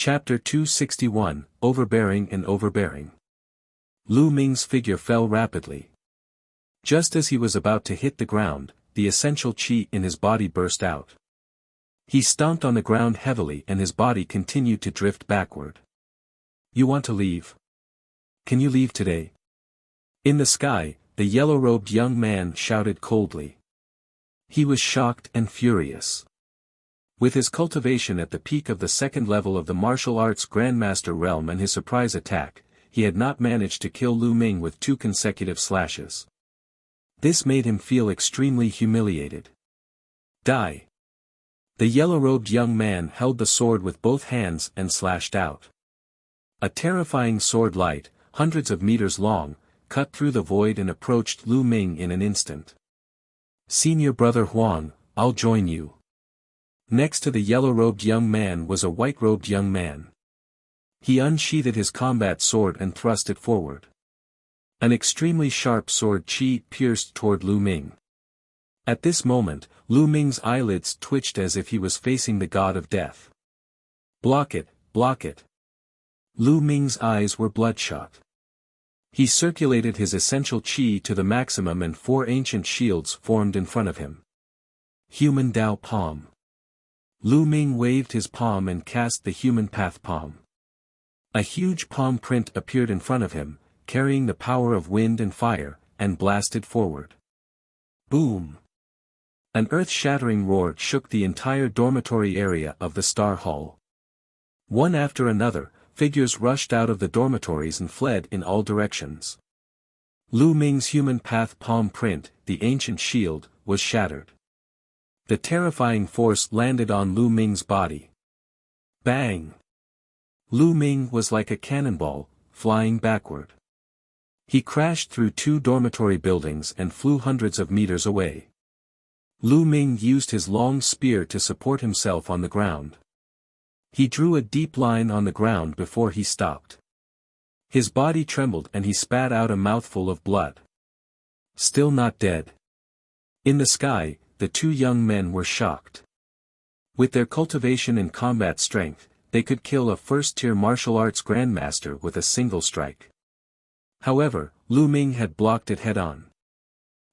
Chapter 261, Overbearing and Overbearing. Lu Ming's figure fell rapidly. Just as he was about to hit the ground, the essential qi in his body burst out. He stomped on the ground heavily and his body continued to drift backward. You want to leave? Can you leave today? In the sky, the yellow-robed young man shouted coldly. He was shocked and furious. With his cultivation at the peak of the second level of the martial arts Grandmaster realm and his surprise attack, he had not managed to kill Lu Ming with 2 consecutive slashes. This made him feel extremely humiliated. Die! The yellow-robed young man held the sword with both hands and slashed out. A terrifying sword light, hundreds of meters long, cut through the void and approached Lu Ming in an instant. Senior brother Huang, I'll join you. Next to the yellow-robed young man was a white-robed young man. He unsheathed his combat sword and thrust it forward. An extremely sharp sword qi pierced toward Lu Ming. At this moment, Lu Ming's eyelids twitched as if he was facing the god of death. Block it, block it. Lu Ming's eyes were bloodshot. He circulated his essential qi to the maximum and 4 ancient shields formed in front of him. Human Dao Palm. Lu Ming waved his palm and cast the human path palm. A huge palm print appeared in front of him, carrying the power of wind and fire, and blasted forward. Boom! An earth-shattering roar shook the entire dormitory area of the Star Hall. One after another, figures rushed out of the dormitories and fled in all directions. Lu Ming's human path palm print, the ancient shield, was shattered. The terrifying force landed on Lu Ming's body. Bang! Lu Ming was like a cannonball, flying backward. He crashed through 2 dormitory buildings and flew hundreds of meters away. Lu Ming used his long spear to support himself on the ground. He drew a deep line on the ground before he stopped. His body trembled and he spat out a mouthful of blood. Still not dead. In the sky, the 2 young men were shocked. With their cultivation and combat strength, they could kill a first-tier martial arts grandmaster with a single strike. However, Lu Ming had blocked it head-on.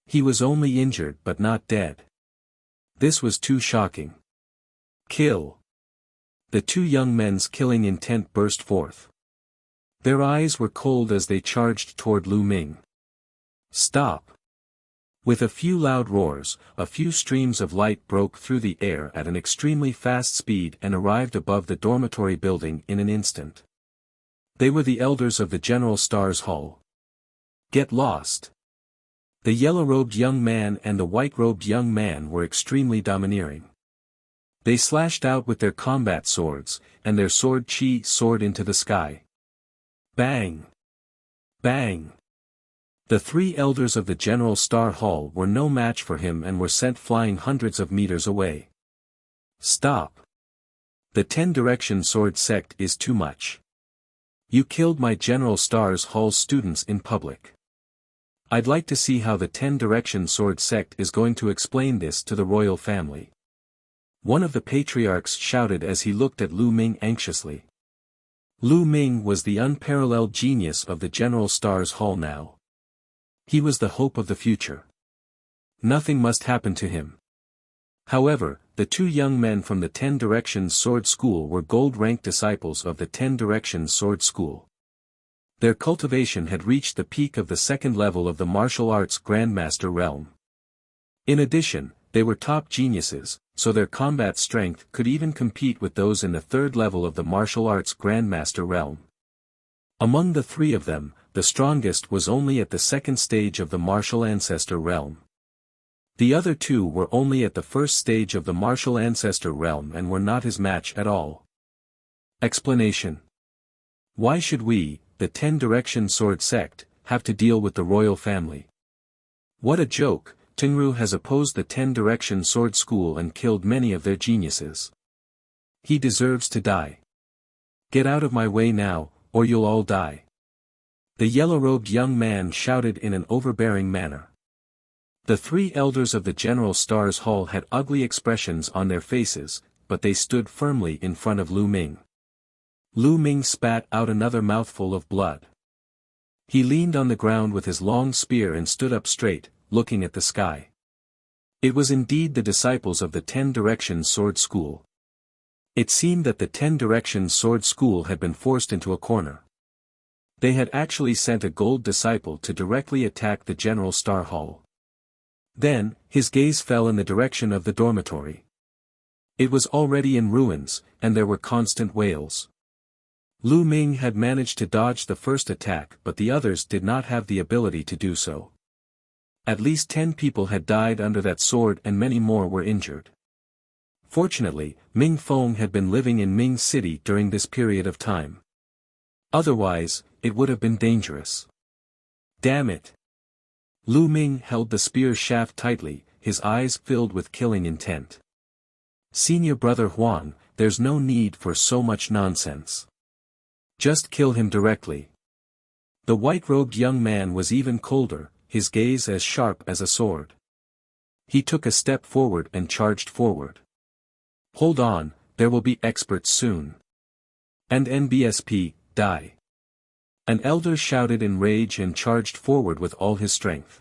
He was only injured but not dead. This was too shocking. Kill! The 2 young men's killing intent burst forth. Their eyes were cold as they charged toward Lu Ming. Stop! With a few loud roars, a few streams of light broke through the air at an extremely fast speed and arrived above the dormitory building in an instant. They were the elders of the General Stars Hall. Get lost! The yellow-robed young man and the white-robed young man were extremely domineering. They slashed out with their combat swords, and their sword qi soared into the sky. Bang! Bang! The 3 elders of the General Star Hall were no match for him and were sent flying hundreds of meters away. Stop! The 10-direction sword sect is too much. You killed my General Stars Hall's students in public. I'd like to see how the 10-direction sword sect is going to explain this to the royal family. One of the patriarchs shouted as he looked at Lu Ming anxiously. Lu Ming was the unparalleled genius of the General Stars Hall now. He was the hope of the future. Nothing must happen to him. However, the 2 young men from the 10 Directions Sword School were gold-ranked disciples of the 10 Directions Sword School. Their cultivation had reached the peak of the second level of the martial arts Grandmaster realm. In addition, they were top geniuses, so their combat strength could even compete with those in the 3rd level of the martial arts Grandmaster realm. Among the 3 of them, the strongest was only at the 2nd stage of the martial ancestor realm. The other 2 were only at the 1st stage of the martial ancestor realm and were not his match at all. Explanation. Why should we, the 10-direction sword sect, have to deal with the royal family? What a joke! Tengru has opposed the 10-direction sword school and killed many of their geniuses. He deserves to die. Get out of my way now, or you'll all die. The yellow-robed young man shouted in an overbearing manner. The 3 elders of the General Stars Hall had ugly expressions on their faces, but they stood firmly in front of Lu Ming. Lu Ming spat out another mouthful of blood. He leaned on the ground with his long spear and stood up straight, looking at the sky. It was indeed the disciples of the 10 Directions Sword School. It seemed that the 10 Directions Sword School had been forced into a corner. They had actually sent a gold disciple to directly attack the General Star Hall. Then, his gaze fell in the direction of the dormitory. It was already in ruins, and there were constant wails. Lu Ming had managed to dodge the first attack, but the others did not have the ability to do so. At least 10 people had died under that sword and many more were injured. Fortunately, Ming Feng had been living in Ming City during this period of time. Otherwise, it would have been dangerous. Damn it! Lu Ming held the spear shaft tightly, his eyes filled with killing intent. Senior brother Huang, there's no need for so much nonsense. Just kill him directly. The white-robed young man was even colder, his gaze as sharp as a sword. He took a step forward and charged forward. Hold on, there will be experts soon. And NBSP, die. An elder shouted in rage and charged forward with all his strength.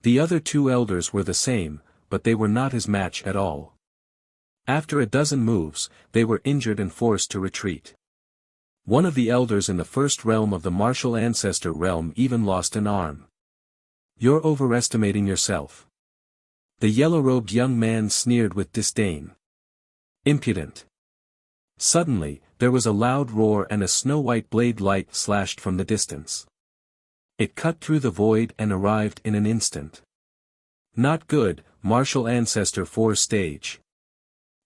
The other 2 elders were the same, but they were not his match at all. After a dozen moves, they were injured and forced to retreat. One of the elders in the first realm of the martial ancestor realm even lost an arm. You're overestimating yourself. The yellow-robed young man sneered with disdain. Impudent. Suddenly, there was a loud roar and a snow-white blade light slashed from the distance. It cut through the void and arrived in an instant. Not good, martial ancestor 4 stage.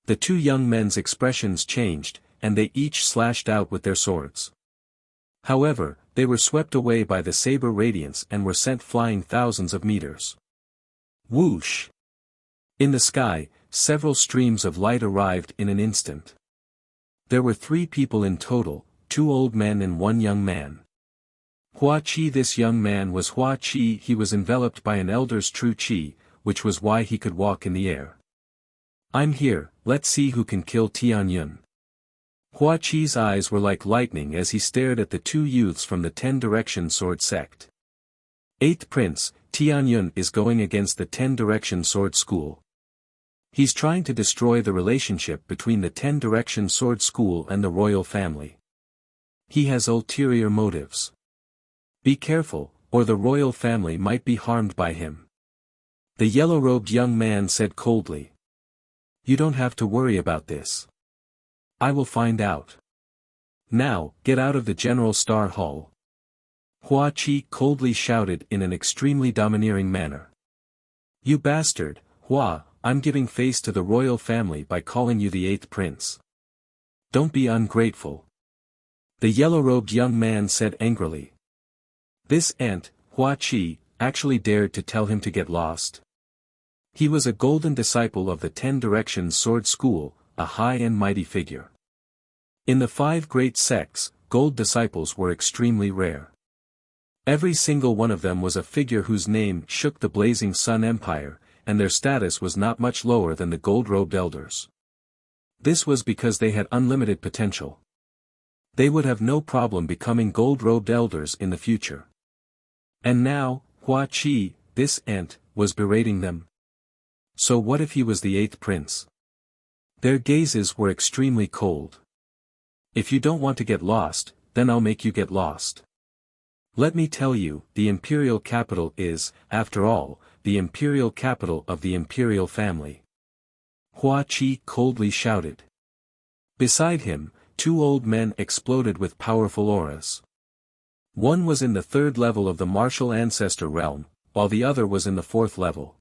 The 2 young men's expressions changed, and they each slashed out with their swords. However, they were swept away by the saber radiance and were sent flying thousands of meters. Whoosh! In the sky, several streams of light arrived in an instant. There were 3 people in total, 2 old men and 1 young man. Hua Qi. This young man was Hua Qi. He was enveloped by an elder's true Qi, which was why he could walk in the air. I'm here, let's see who can kill Tianyun. Hua Qi's eyes were like lightning as he stared at the 2 youths from the 10 Directions Sword sect. 8th Prince, Tianyun is going against the 10 Directions Sword School. He's trying to destroy the relationship between the 10 Directions Sword School and the royal family. He has ulterior motives. Be careful, or the royal family might be harmed by him. The yellow-robed young man said coldly. You don't have to worry about this. I will find out. Now, get out of the General Star Hall. Hua Qi coldly shouted in an extremely domineering manner. You bastard, Hua, I'm giving face to the royal family by calling you the 8th prince. Don't be ungrateful. The yellow-robed young man said angrily. This ant, Hua Qi, actually dared to tell him to get lost. He was a golden disciple of the 10 Directions Sword School, a high and mighty figure. In the 5 great sects, gold disciples were extremely rare. Every single one of them was a figure whose name shook the blazing Sun Empire, and their status was not much lower than the gold-robed elders. This was because they had unlimited potential. They would have no problem becoming gold-robed elders in the future. And now, Hua Qi, this ant, was berating them. So what if he was the 8th prince? Their gazes were extremely cold. If you don't want to get lost, then I'll make you get lost. Let me tell you, the imperial capital is, after all, the imperial capital of the imperial family. Hua Qi coldly shouted. Beside him, 2 old men exploded with powerful auras. One was in the 3rd level of the martial ancestor realm, while the other was in the 4th level.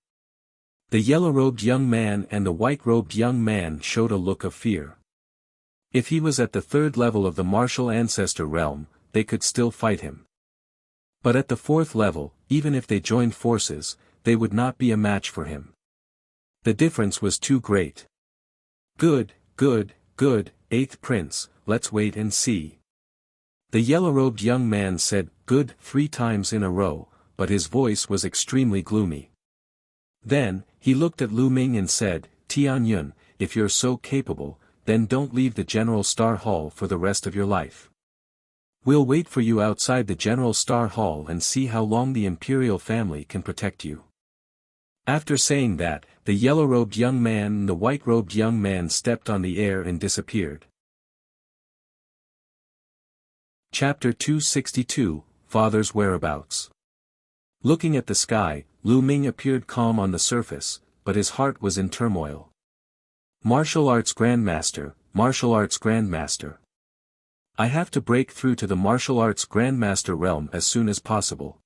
The yellow-robed young man and the white-robed young man showed a look of fear. If he was at the 3rd level of the martial ancestor realm, they could still fight him. But at the 4th level, even if they joined forces, they would not be a match for him. The difference was too great. Good, 8th prince, let's wait and see. The yellow-robed young man said, good, 3 times in a row, but his voice was extremely gloomy. Then, he looked at Lu Ming and said, Tianyun, if you're so capable, then don't leave the General Star Hall for the rest of your life. We'll wait for you outside the General Star Hall and see how long the Imperial family can protect you." After saying that, the yellow-robed young man and the white-robed young man stepped on the air and disappeared. Chapter 262, Father's Whereabouts. Looking at the sky, Lu Ming appeared calm on the surface, but his heart was in turmoil. Martial Arts Grandmaster, Martial Arts Grandmaster. I have to break through to the Martial Arts Grandmaster realm as soon as possible.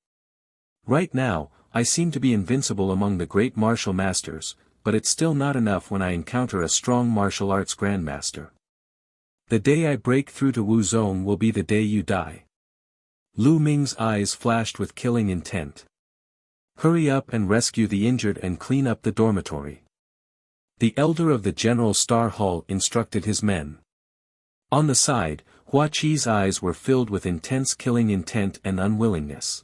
Right now, I seem to be invincible among the great martial masters, but it's still not enough when I encounter a strong martial arts grandmaster. The day I break through to Wu Zone will be the day you die. Lu Ming's eyes flashed with killing intent. Hurry up and rescue the injured and clean up the dormitory. The elder of the General Star Hall instructed his men. On the side, Hua Qi's eyes were filled with intense killing intent and unwillingness.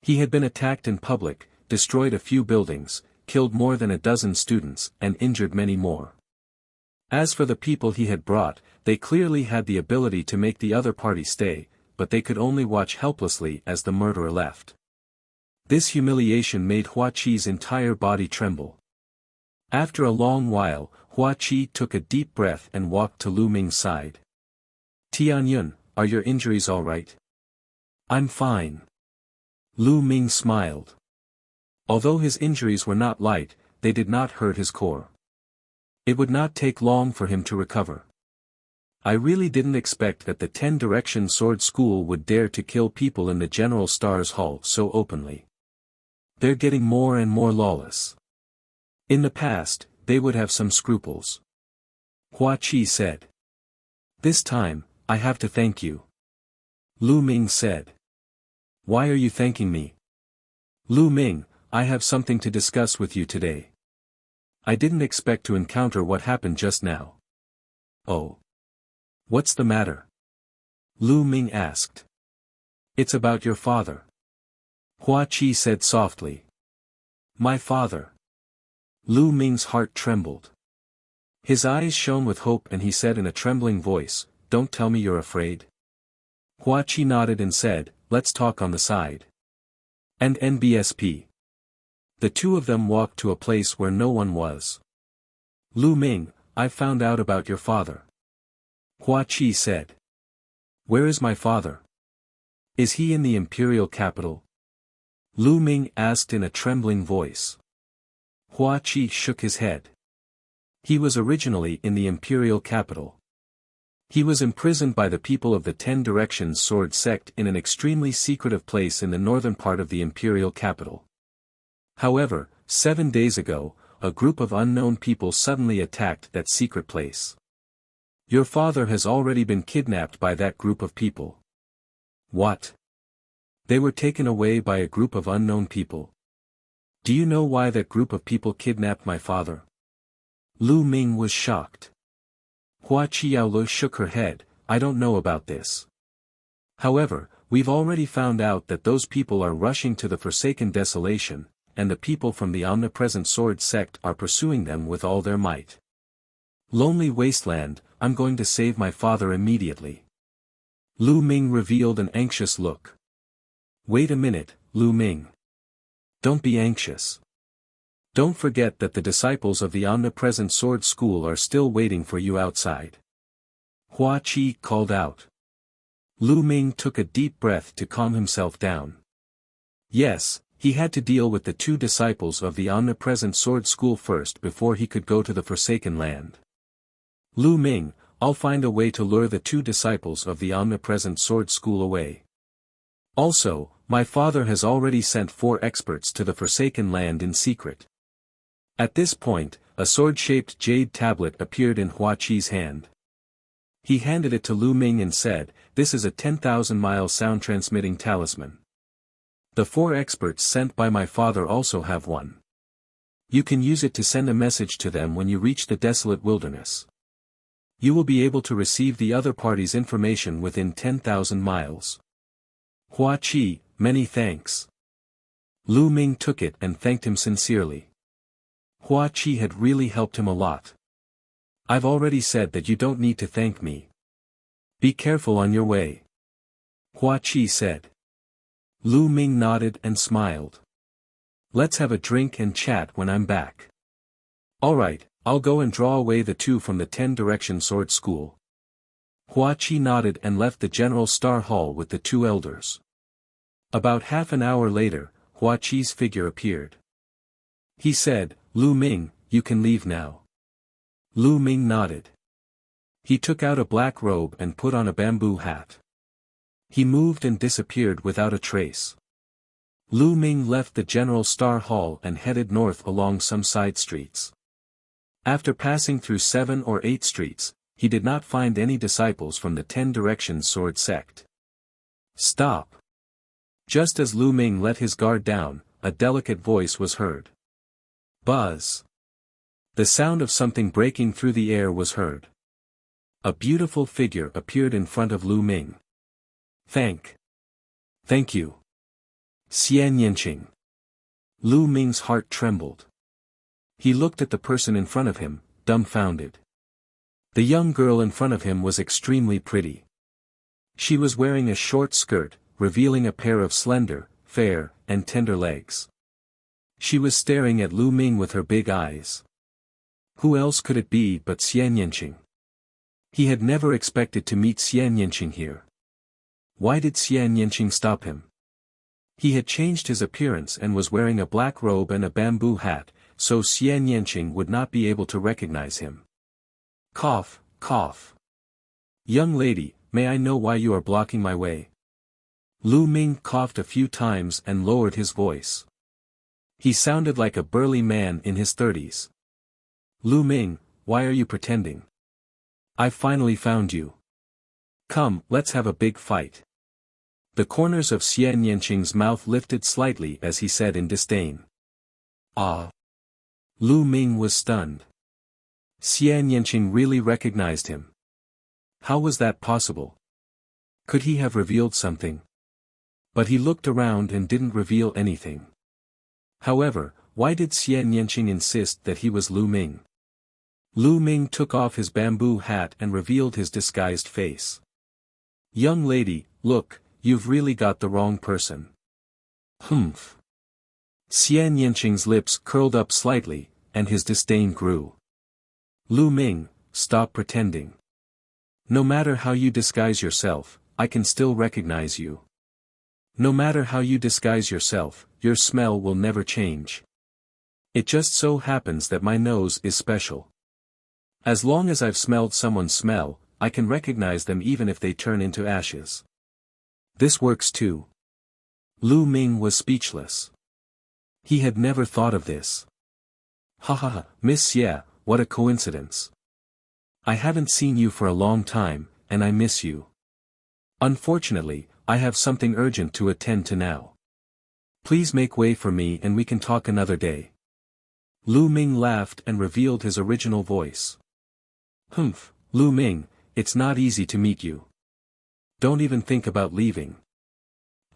He had been attacked in public, destroyed a few buildings, killed more than a dozen students, and injured many more. As for the people he had brought, they clearly had the ability to make the other party stay, but they could only watch helplessly as the murderer left. This humiliation made Hua Qi's entire body tremble. After a long while, Hua Qi took a deep breath and walked to Lu Ming's side. "Tianyun, are your injuries all right?" "I'm fine." Lu Ming smiled. Although his injuries were not light, they did not hurt his core. It would not take long for him to recover. "I really didn't expect that the 10-Direction Sword School would dare to kill people in the General Star's Hall so openly. They're getting more and more lawless. In the past, they would have some scruples." Hua Qi said. "This time, I have to thank you." Lu Ming said. "Why are you thanking me?" "Lu Ming, I have something to discuss with you today. I didn't expect to encounter what happened just now." "Oh. What's the matter?" Lu Ming asked. "It's about your father." Hua Qi said softly. "My father." Lu Ming's heart trembled. His eyes shone with hope and he said in a trembling voice, "Don't tell me you're afraid." Hua Qi nodded and said, "Let's talk on the side." And NBSP. The two of them walked to a place where no one was. "Lu Ming, I've found out about your father." Hua Qi said. "Where is my father? Is he in the imperial capital?" Lu Ming asked in a trembling voice. Hua Qi shook his head. He was originally in the imperial capital. He was imprisoned by the people of the 10 Directions Sword Sect in an extremely secretive place in the northern part of the imperial capital. However, 7 days ago, a group of unknown people suddenly attacked that secret place. Your father has already been kidnapped by that group of people." "What? They were taken away by a group of unknown people? Do you know why that group of people kidnapped my father?" Lu Ming was shocked. Hua Qiaolu shook her head, "I don't know about this. However, we've already found out that those people are rushing to the Forsaken Desolation, and the people from the Omnipresent Sword Sect are pursuing them with all their might. Lonely Wasteland, I'm going to save my father immediately." Lu Ming revealed an anxious look. "Wait a minute, Lu Ming. Don't be anxious. Don't forget that the disciples of the Omnipresent Sword School are still waiting for you outside." Hua Qi called out. Lu Ming took a deep breath to calm himself down. Yes, he had to deal with the 2 disciples of the Omnipresent Sword School first before he could go to the Forsaken Land. "Lu Ming, I'll find a way to lure the 2 disciples of the Omnipresent Sword School away. Also, my father has already sent 4 experts to the Forsaken Land in secret." At this point, a sword-shaped jade tablet appeared in Hua Qi's hand. He handed it to Lu Ming and said, "This is a 10,000-mile sound-transmitting talisman. The 4 experts sent by my father also have one. You can use it to send a message to them when you reach the desolate wilderness. You will be able to receive the other party's information within 10,000 miles. Hua Qi, many thanks." Lu Ming took it and thanked him sincerely. Hua Qi had really helped him a lot. I've already said that you don't need to thank me. Be careful on your way. Hua Qi said. Lu Ming nodded and smiled. Let's have a drink and chat when I'm back. Alright, I'll go and draw away the two from the 10-direction sword school. Hua Qi nodded and left the General Star Hall with the two elders. About half an hour later, Hua Qi's figure appeared. He said, Lu Ming, you can leave now. Lu Ming nodded. He took out a black robe and put on a bamboo hat. He moved and disappeared without a trace. Lu Ming left the General Star Hall and headed north along some side streets. After passing through 7 or 8 streets, he did not find any disciples from the 10-direction sword sect. Stop! Just as Lu Ming let his guard down, a delicate voice was heard. Buzz! The sound of something breaking through the air was heard. A beautiful figure appeared in front of Lu Ming. Thank you. Xian Yanqing. Lu Ming's heart trembled. He looked at the person in front of him, dumbfounded. The young girl in front of him was extremely pretty. She was wearing a short skirt, revealing a pair of slender, fair, and tender legs. She was staring at Lu Ming with her big eyes. Who else could it be but Xian Yanqing? He had never expected to meet Xian Yanqing here. Why did Xian Yanqing stop him? He had changed his appearance and was wearing a black robe and a bamboo hat, so Xian Yanqing would not be able to recognize him. Cough, cough. Young lady, may I know why you are blocking my way? Lu Ming coughed a few times and lowered his voice. He sounded like a burly man in his 30s. Lu Ming, why are you pretending? I finally found you. Come, let's have a big fight. The corners of Xian Yanqing's mouth lifted slightly as he said in disdain. Ah! Lu Ming was stunned. Xian Yanqing really recognized him. How was that possible? Could he have revealed something? But he looked around and didn't reveal anything. However, why did Xian Yanqing insist that he was Lu Ming? Lu Ming took off his bamboo hat and revealed his disguised face. Young lady, look, you've really got the wrong person. Humph. Xian Yanqing's lips curled up slightly, and his disdain grew. Lu Ming, stop pretending. No matter how you disguise yourself, I can still recognize you. No matter how you disguise yourself, your smell will never change. It just so happens that my nose is special. As long as I've smelled someone's smell, I can recognize them even if they turn into ashes. This works too. Lu Ming was speechless. He had never thought of this. Ha ha ha, Miss Xie, what a coincidence. I haven't seen you for a long time, and I miss you. Unfortunately, I have something urgent to attend to now. Please make way for me and we can talk another day. Lu Ming laughed and revealed his original voice. Humph, Lu Ming, it's not easy to meet you. Don't even think about leaving.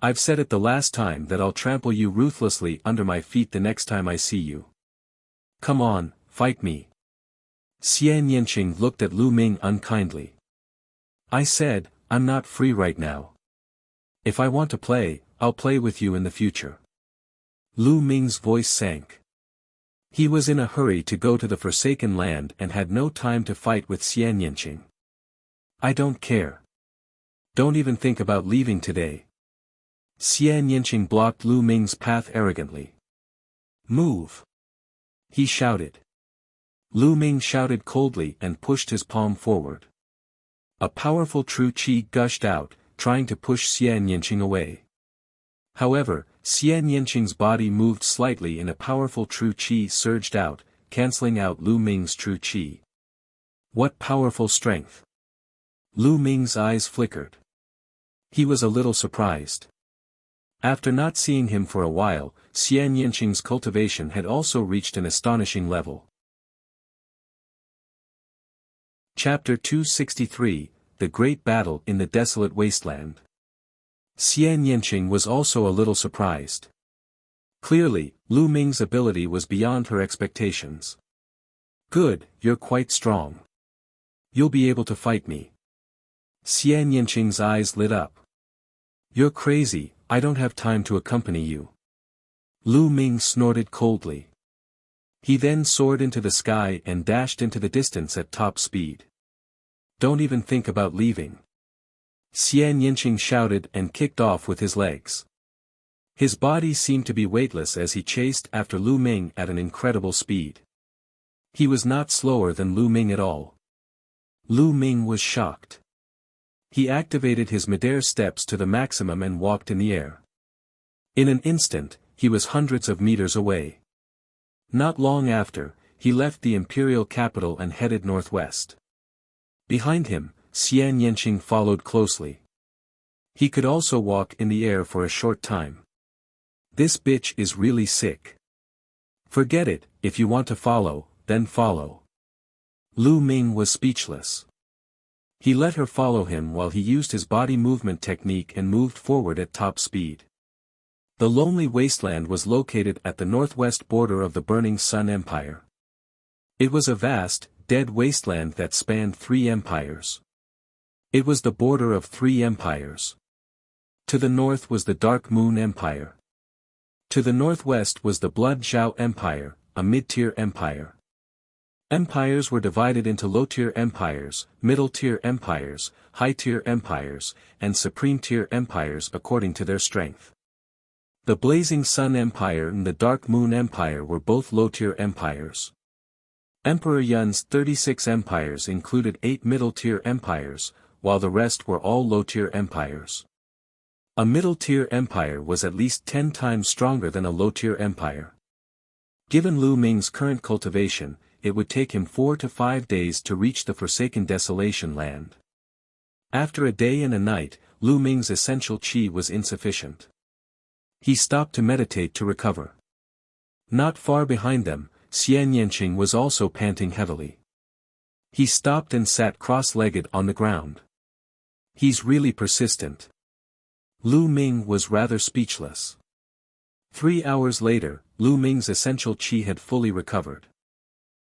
I've said it the last time that I'll trample you ruthlessly under my feet the next time I see you. Come on, fight me. Xian Yanqing looked at Lu Ming unkindly. I said, I'm not free right now. If I want to play, I'll play with you in the future. Lu Ming's voice sank. He was in a hurry to go to the Forsaken Land and had no time to fight with Xian Yanqing. I don't care. Don't even think about leaving today. Xian Yanqing blocked Lu Ming's path arrogantly. Move! He shouted. Lu Ming shouted coldly and pushed his palm forward. A powerful true qi gushed out, trying to push Xian Yanqing away. However, Xian Yanqing's body moved slightly and a powerful true qi surged out, cancelling out Lu Ming's true qi. What powerful strength! Lu Ming's eyes flickered. He was a little surprised. After not seeing him for a while, Xian Yanqing's cultivation had also reached an astonishing level. Chapter 263, The Great Battle in the Desolate Wasteland. Xian Yanqing was also a little surprised. Clearly, Lu Ming's ability was beyond her expectations. Good, you're quite strong. You'll be able to fight me. Xian Yinqing's eyes lit up. You're crazy, I don't have time to accompany you. Lu Ming snorted coldly. He then soared into the sky and dashed into the distance at top speed. Don't even think about leaving. Xian Yinqing shouted and kicked off with his legs. His body seemed to be weightless as he chased after Lu Ming at an incredible speed. He was not slower than Lu Ming at all. Lu Ming was shocked. He activated his midair steps to the maximum and walked in the air. In an instant, he was hundreds of meters away. Not long after, he left the imperial capital and headed northwest. Behind him, Xian Yinqing followed closely. He could also walk in the air for a short time. This bitch is really sick. Forget it, if you want to follow, then follow. Lu Ming was speechless. He let her follow him while he used his body movement technique and moved forward at top speed. The lonely wasteland was located at the northwest border of the Burning Sun Empire. It was a vast, dead wasteland that spanned 3 empires. It was the border of 3 empires. To the north was the Dark Moon Empire. To the northwest was the Blood Zhao Empire, a mid-tier empire. Empires were divided into low-tier empires, middle-tier empires, high-tier empires, and supreme-tier empires according to their strength. The Blazing Sun Empire and the Dark Moon Empire were both low-tier empires. Emperor Yun's 36 empires included 8 middle-tier empires, while the rest were all low-tier empires. A middle-tier empire was at least 10 times stronger than a low-tier empire. Given Lu Ming's current cultivation, it would take him 4 to 5 days to reach the Forsaken Desolation land. After a day and a night, Lu Ming's essential qi was insufficient. He stopped to meditate to recover. Not far behind them, Xian Yinqing was also panting heavily. He stopped and sat cross-legged on the ground. He's really persistent. Lu Ming was rather speechless. 3 hours later, Lu Ming's essential qi had fully recovered.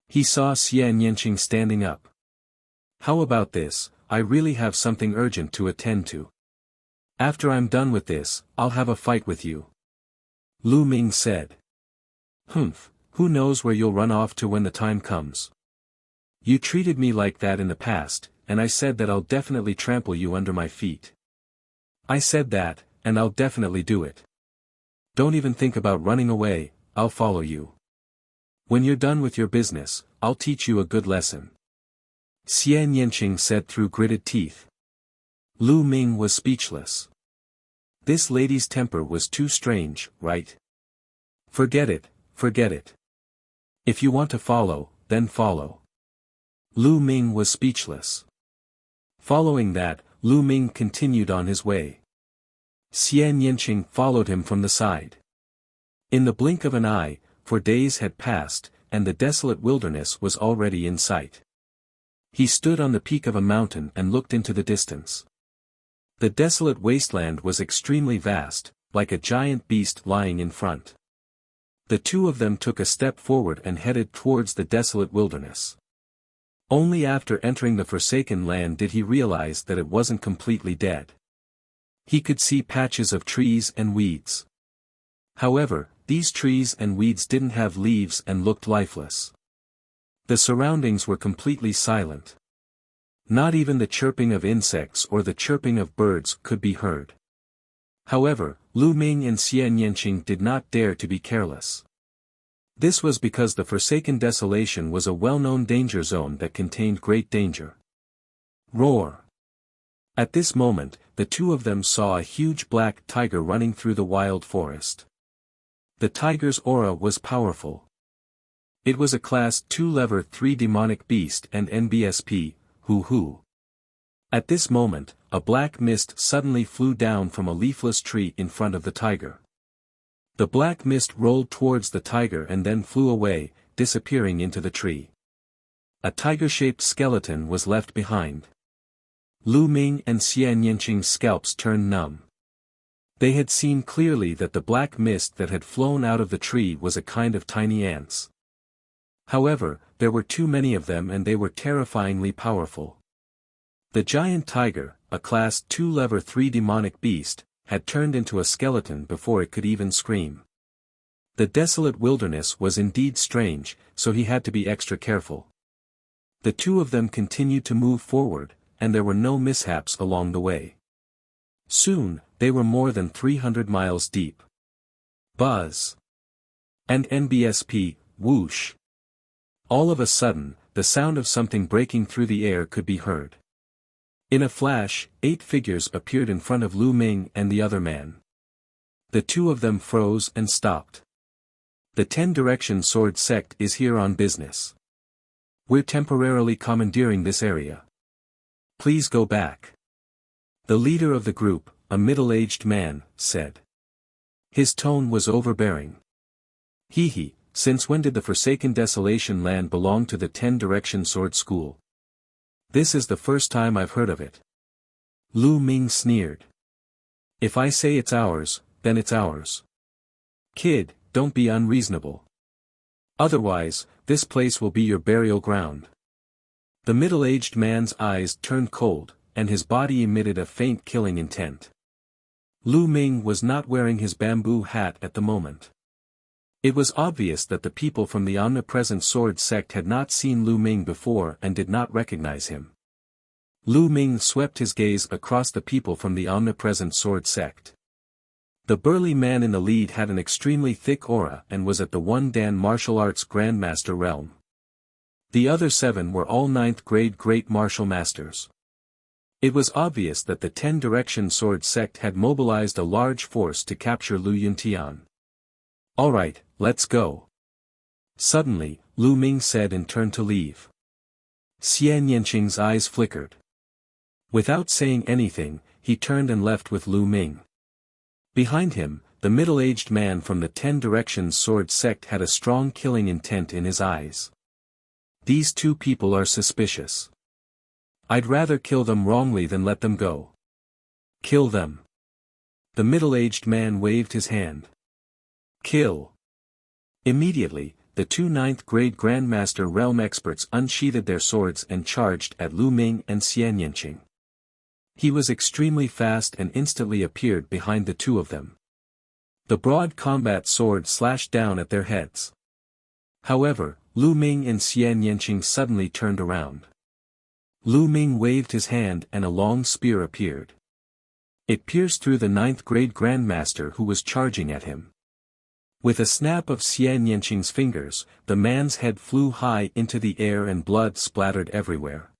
He saw Xian Yinqing standing up. How about this, I really have something urgent to attend to. After I'm done with this, I'll have a fight with you. Lu Ming said. Humph, who knows where you'll run off to when the time comes. You treated me like that in the past, and I said that I'll definitely trample you under my feet. I said that, and I'll definitely do it. Don't even think about running away, I'll follow you. When you're done with your business, I'll teach you a good lesson. Xian Yinqing said through gritted teeth. Lu Ming was speechless. This lady's temper was too strange, right? Forget it, forget it. If you want to follow, then follow. Lu Ming was speechless. Following that, Lu Ming continued on his way. Xian Yinqing followed him from the side. In the blink of an eye, for days had passed, and the desolate wilderness was already in sight. He stood on the peak of a mountain and looked into the distance. The desolate wasteland was extremely vast, like a giant beast lying in front. The two of them took a step forward and headed towards the desolate wilderness. Only after entering the Forsaken Land did he realize that it wasn't completely dead. He could see patches of trees and weeds. However, these trees and weeds didn't have leaves and looked lifeless. The surroundings were completely silent. Not even the chirping of insects or the chirping of birds could be heard. However, Lu Ming and Xian Yinqing did not dare to be careless. This was because the Forsaken Desolation was a well-known danger zone that contained great danger. Roar! At this moment, the two of them saw a huge black tiger running through the wild forest. The tiger's aura was powerful. It was a Class 2 Level 3 demonic beast and NBSP, hoo. At this moment, a black mist suddenly flew down from a leafless tree in front of the tiger. The black mist rolled towards the tiger and then flew away, disappearing into the tree. A tiger-shaped skeleton was left behind. Lu Ming and Xian Yinqing's scalps turned numb. They had seen clearly that the black mist that had flown out of the tree was a kind of tiny ants. However, there were too many of them and they were terrifyingly powerful. The giant tiger, a Class 2 Level 3 demonic beast, had turned into a skeleton before it could even scream. The desolate wilderness was indeed strange, so he had to be extra careful. The two of them continued to move forward, and there were no mishaps along the way. Soon, they were more than 300 miles deep. Buzz. And NBSP, whoosh. All of a sudden, the sound of something breaking through the air could be heard. In a flash, 8 figures appeared in front of Lu Ming and the other man. The two of them froze and stopped. The 10 Direction Sword Sect is here on business. We're temporarily commandeering this area. Please go back. The leader of the group, a middle-aged man, said. His tone was overbearing. Hee, since when did the Forsaken Desolation land belong to the 10 Direction Sword School? This is the first time I've heard of it. Lu Ming sneered. If I say it's ours, then it's ours. Kid, don't be unreasonable. Otherwise, this place will be your burial ground. The middle-aged man's eyes turned cold, and his body emitted a faint killing intent. Lu Ming was not wearing his bamboo hat at the moment. It was obvious that the people from the Omnipresent Sword Sect had not seen Lu Ming before and did not recognize him. Lu Ming swept his gaze across the people from the Omnipresent Sword Sect. The burly man in the lead had an extremely thick aura and was at the 1 Dan martial arts Grandmaster realm. The other 7 were all 9th grade Great Martial Masters. It was obvious that the 10 Direction Sword Sect had mobilized a large force to capture Lu Yuntian. Alright, let's go. Suddenly, Lu Ming said and turned to leave. Xian Yanqing's eyes flickered. Without saying anything, he turned and left with Lu Ming. Behind him, the middle-aged man from the 10 Directions Sword Sect had a strong killing intent in his eyes. These two people are suspicious. I'd rather kill them wrongly than let them go. Kill them. The middle-aged man waved his hand. Kill. Immediately, the 2 9th grade Grandmaster realm experts unsheathed their swords and charged at Lu Ming and Xian Yanqing. He was extremely fast and instantly appeared behind the two of them. The broad combat sword slashed down at their heads. However, Lu Ming and Xian Yanqing suddenly turned around. Lu Ming waved his hand and a long spear appeared. It pierced through the 9th grade Grandmaster who was charging at him. With a snap of Xian Yanqing's fingers, the man's head flew high into the air and blood splattered everywhere.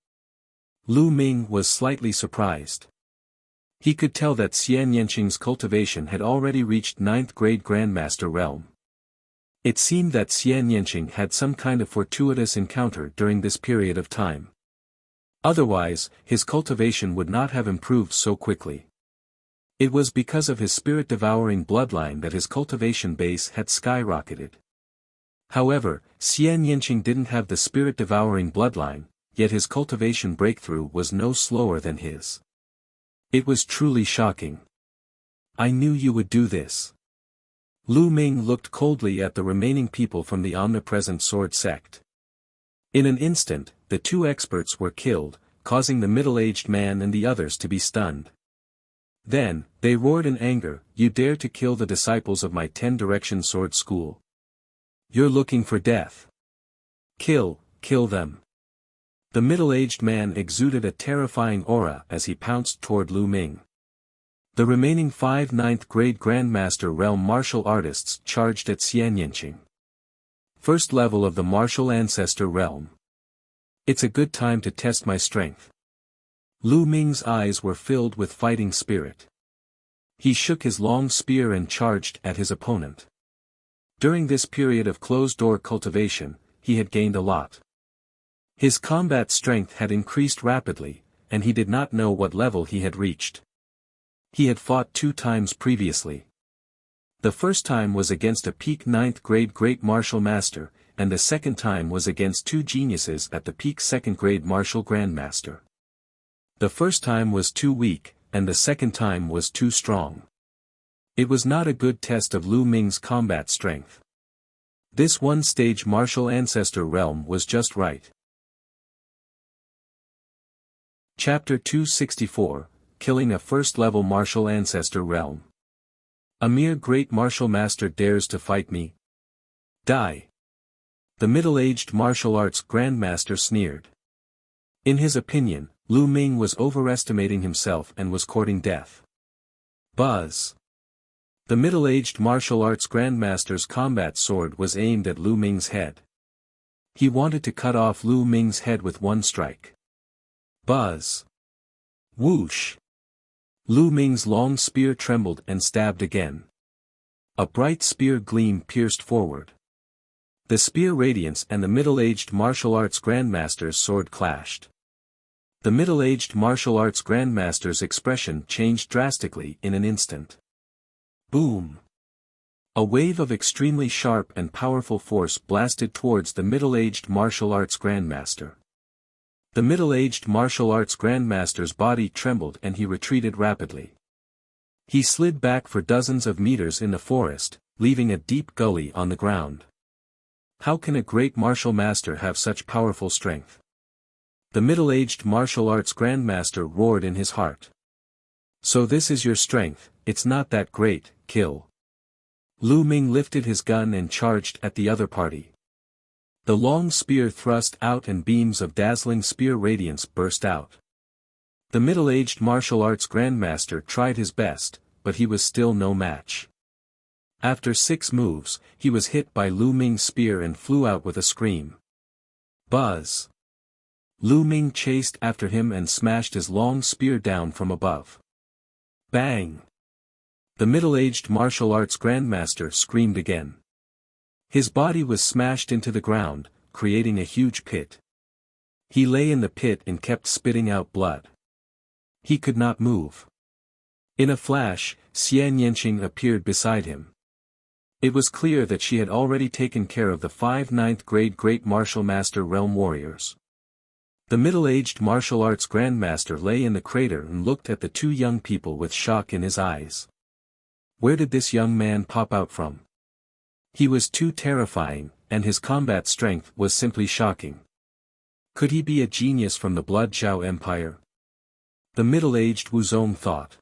Lu Ming was slightly surprised. He could tell that Xian Yanqing's cultivation had already reached 9th grade Grandmaster realm. It seemed that Xian Yanqing had some kind of fortuitous encounter during this period of time. Otherwise, his cultivation would not have improved so quickly. It was because of his spirit-devouring bloodline that his cultivation base had skyrocketed. However, Xian Yanqing didn't have the spirit-devouring bloodline, yet his cultivation breakthrough was no slower than his. It was truly shocking. I knew you would do this. Lu Ming looked coldly at the remaining people from the Omnipresent Sword Sect. In an instant, the 2 experts were killed, causing the middle-aged man and the others to be stunned. Then, they roared in anger, "You dare to kill the disciples of my 10 Direction Sword School? You're looking for death. Kill them." The middle-aged man exuded a terrifying aura as he pounced toward Lu Ming. The remaining 5 9th grade Grandmaster realm martial artists charged at Xian Yanqing. First level of the martial ancestor realm. It's a good time to test my strength. Lu Ming's eyes were filled with fighting spirit. He shook his long spear and charged at his opponent. During this period of closed-door cultivation, he had gained a lot. His combat strength had increased rapidly, and he did not know what level he had reached. He had fought 2 times previously. The first time was against a peak 9th grade Great Martial Master, and the second time was against 2 geniuses at the peak 2nd grade Martial Grandmaster. The first time was too weak, and the second time was too strong. It was not a good test of Lu Ming's combat strength. This one-stage martial ancestor realm was just right. Chapter 264, Killing a First-Level Martial Ancestor Realm. A mere great martial master dares to fight me? Die. The middle-aged martial arts grandmaster sneered. In his opinion, Lu Ming was overestimating himself and was courting death. Buzz. The middle-aged martial arts grandmaster's combat sword was aimed at Lu Ming's head. He wanted to cut off Lu Ming's head with one strike. Buzz. Whoosh. Lu Ming's long spear trembled and stabbed again. A bright spear gleam pierced forward. The spear radiance and the middle-aged martial arts grandmaster's sword clashed. The middle-aged martial arts grandmaster's expression changed drastically in an instant. Boom! A wave of extremely sharp and powerful force blasted towards the middle-aged martial arts grandmaster. The middle-aged martial arts grandmaster's body trembled and he retreated rapidly. He slid back for dozens of meters in the forest, leaving a deep gully on the ground. How can a great martial master have such powerful strength? The middle-aged martial arts grandmaster roared in his heart. So this is your strength, it's not that great, kill. Lu Ming lifted his gun and charged at the other party. The long spear thrust out and beams of dazzling spear radiance burst out. The middle-aged martial arts grandmaster tried his best, but he was still no match. After 6 moves, he was hit by Lu Ming's spear and flew out with a scream. Buzz! Lu Ming chased after him and smashed his long spear down from above. Bang! The middle-aged martial arts grandmaster screamed again. His body was smashed into the ground, creating a huge pit. He lay in the pit and kept spitting out blood. He could not move. In a flash, Xian Yanqing appeared beside him. It was clear that she had already taken care of the 5 9th-grade Great Martial Master Realm warriors. The middle-aged martial arts grandmaster lay in the crater and looked at the 2 young people with shock in his eyes. Where did this young man pop out from? He was too terrifying, and his combat strength was simply shocking. Could he be a genius from the Blood Zhao Empire? The middle-aged Wuzong thought.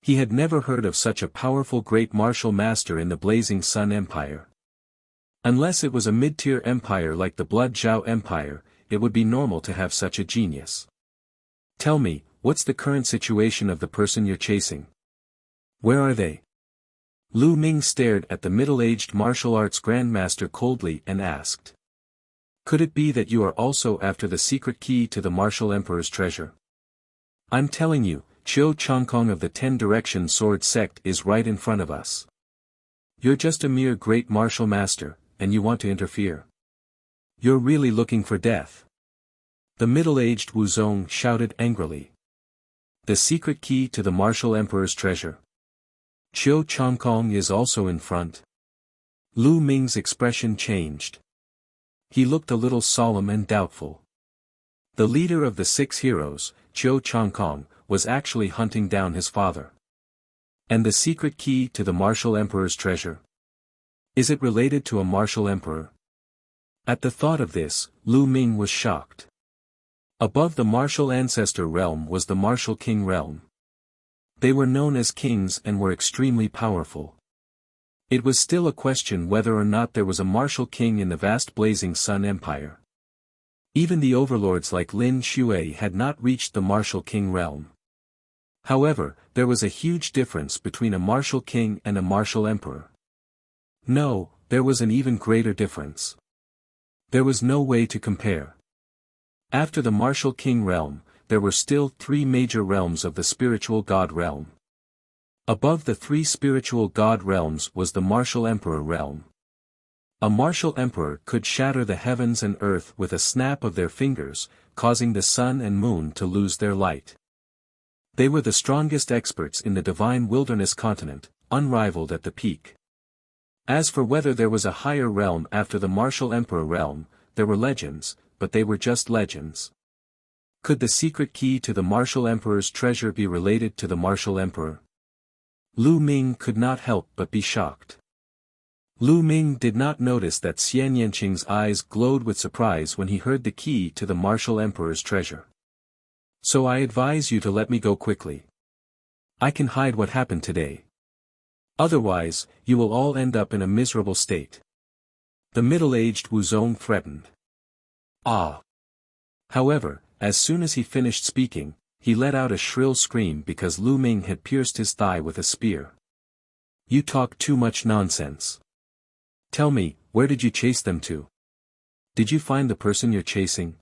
He had never heard of such a powerful great martial master in the Blazing Sun Empire. Unless it was a mid-tier empire like the Blood Zhao Empire, it would be normal to have such a genius. Tell me, what's the current situation of the person you're chasing? Where are they? Lu Ming stared at the middle-aged martial arts grandmaster coldly and asked. Could it be that you are also after the secret key to the martial emperor's treasure? I'm telling you, Qiu Changkong of the 10 Direction Sword Sect is right in front of us. You're just a mere great martial master, and you want to interfere. You're really looking for death. The middle-aged Wuzong shouted angrily. The secret key to the martial emperor's treasure. Qiu Changkong is also in front. Lu Ming's expression changed. He looked a little solemn and doubtful. The leader of the 6 heroes, Qiu Changkong, was actually hunting down his father. And the secret key to the martial emperor's treasure? Is it related to a martial emperor? At the thought of this, Lu Ming was shocked. Above the martial ancestor realm was the martial king realm. They were known as kings and were extremely powerful. It was still a question whether or not there was a martial king in the vast Blazing Sun Empire. Even the overlords like Lin Shui had not reached the martial king realm. However, there was a huge difference between a martial king and a martial emperor. No, there was an even greater difference. There was no way to compare. After the martial king realm, there were still 3 major realms of the spiritual god realm. Above the 3 spiritual god realms was the martial emperor realm. A martial emperor could shatter the heavens and earth with a snap of their fingers, causing the sun and moon to lose their light. They were the strongest experts in the divine wilderness continent, unrivaled at the peak. As for whether there was a higher realm after the martial emperor realm, there were legends, but they were just legends. Could the secret key to the martial emperor's treasure be related to the martial emperor? Lu Ming could not help but be shocked. Lu Ming did not notice that Xian Yanqing's eyes glowed with surprise when he heard the key to the martial emperor's treasure. So I advise you to let me go quickly. I can hide what happened today. Otherwise, you will all end up in a miserable state. The middle-aged Wuzong threatened. Ah! However, as soon as he finished speaking, he let out a shrill scream because Lu Ming had pierced his thigh with a spear. You talk too much nonsense. Tell me, where did you chase them to? Did you find the person you're chasing?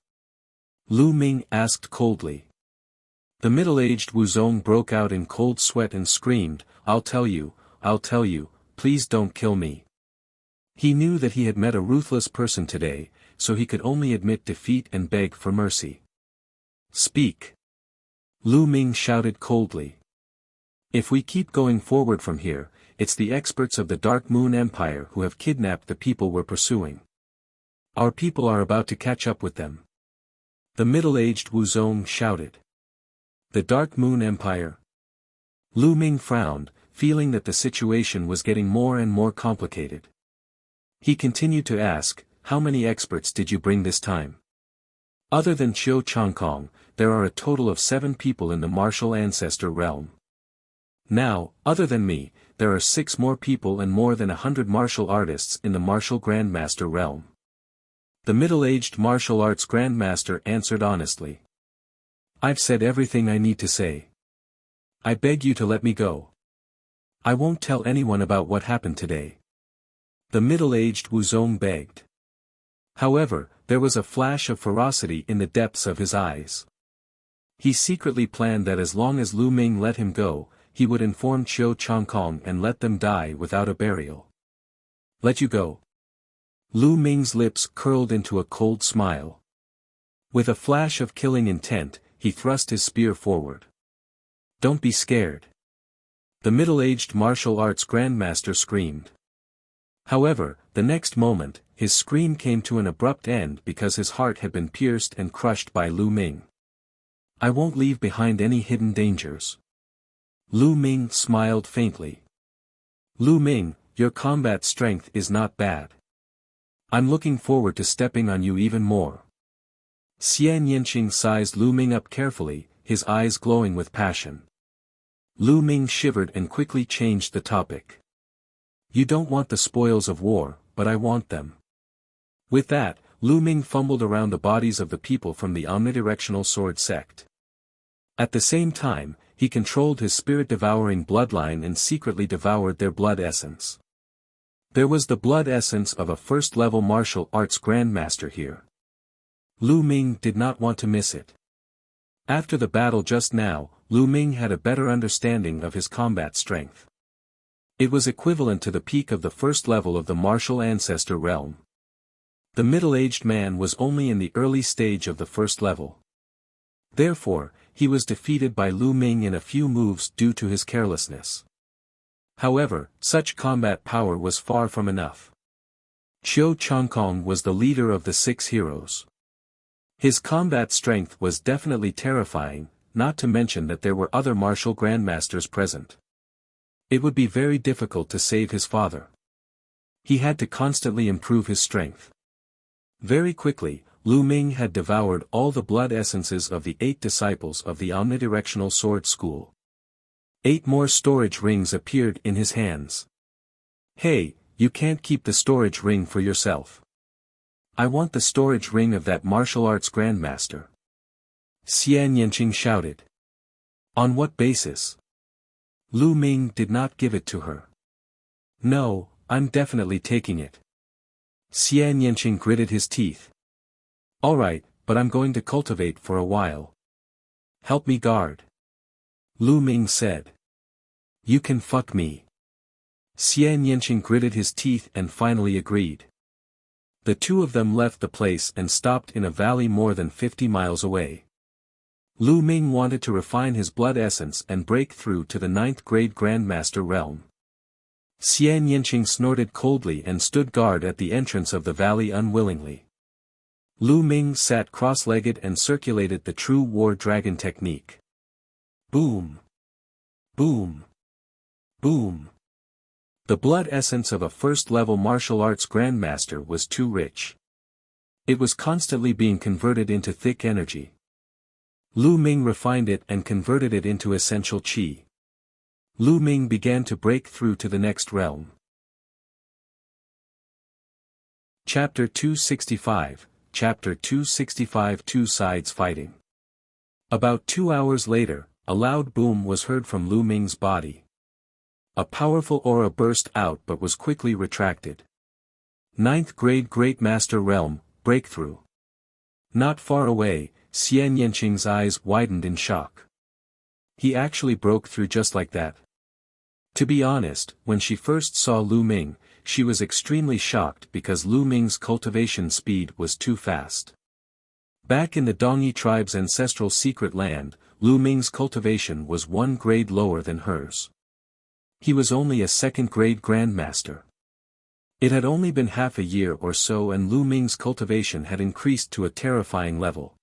Lu Ming asked coldly. The middle-aged Wuzong broke out in cold sweat and screamed, I'll tell you, please don't kill me. He knew that he had met a ruthless person today, so he could only admit defeat and beg for mercy. Speak. Lu Ming shouted coldly. If we keep going forward from here, it's the experts of the Dark Moon Empire who have kidnapped the people we're pursuing. Our people are about to catch up with them. The middle-aged Wuzong shouted. The Dark Moon Empire? Lu Ming frowned, feeling that the situation was getting more and more complicated. He continued to ask, how many experts did you bring this time? Other than Qiu Changkong, there are a total of 7 people in the martial ancestor realm. Now, other than me, there are 6 more people and more than 100 martial artists in the martial grandmaster realm. The middle-aged martial arts grandmaster answered honestly. I've said everything I need to say. I beg you to let me go. I won't tell anyone about what happened today. The middle-aged Wuzong begged. However, there was a flash of ferocity in the depths of his eyes. He secretly planned that as long as Lu Ming let him go, he would inform Qiu Changkong and let them die without a burial. Let you go. Lu Ming's lips curled into a cold smile. With a flash of killing intent, he thrust his spear forward. Don't be scared. The middle-aged martial arts grandmaster screamed. However, the next moment, his scream came to an abrupt end because his heart had been pierced and crushed by Lu Ming. I won't leave behind any hidden dangers. Lu Ming smiled faintly. Lu Ming, your combat strength is not bad. I'm looking forward to stepping on you even more. Xian Yanqing sized Lu Ming up carefully, his eyes glowing with passion. Lu Ming shivered and quickly changed the topic. You don't want the spoils of war, but I want them. With that, Lu Ming fumbled around the bodies of the people from the omnidirectional sword sect. At the same time, he controlled his spirit-devouring bloodline and secretly devoured their blood essence. There was the blood essence of a first-level martial arts grandmaster here. Lu Ming did not want to miss it. After the battle just now, Lu Ming had a better understanding of his combat strength. It was equivalent to the peak of the first level of the martial ancestor realm. The middle-aged man was only in the early stage of the first level. Therefore, he was defeated by Lu Ming in a few moves due to his carelessness. However, such combat power was far from enough. Qiu Changkong was the leader of the 6 heroes. His combat strength was definitely terrifying, not to mention that there were other martial grandmasters present. It would be very difficult to save his father. He had to constantly improve his strength. Very quickly, Lu Ming had devoured all the blood essences of the 8 disciples of the omnidirectional sword school. 8 more storage rings appeared in his hands. Hey, you can't keep the storage ring for yourself. I want the storage ring of that martial arts grandmaster. Xian Yanqing shouted. On what basis? Lu Ming did not give it to her. No, I'm definitely taking it. Xian Yanqing gritted his teeth. Alright, but I'm going to cultivate for a while. Help me guard. Lu Ming said. You can fuck me. Xian Yanqing gritted his teeth and finally agreed. The 2 of them left the place and stopped in a valley more than 50 miles away. Lu Ming wanted to refine his blood essence and break through to the 9th grade Grandmaster realm. Xian Yanqing snorted coldly and stood guard at the entrance of the valley unwillingly. Lu Ming sat cross-legged and circulated the true war dragon technique. Boom! Boom! Boom! The blood essence of a first-level martial arts grandmaster was too rich. It was constantly being converted into thick energy. Lu Ming refined it and converted it into essential qi. Lu Ming began to break through to the next realm. Chapter 265, Chapter 265 Two Sides Fighting. About 2 hours later, a loud boom was heard from Lu Ming's body. A powerful aura burst out but was quickly retracted. 9th grade Great Master Realm, breakthrough. Not far away, Xian Yanqing's eyes widened in shock. He actually broke through just like that. To be honest, when she first saw Lu Ming, she was extremely shocked because Lu Ming's cultivation speed was too fast. Back in the Dongyi tribe's ancestral secret land, Lu Ming's cultivation was 1 grade lower than hers. He was only a 2nd grade grandmaster. It had only been half a year or so and Lu Ming's cultivation had increased to a terrifying level.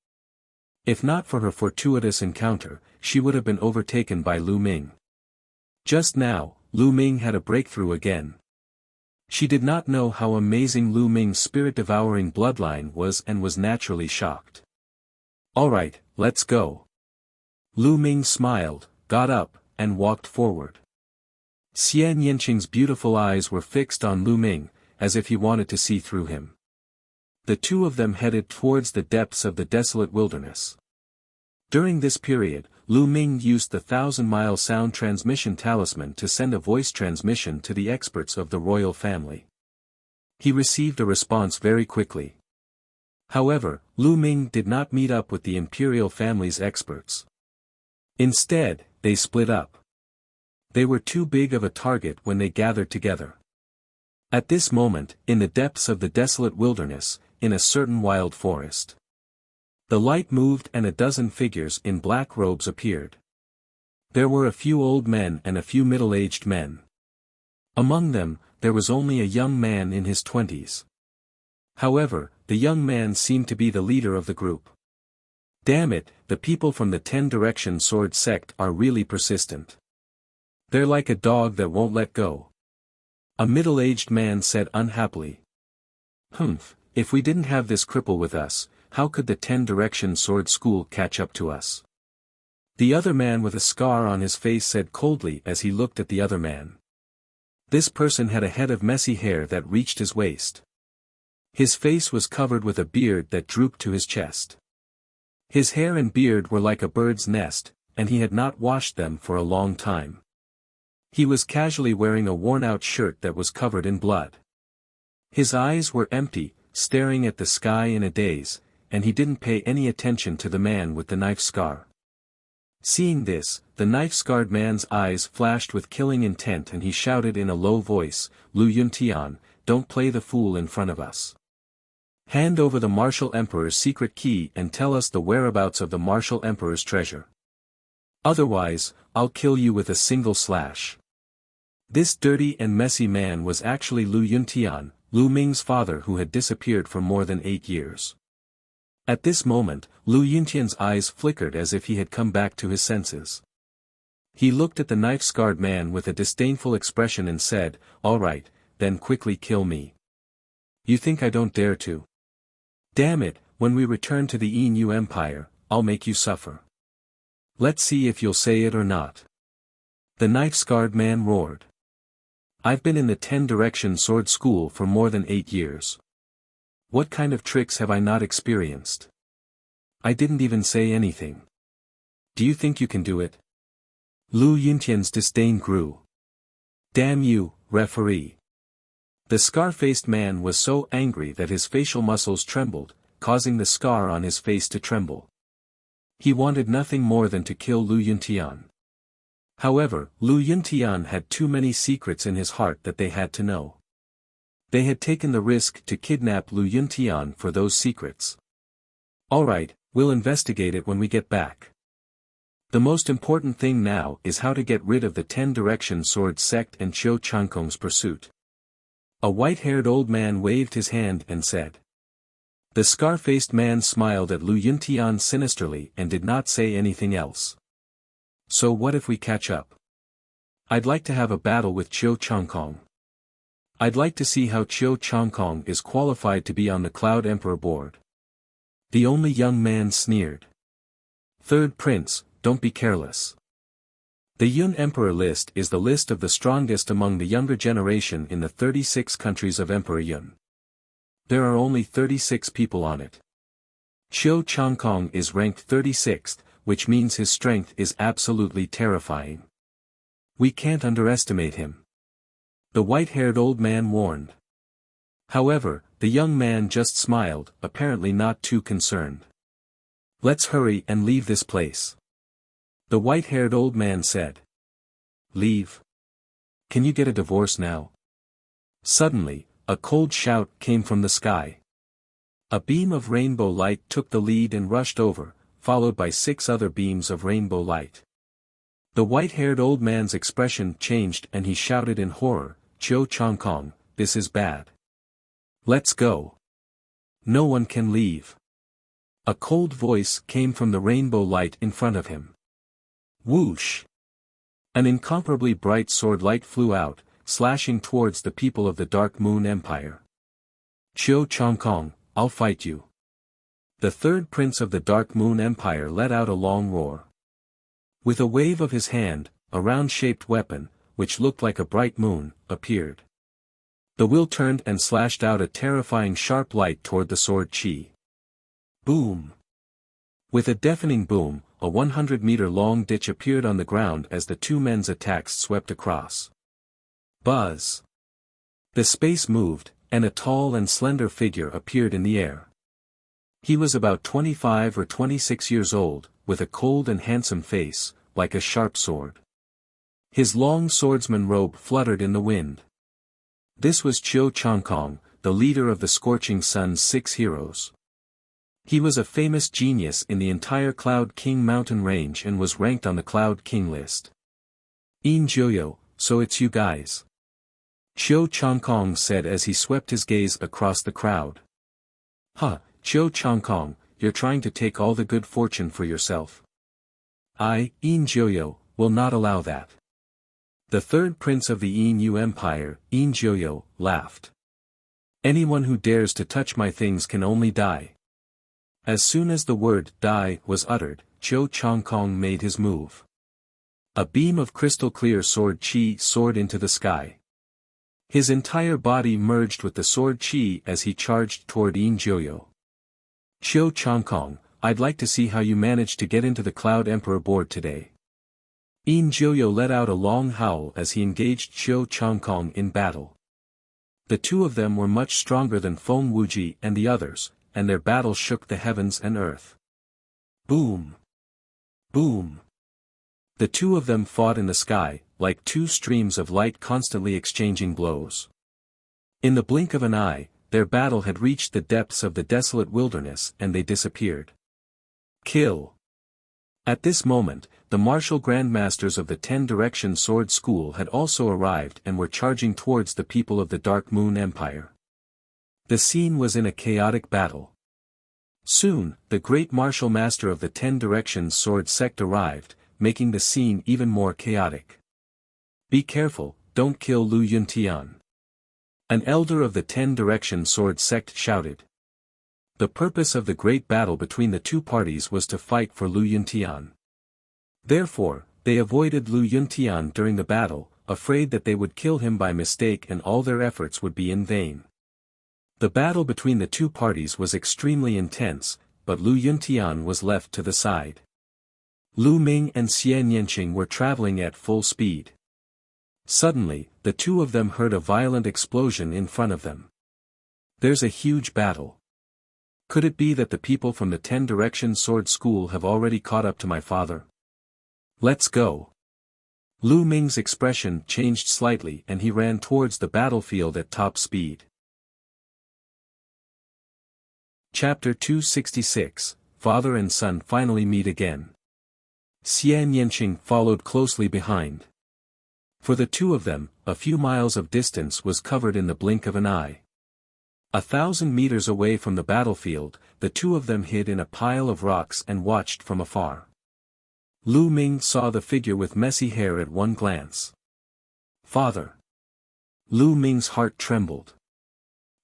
If not for her fortuitous encounter, she would have been overtaken by Lu Ming. Just now, Lu Ming had a breakthrough again. She did not know how amazing Lu Ming's spirit-devouring bloodline was and was naturally shocked. "Alright, let's go." Lu Ming smiled, got up, and walked forward. Xian Yanqing's beautiful eyes were fixed on Lu Ming, as if he wanted to see through him. The two of them headed towards the depths of the desolate wilderness. During this period, Lu Ming used the 1,000-mile sound transmission talisman to send a voice transmission to the experts of the royal family. He received a response very quickly. However, Lu Ming did not meet up with the imperial family's experts. Instead, they split up. They were too big of a target when they gathered together. At this moment, in the depths of the desolate wilderness, in a certain wild forest, the light moved and a dozen figures in black robes appeared. There were a few old men and a few middle-aged men. Among them, there was only a young man in his 20s. However, the young man seemed to be the leader of the group. Damn it, the people from the 10-direction sword sect are really persistent. They're like a dog that won't let go. A middle-aged man said unhappily. If we didn't have this cripple with us, how could the 10-direction sword school catch up to us? The other man with a scar on his face said coldly as he looked at the other man. This person had a head of messy hair that reached his waist. His face was covered with a beard that drooped to his chest. His hair and beard were like a bird's nest, and he had not washed them for a long time. He was casually wearing a worn-out shirt that was covered in blood. His eyes were empty, staring at the sky in a daze, and he didn't pay any attention to the man with the knife scar. Seeing this, the knife-scarred man's eyes flashed with killing intent and he shouted in a low voice, "Lu Yuntian, don't play the fool in front of us. Hand over the Martial Emperor's secret key and tell us the whereabouts of the Martial Emperor's treasure. Otherwise, I'll kill you with a single slash." This dirty and messy man was actually Lu Yuntian, Lu Ming's father who had disappeared for more than 8 years. At this moment, Lu Yuntian's eyes flickered as if he had come back to his senses. He looked at the knife-scarred man with a disdainful expression and said, "All right, then quickly kill me. You think I don't dare to? Damn it, when we return to the Inu Empire, I'll make you suffer. Let's see if you'll say it or not." The knife-scarred man roared. "I've been in the 10-direction sword school for more than 8 years. What kind of tricks have I not experienced? I didn't even say anything. Do you think you can do it?" Lu Yuntian's disdain grew. "Damn you, referee." The scar-faced man was so angry that his facial muscles trembled, causing the scar on his face to tremble. He wanted nothing more than to kill Lu Yuntian. However, Lu Yuntian had too many secrets in his heart that they had to know. They had taken the risk to kidnap Lu Yuntian for those secrets. "Alright, we'll investigate it when we get back. The most important thing now is how to get rid of the 10-direction sword sect and Qiu Changkong's pursuit." A white-haired old man waved his hand and said. The scar-faced man smiled at Lu Yuntian sinisterly and did not say anything else. "So what if we catch up? I'd like to have a battle with Qiu Changkong." I'd like to see how Qiu Changkong is qualified to be on the Cloud Emperor board. The only young man sneered. Third Prince, don't be careless. The Yun Emperor list is the list of the strongest among the younger generation in the 36 countries of Emperor Yun. There are only 36 people on it. Qiu Changkong is ranked 36th, which means his strength is absolutely terrifying. We can't underestimate him. The white-haired old man warned. However, the young man just smiled, apparently not too concerned. Let's hurry and leave this place. The white-haired old man said. Leave? Can you get a divorce now? Suddenly, a cold shout came from the sky. A beam of rainbow light took the lead and rushed over, followed by 6 other beams of rainbow light. The white-haired old man's expression changed and he shouted in horror, Qiu Changkong, this is bad. Let's go. No one can leave. A cold voice came from the rainbow light in front of him. Whoosh! An incomparably bright sword light flew out, slashing towards the people of the Dark Moon Empire. Qiu Changkong, I'll fight you. The third prince of the Dark Moon Empire let out a long roar. With a wave of his hand, a round-shaped weapon, which looked like a bright moon, appeared. The will turned and slashed out a terrifying sharp light toward the sword Qi. Boom! With a deafening boom, a 100-meter-long ditch appeared on the ground as the two men's attacks swept across. Buzz! The space moved, and a tall and slender figure appeared in the air. He was about 25 or 26 years old, with a cold and handsome face, like a sharp sword. His long swordsman robe fluttered in the wind. This was Qiu Changkong, the leader of the Scorching Sun's 6 heroes. He was a famous genius in the entire Cloud King mountain range and was ranked on the Cloud King list. "In Joyo, so it's you guys," Qiu Changkong said as he swept his gaze across the crowd. "Huh, Qiu Changkong, you're trying to take all the good fortune for yourself. In Joyo, will not allow that." The third prince of the Yin Empire, In Joyo, laughed. "Anyone who dares to touch my things can only die." As soon as the word die was uttered, Qiu Changkong made his move. A beam of crystal-clear sword Qi soared into the sky. His entire body merged with the sword Qi as he charged toward In Joyo. "Qiu Changkong, I'd like to see how you managed to get into the Cloud Emperor board today." In Joyo let out a long howl as he engaged Qiu Changkong in battle. The two of them were much stronger than Feng Wuji and the others, and their battle shook the heavens and earth. Boom! Boom! The two of them fought in the sky, like two streams of light constantly exchanging blows. In the blink of an eye, their battle had reached the depths of the desolate wilderness and they disappeared. Kill! At this moment, the martial grandmasters of the 10-Direction Sword School had also arrived and were charging towards the people of the Dark Moon Empire. The scene was in a chaotic battle. Soon, the great martial master of the 10-Direction Sword Sect arrived, making the scene even more chaotic. "Be careful, don't kill Lu Yuntian," an elder of the 10-Direction Sword Sect shouted. The purpose of the great battle between the two parties was to fight for Lu Yuntian. Therefore, they avoided Lu Yuntian during the battle, afraid that they would kill him by mistake and all their efforts would be in vain. The battle between the two parties was extremely intense, but Lu Yuntian was left to the side. Lu Ming and Xian Yanqing were traveling at full speed. Suddenly, the two of them heard a violent explosion in front of them. "There's a huge battle. Could it be that the people from the 10-Direction Sword School have already caught up to my father? Let's go." Lu Ming's expression changed slightly and he ran towards the battlefield at top speed. Chapter 266, Father and Son finally meet again. Xian Yanqing followed closely behind. For the two of them, a few miles of distance was covered in the blink of an eye. 1,000 meters away from the battlefield, the two of them hid in a pile of rocks and watched from afar. Lu Ming saw the figure with messy hair at one glance. "Father." Lu Ming's heart trembled.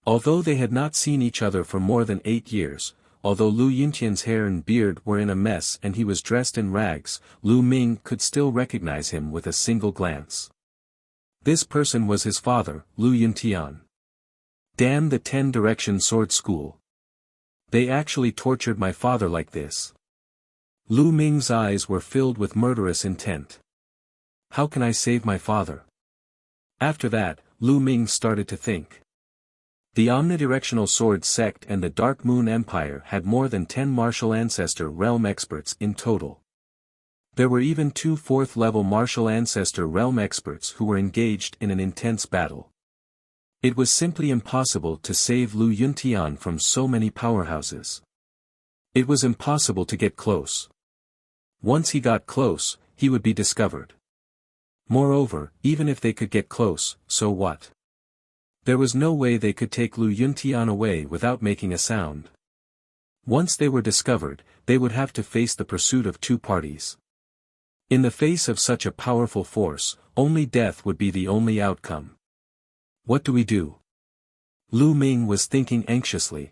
Although they had not seen each other for more than 8 years, although Lu Yuntian's hair and beard were in a mess and he was dressed in rags, Lu Ming could still recognize him with a single glance. This person was his father, Lu Yuntian. Damn the 10-direction sword school. They actually tortured my father like this. Lu Ming's eyes were filled with murderous intent. How can I save my father? After that, Lu Ming started to think. The omnidirectional sword sect and the Dark Moon Empire had more than 10 martial ancestor realm experts in total. There were even 2 4th-level martial ancestor realm experts who were engaged in an intense battle. It was simply impossible to save Lu Yuntian from so many powerhouses. It was impossible to get close. Once he got close, he would be discovered. Moreover, even if they could get close, so what? There was no way they could take Lu Yuntian away without making a sound. Once they were discovered, they would have to face the pursuit of 2 parties. In the face of such a powerful force, only death would be the only outcome. What do we do? Lu Ming was thinking anxiously.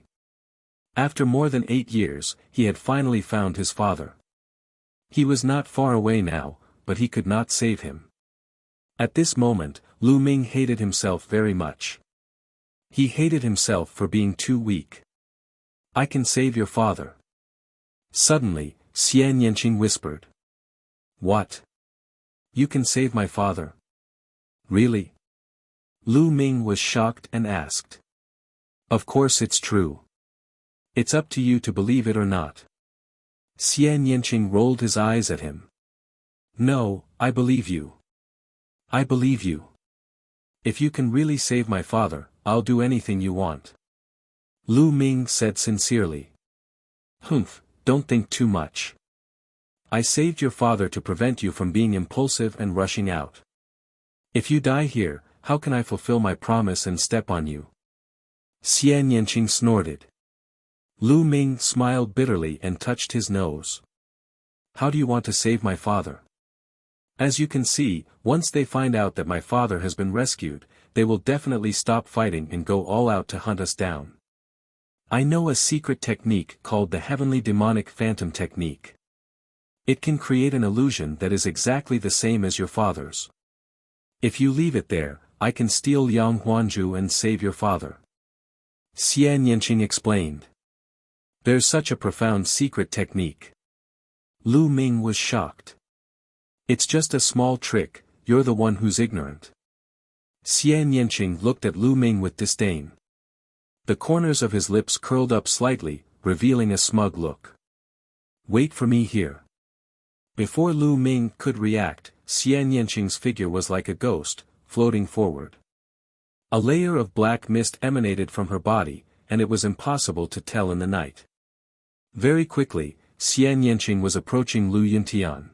After more than 8 years, he had finally found his father. He was not far away now, but he could not save him. At this moment, Lu Ming hated himself very much. He hated himself for being too weak. I can save your father. Suddenly, Xian Yanqing whispered. What? You can save my father? Really? Lu Ming was shocked and asked. Of course it's true. It's up to you to believe it or not. Xian Yanqing rolled his eyes at him. No, I believe you. I believe you. If you can really save my father, I'll do anything you want. Lu Ming said sincerely. Humph, don't think too much. I saved your father to prevent you from being impulsive and rushing out. If you die here, how can I fulfill my promise and step on you? Xian Yanqing snorted. Lu Ming smiled bitterly and touched his nose. How do you want to save my father? As you can see, once they find out that my father has been rescued, they will definitely stop fighting and go all out to hunt us down. I know a secret technique called the Heavenly Demonic Phantom Technique. It can create an illusion that is exactly the same as your father's. If you leave it there, I can steal Yang Huanju and save your father. Xian Yanqing explained. There's such a profound secret technique. Lu Ming was shocked. It's just a small trick, you're the one who's ignorant. Xian Yanqing looked at Lu Ming with disdain. The corners of his lips curled up slightly, revealing a smug look. Wait for me here. Before Lu Ming could react, Xian Yanqing's figure was like a ghost, floating forward. A layer of black mist emanated from her body, and it was impossible to tell in the night. Very quickly, Xian Yanqing was approaching Lu Yuntian.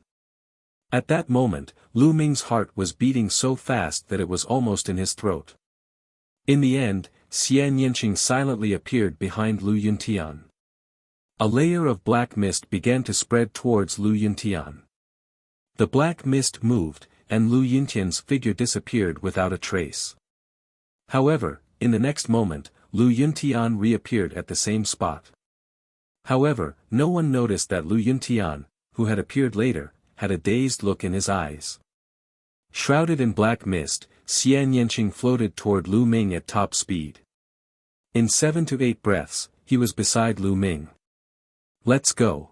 At that moment, Lu Ming's heart was beating so fast that it was almost in his throat. In the end, Xian Yanqing silently appeared behind Lu Yuntian. A layer of black mist began to spread towards Lu Yuntian. The black mist moved, and Lu Yuntian's figure disappeared without a trace. However, in the next moment, Lu Yuntian reappeared at the same spot. However, no one noticed that Lu Yuntian, who had appeared later, had a dazed look in his eyes. Shrouded in black mist, Xian Yanqing floated toward Lu Ming at top speed. In 7 to 8 breaths, he was beside Lu Ming. Let's go.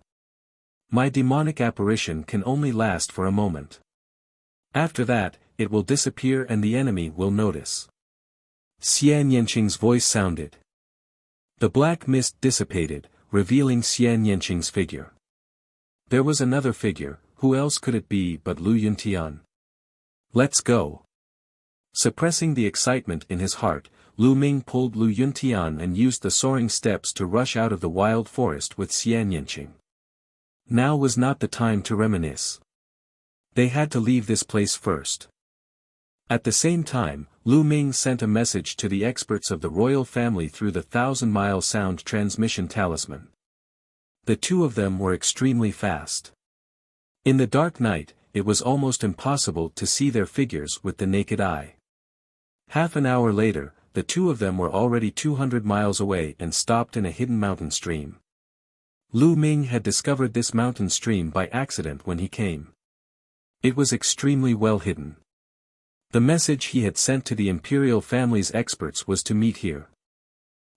My demonic apparition can only last for a moment. After that, it will disappear and the enemy will notice. Xian Yanqing's voice sounded. The black mist dissipated, revealing Xian Yanqing's figure. There was another figure, who else could it be but Lu Yuntian? Let's go. Suppressing the excitement in his heart, Lu Ming pulled Lu Yuntian and used the soaring steps to rush out of the wild forest with Xian Yanqing. Now was not the time to reminisce. They had to leave this place first. At the same time, Lu Ming sent a message to the experts of the royal family through the 1,000-mile sound transmission talisman. The two of them were extremely fast. In the dark night, it was almost impossible to see their figures with the naked eye. Half an hour later, the two of them were already 200 miles away and stopped in a hidden mountain stream. Lu Ming had discovered this mountain stream by accident when he came. It was extremely well hidden. The message he had sent to the imperial family's experts was to meet here.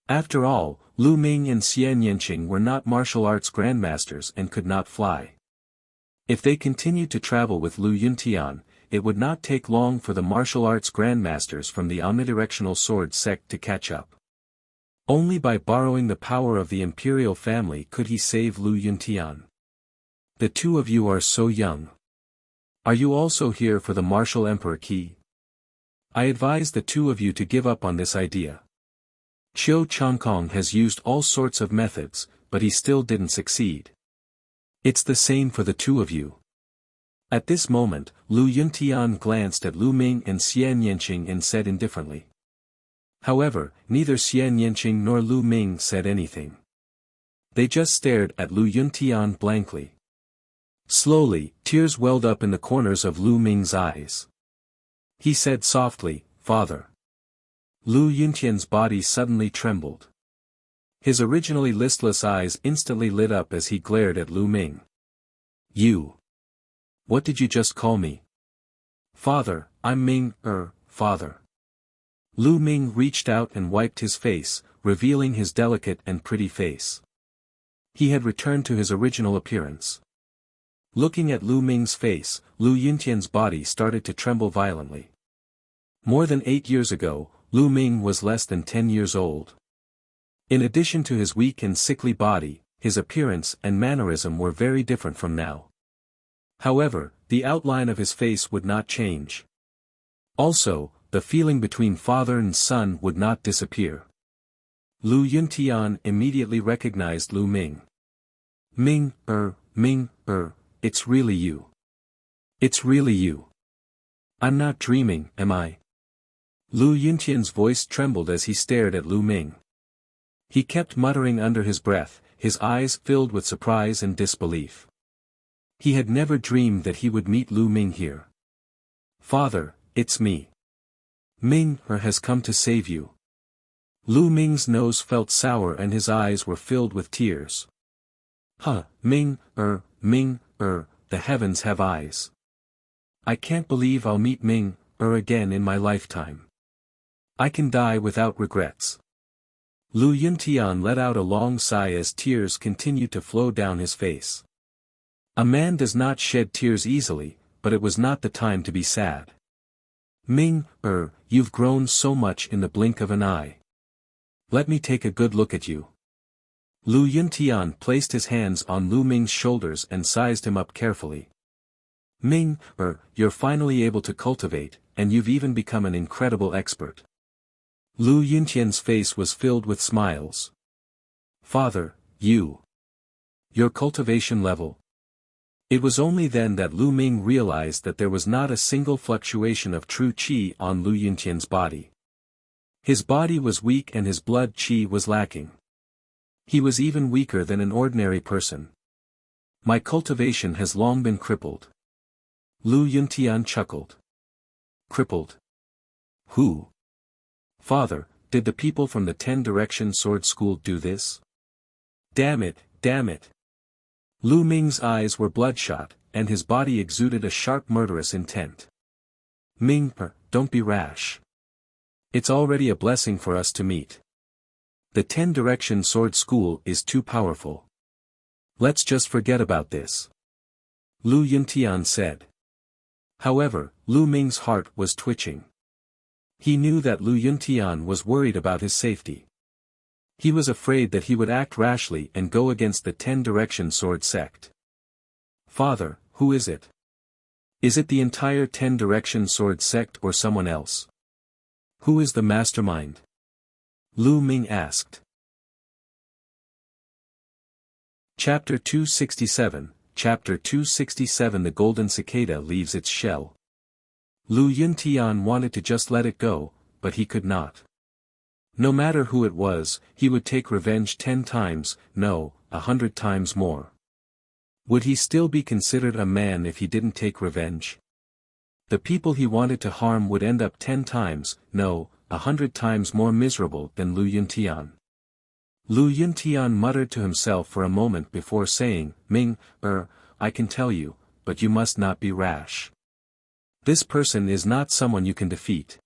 After all, Lu Ming and Xian Yanqing were not martial arts grandmasters and could not fly. If they continued to travel with Lu Yuntian, it would not take long for the martial arts grandmasters from the omnidirectional sword sect to catch up. Only by borrowing the power of the imperial family could he save Lu Yuntian. The two of you are so young. Are you also here for the martial emperor key? I advise the two of you to give up on this idea. Qiu Changkong has used all sorts of methods, but he still didn't succeed. It's the same for the two of you. At this moment, Lu Yuntian glanced at Lu Ming and Xian Yanqing and said indifferently. However, neither Xian Yanqing nor Lu Ming said anything. They just stared at Lu Yuntian blankly. Slowly, tears welled up in the corners of Lu Ming's eyes. He said softly, "Father." Lu Yuntian's body suddenly trembled. His originally listless eyes instantly lit up as he glared at Lu Ming. "You. What did you just call me?" "Father, I'm Ming, father." Lu Ming reached out and wiped his face, revealing his delicate and pretty face. He had returned to his original appearance. Looking at Lu Ming's face, Lu Yuntian's body started to tremble violently. More than 8 years ago, Lu Ming was less than 10 years old. In addition to his weak and sickly body, his appearance and mannerism were very different from now. However, the outline of his face would not change. Also, the feeling between father and son would not disappear. Lu Yuntian immediately recognized Lu Ming. Ming, it's really you. It's really you. I'm not dreaming, am I? Lu Yuntian's voice trembled as he stared at Lu Ming. He kept muttering under his breath, his eyes filled with surprise and disbelief. He had never dreamed that he would meet Lu Ming here. "Father, it's me. Ming has come to save you." Lu Ming's nose felt sour and his eyes were filled with tears. Ming, the heavens have eyes. I can't believe I'll meet Ming, again in my lifetime. I can die without regrets. Lu Yuntian let out a long sigh as tears continued to flow down his face. A man does not shed tears easily, but it was not the time to be sad. Ming, you've grown so much in the blink of an eye. Let me take a good look at you. Lu Yuntian placed his hands on Lu Ming's shoulders and sized him up carefully. Ming, you're finally able to cultivate, and you've even become an incredible expert. Lu Yuntian's face was filled with smiles. Father, your cultivation level. It was only then that Lu Ming realized that there was not a single fluctuation of true qi on Lu Yuntian's body. His body was weak and his blood qi was lacking. He was even weaker than an ordinary person. My cultivation has long been crippled. Lu Yuntian chuckled. Crippled? Who? Father, did the people from the 10 Direction Sword School do this? Damn it. Lu Ming's eyes were bloodshot, and his body exuded a sharp murderous intent. Ming, don't be rash. It's already a blessing for us to meet. The 10 Direction Sword School is too powerful. Let's just forget about this. Lu Yuntian said. However, Lu Ming's heart was twitching. He knew that Lu Yuntian was worried about his safety. He was afraid that he would act rashly and go against the 10 Direction Sword sect. Father, who is it? Is it the entire 10 Direction Sword sect or someone else? Who is the mastermind? Lu Ming asked. Chapter 267, Chapter 267 The Golden Cicada Leaves Its Shell. Lu Yuntian wanted to just let it go, but he could not. No matter who it was, he would take revenge 10 times, no, 100 times more. Would he still be considered a man if he didn't take revenge? The people he wanted to harm would end up 10 times, no, 100 times more miserable than Lu Yuntian. Lu Yuntian muttered to himself for a moment before saying, Ming, I can tell you, but you must not be rash. This person is not someone you can defeat.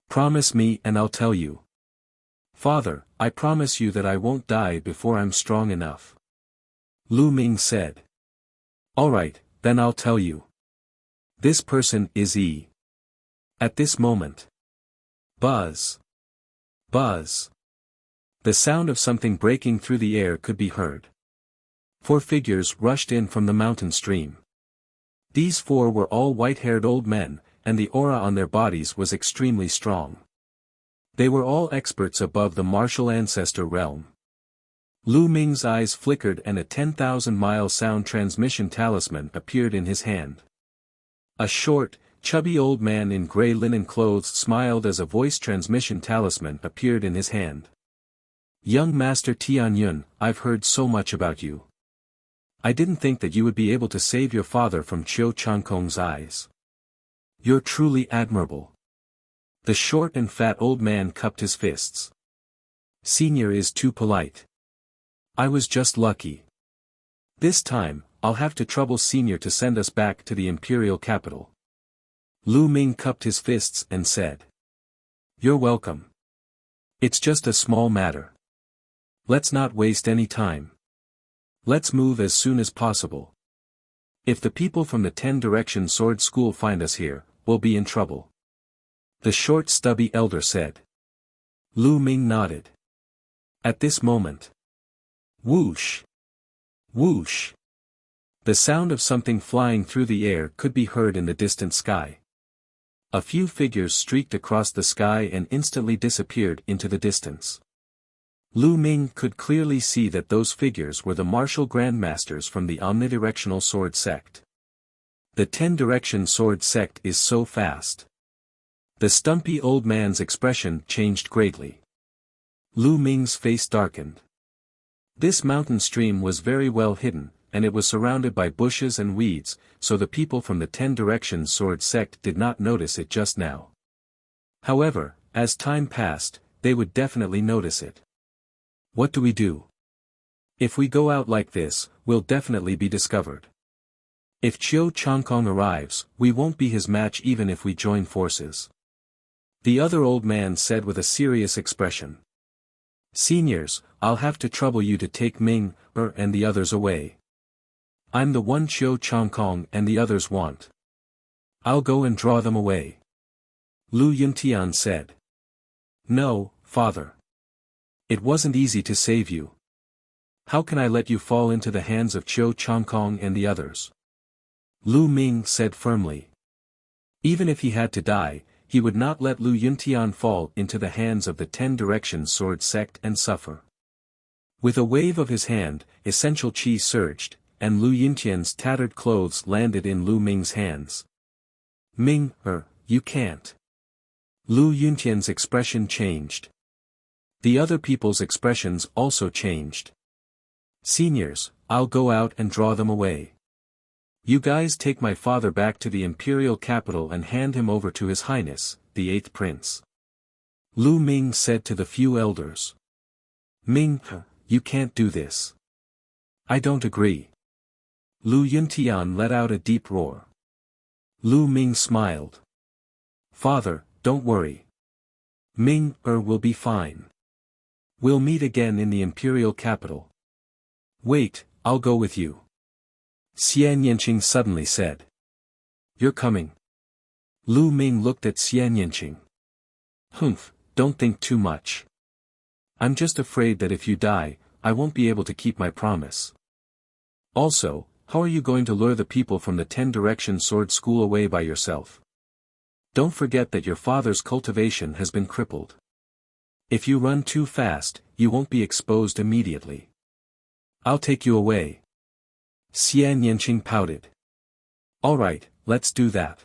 Promise me and I'll tell you. Father, I promise you that I won't die before I'm strong enough. Lu Ming said. All right, then I'll tell you. This person is E. At this moment. Buzz. Buzz. The sound of something breaking through the air could be heard. 4 figures rushed in from the mountain stream. These 4 were all white-haired old men, and the aura on their bodies was extremely strong. They were all experts above the martial ancestor realm. Lu Ming's eyes flickered and a 10,000-mile sound transmission talisman appeared in his hand. A short, chubby old man in gray linen clothes smiled as a voice transmission talisman appeared in his hand. Young Master Tianyun, I've heard so much about you. I didn't think that you would be able to save your father from Chiu Changkong's eyes. You're truly admirable. The short and fat old man cupped his fists. Senior is too polite. I was just lucky. This time, I'll have to trouble Senior to send us back to the imperial capital. Lu Ming cupped his fists and said. You're welcome. It's just a small matter. Let's not waste any time. Let's move as soon as possible. If the people from the 10 Direction Sword School find us here, we'll be in trouble. The short stubby elder said. Lu Ming nodded. At this moment. Whoosh! Whoosh! The sound of something flying through the air could be heard in the distant sky. A few figures streaked across the sky and instantly disappeared into the distance. Lu Ming could clearly see that those figures were the martial grandmasters from the omnidirectional sword sect. The 10 Direction Sword sect is so fast. The stumpy old man's expression changed greatly. Lu Ming's face darkened. This mountain stream was very well hidden, and it was surrounded by bushes and weeds, so the people from the 10 Direction Sword sect did not notice it just now. However, as time passed, they would definitely notice it. What do we do? If we go out like this, we'll definitely be discovered. If Chiu Changkong arrives, we won't be his match even if we join forces. The other old man said with a serious expression. Seniors, I'll have to trouble you to take Ming, and the others away. I'm the one Chiu Changkong and the others want. I'll go and draw them away. Lu Yuntian said. No, father. It wasn't easy to save you. How can I let you fall into the hands of Chiu Changkong and the others? Lu Ming said firmly. Even if he had to die, he would not let Lu Yuntian fall into the hands of the 10 Direction Sword sect and suffer. With a wave of his hand, essential chi surged, and Lu Yuntian's tattered clothes landed in Lu Ming's hands. Ming, you can't. Lu Yuntian's expression changed. The other people's expressions also changed. Seniors, I'll go out and draw them away. You guys take my father back to the imperial capital and hand him over to His Highness, the 8th Prince. Lu Ming said to the few elders. Ming, you can't do this. I don't agree. Lu Yuntian let out a deep roar. Lu Ming smiled. Father, don't worry. Ming, will be fine. We'll meet again in the imperial capital. Wait, I'll go with you. Xian Yanqing suddenly said. You're coming. Lu Ming looked at Xian Yanqing. Humph, don't think too much. I'm just afraid that if you die, I won't be able to keep my promise. Also, how are you going to lure the people from the 10 Direction Sword School away by yourself? Don't forget that your father's cultivation has been crippled. If you run too fast, you won't be exposed immediately. I'll take you away. Xian Yanqing pouted. All right, let's do that.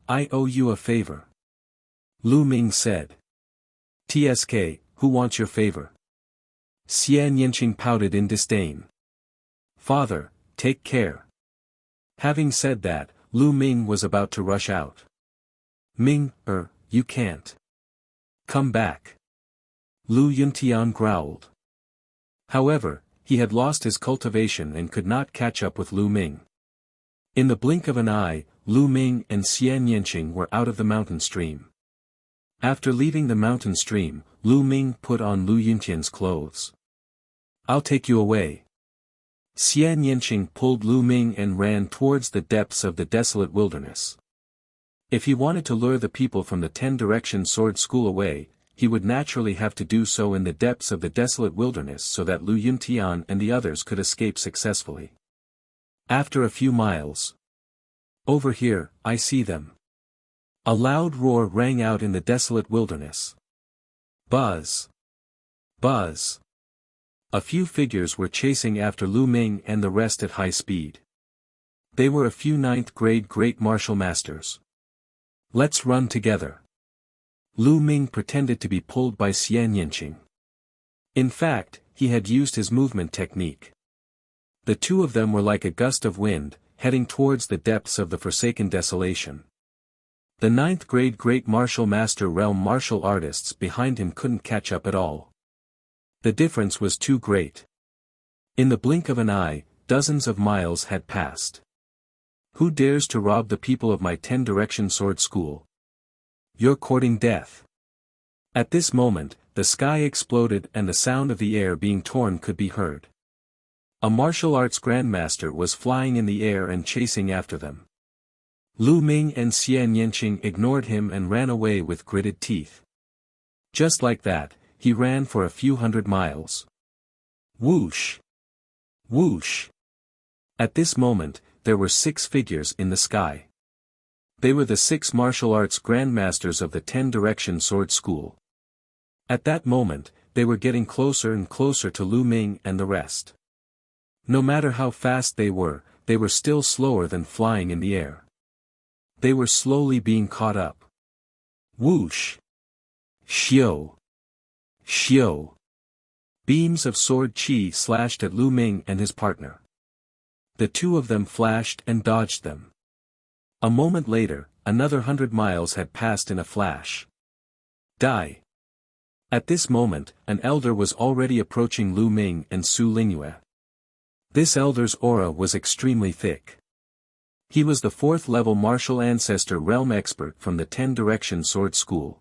I owe you a favor. Lu Ming said. TSK, who wants your favor? Xian Yanqing pouted in disdain. Father, take care. Having said that, Lu Ming was about to rush out. Ming, you can't. Come back. Lu Yuntian growled. However, he had lost his cultivation and could not catch up with Lu Ming. In the blink of an eye, Lu Ming and Xian Yanqing were out of the mountain stream. After leaving the mountain stream, Lu Ming put on Lu Yuntian's clothes. I'll take you away. Xian Yanqing pulled Lu Ming and ran towards the depths of the desolate wilderness. If he wanted to lure the people from the 10-direction sword school away, he would naturally have to do so in the depths of the desolate wilderness so that Lu Yuntian and the others could escape successfully. After a few miles. Over here, I see them. A loud roar rang out in the desolate wilderness. Buzz! Buzz! A few figures were chasing after Lu Ming and the rest at high speed. They were a few 9th-grade great martial masters. Let's run together. Lu Ming pretended to be pulled by Xian Yanqing. In fact, he had used his movement technique. The two of them were like a gust of wind, heading towards the depths of the forsaken desolation. The 9th-grade great martial master realm martial artists behind him couldn't catch up at all. The difference was too great. In the blink of an eye, dozens of miles had passed. Who dares to rob the people of my 10-direction sword school? You're courting death. At this moment, the sky exploded and the sound of the air being torn could be heard. A martial arts grandmaster was flying in the air and chasing after them. Lu Ming and Xian Yanqing ignored him and ran away with gritted teeth. Just like that, he ran for a few hundred miles. Whoosh! Whoosh! At this moment, there were 6 figures in the sky. They were the 6 martial arts grandmasters of the 10-direction sword school. At that moment, they were getting closer and closer to Lu Ming and the rest. No matter how fast they were still slower than flying in the air. They were slowly being caught up. Whoosh! Xiao! Xiao! Beams of sword qi slashed at Lu Ming and his partner. The two of them flashed and dodged them. A moment later, another 100 miles had passed in a flash. Die! At this moment, an elder was already approaching Lu Ming and Su Lingyue. This elder's aura was extremely thick. He was the 4th-level martial ancestor realm expert from the 10-direction sword school.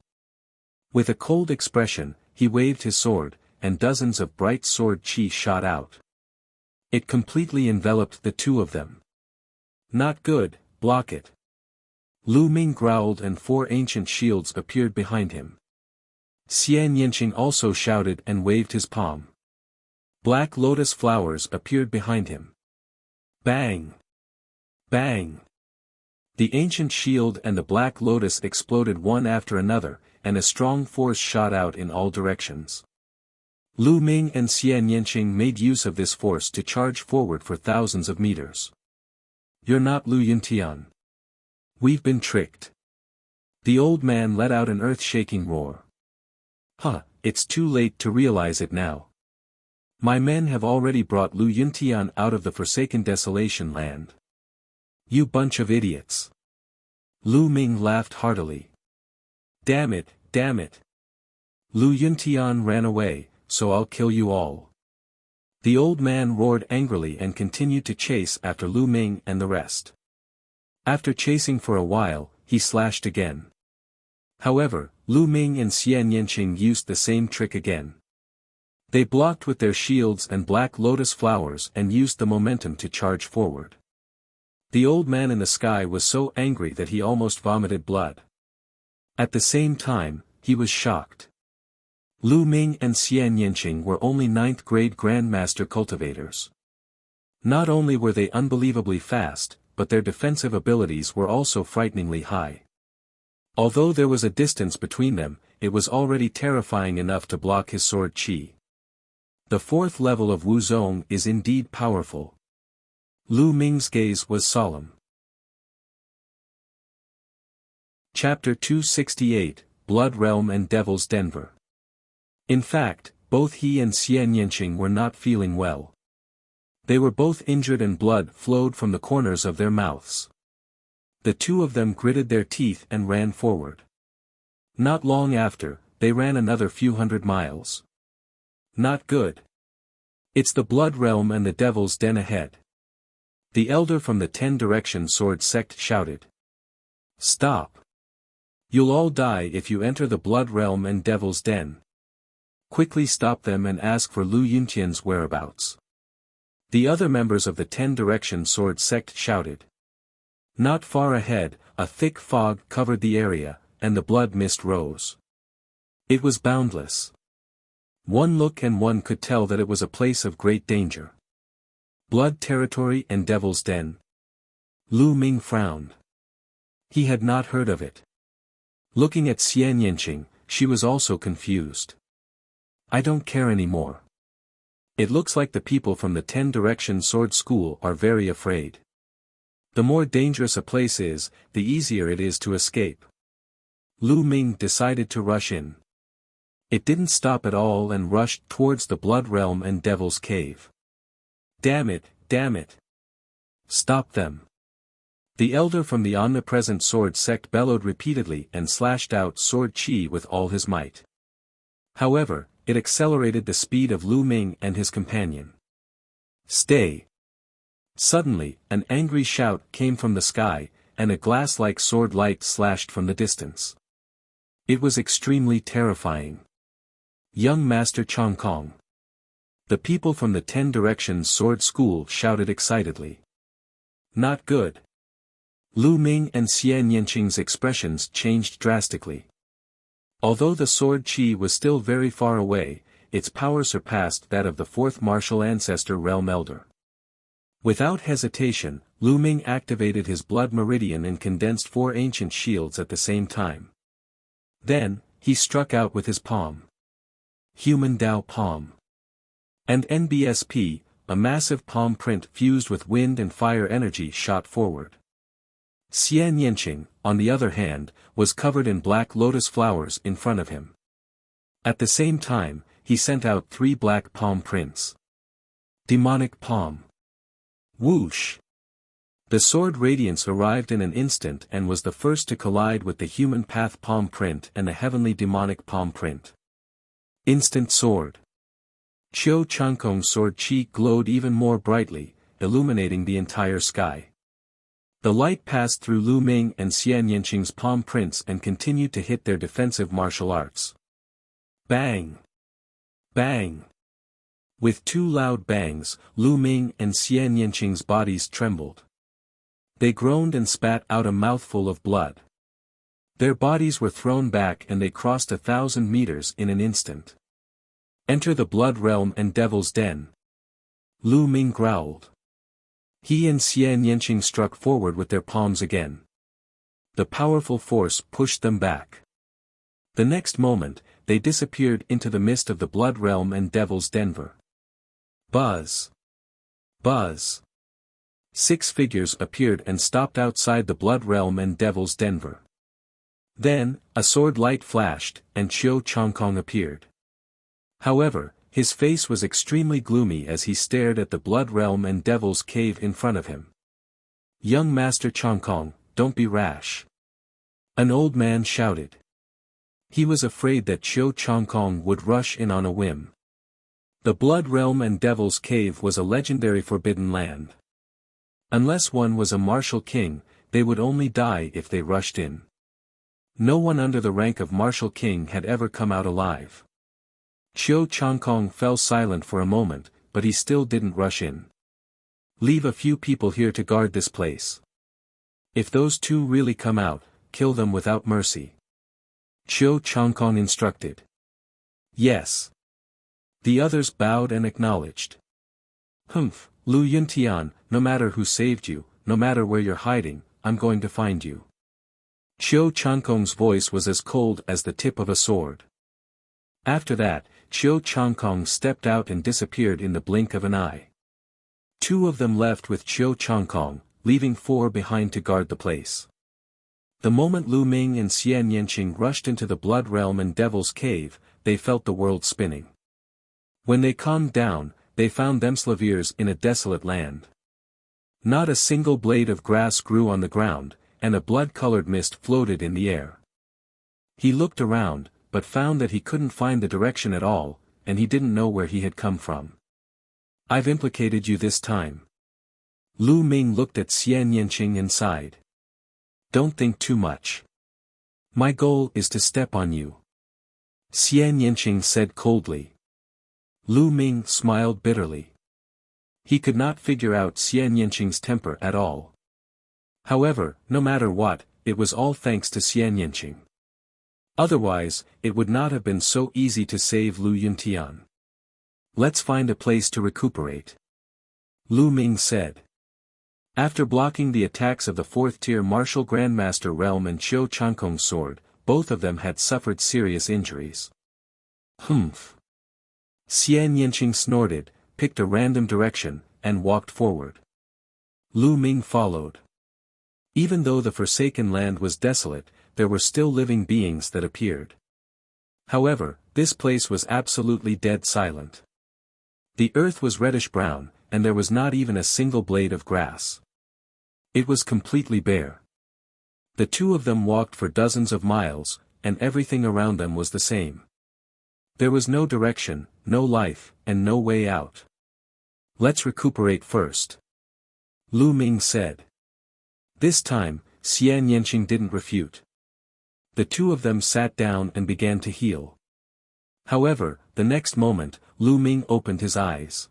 With a cold expression, he waved his sword, and dozens of bright sword qi shot out. It completely enveloped the two of them. Not good, block it. Lu Ming growled and 4 ancient shields appeared behind him. Xian Yanqing also shouted and waved his palm. Black lotus flowers appeared behind him. Bang! Bang! The ancient shield and the black lotus exploded one after another, and a strong force shot out in all directions. Lu Ming and Xian Yanqing made use of this force to charge forward for thousands of meters. You're not Lu Yuntian. We've been tricked. The old man let out an earth-shaking roar. It's too late to realize it now. My men have already brought Lu Yuntian out of the forsaken desolation land. You bunch of idiots. Lu Ming laughed heartily. Damn it, damn it. Lu Yuntian ran away, so I'll kill you all. The old man roared angrily and continued to chase after Lu Ming and the rest. After chasing for a while, he slashed again. However, Lu Ming and Xian Yanqing used the same trick again. They blocked with their shields and black lotus flowers and used the momentum to charge forward. The old man in the sky was so angry that he almost vomited blood. At the same time, he was shocked. Lu Ming and Xian Yanqing were only 9th-grade grandmaster cultivators. Not only were they unbelievably fast, but their defensive abilities were also frighteningly high. Although there was a distance between them, it was already terrifying enough to block his sword qi. The 4th level of Wuzong is indeed powerful. Lu Ming's gaze was solemn. Chapter 268, Blood Realm and Devil's Denver. In fact, both he and Xian Yanqing were not feeling well. They were both injured and blood flowed from the corners of their mouths. The two of them gritted their teeth and ran forward. Not long after, they ran another few hundred miles. Not good. It's the Blood Realm and the Devil's Den ahead. The elder from the 10 Direction Sword sect shouted. Stop. You'll all die if you enter the Blood Realm and Devil's Den. Quickly stop them and ask for Lu Yuntian's whereabouts. The other members of the 10 Direction Sword sect shouted. Not far ahead, a thick fog covered the area, and the blood mist rose. It was boundless. One look and one could tell that it was a place of great danger. Blood territory and Devil's Den. Lu Ming frowned. He had not heard of it. Looking at Xian Yanqing, she was also confused. I don't care anymore. It looks like the people from the 10 Direction Sword School are very afraid. The more dangerous a place is, the easier it is to escape. Lu Ming decided to rush in. It didn't stop at all and rushed towards the Blood Realm and Devil's Cave. Damn it, damn it. Stop them. The elder from the omnipresent sword sect bellowed repeatedly and slashed out sword chi with all his might. However, it accelerated the speed of Lu Ming and his companion. Stay. Suddenly, an angry shout came from the sky, and a glass-like sword light slashed from the distance. It was extremely terrifying. Young Master Chong Kong. The people from the 10 Directions Sword School shouted excitedly. Not good. Lu Ming and Xian Yanqing's expressions changed drastically. Although the sword chi was still very far away, its power surpassed that of the fourth martial ancestor realm elder. Without hesitation, Lu Ming activated his blood meridian and condensed 4 ancient shields at the same time. Then, he struck out with his palm. Human Dao Palm. And NBSP, a massive palm print fused with wind and fire energy shot forward. Xian Yanqing, on the other hand, was covered in black lotus flowers in front of him. At the same time, he sent out 3 black palm prints. Demonic Palm. Whoosh! The sword radiance arrived in an instant and was the first to collide with the human path palm print and the heavenly demonic palm print. Instant sword. Qiu Changkong's sword chi glowed even more brightly, illuminating the entire sky. The light passed through Lu Ming and Xian Yanqing's palm prints and continued to hit their defensive martial arts. Bang! Bang! With 2 loud bangs, Lu Ming and Xian Yanqing's bodies trembled. They groaned and spat out a mouthful of blood. Their bodies were thrown back and they crossed 1,000 meters in an instant. Enter the Blood Realm and Devil's Den. Lu Ming growled. He and Xian Yanqing struck forward with their palms again. The powerful force pushed them back. The next moment, they disappeared into the mist of the Blood Realm and Devil's Den. Buzz! Buzz! 6 figures appeared and stopped outside the Blood Realm and Devil's Den. Then, a sword light flashed, and Qiu Changkong appeared. However, his face was extremely gloomy as he stared at the Blood Realm and Devil's Cave in front of him. Young Master Changkong, don't be rash. An old man shouted. He was afraid that Qiu Changkong would rush in on a whim. The Blood Realm and Devil's Cave was a legendary forbidden land. Unless one was a martial king, they would only die if they rushed in. No one under the rank of martial king had ever come out alive. Qiu Changkong fell silent for a moment, but he still didn't rush in. Leave a few people here to guard this place. If those 2 really come out, kill them without mercy. Qiu Changkong instructed. Yes. The others bowed and acknowledged. Humph, Lu Yuntian, no matter who saved you, no matter where you're hiding, I'm going to find you. Qiu Changkong's voice was as cold as the tip of a sword. After that, Qiu Changkong stepped out and disappeared in the blink of an eye. 2 of them left with Qiu Changkong, leaving 4 behind to guard the place. The moment Lu Ming and Xian Yanqing rushed into the Blood Realm and Devil's Cave, they felt the world spinning. When they calmed down, they found themselves in a desolate land. Not a single blade of grass grew on the ground, and a blood-colored mist floated in the air. He looked around, but found that he couldn't find the direction at all, and he didn't know where he had come from. "I've implicated you this time." Lu Ming looked at Xian Yanqing and sighed. "Don't think too much. My goal is to step on you," Xian Yanqing said coldly. Lu Ming smiled bitterly. He could not figure out Xian Yanqing's temper at all. However, no matter what, it was all thanks to Xian Yanqing. Otherwise, it would not have been so easy to save Lu Yuntian. "Let's find a place to recuperate," Lu Ming said. After blocking the attacks of the 4th-tier Martial Grandmaster Realm and Qiu Chankong's sword, both of them had suffered serious injuries. "Humph." Xian Yanqing snorted, picked a random direction, and walked forward. Lu Ming followed. Even though the Forsaken Land was desolate, there were still living beings that appeared. However, this place was absolutely dead silent. The earth was reddish-brown, and there was not even a single blade of grass. It was completely bare. The two of them walked for dozens of miles, and everything around them was the same. There was no direction, no life, and no way out. "Let's recuperate first," Lu Ming said. This time, Xian Yanqing didn't refute. The two of them sat down and began to heal. However, the next moment, Lu Ming opened his eyes.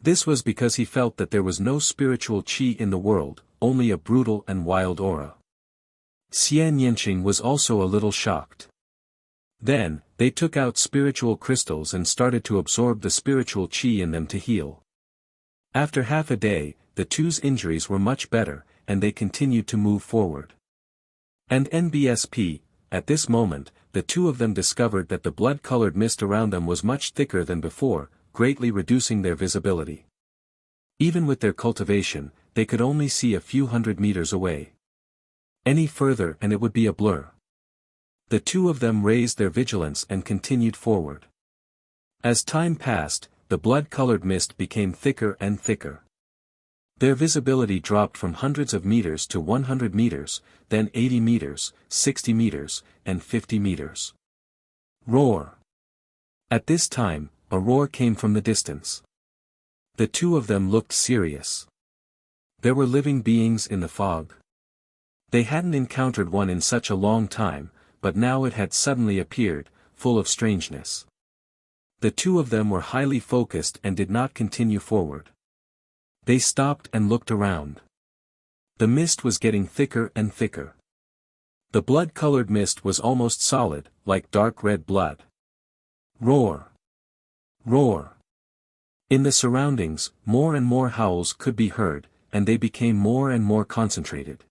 This was because he felt that there was no spiritual qi in the world, only a brutal and wild aura. Xian Yanqing was also a little shocked. Then, they took out spiritual crystals and started to absorb the spiritual qi in them to heal. After half a day, the two's injuries were much better, and they continued to move forward. And NBSP, at this moment, the two of them discovered that the blood-colored mist around them was much thicker than before, greatly reducing their visibility. Even with their cultivation, they could only see a few hundred meters away. Any further and it would be a blur. The two of them raised their vigilance and continued forward. As time passed, the blood-colored mist became thicker and thicker. Their visibility dropped from hundreds of meters to 100 meters, then 80 meters, 60 meters, and 50 meters. Roar! At this time, a roar came from the distance. The two of them looked serious. There were living beings in the fog. They hadn't encountered one in such a long time, but now it had suddenly appeared, full of strangeness. The two of them were highly focused and did not continue forward. They stopped and looked around. The mist was getting thicker and thicker. The blood-colored mist was almost solid, like dark red blood. Roar! Roar! In the surroundings, more and more howls could be heard, and they became more and more concentrated.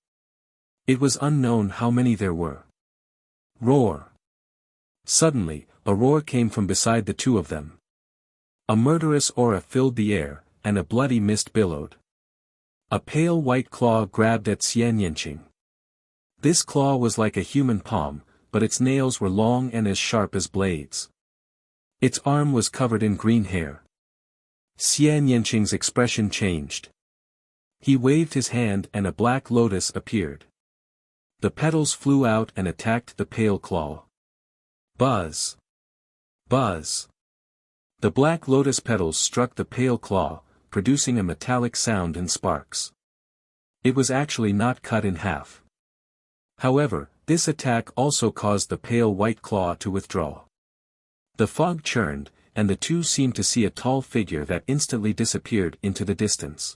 It was unknown how many there were. Roar! Suddenly, a roar came from beside the two of them. A murderous aura filled the air, and a bloody mist billowed. A pale white claw grabbed at Xian Yanqing. This claw was like a human palm, but its nails were long and as sharp as blades. Its arm was covered in green hair. Xian Yanqing's expression changed. He waved his hand and a black lotus appeared. The petals flew out and attacked the pale claw. Buzz! Buzz! The black lotus petals struck the pale claw, producing a metallic sound and sparks. It was actually not cut in half. However, this attack also caused the pale white claw to withdraw. The fog churned, and the two seemed to see a tall figure that instantly disappeared into the distance.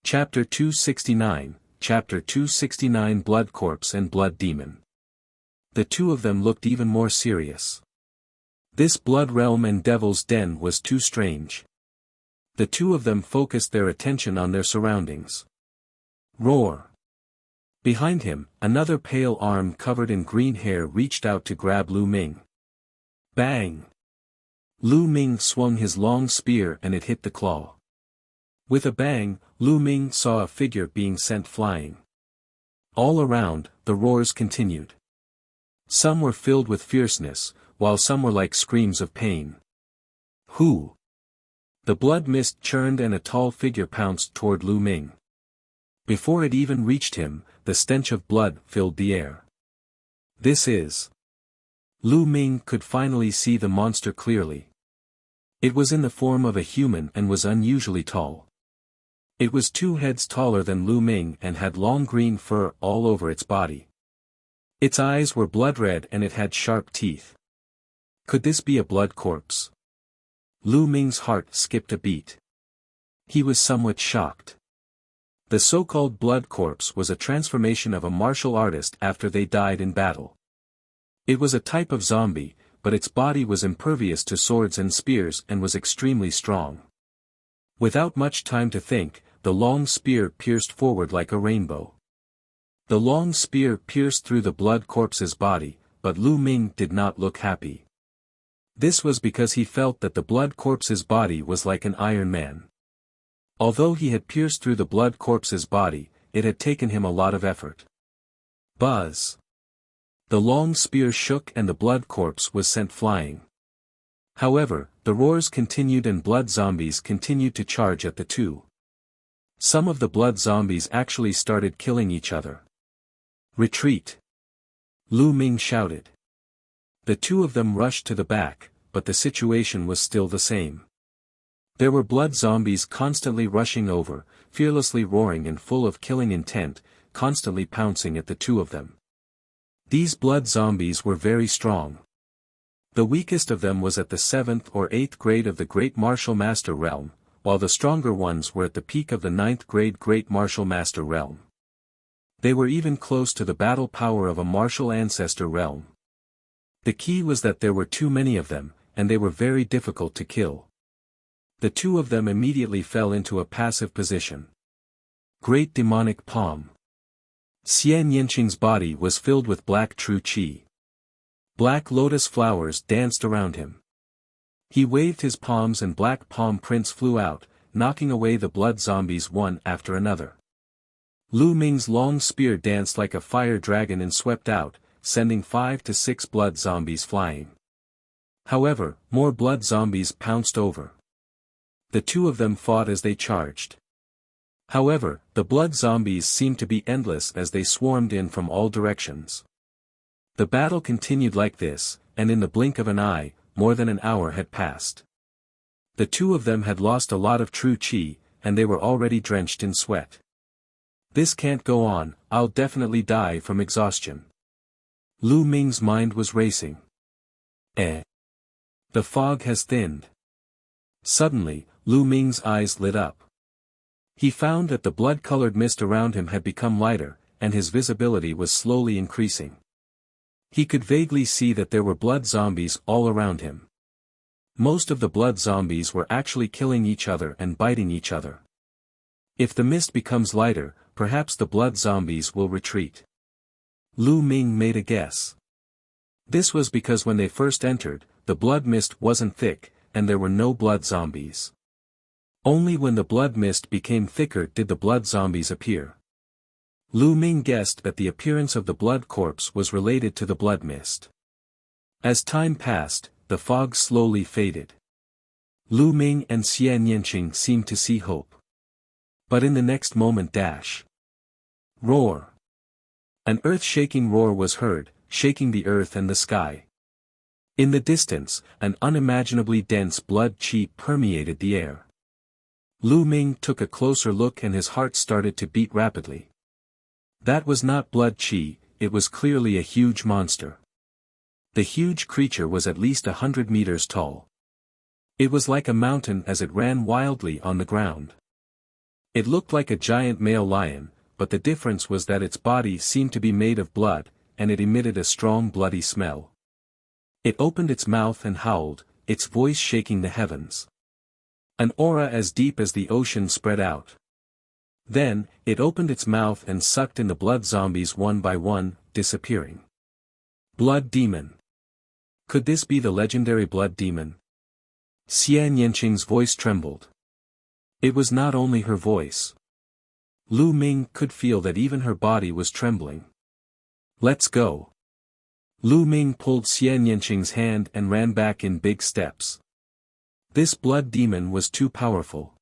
Chapter 269, Chapter 269 Blood Corpse and Blood Demon. The two of them looked even more serious. This blood realm and devil's den was too strange. The two of them focused their attention on their surroundings. Roar! Behind him, another pale arm covered in green hair reached out to grab Lu Ming. Bang! Lu Ming swung his long spear and it hit the claw. With a bang, Lu Ming saw a figure being sent flying. All around, the roars continued. Some were filled with fierceness, while some were like screams of pain. Who? The blood mist churned and a tall figure pounced toward Lu Ming. Before it even reached him, the stench of blood filled the air. This is... Lu Ming could finally see the monster clearly. It was in the form of a human and was unusually tall. It was 2 heads taller than Lu Ming and had long green fur all over its body. Its eyes were blood red and it had sharp teeth. Could this be a blood corpse? Lu Ming's heart skipped a beat. He was somewhat shocked. The so-called blood corpse was a transformation of a martial artist after they died in battle. It was a type of zombie, but its body was impervious to swords and spears and was extremely strong. Without much time to think, the long spear pierced forward like a rainbow. The long spear pierced through the blood corpse's body, but Lu Ming did not look happy. This was because he felt that the blood corpse's body was like an Iron Man. Although he had pierced through the blood corpse's body, it had taken him a lot of effort. Buzz! The long spear shook and the blood corpse was sent flying. However, the roars continued and blood zombies continued to charge at the two. Some of the blood zombies actually started killing each other. Retreat! Lu Ming shouted. The 2 of them rushed to the back, but the situation was still the same. There were blood zombies constantly rushing over, fearlessly roaring and full of killing intent, constantly pouncing at the 2 of them. These blood zombies were very strong. The weakest of them was at the 7th or 8th grade of the Great Martial Master realm, while the stronger ones were at the peak of the 9th grade Great Martial Master realm. They were even close to the battle power of a martial ancestor realm. The key was that there were too many of them, and they were very difficult to kill. The 2 of them immediately fell into a passive position. Great Demonic Palm. Xian Yanqing's body was filled with black true qi. Black lotus flowers danced around him. He waved his palms and black palm prints flew out, knocking away the blood zombies one after another. Lu Ming's long spear danced like a fire dragon and swept out, sending 5 to 6 blood zombies flying. However, more blood zombies pounced over. The 2 of them fought as they charged. However, the blood zombies seemed to be endless as they swarmed in from all directions. The battle continued like this, and in the blink of an eye, more than an hour had passed. The 2 of them had lost a lot of true qi, and they were already drenched in sweat. This can't go on, I'll definitely die from exhaustion. Lu Ming's mind was racing. The fog has thinned. Suddenly, Lu Ming's eyes lit up. He found that the blood-colored mist around him had become lighter, and his visibility was slowly increasing. He could vaguely see that there were blood zombies all around him. Most of the blood zombies were actually killing each other and biting each other. If the mist becomes lighter, perhaps the blood zombies will retreat. Lu Ming made a guess. This was because when they first entered, the blood mist wasn't thick, and there were no blood zombies. Only when the blood mist became thicker did the blood zombies appear. Lu Ming guessed that the appearance of the blood corpse was related to the blood mist. As time passed, the fog slowly faded. Lu Ming and Xian Yanqing seemed to see hope. But in the next moment roar! An earth-shaking roar was heard, shaking the earth and the sky. In the distance, an unimaginably dense blood qi permeated the air. Lu Ming took a closer look and his heart started to beat rapidly. That was not blood qi, it was clearly a huge monster. The huge creature was at least 100 meters tall. It was like a mountain as it ran wildly on the ground. It looked like a giant male lion, but the difference was that its body seemed to be made of blood, and it emitted a strong bloody smell. It opened its mouth and howled, its voice shaking the heavens. An aura as deep as the ocean spread out. Then, it opened its mouth and sucked in the blood zombies one by one, disappearing. Blood Demon. Could this be the legendary Blood Demon? Xian Yanqing's voice trembled. It was not only her voice. Lu Ming could feel that even her body was trembling. Let's go. Lu Ming pulled Xian Yanqing's hand and ran back in big steps. This blood demon was too powerful.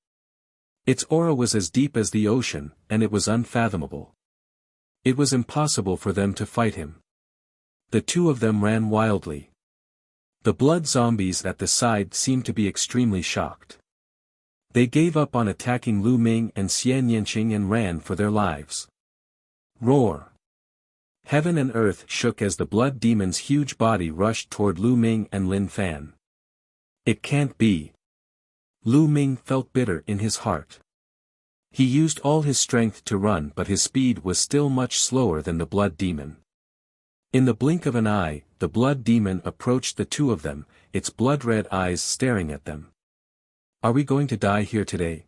Its aura was as deep as the ocean, and it was unfathomable. It was impossible for them to fight him. The two of them ran wildly. The blood zombies at the side seemed to be extremely shocked. They gave up on attacking Lu Ming and Xian Yanqing and ran for their lives. Roar! Heaven and earth shook as the blood demon's huge body rushed toward Lu Ming and Lin Fan. It can't be. Lu Ming felt bitter in his heart. He used all his strength to run, but his speed was still much slower than the blood demon. In the blink of an eye, the blood demon approached the two of them, its blood-red eyes staring at them. Are we going to die here today?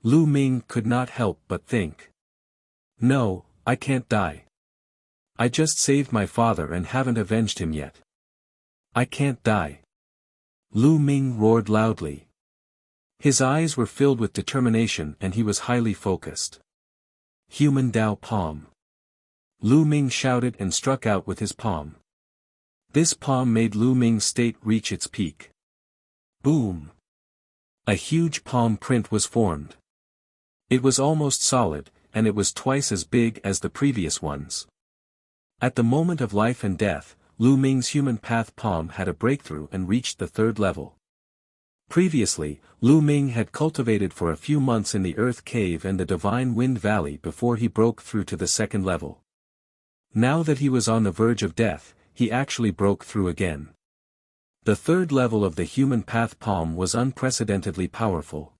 Lu Ming could not help but think. No, I can't die. I just saved my father and haven't avenged him yet. I can't die. Lu Ming roared loudly. His eyes were filled with determination and he was highly focused. Human Dao Palm. Lu Ming shouted and struck out with his palm. This palm made Lu Ming's state reach its peak. Boom! A huge palm print was formed. It was almost solid, and it was twice as big as the previous ones. At the moment of life and death, Lu Ming's human path palm had a breakthrough and reached the third level. Previously, Lu Ming had cultivated for a few months in the Earth Cave and the Divine Wind Valley before he broke through to the second level. Now that he was on the verge of death, he actually broke through again. The third level of the human path palm was unprecedentedly powerful.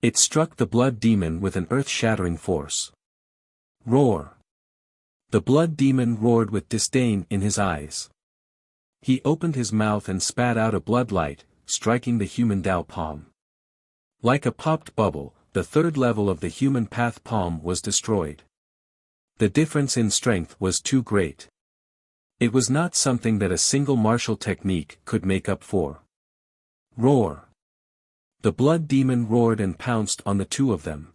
It struck the blood demon with an earth-shattering force. Roar! The blood demon roared with disdain in his eyes. He opened his mouth and spat out a blood light, striking the human Dao palm. Like a popped bubble, the third level of the human path palm was destroyed. The difference in strength was too great. It was not something that a single martial technique could make up for. Roar! The blood demon roared and pounced on the two of them.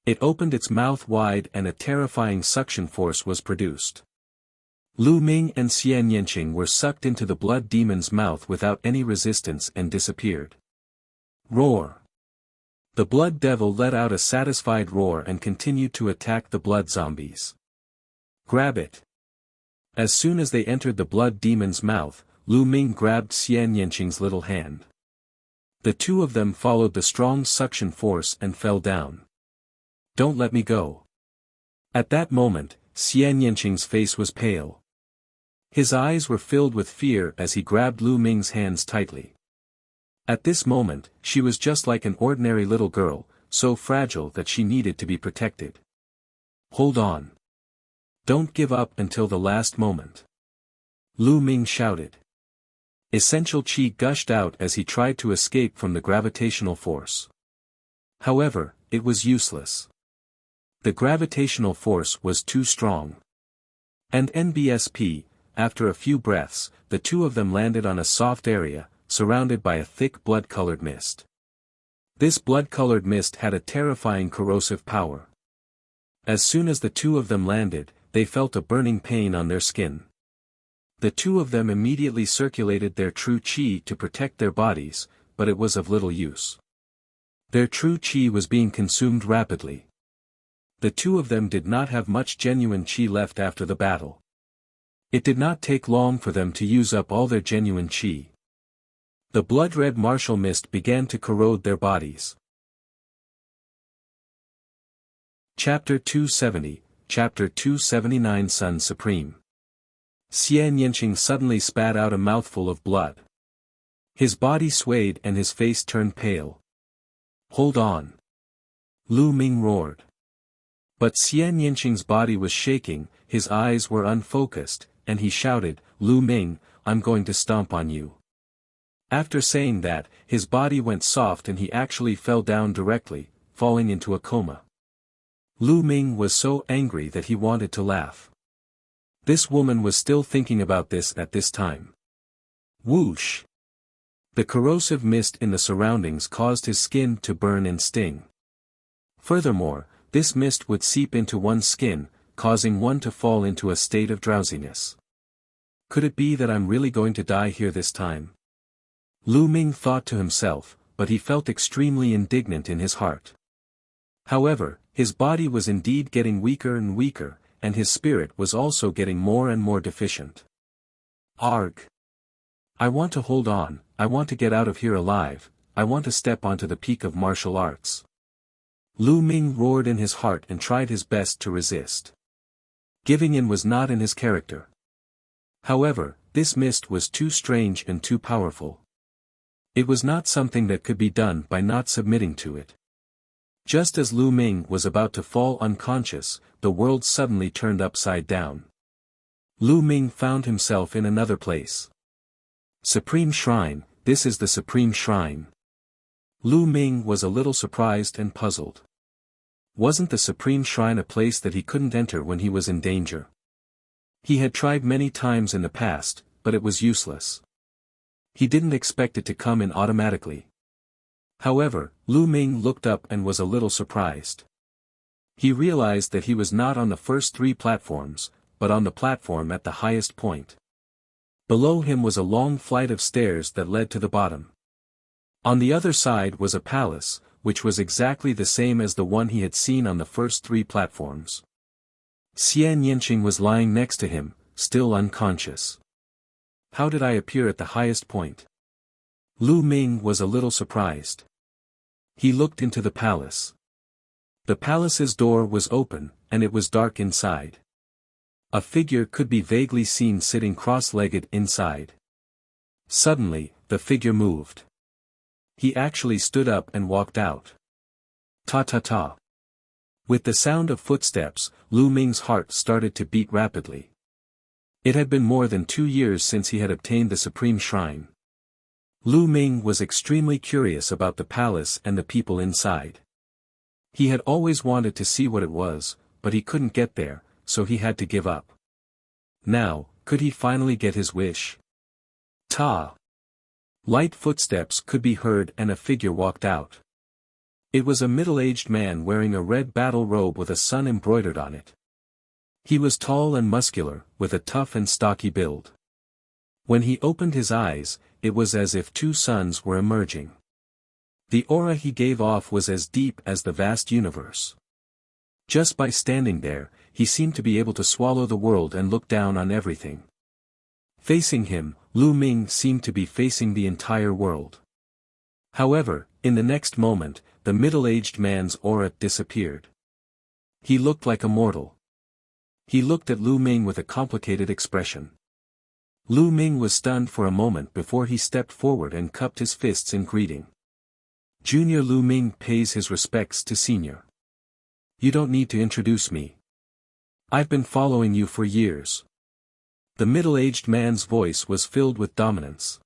It opened its mouth wide and a terrifying suction force was produced. Lu Ming and Xian Yanqing were sucked into the blood demon's mouth without any resistance and disappeared. Roar! The blood devil let out a satisfied roar and continued to attack the blood zombies. Grab it! As soon as they entered the blood demon's mouth, Lu Ming grabbed Xian Yanqing's little hand. The two of them followed the strong suction force and fell down. Don't let me go. At that moment, Xian Yanqing's face was pale. His eyes were filled with fear as he grabbed Lu Ming's hands tightly. At this moment, she was just like an ordinary little girl, so fragile that she needed to be protected. Hold on. Don't give up until the last moment. Lu Ming shouted. Essential qi gushed out as he tried to escape from the gravitational force. However, it was useless. The gravitational force was too strong. And NBSP, after a few breaths, the two of them landed on a soft area, surrounded by a thick blood-colored mist. This blood-colored mist had a terrifying corrosive power. As soon as the two of them landed, they felt a burning pain on their skin. The two of them immediately circulated their true qi to protect their bodies, but it was of little use. Their true qi was being consumed rapidly. The two of them did not have much genuine qi left after the battle. It did not take long for them to use up all their genuine qi. The blood-red martial mist began to corrode their bodies. Chapter 270, Chapter 279 Sun Supreme. Xian Yanqing suddenly spat out a mouthful of blood. His body swayed and his face turned pale. Hold on. Lu Ming roared. But Xian Yanqing's body was shaking, his eyes were unfocused, and he shouted, Lu Ming, I'm going to stomp on you. After saying that, his body went soft and he actually fell down directly, falling into a coma. Lu Ming was so angry that he wanted to laugh. This woman was still thinking about this at this time. Whoosh! The corrosive mist in the surroundings caused his skin to burn and sting. Furthermore, this mist would seep into one's skin, causing one to fall into a state of drowsiness. Could it be that I'm really going to die here this time? Lu Ming thought to himself, but he felt extremely indignant in his heart. However, his body was indeed getting weaker and weaker, and his spirit was also getting more and more deficient. Arg! I want to hold on, I want to get out of here alive, I want to step onto the peak of martial arts. Lu Ming roared in his heart and tried his best to resist. Giving in was not in his character. However, this mist was too strange and too powerful. It was not something that could be done by not submitting to it. Just as Lu Ming was about to fall unconscious, the world suddenly turned upside down. Lu Ming found himself in another place. Supreme Shrine, this is the Supreme Shrine. Lu Ming was a little surprised and puzzled. Wasn't the Supreme Shrine a place that he couldn't enter when he was in danger? He had tried many times in the past, but it was useless. He didn't expect it to come in automatically. However, Lu Ming looked up and was a little surprised. He realized that he was not on the first 3 platforms, but on the platform at the highest point. Below him was a long flight of stairs that led to the bottom. On the other side was a palace, which was exactly the same as the one he had seen on the first 3 platforms. Xian Yanqing was lying next to him, still unconscious. How did I appear at the highest point? Lu Ming was a little surprised. He looked into the palace. The palace's door was open, and it was dark inside. A figure could be vaguely seen sitting cross-legged inside. Suddenly, the figure moved. He actually stood up and walked out. Ta-ta-ta. With the sound of footsteps, Lu Ming's heart started to beat rapidly. It had been more than 2 years since he had obtained the Supreme Shrine. Lu Ming was extremely curious about the palace and the people inside. He had always wanted to see what it was, but he couldn't get there, so he had to give up. Now, could he finally get his wish? Ta! Light footsteps could be heard and a figure walked out. It was a middle-aged man wearing a red battle robe with a sun embroidered on it. He was tall and muscular, with a tough and stocky build. When he opened his eyes, it was as if 2 suns were emerging. The aura he gave off was as deep as the vast universe. Just by standing there, he seemed to be able to swallow the world and look down on everything. Facing him, Lu Ming seemed to be facing the entire world. However, in the next moment, the middle-aged man's aura disappeared. He looked like a mortal. He looked at Lu Ming with a complicated expression. Lu Ming was stunned for a moment before he stepped forward and cupped his fists in greeting. Junior Lu Ming pays his respects to Senior. You don't need to introduce me. I've been following you for years. The middle-aged man's voice was filled with dominance.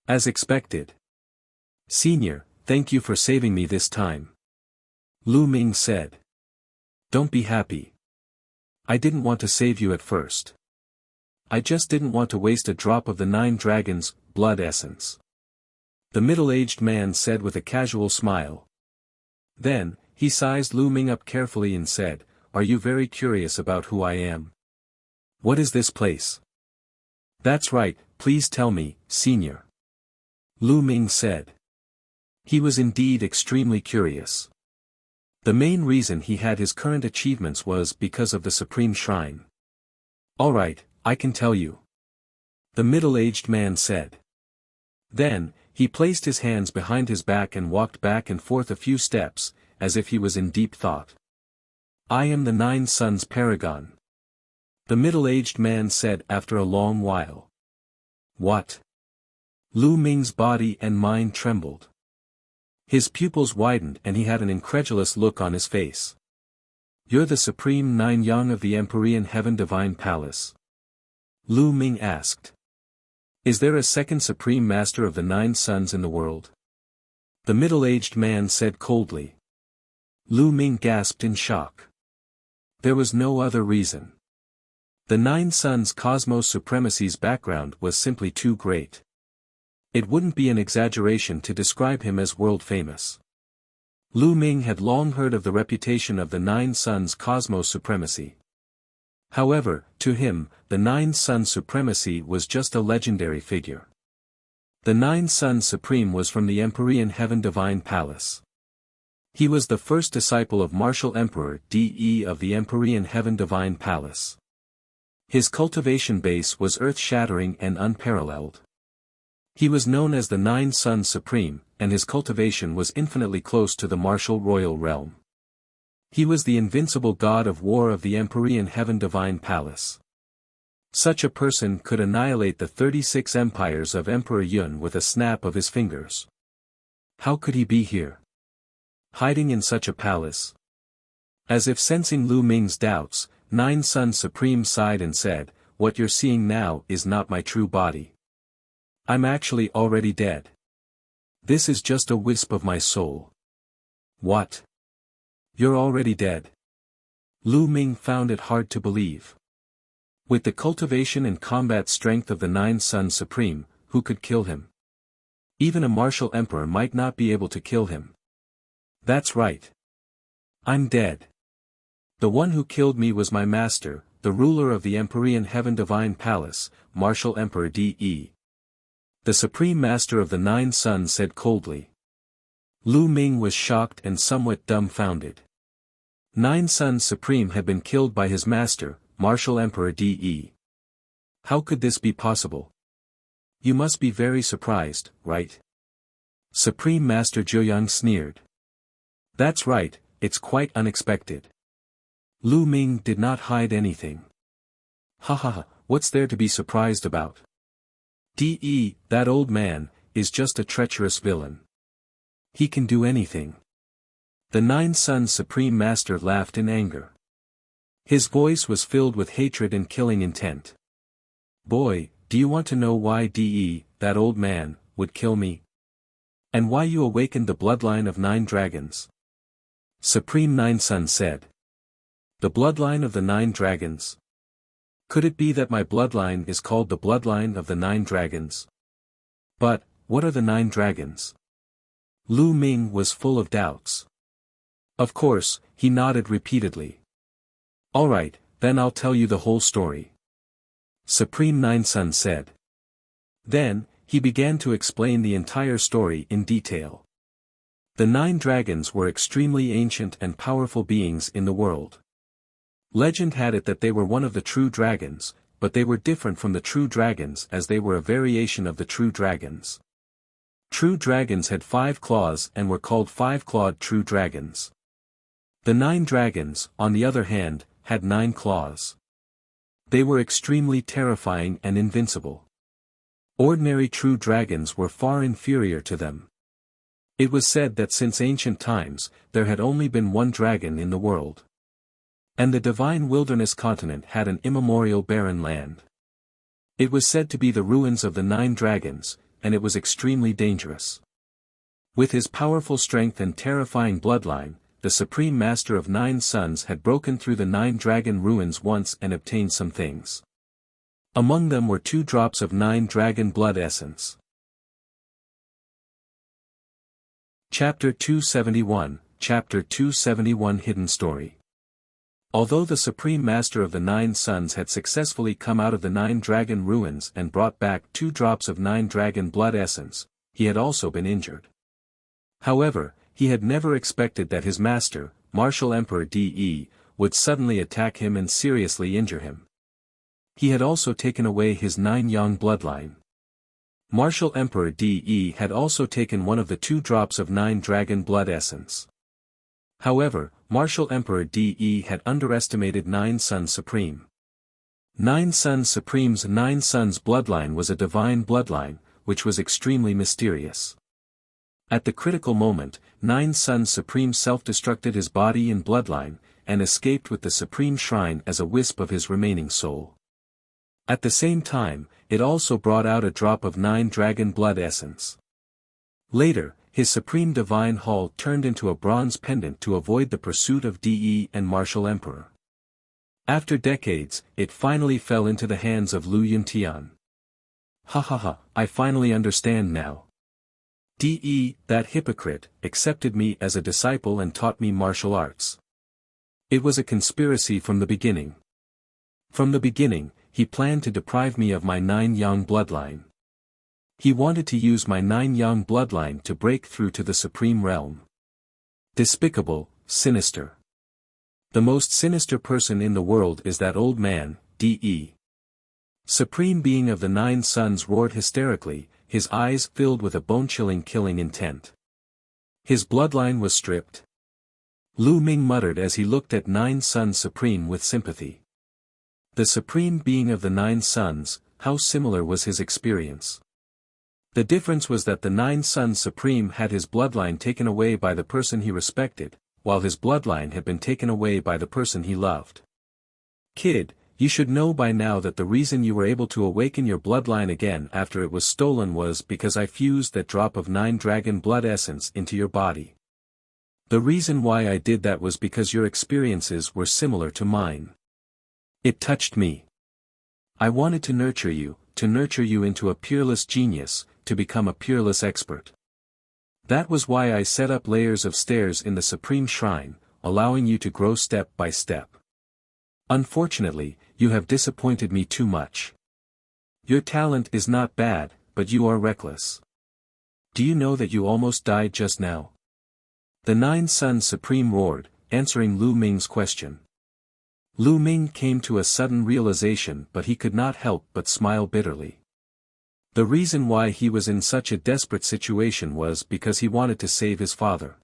As expected. Senior, thank you for saving me this time. Lu Ming said. Don't be happy. I didn't want to save you at first. I just didn't want to waste a drop of the 9 dragons' blood essence. The middle-aged man said with a casual smile. Then, he sized Lu Ming up carefully and said, Are you very curious about who I am? What is this place? That's right, please tell me, Senior. Lu Ming said. He was indeed extremely curious. The main reason he had his current achievements was because of the Supreme Shrine. All right, I can tell you. The middle-aged man said. Then, he placed his hands behind his back and walked back and forth a few steps, as if he was in deep thought. I am the 9 Suns Paragon. The middle-aged man said after a long while. What? Lu Ming's body and mind trembled. His pupils widened and he had an incredulous look on his face. You're the Supreme 9 Yang of the Empyrean Heaven Divine Palace? Lu Ming asked. Is there a second Supreme Master of the 9 Suns in the world? The middle-aged man said coldly. Lu Ming gasped in shock. There was no other reason. The 9 Suns Cosmos Supremacy's background was simply too great. It wouldn't be an exaggeration to describe him as world-famous. Lu Ming had long heard of the reputation of the 9 Suns Cosmos Supremacy. However, to him, the 9 Suns Supremacy was just a legendary figure. The Nine Sons Supreme was from the Empyrean Heaven Divine Palace. He was the first disciple of Martial Emperor De of the Empyrean Heaven Divine Palace. His cultivation base was earth-shattering and unparalleled. He was known as the Nine Sons Supreme, and his cultivation was infinitely close to the martial royal realm. He was the invincible god of war of the Empyrean Heaven Divine Palace. Such a person could annihilate the 36 empires of Emperor Yun with a snap of his fingers. How could he be here? Hiding in such a palace? As if sensing Lu Ming's doubts, Nine Sons Supreme sighed and said, "What you're seeing now is not my true body. I'm actually already dead. This is just a wisp of my soul." "What? You're already dead?" Lu Ming found it hard to believe. With the cultivation and combat strength of the Nine Sons Supreme, who could kill him? Even a martial emperor might not be able to kill him. "That's right. I'm dead. The one who killed me was my master, the ruler of the Empyrean Heaven Divine Palace, Martial Emperor De. The Supreme Master of the Nine Sons said coldly. Lu Ming was shocked and somewhat dumbfounded. Nine Sons Supreme had been killed by his master, Martial Emperor De. How could this be possible? You must be very surprised, right? Supreme Master Zhuyang sneered. That's right, it's quite unexpected. Lu Ming did not hide anything. Ha ha ha, what's there to be surprised about? De, that old man, is just a treacherous villain. He can do anything. The Nine Sons Supreme Master laughed in anger. His voice was filled with hatred and killing intent. Boy, do you want to know why De, that old man, would kill me? And why you awakened the bloodline of 9 dragons? Supreme Nine Sons said. The bloodline of the 9 dragons? Could it be that my bloodline is called the bloodline of the 9 dragons? But, what are the 9 dragons? Lu Ming was full of doubts. Of course, he nodded repeatedly. Alright, then I'll tell you the whole story. Supreme Nine Sons said. Then, he began to explain the entire story in detail. The 9 dragons were extremely ancient and powerful beings in the world. Legend had it that they were one of the true dragons, but they were different from the true dragons as they were a variation of the true dragons. True dragons had 5 claws and were called 5-clawed true dragons. The 9 dragons, on the other hand, had 9 claws. They were extremely terrifying and invincible. Ordinary true dragons were far inferior to them. It was said that since ancient times, there had only been one dragon in the world. And the divine wilderness continent had an immemorial barren land. It was said to be the ruins of the 9 dragons, and it was extremely dangerous. With his powerful strength and terrifying bloodline, the Supreme Master of 9 Sons had broken through the 9 dragon ruins once and obtained some things. Among them were 2 drops of 9 dragon blood essence. Chapter 271, Chapter 271 Hidden Story. Although the Supreme Master of the 9 Sons had successfully come out of the 9 dragon ruins and brought back 2 drops of 9 dragon blood essence, he had also been injured. However, he had never expected that his master, Martial Emperor De, would suddenly attack him and seriously injure him. He had also taken away his 9 Yang bloodline. Martial Emperor De had also taken one of the 2 drops of 9 dragon blood essence. However, Martial Emperor De had underestimated 9 Sons Supreme. 9 Sons Supreme's 9 Sons bloodline was a divine bloodline, which was extremely mysterious. At the critical moment, 9 Sons Supreme self-destructed his body and bloodline, and escaped with the Supreme Shrine as a wisp of his remaining soul. At the same time, it also brought out a drop of 9 dragon blood essence. Later, his Supreme Divine Hall turned into a bronze pendant to avoid the pursuit of De and Martial Emperor. After decades, it finally fell into the hands of Lu Yuntian. Ha ha ha, I finally understand now. De, that hypocrite, accepted me as a disciple and taught me martial arts. It was a conspiracy from the beginning. From the beginning, he planned to deprive me of my 9 Yang bloodline. He wanted to use my 9 yang bloodline to break through to the supreme realm. Despicable, sinister. The most sinister person in the world is that old man, De. Supreme being of the 9 suns roared hysterically, his eyes filled with a bone-chilling killing intent. His bloodline was stripped. Lu Ming muttered as he looked at 9 suns supreme with sympathy. The supreme being of the 9 suns, how similar was his experience. The difference was that the 9 suns supreme had his bloodline taken away by the person he respected, while his bloodline had been taken away by the person he loved. Kid, you should know by now that the reason you were able to awaken your bloodline again after it was stolen was because I fused that drop of 9 dragon blood essence into your body. The reason why I did that was because your experiences were similar to mine. It touched me. I wanted to nurture you into a peerless genius, to become a peerless expert. That was why I set up layers of stairs in the Supreme Shrine, allowing you to grow step by step. Unfortunately, you have disappointed me too much. Your talent is not bad, but you are reckless. Do you know that you almost died just now? The 9 Suns Supreme roared, answering Lu Ming's question. Lu Ming came to a sudden realization, but he could not help but smile bitterly. The reason why he was in such a desperate situation was because he wanted to save his father.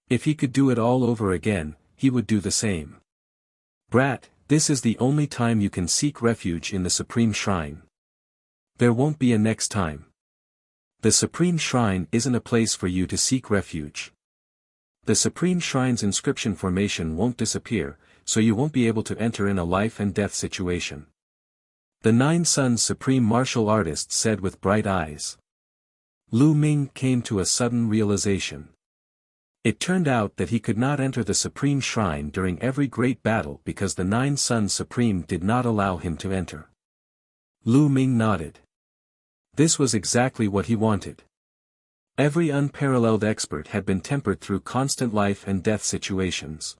If he could do it all over again, he would do the same. Brat, this is the only time you can seek refuge in the Supreme Shrine. There won't be a next time. The Supreme Shrine isn't a place for you to seek refuge. The Supreme Shrine's inscription formation won't disappear, so you won't be able to enter in a life and death situation. The 9 Suns Supreme Martial Artist said with bright eyes. Lu Ming came to a sudden realization. It turned out that he could not enter the Supreme Shrine during every great battle because the 9 Suns Supreme did not allow him to enter. Lu Ming nodded. This was exactly what he wanted. Every unparalleled expert had been tempered through constant life and death situations.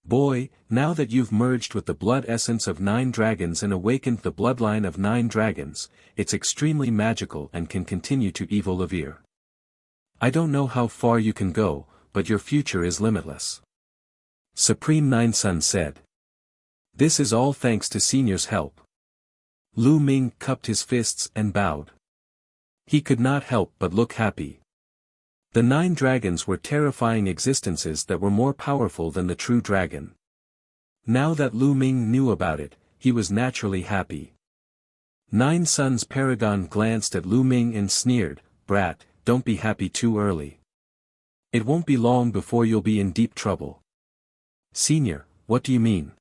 Boy, now that you've merged with the blood essence of 9 dragons and awakened the bloodline of 9 dragons, it's extremely magical and can continue to evolve. I don't know how far you can go, but your future is limitless. Supreme 9 Sun said. This is all thanks to Senior's help. Lu Ming cupped his fists and bowed. He could not help but look happy. The 9 dragons were terrifying existences that were more powerful than the true dragon. Now that Lu Ming knew about it, he was naturally happy. 9 Suns Paragon glanced at Lu Ming and sneered, Brat, don't be happy too early. It won't be long before you'll be in deep trouble. Senior, what do you mean?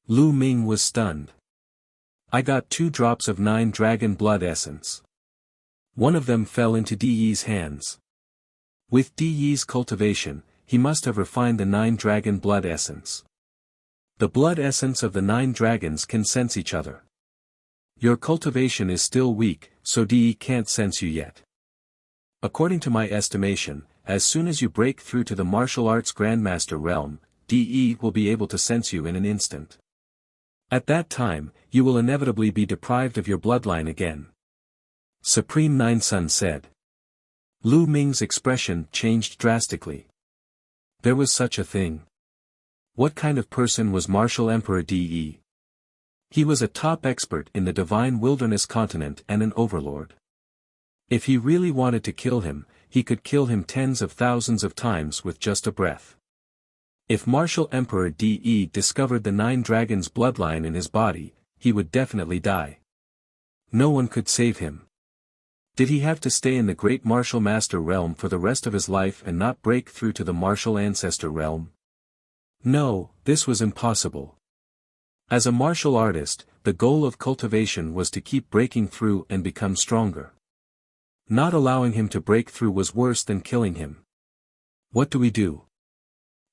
Lu Ming was stunned. I got 2 drops of 9 dragon blood essence. One of them fell into De's hands. With De's cultivation, he must have refined the 9 dragon blood essence. The blood essence of the 9 dragons can sense each other. Your cultivation is still weak, so De can't sense you yet. According to my estimation, as soon as you break through to the martial arts grandmaster realm, De will be able to sense you in an instant. At that time, you will inevitably be deprived of your bloodline again. Supreme 9 Sun said. Lu Ming's expression changed drastically. There was such a thing. What kind of person was Martial Emperor De? He was a top expert in the divine wilderness continent and an overlord. If he really wanted to kill him, he could kill him tens of thousands of times with just a breath. If Martial Emperor De discovered the 9 dragons' bloodline in his body, he would definitely die. No one could save him. Did he have to stay in the Great Martial Master realm for the rest of his life and not break through to the Martial Ancestor realm? No, this was impossible. As a martial artist, the goal of cultivation was to keep breaking through and become stronger. Not allowing him to break through was worse than killing him. What do we do?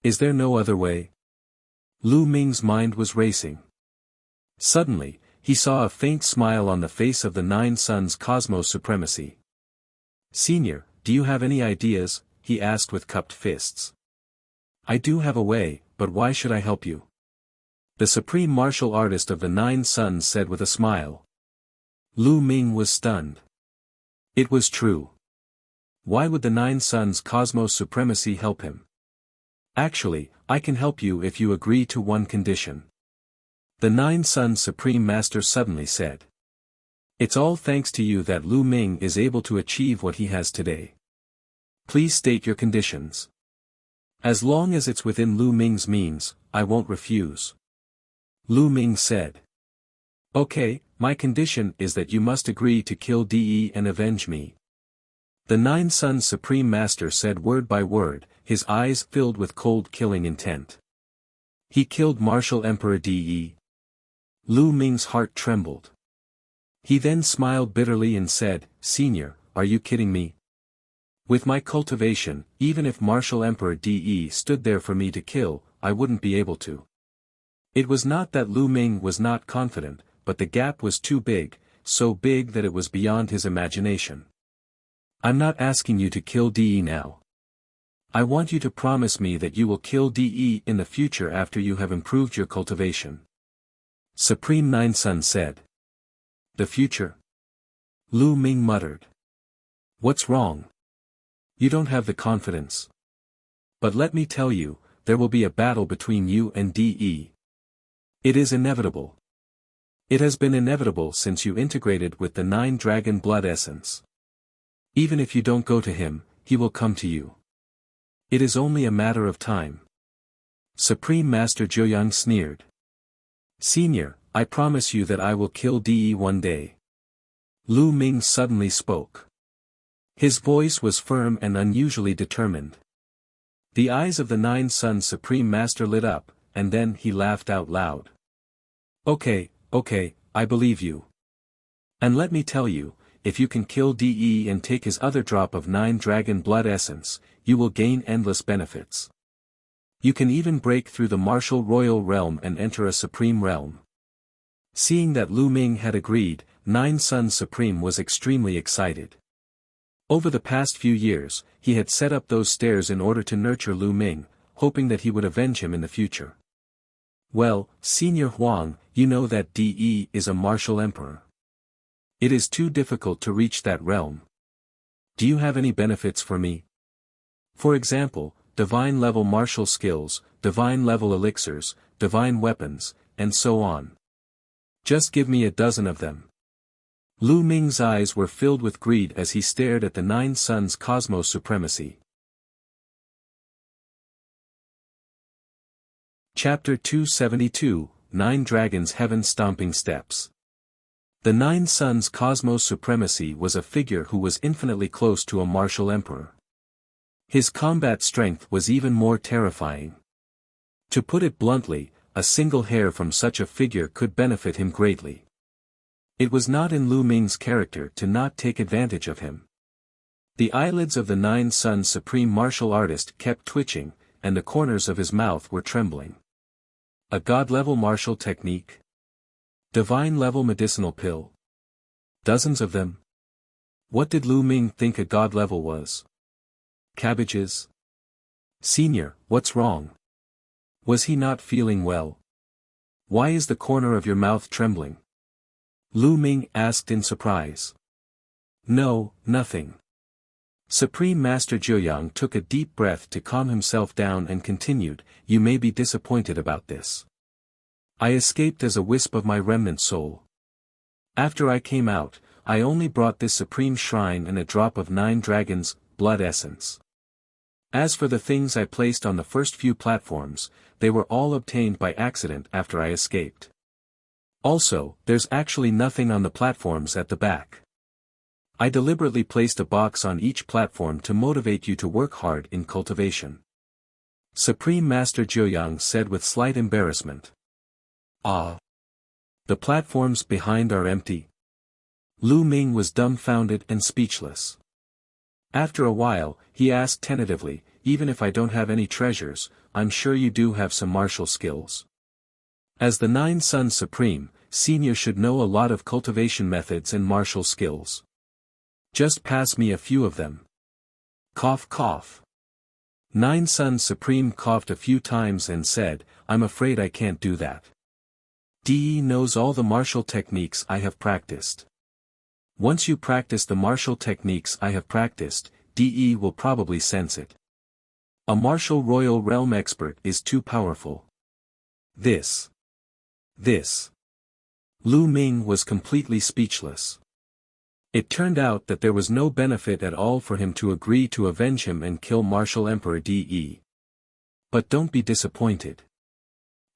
Is there no other way? Lu Ming's mind was racing. Suddenly, he saw a faint smile on the face of the 9 Suns Cosmos Supremacy. Senior, do you have any ideas? He asked with cupped fists. I do have a way, but why should I help you? The Supreme Martial Artist of the 9 Suns said with a smile. Lu Ming was stunned. It was true. Why would the Nine Suns' cosmos supremacy help him? Actually, I can help you if you agree to one condition. The Nine Suns Supreme Master suddenly said. It's all thanks to you that Lu Ming is able to achieve what he has today. Please state your conditions. As long as it's within Lu Ming's means, I won't refuse. Lu Ming said. Okay, my condition is that you must agree to kill De and avenge me. The Nine Suns Supreme Master said word by word, his eyes filled with cold killing intent. He killed Martial Emperor De. Lu Ming's heart trembled. He then smiled bitterly and said, Senior, are you kidding me? With my cultivation, even if Martial Emperor De stood there for me to kill, I wouldn't be able to. It was not that Lu Ming was not confident, but the gap was too big, so big that it was beyond his imagination. I'm not asking you to kill De now. I want you to promise me that you will kill De in the future after you have improved your cultivation. Supreme Nine Sun said. The future? Lu Ming muttered. What's wrong? You don't have the confidence. But let me tell you, there will be a battle between you and De. It is inevitable. It has been inevitable since you integrated with the 9 dragon blood essence. Even if you don't go to him, he will come to you. It is only a matter of time. Supreme Master Zhuoyang sneered. Senior, I promise you that I will kill De one day. Lu Ming suddenly spoke. His voice was firm and unusually determined. The eyes of the Nine Suns Supreme Master lit up, and then he laughed out loud. Okay, I believe you. And let me tell you, if you can kill De and take his other drop of 9 dragon blood essence, you will gain endless benefits. You can even break through the martial royal realm and enter a supreme realm. Seeing that Lu Ming had agreed, Nine Suns Supreme was extremely excited. Over the past few years, he had set up those stairs in order to nurture Lu Ming, hoping that he would avenge him in the future. Well, Senior Huang, you know that De is a martial emperor. It is too difficult to reach that realm. Do you have any benefits for me? For example, divine level martial skills, divine level elixirs, divine weapons, and so on. Just give me a dozen of them. Lu Ming's eyes were filled with greed as he stared at the Nine Suns' cosmos supremacy. Chapter 272, 9 Dragons' Heaven-Stomping Steps. The Nine Suns' cosmos supremacy was a figure who was infinitely close to a martial emperor. His combat strength was even more terrifying. To put it bluntly, a single hair from such a figure could benefit him greatly. It was not in Lu Ming's character to not take advantage of him. The eyelids of the Nine Suns Supreme Martial Artist kept twitching, and the corners of his mouth were trembling. A god-level martial technique? Divine-level medicinal pill? Dozens of them? What did Lu Ming think a god-level was? Cabbages? Senior, what's wrong? Was he not feeling well? Why is the corner of your mouth trembling? Lu Ming asked in surprise. No, nothing. Supreme Master Zhuoyang took a deep breath to calm himself down and continued, you may be disappointed about this. I escaped as a wisp of my remnant soul. After I came out, I only brought this supreme shrine and a drop of 9 dragons' blood essence. As for the things I placed on the first few platforms, they were all obtained by accident after I escaped. Also, there's actually nothing on the platforms at the back. I deliberately placed a box on each platform to motivate you to work hard in cultivation. Supreme Master Zhuoyang said with slight embarrassment. Ah. The platforms behind are empty. Lu Ming was dumbfounded and speechless. After a while, he asked tentatively, even if I don't have any treasures, I'm sure you do have some martial skills. As the Nine Suns Supreme, Senior should know a lot of cultivation methods and martial skills. Just pass me a few of them. Cough cough. Nine Suns Supreme coughed a few times and said, I'm afraid I can't do that. De knows all the martial techniques I have practiced. Once you practice the martial techniques I have practiced, DE will probably sense it. A martial royal realm expert is too powerful. This. Lu Ming was completely speechless. It turned out that there was no benefit at all for him to agree to avenge him and kill Martial Emperor DE. But don't be disappointed.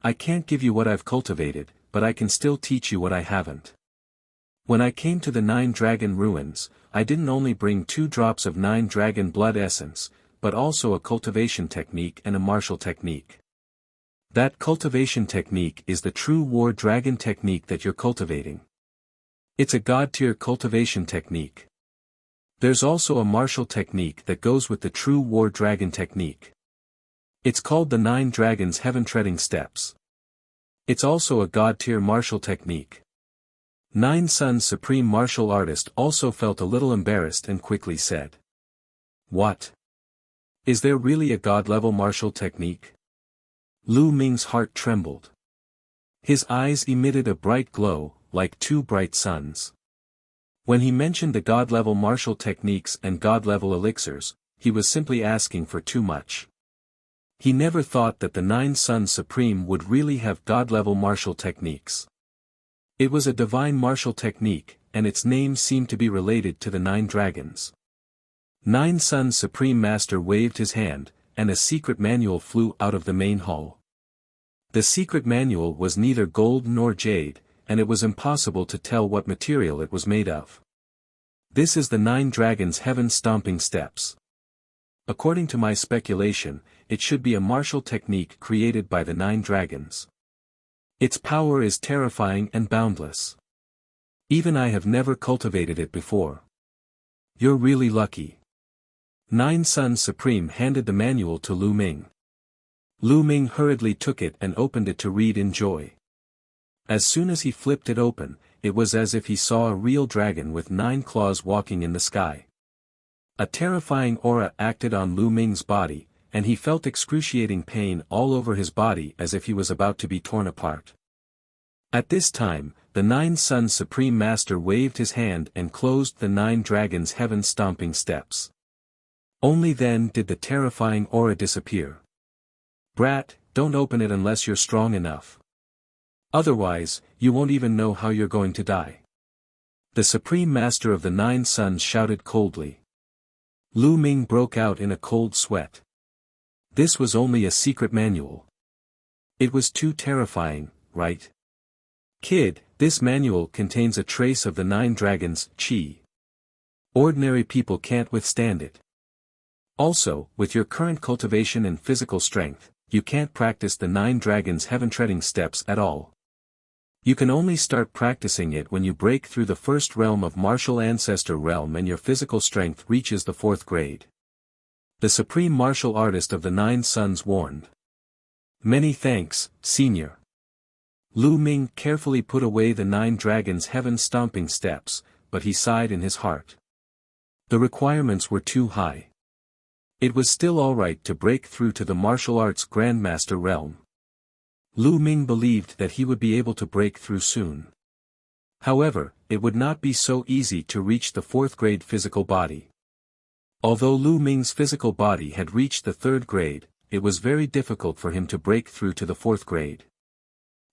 I can't give you what I've cultivated, but I can still teach you what I haven't. When I came to the 9 Dragon Ruins, I didn't only bring 2 drops of 9 Dragon Blood Essence, but also a cultivation technique and a martial technique. That cultivation technique is the true War Dragon technique that you're cultivating. It's a God-tier cultivation technique. There's also a martial technique that goes with the true War Dragon technique. It's called the 9 Dragons Heaven Treading Steps. It's also a God-tier martial technique. 9 Sun's supreme martial artist also felt a little embarrassed and quickly said. What? Is there really a God-level martial technique? Lu Ming's heart trembled. His eyes emitted a bright glow, like 2 bright suns. When he mentioned the God-level martial techniques and God-level elixirs, he was simply asking for too much. He never thought that the 9 Suns Supreme would really have God-level martial techniques. It was a divine martial technique, and its name seemed to be related to the 9 dragons. 9 Suns Supreme Master waved his hand, and a secret manual flew out of the main hall. The secret manual was neither gold nor jade, and it was impossible to tell what material it was made of. This is the 9 Dragons' Heaven Stomping Steps. According to my speculation, it should be a martial technique created by the 9 dragons. Its power is terrifying and boundless. Even I have never cultivated it before. You're really lucky. 9 Suns Supreme handed the manual to Lu Ming. Lu Ming hurriedly took it and opened it to read in joy. As soon as he flipped it open, it was as if he saw a real dragon with 9 claws walking in the sky. A terrifying aura acted on Lu Ming's body, and he felt excruciating pain all over his body as if he was about to be torn apart. At this time, the 9 Suns Supreme Master waved his hand and closed the 9 Dragons' Heaven Stomping Steps. Only then did the terrifying aura disappear. Brat, don't open it unless you're strong enough. Otherwise, you won't even know how you're going to die. The Supreme Master of the 9 Suns shouted coldly. Lu Ming broke out in a cold sweat. This was only a secret manual. It was too terrifying, right? Kid, this manual contains a trace of the 9 dragons' chi. Ordinary people can't withstand it. Also, with your current cultivation and physical strength, you can't practice the 9 dragons' heaven treading steps at all. You can only start practicing it when you break through the first realm of martial ancestor realm and your physical strength reaches the 4th grade. The supreme martial artist of the 9 Suns warned. Many thanks, Senior. Lu Ming carefully put away the 9 dragons' heaven stomping steps, but he sighed in his heart. The requirements were too high. It was still alright to break through to the martial arts grandmaster realm. Lu Ming believed that he would be able to break through soon. However, it would not be so easy to reach the 4th grade physical body. Although Lu Ming's physical body had reached the 3rd grade, it was very difficult for him to break through to the 4th grade.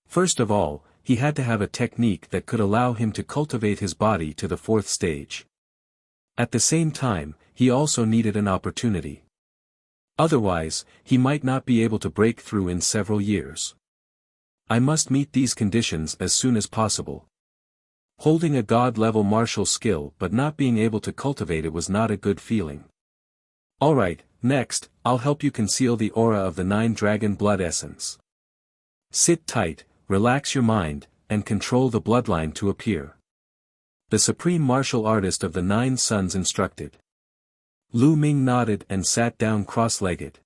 First of all, he had to have a technique that could allow him to cultivate his body to the 4th stage. At the same time, he also needed an opportunity. Otherwise, he might not be able to break through in several years. I must meet these conditions as soon as possible. Holding a god-level martial skill but not being able to cultivate it was not a good feeling. Alright, next, I'll help you conceal the aura of the 9 dragon blood essence. Sit tight, relax your mind, and control the bloodline to appear. The supreme martial artist of the 9 Suns instructed. Lu Ming nodded and sat down cross-legged.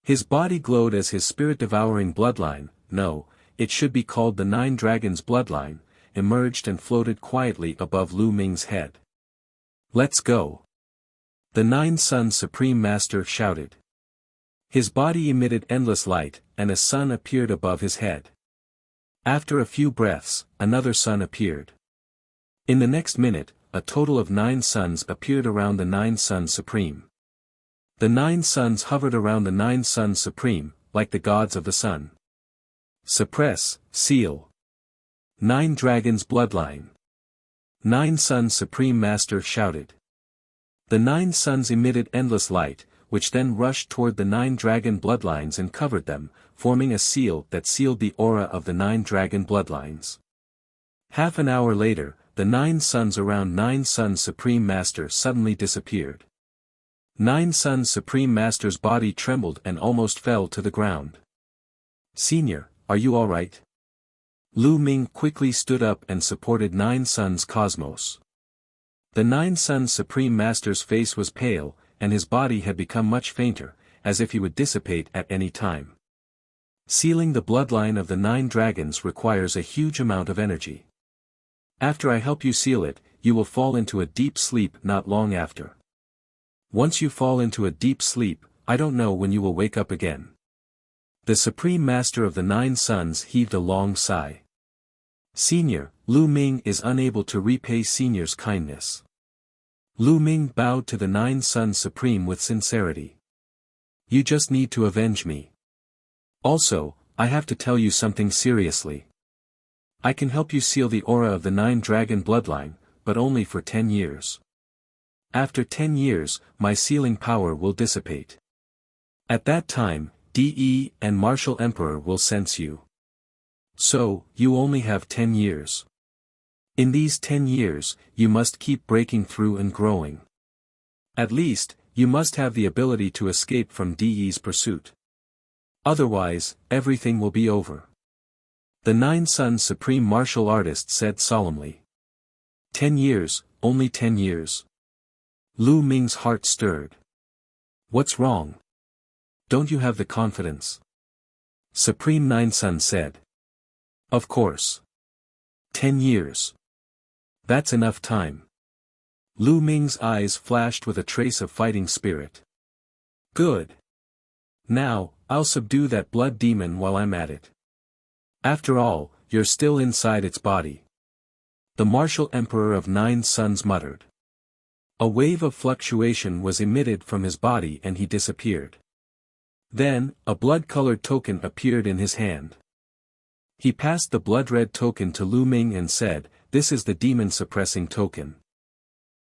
His body glowed as his spirit-devouring bloodline, no, it should be called the 9 dragons bloodline, emerged and floated quietly above Lu Ming's head. Let's go. The 9 Suns Supreme Master shouted. His body emitted endless light, and a sun appeared above his head. After a few breaths, another sun appeared. In the next minute, a total of 9 suns appeared around the 9 Suns Supreme. The 9 suns hovered around the 9 Suns Supreme, like the gods of the sun. Suppress, seal. 9 Dragons Bloodline. 9 Suns Supreme Master shouted. The 9 suns emitted endless light, which then rushed toward the 9 dragon bloodlines and covered them, forming a seal that sealed the aura of the 9 dragon bloodlines. Half an hour later, the 9 suns around 9 Suns Supreme Master suddenly disappeared. 9 Suns Supreme Master's body trembled and almost fell to the ground. "Senior, are you all right?" Lu Ming quickly stood up and supported 9 Suns Cosmos. The 9 Suns Supreme Master's face was pale, and his body had become much fainter, as if he would dissipate at any time. Sealing the bloodline of the 9 dragons requires a huge amount of energy. After I help you seal it, you will fall into a deep sleep not long after. Once you fall into a deep sleep, I don't know when you will wake up again. The Supreme Master of the 9 Suns heaved a long sigh. Senior, Lu Ming is unable to repay Senior's kindness. Lu Ming bowed to the 9 Suns Supreme with sincerity. You just need to avenge me. Also, I have to tell you something seriously. I can help you seal the aura of the 9 dragon bloodline, but only for 10 years. After 10 years, my sealing power will dissipate. At that time, DE and Martial Emperor will sense you. So, you only have 10 years. In these 10 years, you must keep breaking through and growing. At least, you must have the ability to escape from DE's pursuit. Otherwise, everything will be over. The 9 Suns Supreme Martial Artist said solemnly. 10 years, only 10 years. Lu Ming's heart stirred. What's wrong? Don't you have the confidence? Supreme 9 Sun said. Of course. 10 years. That's enough time. Lu Ming's eyes flashed with a trace of fighting spirit. Good. Now, I'll subdue that blood demon while I'm at it. After all, you're still inside its body. The Martial Emperor of 9 Suns muttered. A wave of fluctuation was emitted from his body and he disappeared. Then, a blood-colored token appeared in his hand. He passed the blood-red token to Lu Ming and said, "This is the demon-suppressing token.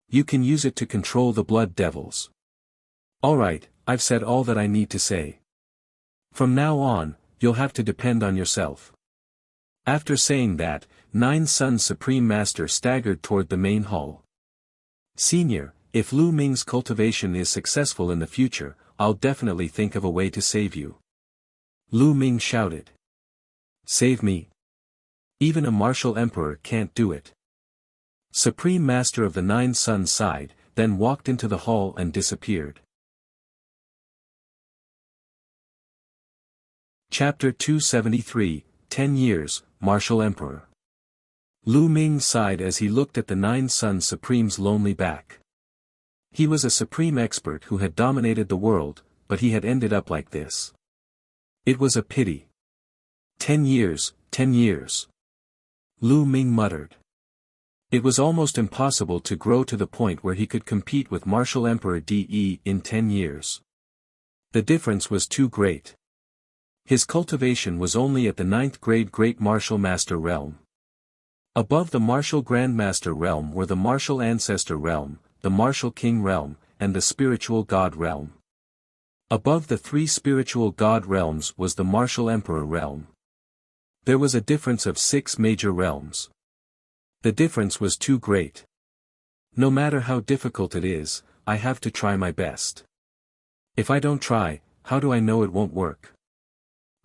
You can use it to control the blood devils." Alright, I've said all that I need to say. From now on, you'll have to depend on yourself. After saying that, 9 Suns Supreme Master staggered toward the main hall. Senior, if Lu Ming's cultivation is successful in the future, I'll definitely think of a way to save you. Lu Ming shouted. Save me? Even a martial emperor can't do it. Supreme Master of the 9 Suns sighed, then walked into the hall and disappeared. Chapter 273, 10 Years, Martial Emperor. Lu Ming sighed as he looked at the 9 Suns Supreme's lonely back. He was a supreme expert who had dominated the world, but he had ended up like this. It was a pity. 10 years, 10 years. Lu Ming muttered. It was almost impossible to grow to the point where he could compete with Martial Emperor DE in 10 years. The difference was too great. His cultivation was only at the 9th grade Great Martial Master realm. Above the Martial Grandmaster realm were the Martial Ancestor realm, the Martial King realm, and the Spiritual God realm. Above the 3 Spiritual God realms was the Martial Emperor realm. There was a difference of 6 major realms. The difference was too great. No matter how difficult it is, I have to try my best. If I don't try, how do I know it won't work?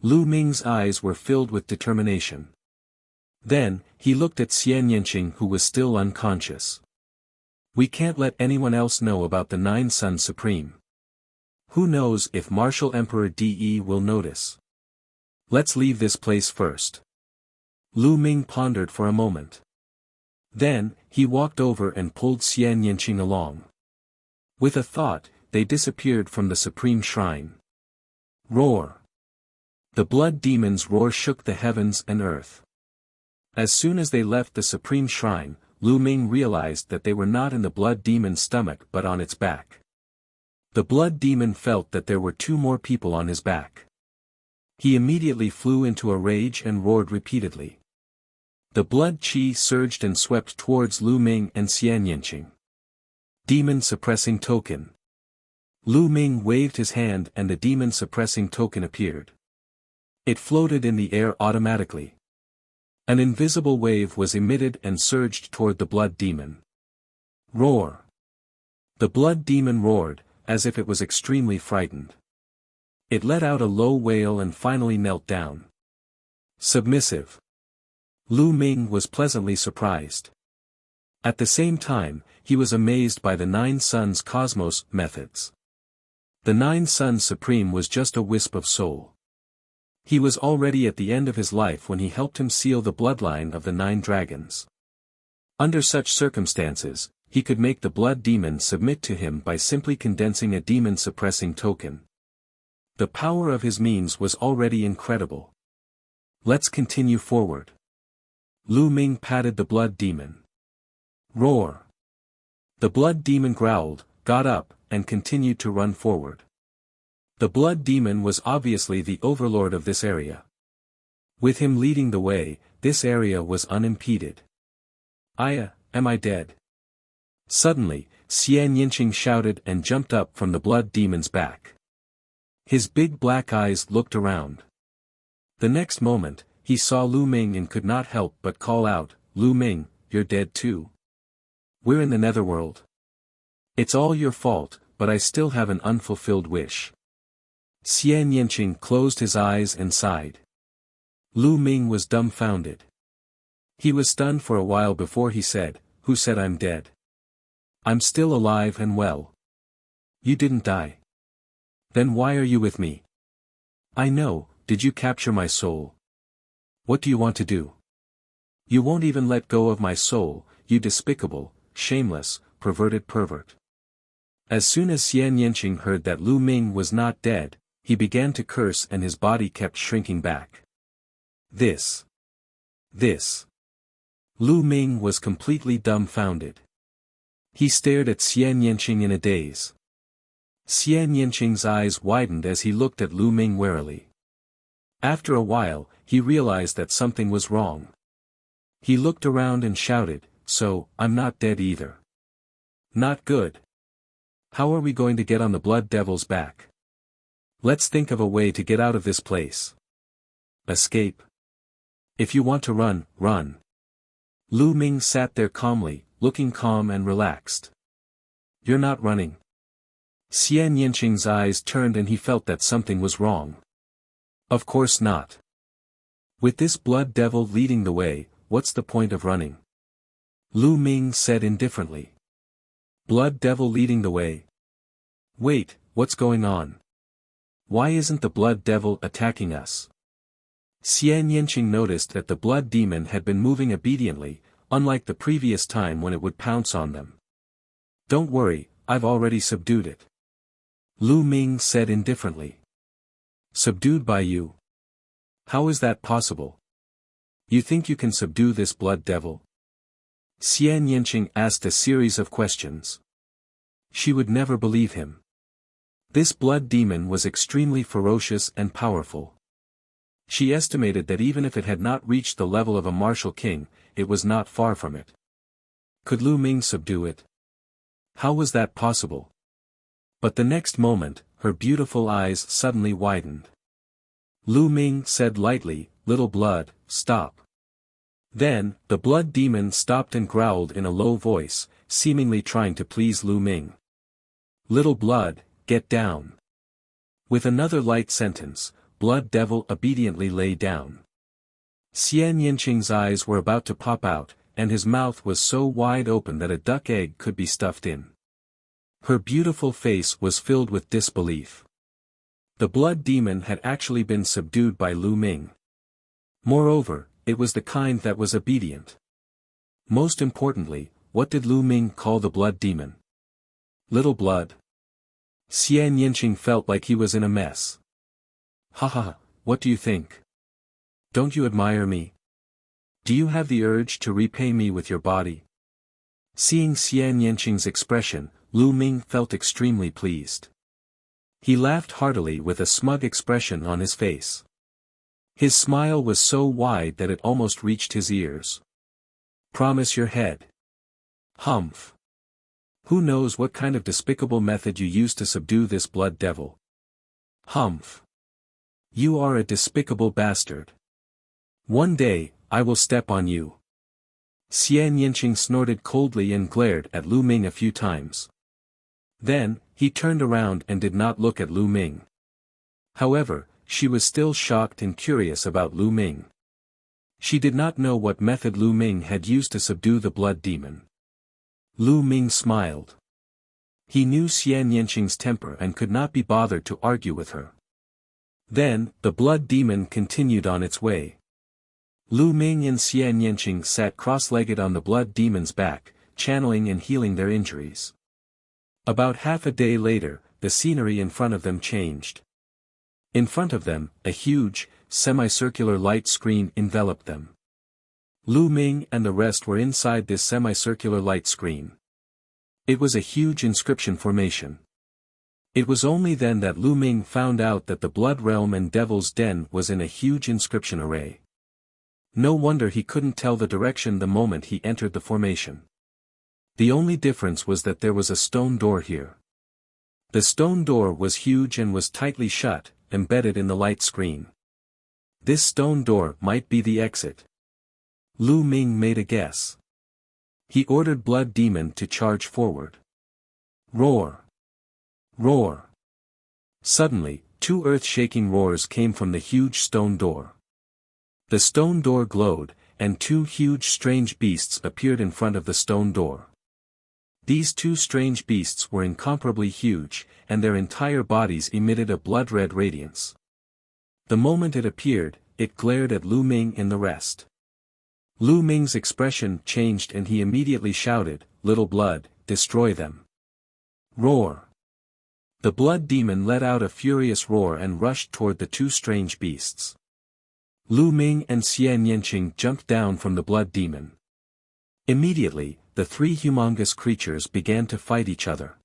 Lu Ming's eyes were filled with determination. Then, he looked at Xian Yanqing who was still unconscious. We can't let anyone else know about the 9 Suns Supreme. Who knows if Martial Emperor DE will notice? Let's leave this place first. Lu Ming pondered for a moment. Then, he walked over and pulled Xian Yanqing along. With a thought, they disappeared from the Supreme Shrine. Roar! The blood demon's roar shook the heavens and earth. As soon as they left the Supreme Shrine, Lu Ming realized that they were not in the blood demon's stomach but on its back. The blood demon felt that there were two more people on his back. He immediately flew into a rage and roared repeatedly. The blood qi surged and swept towards Lu Ming and Xian Yinqing. Demon suppressing token. Lu Ming waved his hand and the demon suppressing token appeared. It floated in the air automatically. An invisible wave was emitted and surged toward the blood demon. Roar! The blood demon roared, as if it was extremely frightened. It let out a low wail and finally knelt down. Submissive. Lu Ming was pleasantly surprised. At the same time, he was amazed by the Nine Suns Cosmos methods. The Nine Suns Supreme was just a wisp of soul. He was already at the end of his life when he helped him seal the bloodline of the 9 dragons. Under such circumstances, he could make the blood demon submit to him by simply condensing a demon-suppressing token. The power of his means was already incredible. Let's continue forward. Lu Ming patted the blood demon. Roar! The blood demon growled, got up, and continued to run forward. The blood demon was obviously the overlord of this area. With him leading the way, this area was unimpeded. Aya, am I dead? Suddenly, Xian Yinqing shouted and jumped up from the blood demon's back. His big black eyes looked around. The next moment, he saw Lu Ming and could not help but call out, Lu Ming, you're dead too. We're in the netherworld. It's all your fault, but I still have an unfulfilled wish. Xian Yinqing closed his eyes and sighed. Lu Ming was dumbfounded. He was stunned for a while before he said, Who said I'm dead? I'm still alive and well. You didn't die. Then why are you with me? I know, did you capture my soul? What do you want to do? You won't even let go of my soul, you despicable, shameless, perverted pervert. As soon as Xian Yinqing heard that Lu Ming was not dead, he began to curse and his body kept shrinking back. This. Lu Ming was completely dumbfounded. He stared at Xian Yinqing in a daze. Xian Yinqing's eyes widened as he looked at Lu Ming warily. After a while, he realized that something was wrong. He looked around and shouted, So, I'm not dead either. Not good. How are we going to get on the blood devil's back? Let's think of a way to get out of this place. Escape. If you want to run, run. Lu Ming sat there calmly, looking calm and relaxed. You're not running. Xian Yinqing's eyes turned and he felt that something was wrong. Of course not. With this blood devil leading the way, what's the point of running? Lu Ming said indifferently. Blood devil leading the way? Wait, what's going on? Why isn't the blood devil attacking us? Xian Yinqing noticed that the blood demon had been moving obediently, unlike the previous time when it would pounce on them. Don't worry, I've already subdued it. Lu Ming said indifferently. Subdued by you? How is that possible? You think you can subdue this blood devil? Xian Yinqing asked a series of questions. She would never believe him. This blood demon was extremely ferocious and powerful. She estimated that even if it had not reached the level of a martial king, it was not far from it. Could Lu Ming subdue it? How was that possible? But the next moment, her beautiful eyes suddenly widened. Lu Ming said lightly, Little blood, stop. Then, the blood demon stopped and growled in a low voice, seemingly trying to please Lu Ming. Little blood, get down. With another light sentence, blood devil obediently lay down. Xian Yinqing's eyes were about to pop out, and his mouth was so wide open that a duck egg could be stuffed in. Her beautiful face was filled with disbelief. The blood demon had actually been subdued by Lu Ming. Moreover, it was the kind that was obedient. Most importantly, what did Lu Ming call the blood demon? Little blood. Xian Yinqing felt like he was in a mess. Ha ha, what do you think? Don't you admire me? Do you have the urge to repay me with your body? Seeing Xian Yanqing's expression, Lu Ming felt extremely pleased. He laughed heartily with a smug expression on his face. His smile was so wide that it almost reached his ears. Promise your head. Humph. Who knows what kind of despicable method you used to subdue this blood devil? Humph. You are a despicable bastard. One day, I will step on you. Xian Yanqing snorted coldly and glared at Lu Ming a few times. Then, he turned around and did not look at Lu Ming. However, she was still shocked and curious about Lu Ming. She did not know what method Lu Ming had used to subdue the blood demon. Lu Ming smiled. He knew Xian Yanqing's temper and could not be bothered to argue with her. Then, the blood demon continued on its way. Lu Ming and Xian Yanqing sat cross-legged on the blood demon's back, channeling and healing their injuries. About half a day later, the scenery in front of them changed. In front of them, a huge, semicircular light screen enveloped them. Lu Ming and the rest were inside this semicircular light screen. It was a huge inscription formation. It was only then that Lu Ming found out that the Blood Realm and Devil's Den was in a huge inscription array. No wonder he couldn't tell the direction the moment he entered the formation. The only difference was that there was a stone door here. The stone door was huge and was tightly shut, embedded in the light screen. This stone door might be the exit. Lu Ming made a guess. He ordered Blood Demon to charge forward. Roar! Roar! Suddenly, two earth-shaking roars came from the huge stone door. The stone door glowed, and two huge strange beasts appeared in front of the stone door. These two strange beasts were incomparably huge, and their entire bodies emitted a blood-red radiance. The moment it appeared, it glared at Lu Ming and the rest. Lu Ming's expression changed and he immediately shouted, "Little blood, destroy them." Roar! The blood demon let out a furious roar and rushed toward the two strange beasts. Lu Ming and Xian Yanqing jumped down from the blood demon. Immediately, the three humongous creatures began to fight each other.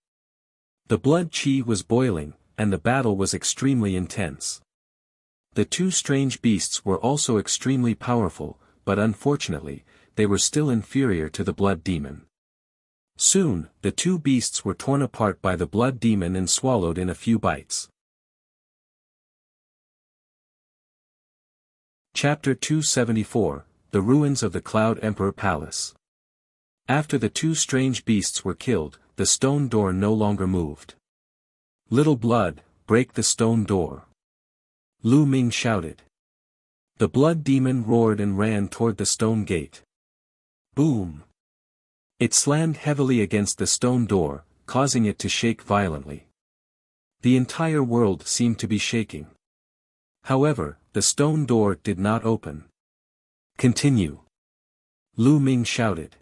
The blood chi was boiling, and the battle was extremely intense. The two strange beasts were also extremely powerful, but unfortunately, they were still inferior to the blood demon. Soon, the two beasts were torn apart by the blood demon and swallowed in a few bites. Chapter 274, The Ruins of the Cloud Emperor Palace. After the two strange beasts were killed, the stone door no longer moved. "Little blood, break the stone door!" Lu Ming shouted. The blood demon roared and ran toward the stone gate. Boom! It slammed heavily against the stone door, causing it to shake violently. The entire world seemed to be shaking. However, the stone door did not open. "Continue!" Lu Ming shouted.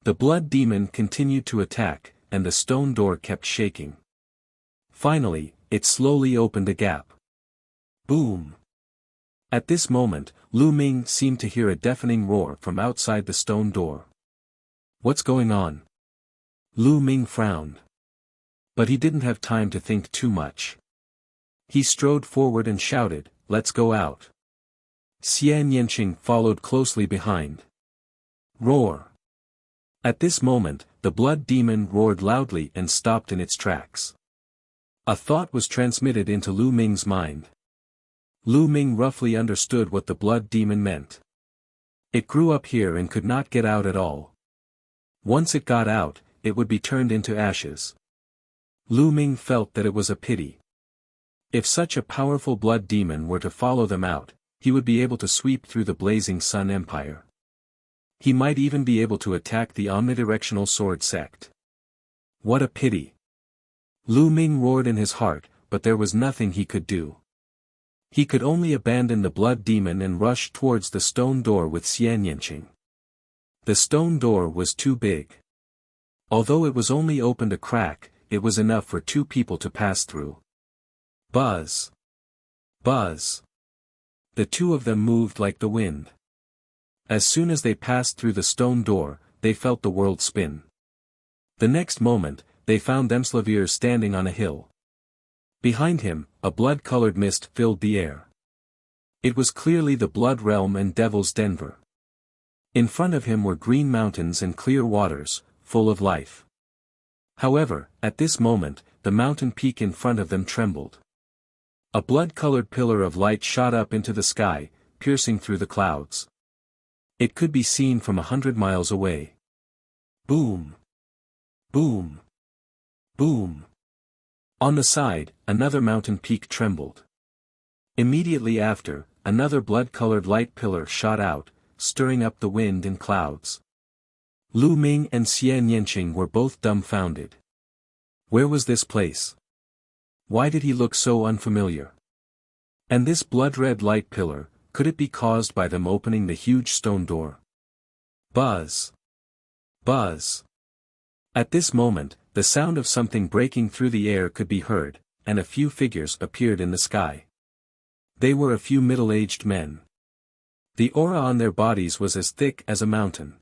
The blood demon continued to attack, and the stone door kept shaking. Finally, it slowly opened a gap. Boom! At this moment, Lu Ming seemed to hear a deafening roar from outside the stone door. What's going on? Lu Ming frowned. But he didn't have time to think too much. He strode forward and shouted, "Let's go out." Xian Yanqing followed closely behind. Roar! At this moment, the blood demon roared loudly and stopped in its tracks. A thought was transmitted into Lu Ming's mind. Lu Ming roughly understood what the blood demon meant. It grew up here and could not get out at all. Once it got out, it would be turned into ashes. Lu Ming felt that it was a pity. If such a powerful blood demon were to follow them out, he would be able to sweep through the blazing Sun Empire. He might even be able to attack the omnidirectional sword sect. What a pity! Lu Ming roared in his heart, but there was nothing he could do. He could only abandon the blood demon and rush towards the stone door with Xian Yanqing. The stone door was too big. Although it was only opened a crack, it was enough for two people to pass through. Buzz! Buzz! The two of them moved like the wind. As soon as they passed through the stone door, they felt the world spin. The next moment, they found themselves standing on a hill. Behind him, a blood-colored mist filled the air. It was clearly the Blood Realm and Devil's Denver. In front of him were green mountains and clear waters, full of life. However, at this moment, the mountain peak in front of them trembled. A blood-colored pillar of light shot up into the sky, piercing through the clouds. It could be seen from 100 miles away. Boom! Boom! Boom! On the side, another mountain peak trembled. Immediately after, another blood-colored light pillar shot out, stirring up the wind and clouds. Lu Ming and Xian Yanqing were both dumbfounded. Where was this place? Why did he look so unfamiliar? And this blood-red light pillar, could it be caused by them opening the huge stone door? Buzz! Buzz! At this moment, the sound of something breaking through the air could be heard, and a few figures appeared in the sky. They were a few middle-aged men. The aura on their bodies was as thick as a mountain.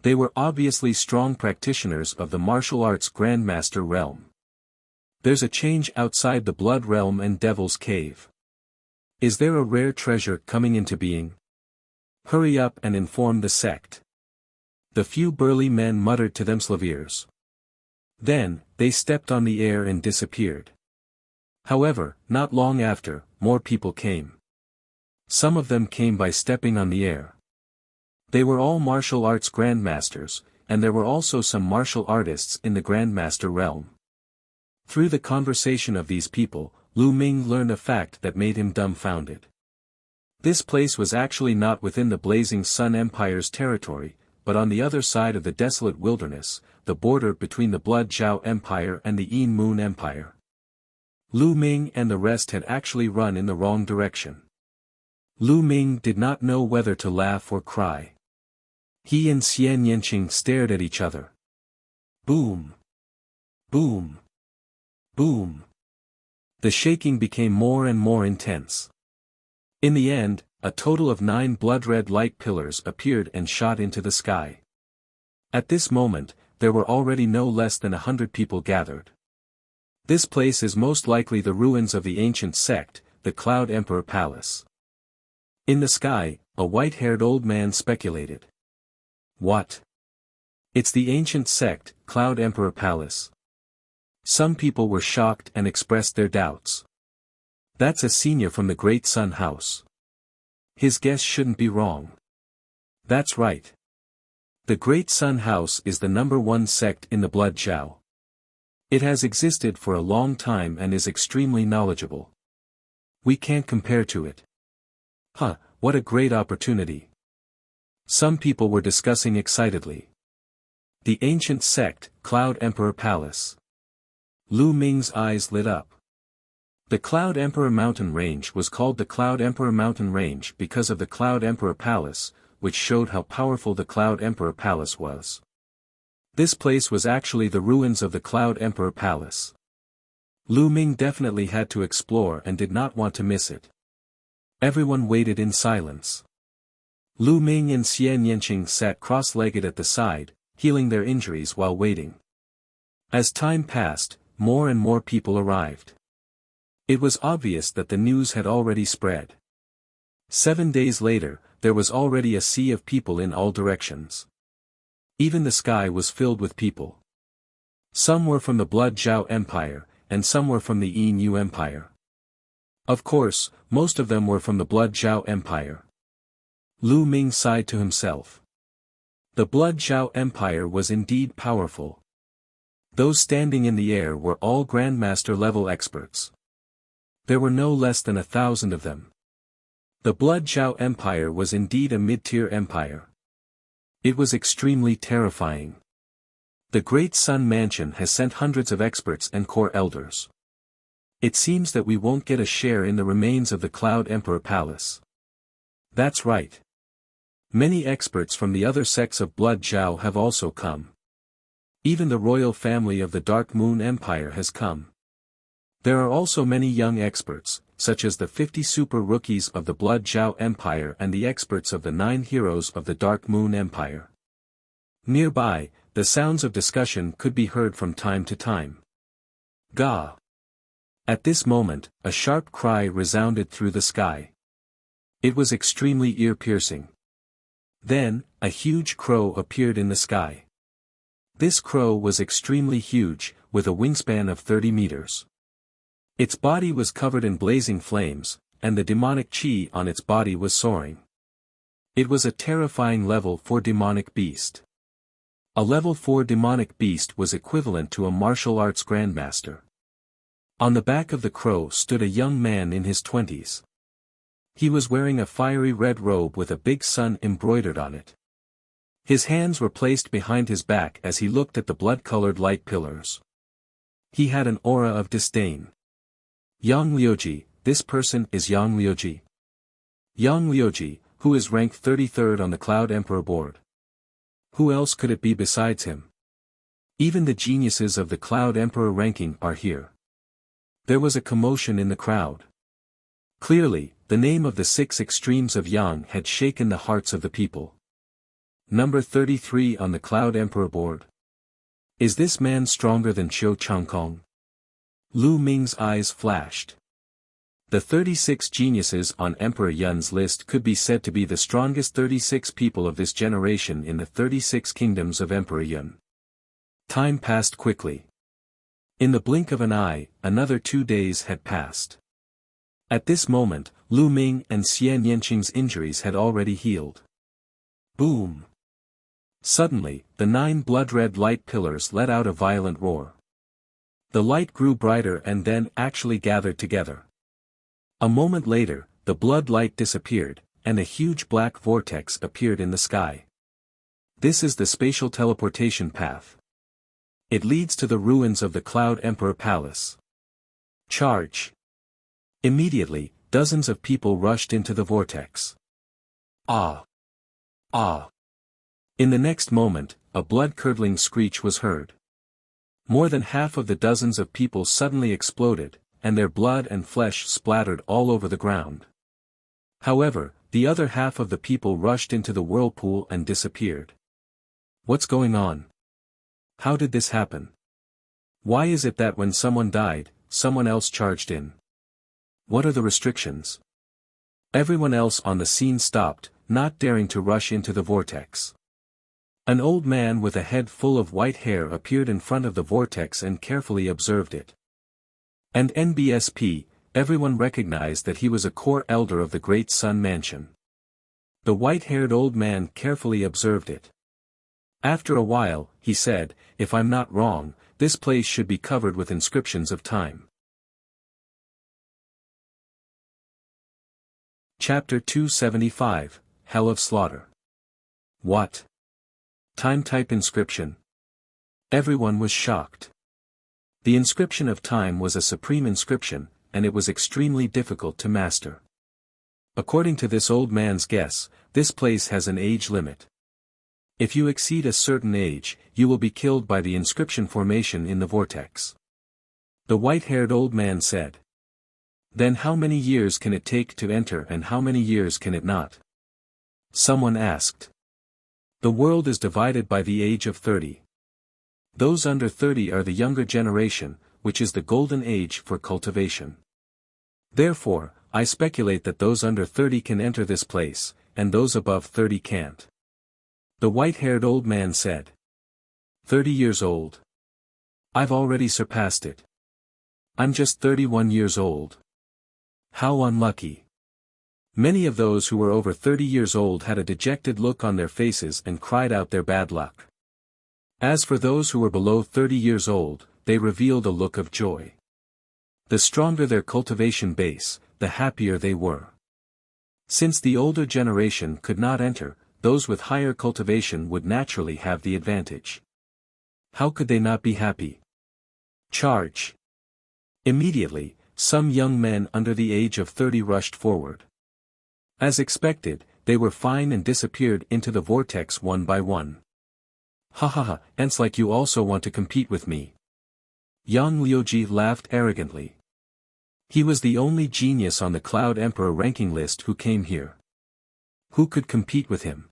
They were obviously strong practitioners of the martial arts Grandmaster realm. There's a change outside the Blood Realm and Devil's Cave. Is there a rare treasure coming into being? Hurry up and inform the sect. The few burly men muttered to themselves. Then, they stepped on the air and disappeared. However, not long after, more people came. Some of them came by stepping on the air. They were all martial arts grandmasters, and there were also some martial artists in the Grandmaster realm. Through the conversation of these people, Lu Ming learned a fact that made him dumbfounded. This place was actually not within the Blazing Sun Empire's territory, but on the other side of the desolate wilderness, the border between the Blood Zhao Empire and the Yin Moon Empire. Lu Ming and the rest had actually run in the wrong direction. Lu Ming did not know whether to laugh or cry. He and Xian Yanqing stared at each other. Boom! Boom! Boom! The shaking became more and more intense. In the end, a total of 9 blood-red light pillars appeared and shot into the sky. At this moment, there were already no less than 100 people gathered. This place is most likely the ruins of the ancient sect, the Cloud Emperor Palace. In the sky, a white-haired old man speculated. What? It's the ancient sect, Cloud Emperor Palace. Some people were shocked and expressed their doubts. That's a senior from the Great Sun House. His guess shouldn't be wrong. That's right. The Great Sun House is the #1 sect in the Blood Zhao. It has existed for a long time and is extremely knowledgeable. We can't compare to it. Huh, what a great opportunity. Some people were discussing excitedly. The ancient sect, Cloud Emperor Palace. Lu Ming's eyes lit up. The Cloud Emperor Mountain Range was called the Cloud Emperor Mountain Range because of the Cloud Emperor Palace, which showed how powerful the Cloud Emperor Palace was. This place was actually the ruins of the Cloud Emperor Palace. Lu Ming definitely had to explore and did not want to miss it. Everyone waited in silence. Lu Ming and Xian Yanqing sat cross-legged at the side, healing their injuries while waiting. As time passed, more and more people arrived. It was obvious that the news had already spread. 7 days later, there was already a sea of people in all directions. Even the sky was filled with people. Some were from the Blood Zhao Empire, and some were from the Yin Yu Empire. Of course, most of them were from the Blood Zhao Empire. Lu Ming sighed to himself. The Blood Zhao Empire was indeed powerful. Those standing in the air were all Grandmaster-level experts. There were no less than 1,000 of them. The Blood Zhao Empire was indeed a mid-tier empire. It was extremely terrifying. The Great Sun Mansion has sent hundreds of experts and core elders. It seems that we won't get a share in the remains of the Cloud Emperor Palace. That's right. Many experts from the other sects of Blood Zhao have also come. Even the royal family of the Dark Moon Empire has come. There are also many young experts, such as the 50 super rookies of the Blood Zhao Empire and the experts of the 9 heroes of the Dark Moon Empire. Nearby, the sounds of discussion could be heard from time to time. Gah! At this moment, a sharp cry resounded through the sky. It was extremely ear-piercing. Then, a huge crow appeared in the sky. This crow was extremely huge, with a wingspan of 30 meters. Its body was covered in blazing flames, and the demonic chi on its body was soaring. It was a terrifying level 4 demonic beast. A level 4 demonic beast was equivalent to a martial arts grandmaster. On the back of the crow stood a young man in his 20s. He was wearing a fiery red robe with a big sun embroidered on it. His hands were placed behind his back as he looked at the blood-colored light pillars. He had an aura of disdain. Yang Liuji, this person is Yang Liuji. Yang Liuji, who is ranked 33rd on the Cloud Emperor board. Who else could it be besides him? Even the geniuses of the Cloud Emperor ranking are here. There was a commotion in the crowd. Clearly, the name of the 6 extremes of Yang had shaken the hearts of the people. Number 33 on the Cloud Emperor board. Is this man stronger than Qiu Changkong? Lu Ming's eyes flashed. The 36 geniuses on Emperor Yun's list could be said to be the strongest 36 people of this generation in the 36 kingdoms of Emperor Yun. Time passed quickly. In the blink of an eye, another 2 days had passed. At this moment, Lu Ming and Xian Yanqing's injuries had already healed. Boom! Suddenly, the 9 blood-red light pillars let out a violent roar. The light grew brighter and then actually gathered together. A moment later, the blood light disappeared, and a huge black vortex appeared in the sky. This is the spatial teleportation path. It leads to the ruins of the Cloud Emperor Palace. Charge! Immediately, dozens of people rushed into the vortex. Ah! Ah! In the next moment, a blood-curdling screech was heard. More than half of the dozens of people suddenly exploded, and their blood and flesh splattered all over the ground. However, the other half of the people rushed into the whirlpool and disappeared. What's going on? How did this happen? Why is it that when someone died, someone else charged in? What are the restrictions? Everyone else on the scene stopped, not daring to rush into the vortex. An old man with a head full of white hair appeared in front of the vortex and carefully observed it. And NBSP, everyone recognized that he was a core elder of the Great Sun Mansion. The white-haired old man carefully observed it. After a while, he said, "If I'm not wrong, this place should be covered with inscriptions of time." Chapter 275, Hell of Slaughter. What? Time-type inscription? Everyone was shocked. The inscription of time was a supreme inscription, and it was extremely difficult to master. According to this old man's guess, this place has an age limit. If you exceed a certain age, you will be killed by the inscription formation in the vortex. The white-haired old man said. Then how many years can it take to enter and how many years can it not? Someone asked. The world is divided by the age of 30. Those under 30 are the younger generation, which is the golden age for cultivation. Therefore, I speculate that those under 30 can enter this place, and those above 30 can't. The white-haired old man said. 30 years old. I've already surpassed it. I'm just 31 years old. How unlucky. Many of those who were over 30 years old had a dejected look on their faces and cried out their bad luck. As for those who were below 30 years old, they revealed a look of joy. The stronger their cultivation base, the happier they were. Since the older generation could not enter, those with higher cultivation would naturally have the advantage. How could they not be happy? Charge! Immediately, some young men under the age of 30 rushed forward. As expected, they were fine and disappeared into the vortex one by one. Ha ha ha, it's like you also want to compete with me. Yang Liuji laughed arrogantly. He was the only genius on the Cloud Emperor ranking list who came here. Who could compete with him?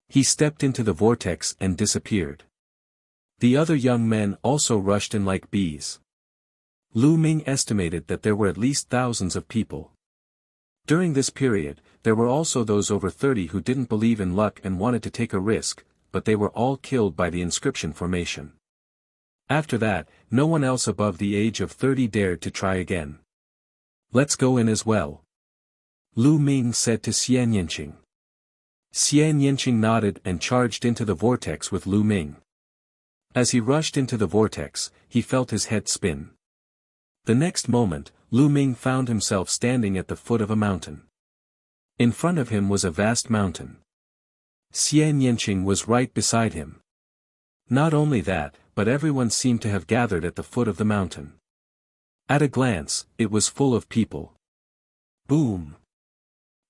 He stepped into the vortex and disappeared. The other young men also rushed in like bees. Lu Ming estimated that there were at least thousands of people. During this period, there were also those over 30 who didn't believe in luck and wanted to take a risk, but they were all killed by the inscription formation. After that, no one else above the age of 30 dared to try again. "Let's go in as well," Lu Ming said to Xian Yinqing. Xian Yinqing nodded and charged into the vortex with Lu Ming. As he rushed into the vortex, he felt his head spin. The next moment, Lu Ming found himself standing at the foot of a mountain. In front of him was a vast mountain. Xian Yinqing was right beside him. Not only that, but everyone seemed to have gathered at the foot of the mountain. At a glance, it was full of people. Boom!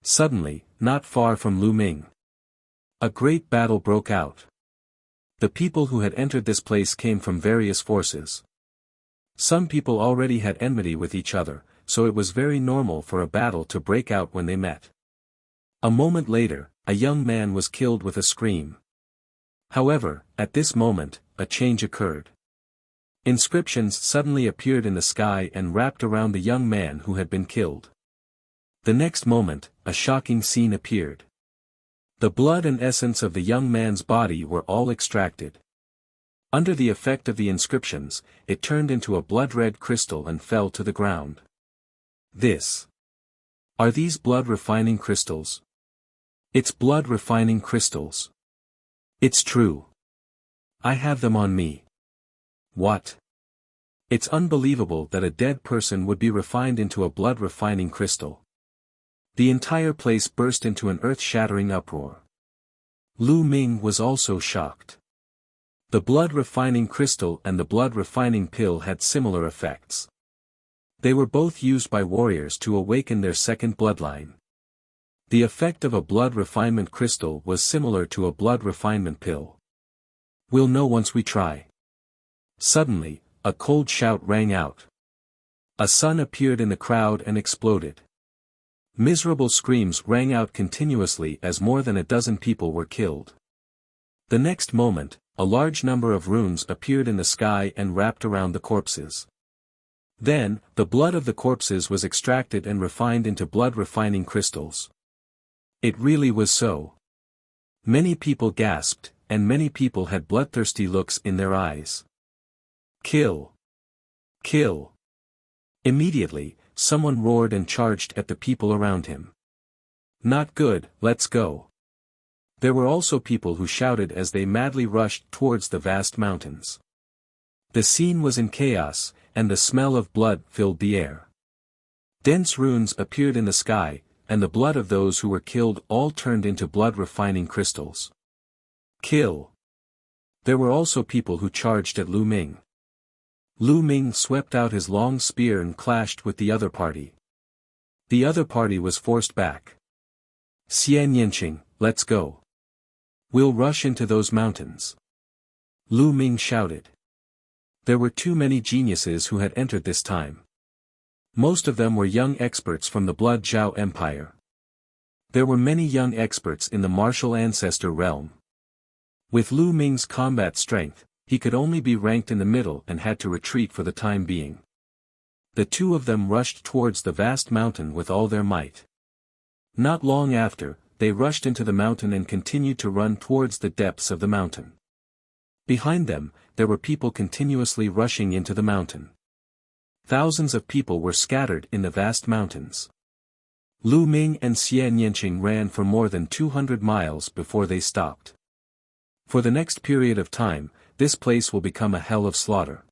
Suddenly, not far from Lu Ming, a great battle broke out. The people who had entered this place came from various forces. Some people already had enmity with each other, so it was very normal for a battle to break out when they met. A moment later, a young man was killed with a scream. However, at this moment, a change occurred. Inscriptions suddenly appeared in the sky and wrapped around the young man who had been killed. The next moment, a shocking scene appeared. The blood and essence of the young man's body were all extracted. Under the effect of the inscriptions, it turned into a blood-red crystal and fell to the ground. Are these blood-refining crystals? It's blood-refining crystals. It's true. I have them on me. What? It's unbelievable that a dead person would be refined into a blood-refining crystal. The entire place burst into an earth-shattering uproar. Lu Ming was also shocked. The blood-refining crystal and the blood-refining pill had similar effects. They were both used by warriors to awaken their second bloodline. The effect of a blood refinement crystal was similar to a blood refinement pill. We'll know once we try. Suddenly, a cold shout rang out. A sun appeared in the crowd and exploded. Miserable screams rang out continuously as more than a dozen people were killed. The next moment, a large number of runes appeared in the sky and wrapped around the corpses. Then, the blood of the corpses was extracted and refined into blood-refining crystals. It really was so. Many people gasped, and many people had bloodthirsty looks in their eyes. Kill! Kill! Immediately, someone roared and charged at the people around him. Not good, let's go. There were also people who shouted as they madly rushed towards the vast mountains. The scene was in chaos, and the smell of blood filled the air. Dense runes appeared in the sky, and the blood of those who were killed all turned into blood-refining crystals. Kill! There were also people who charged at Lu Ming. Lu Ming swept out his long spear and clashed with the other party. The other party was forced back. Xian Yinqing, let's go. We'll rush into those mountains. Lu Ming shouted. There were too many geniuses who had entered this time. Most of them were young experts from the Blood Zhao Empire. There were many young experts in the martial ancestor realm. With Lu Ming's combat strength, he could only be ranked in the middle and had to retreat for the time being. The two of them rushed towards the vast mountain with all their might. Not long after, they rushed into the mountain and continued to run towards the depths of the mountain. Behind them, there were people continuously rushing into the mountain. Thousands of people were scattered in the vast mountains. Lu Ming and Xian Yinqing ran for more than 200 miles before they stopped. For the next period of time, this place will become a hell of slaughter.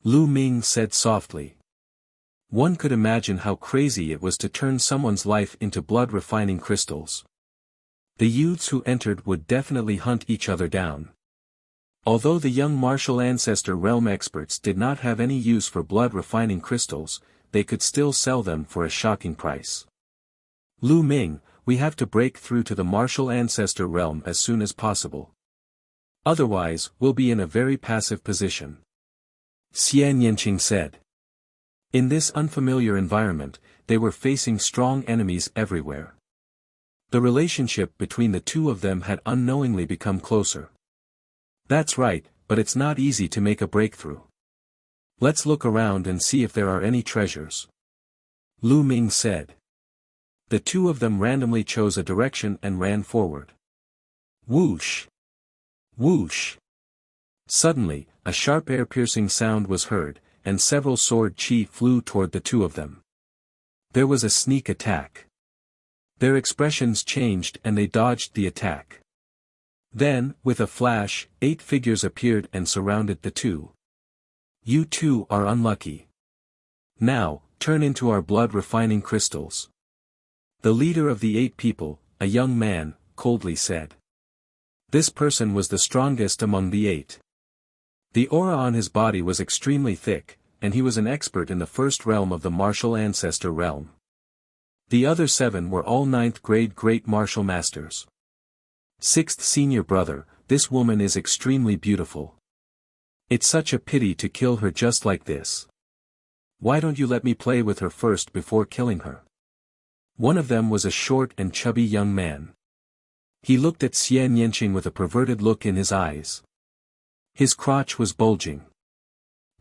Lu Ming said softly. One could imagine how crazy it was to turn someone's life into blood-refining crystals. The youths who entered would definitely hunt each other down. Although the young martial ancestor realm experts did not have any use for blood-refining crystals, they could still sell them for a shocking price. Lu Ming, we have to break through to the martial ancestor realm as soon as possible. Otherwise, we'll be in a very passive position. Xian Yinqing said. In this unfamiliar environment, they were facing strong enemies everywhere. The relationship between the two of them had unknowingly become closer. That's right, but it's not easy to make a breakthrough. Let's look around and see if there are any treasures. Lu Ming said. The two of them randomly chose a direction and ran forward. Whoosh! Whoosh! Suddenly, a sharp air-piercing sound was heard, and several sword chi flew toward the two of them. There was a sneak attack. Their expressions changed and they dodged the attack. Then, with a flash, 8 figures appeared and surrounded the two. You two are unlucky. Now, turn into our blood-refining crystals. The leader of the 8 people, a young man, coldly said. This person was the strongest among the 8. The aura on his body was extremely thick, and he was an expert in the first realm of the martial ancestor realm. The other 7 were all 9th grade great martial masters. 6th senior brother, this woman is extremely beautiful. It's such a pity to kill her just like this. Why don't you let me play with her first before killing her? One of them was a short and chubby young man. He looked at Xian Yanqing with a perverted look in his eyes. His crotch was bulging.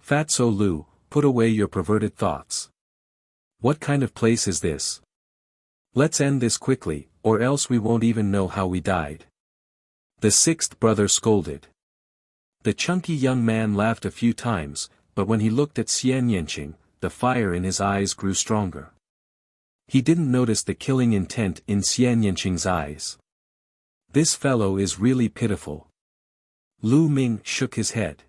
Fatso Lu, put away your perverted thoughts. What kind of place is this? Let's end this quickly, or else we won't even know how we died. The 6th brother scolded. The chunky young man laughed a few times, but when he looked at Xian Yanqing, the fire in his eyes grew stronger. He didn't notice the killing intent in Xian Yanqing's eyes. This fellow is really pitiful. Lu Ming shook his head.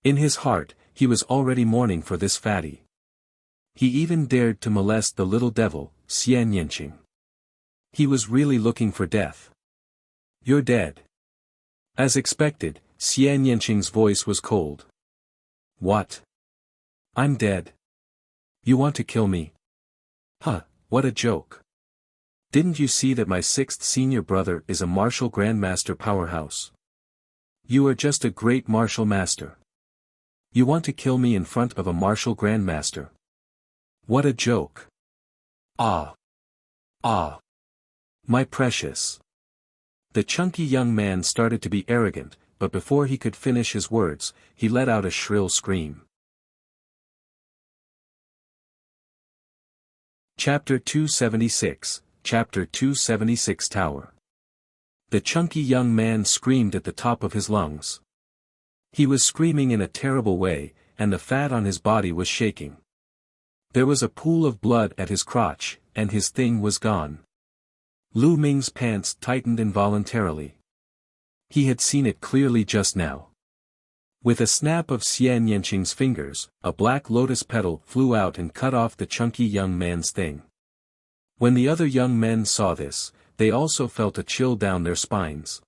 In his heart, he was already mourning for this fatty. He even dared to molest the little devil, Xian Yanqing. He was really looking for death. You're dead. As expected, Xian Yanqing's voice was cold. What? I'm dead. You want to kill me? Huh, what a joke. Didn't you see that my 6th senior brother is a martial grandmaster powerhouse? You are just a great martial master. You want to kill me in front of a martial grandmaster? What a joke. Ah. Ah. My precious. The chunky young man started to be arrogant, but before he could finish his words, he let out a shrill scream. Chapter 276, Chapter 276 Tower. The chunky young man screamed at the top of his lungs. He was screaming in a terrible way, and the fat on his body was shaking. There was a pool of blood at his crotch, and his thing was gone. Lu Ming's pants tightened involuntarily. He had seen it clearly just now. With a snap of Xian Yanqing's fingers, a black lotus petal flew out and cut off the chunky young man's thing. When the other young men saw this, they also felt a chill down their spines.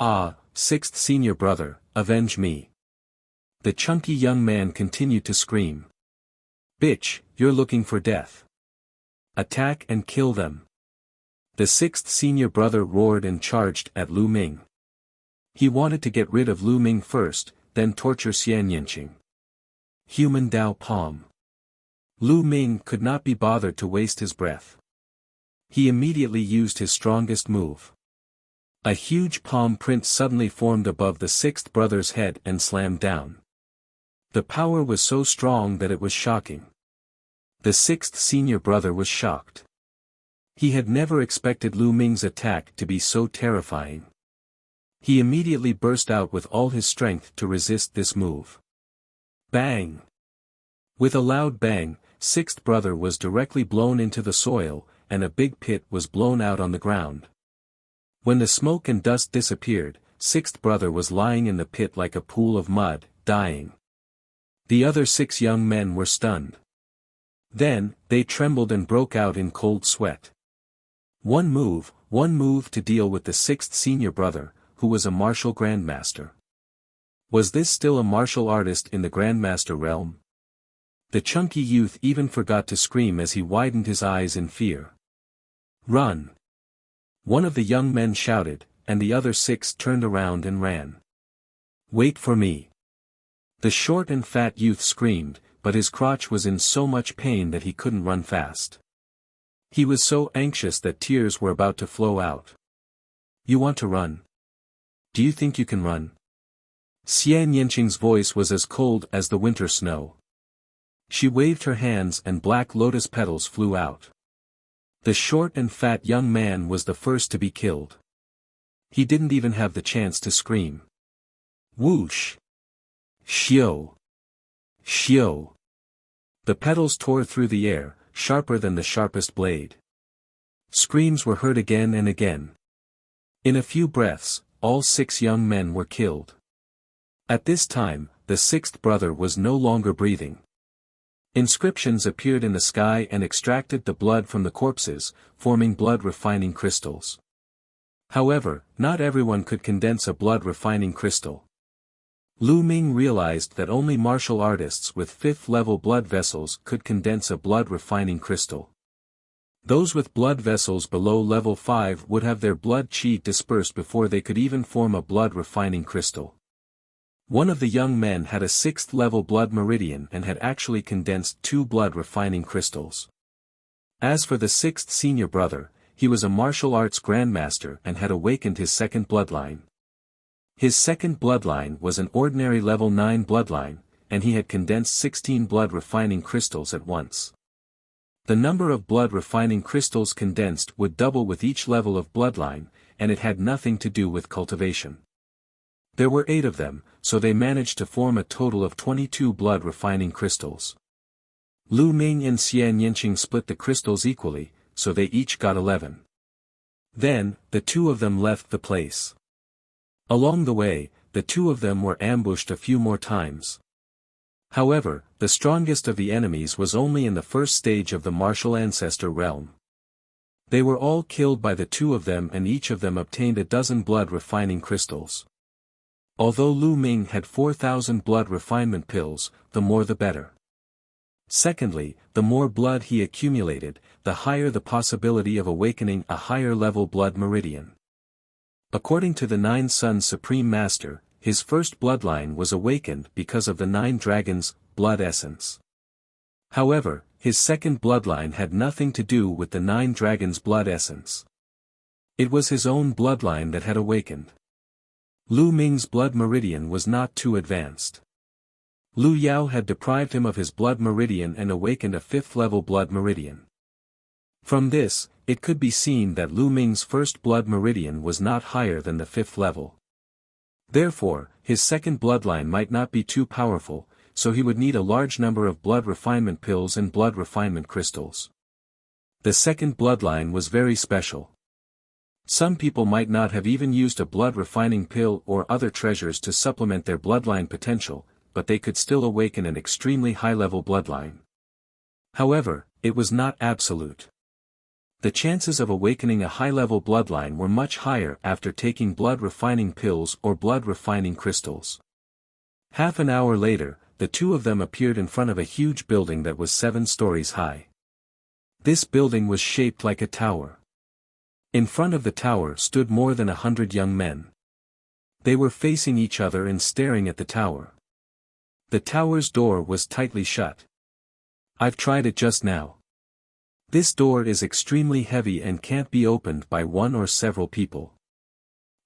Ah, 6th senior brother, avenge me. The chunky young man continued to scream. Bitch, you're looking for death. Attack and kill them. The 6th senior brother roared and charged at Lu Ming. He wanted to get rid of Lu Ming first, then torture Xian Yanqing. Human Dao Palm. Lu Ming could not be bothered to waste his breath. He immediately used his strongest move. A huge palm print suddenly formed above the 6th brother's head and slammed down. The power was so strong that it was shocking. The 6th senior brother was shocked. He had never expected Lu Ming's attack to be so terrifying. He immediately burst out with all his strength to resist this move. Bang! With a loud bang, 6th brother was directly blown into the soil, and a big pit was blown out on the ground. When the smoke and dust disappeared, 6th brother was lying in the pit like a pool of mud, dying. The other 6 young men were stunned. Then, they trembled and broke out in cold sweat. One move to deal with the 6th senior brother, who was a martial grandmaster. Was this still a martial artist in the grandmaster realm? The chunky youth even forgot to scream as he widened his eyes in fear. Run! One of the young men shouted, and the other 6 turned around and ran. Wait for me! The short and fat youth screamed, but his crotch was in so much pain that he couldn't run fast. He was so anxious that tears were about to flow out. You want to run? Do you think you can run? Xian Yanqing's voice was as cold as the winter snow. She waved her hands and black lotus petals flew out. The short and fat young man was the first to be killed. He didn't even have the chance to scream. Whoosh! Xiao! Xiao! The petals tore through the air, sharper than the sharpest blade. Screams were heard again and again. In a few breaths, all 6 young men were killed. At this time, the 6th brother was no longer breathing. Inscriptions appeared in the sky and extracted the blood from the corpses, forming blood-refining crystals. However, not everyone could condense a blood-refining crystal. Lu Ming realized that only martial artists with 5th-level blood vessels could condense a blood-refining crystal. Those with blood vessels below level 5 would have their blood qi dispersed before they could even form a blood-refining crystal. One of the young men had a 6th-level blood meridian and had actually condensed 2 blood-refining crystals. As for the 6th senior brother, he was a martial arts grandmaster and had awakened his 2nd bloodline. His 2nd bloodline was an ordinary level 9 bloodline, and he had condensed 16 blood-refining crystals at once. The number of blood-refining crystals condensed would double with each level of bloodline, and it had nothing to do with cultivation. There were 8 of them, so they managed to form a total of 22 blood-refining crystals. Lu Ming and Xian Yanqing split the crystals equally, so they each got 11. Then, the 2 of them left the place. Along the way, the 2 of them were ambushed a few more times. However, the strongest of the enemies was only in the first stage of the martial ancestor realm. They were all killed by the 2 of them and each of them obtained a dozen blood-refining crystals. Although Lu Ming had 4,000 blood refinement pills, the more the better. Secondly, the more blood he accumulated, the higher the possibility of awakening a higher-level blood meridian. According to the 9 Suns Supreme Master, his first bloodline was awakened because of the 9 dragons' blood essence. However, his 2nd bloodline had nothing to do with the 9 dragons' blood essence. It was his own bloodline that had awakened. Lu Ming's blood meridian was not too advanced. Lu Yao had deprived him of his blood meridian and awakened a 5th-level blood meridian. From this, it could be seen that Lu Ming's first blood meridian was not higher than the 5th level. Therefore, his 2nd bloodline might not be too powerful, so he would need a large number of blood refinement pills and blood refinement crystals. The 2nd bloodline was very special. Some people might not have even used a blood refining pill or other treasures to supplement their bloodline potential, but they could still awaken an extremely high-level bloodline. However, it was not absolute. The chances of awakening a high-level bloodline were much higher after taking blood-refining pills or blood-refining crystals. Half an hour later, the 2 of them appeared in front of a huge building that was 7 stories high. This building was shaped like a tower. In front of the tower stood more than 100 young men. They were facing each other and staring at the tower. The tower's door was tightly shut. I've tried it just now. This door is extremely heavy and can't be opened by one or several people.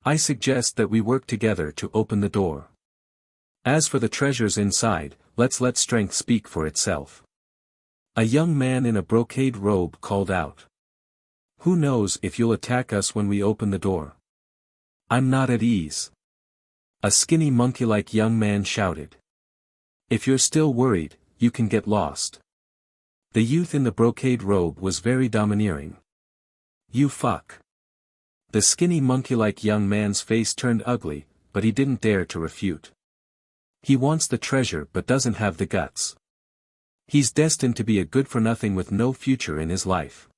I suggest that we work together to open the door. As for the treasures inside, let's let strength speak for itself. A young man in a brocade robe called out. Who knows if you'll attack us when we open the door? I'm not at ease. A skinny monkey-like young man shouted. If you're still worried, you can get lost. The youth in the brocade robe was very domineering. You fuck. The skinny monkey-like young man's face turned ugly, but he didn't dare to refute. He wants the treasure but doesn't have the guts. He's destined to be a good-for-nothing with no future in his life.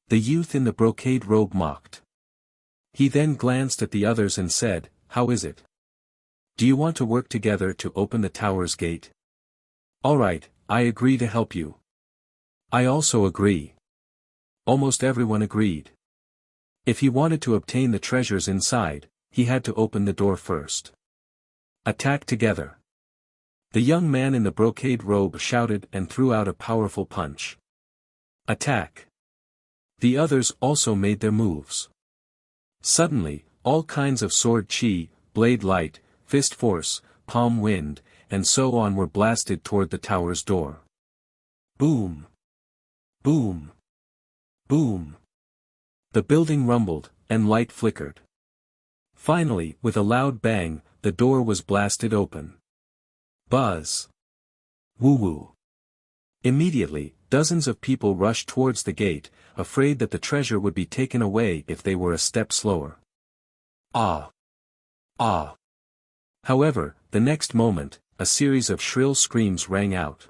The youth in the brocade robe mocked. He then glanced at the others and said, How is it? Do you want to work together to open the tower's gate? All right, I agree to help you. I also agree. Almost everyone agreed. If he wanted to obtain the treasures inside, he had to open the door first. Attack together. The young man in the brocade robe shouted and threw out a powerful punch. Attack. The others also made their moves. Suddenly, all kinds of sword chi, blade light, fist force, palm wind, and so on were blasted toward the tower's door. Boom! Boom! Boom! The building rumbled, and light flickered. Finally, with a loud bang, the door was blasted open. Buzz! Woo-woo! Immediately, dozens of people rushed towards the gate, afraid that the treasure would be taken away if they were a step slower. Ah! Ah! However, the next moment, a series of shrill screams rang out.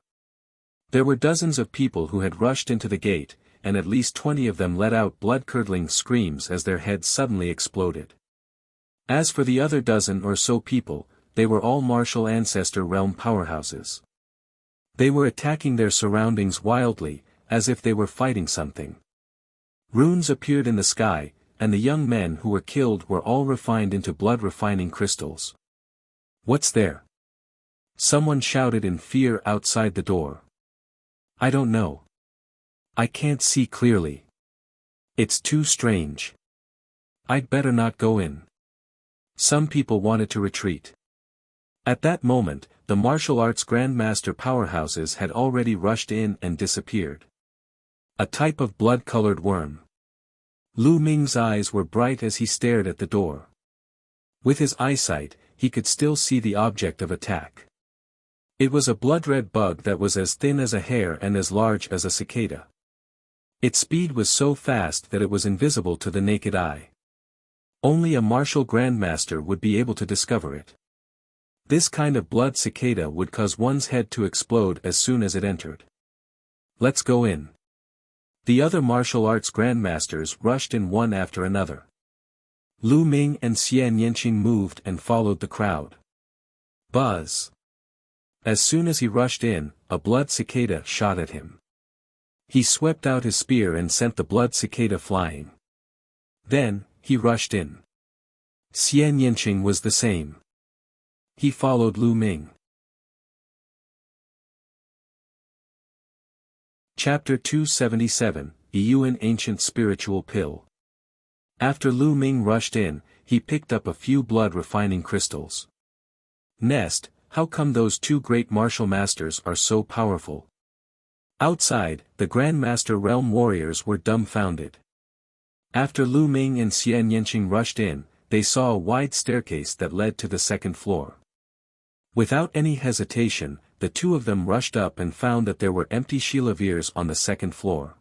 There were dozens of people who had rushed into the gate, and at least 20 of them let out blood-curdling screams as their heads suddenly exploded. As for the other dozen or so people, they were all martial ancestor realm powerhouses. They were attacking their surroundings wildly, as if they were fighting something. Runes appeared in the sky, and the young men who were killed were all refined into blood-refining crystals. What's there? Someone shouted in fear outside the door. I don't know. I can't see clearly. It's too strange. I'd better not go in. Some people wanted to retreat. At that moment, the martial arts grandmaster powerhouses had already rushed in and disappeared. A type of blood-colored worm. Lu Ming's eyes were bright as he stared at the door. With his eyesight, he could still see the object of attack. It was a blood-red bug that was as thin as a hair and as large as a cicada. Its speed was so fast that it was invisible to the naked eye. Only a martial grandmaster would be able to discover it. This kind of blood cicada would cause one's head to explode as soon as it entered. Let's go in. The other martial arts grandmasters rushed in one after another. Lu Ming and Xian Yanqing moved and followed the crowd. Buzz! As soon as he rushed in, a blood cicada shot at him. He swept out his spear and sent the blood cicada flying. Then, he rushed in. Xian Yanqing was the same. He followed Lu Ming. Chapter 277, Yuan Ancient Spiritual Pill. After Lu Ming rushed in, he picked up a few blood-refining crystals. Nest, how come those two great martial masters are so powerful? Outside, the Grandmaster Realm warriors were dumbfounded. After Lu Ming and Xian Yanqing rushed in, they saw a wide staircase that led to the second floor. Without any hesitation, the two of them rushed up and found that there were empty shilavirs on the second floor.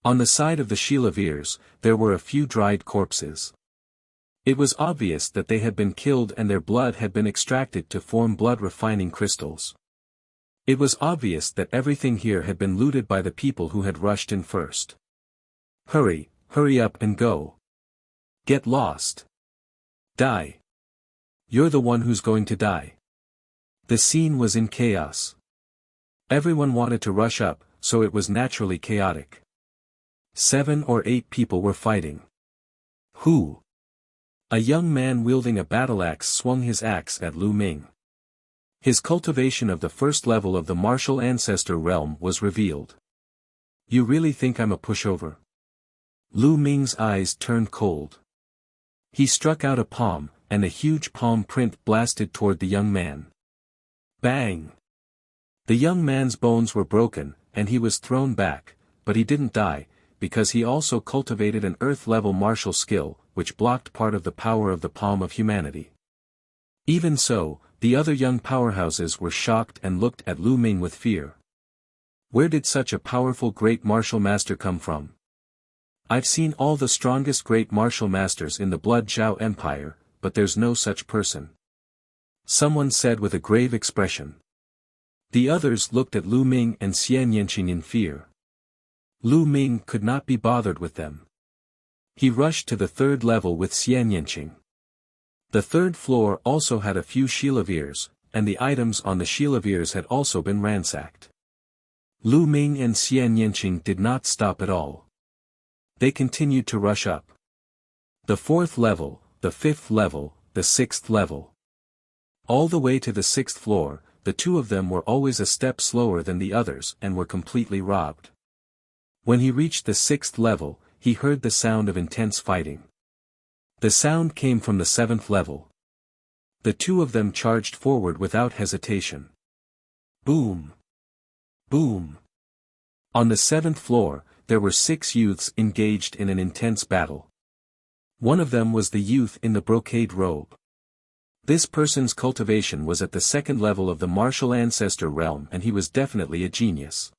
On the side of the shilavirs, there were a few dried corpses. It was obvious that they had been killed and their blood had been extracted to form blood-refining crystals. It was obvious that everything here had been looted by the people who had rushed in first. Hurry, hurry up and go. Get lost. Die. You're the one who's going to die. The scene was in chaos. Everyone wanted to rush up, so it was naturally chaotic. 7 or 8 people were fighting. Who? A young man wielding a battle axe swung his axe at Lu Ming. His cultivation of the first level of the martial ancestor realm was revealed. You really think I'm a pushover? Lu Ming's eyes turned cold. He struck out a palm, and a huge palm print blasted toward the young man. Bang! The young man's bones were broken, and he was thrown back, but he didn't die, because he also cultivated an earth-level martial skill, which blocked part of the power of the palm of humanity. Even so, the other young powerhouses were shocked and looked at Lu Ming with fear. Where did such a powerful great martial master come from? I've seen all the strongest great martial masters in the Blood Zhao Empire, but there's no such person. Someone said with a grave expression. The others looked at Lu Ming and Xian Yanqing in fear. Lu Ming could not be bothered with them. He rushed to the third level with Xian Yanqing. The third floor also had a few shilavirs, and the items on the shilavirs had also been ransacked. Lu Ming and Xian Yanqing did not stop at all. They continued to rush up. The fourth level, the fifth level, the sixth level. All the way to the sixth floor, the two of them were always a step slower than the others and were completely robbed. When he reached the 6th level, he heard the sound of intense fighting. The sound came from the 7th level. The two of them charged forward without hesitation. Boom! Boom! On the 7th floor, there were 6 youths engaged in an intense battle. One of them was the youth in the brocade robe. This person's cultivation was at the 2nd level of the martial ancestor realm, and he was definitely a genius.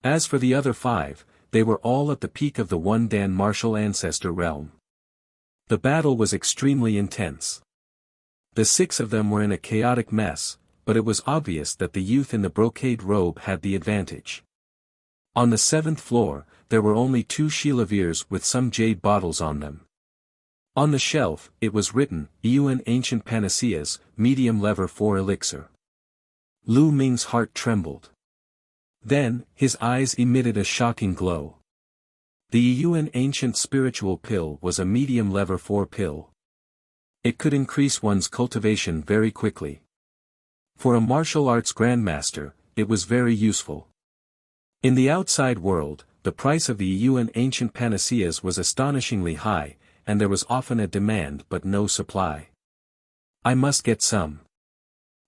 As for the other 5, they were all at the peak of the 1 Dan martial ancestor realm. The battle was extremely intense. The 6 of them were in a chaotic mess, but it was obvious that the youth in the brocade robe had the advantage. On the 7th floor, there were only 2 Sheilavirs with some jade bottles on them. On the shelf, it was written, Yuan Ancient Panaceas, Medium Lever 4 Elixir. Lu Ming's heart trembled. Then, his eyes emitted a shocking glow. The Yuan Ancient Spiritual Pill was a medium lever 4 pill. It could increase one's cultivation very quickly. For a martial arts grandmaster, it was very useful. In the outside world, the price of the Yuan Ancient Panaceas was astonishingly high, and there was often a demand but no supply. I must get some.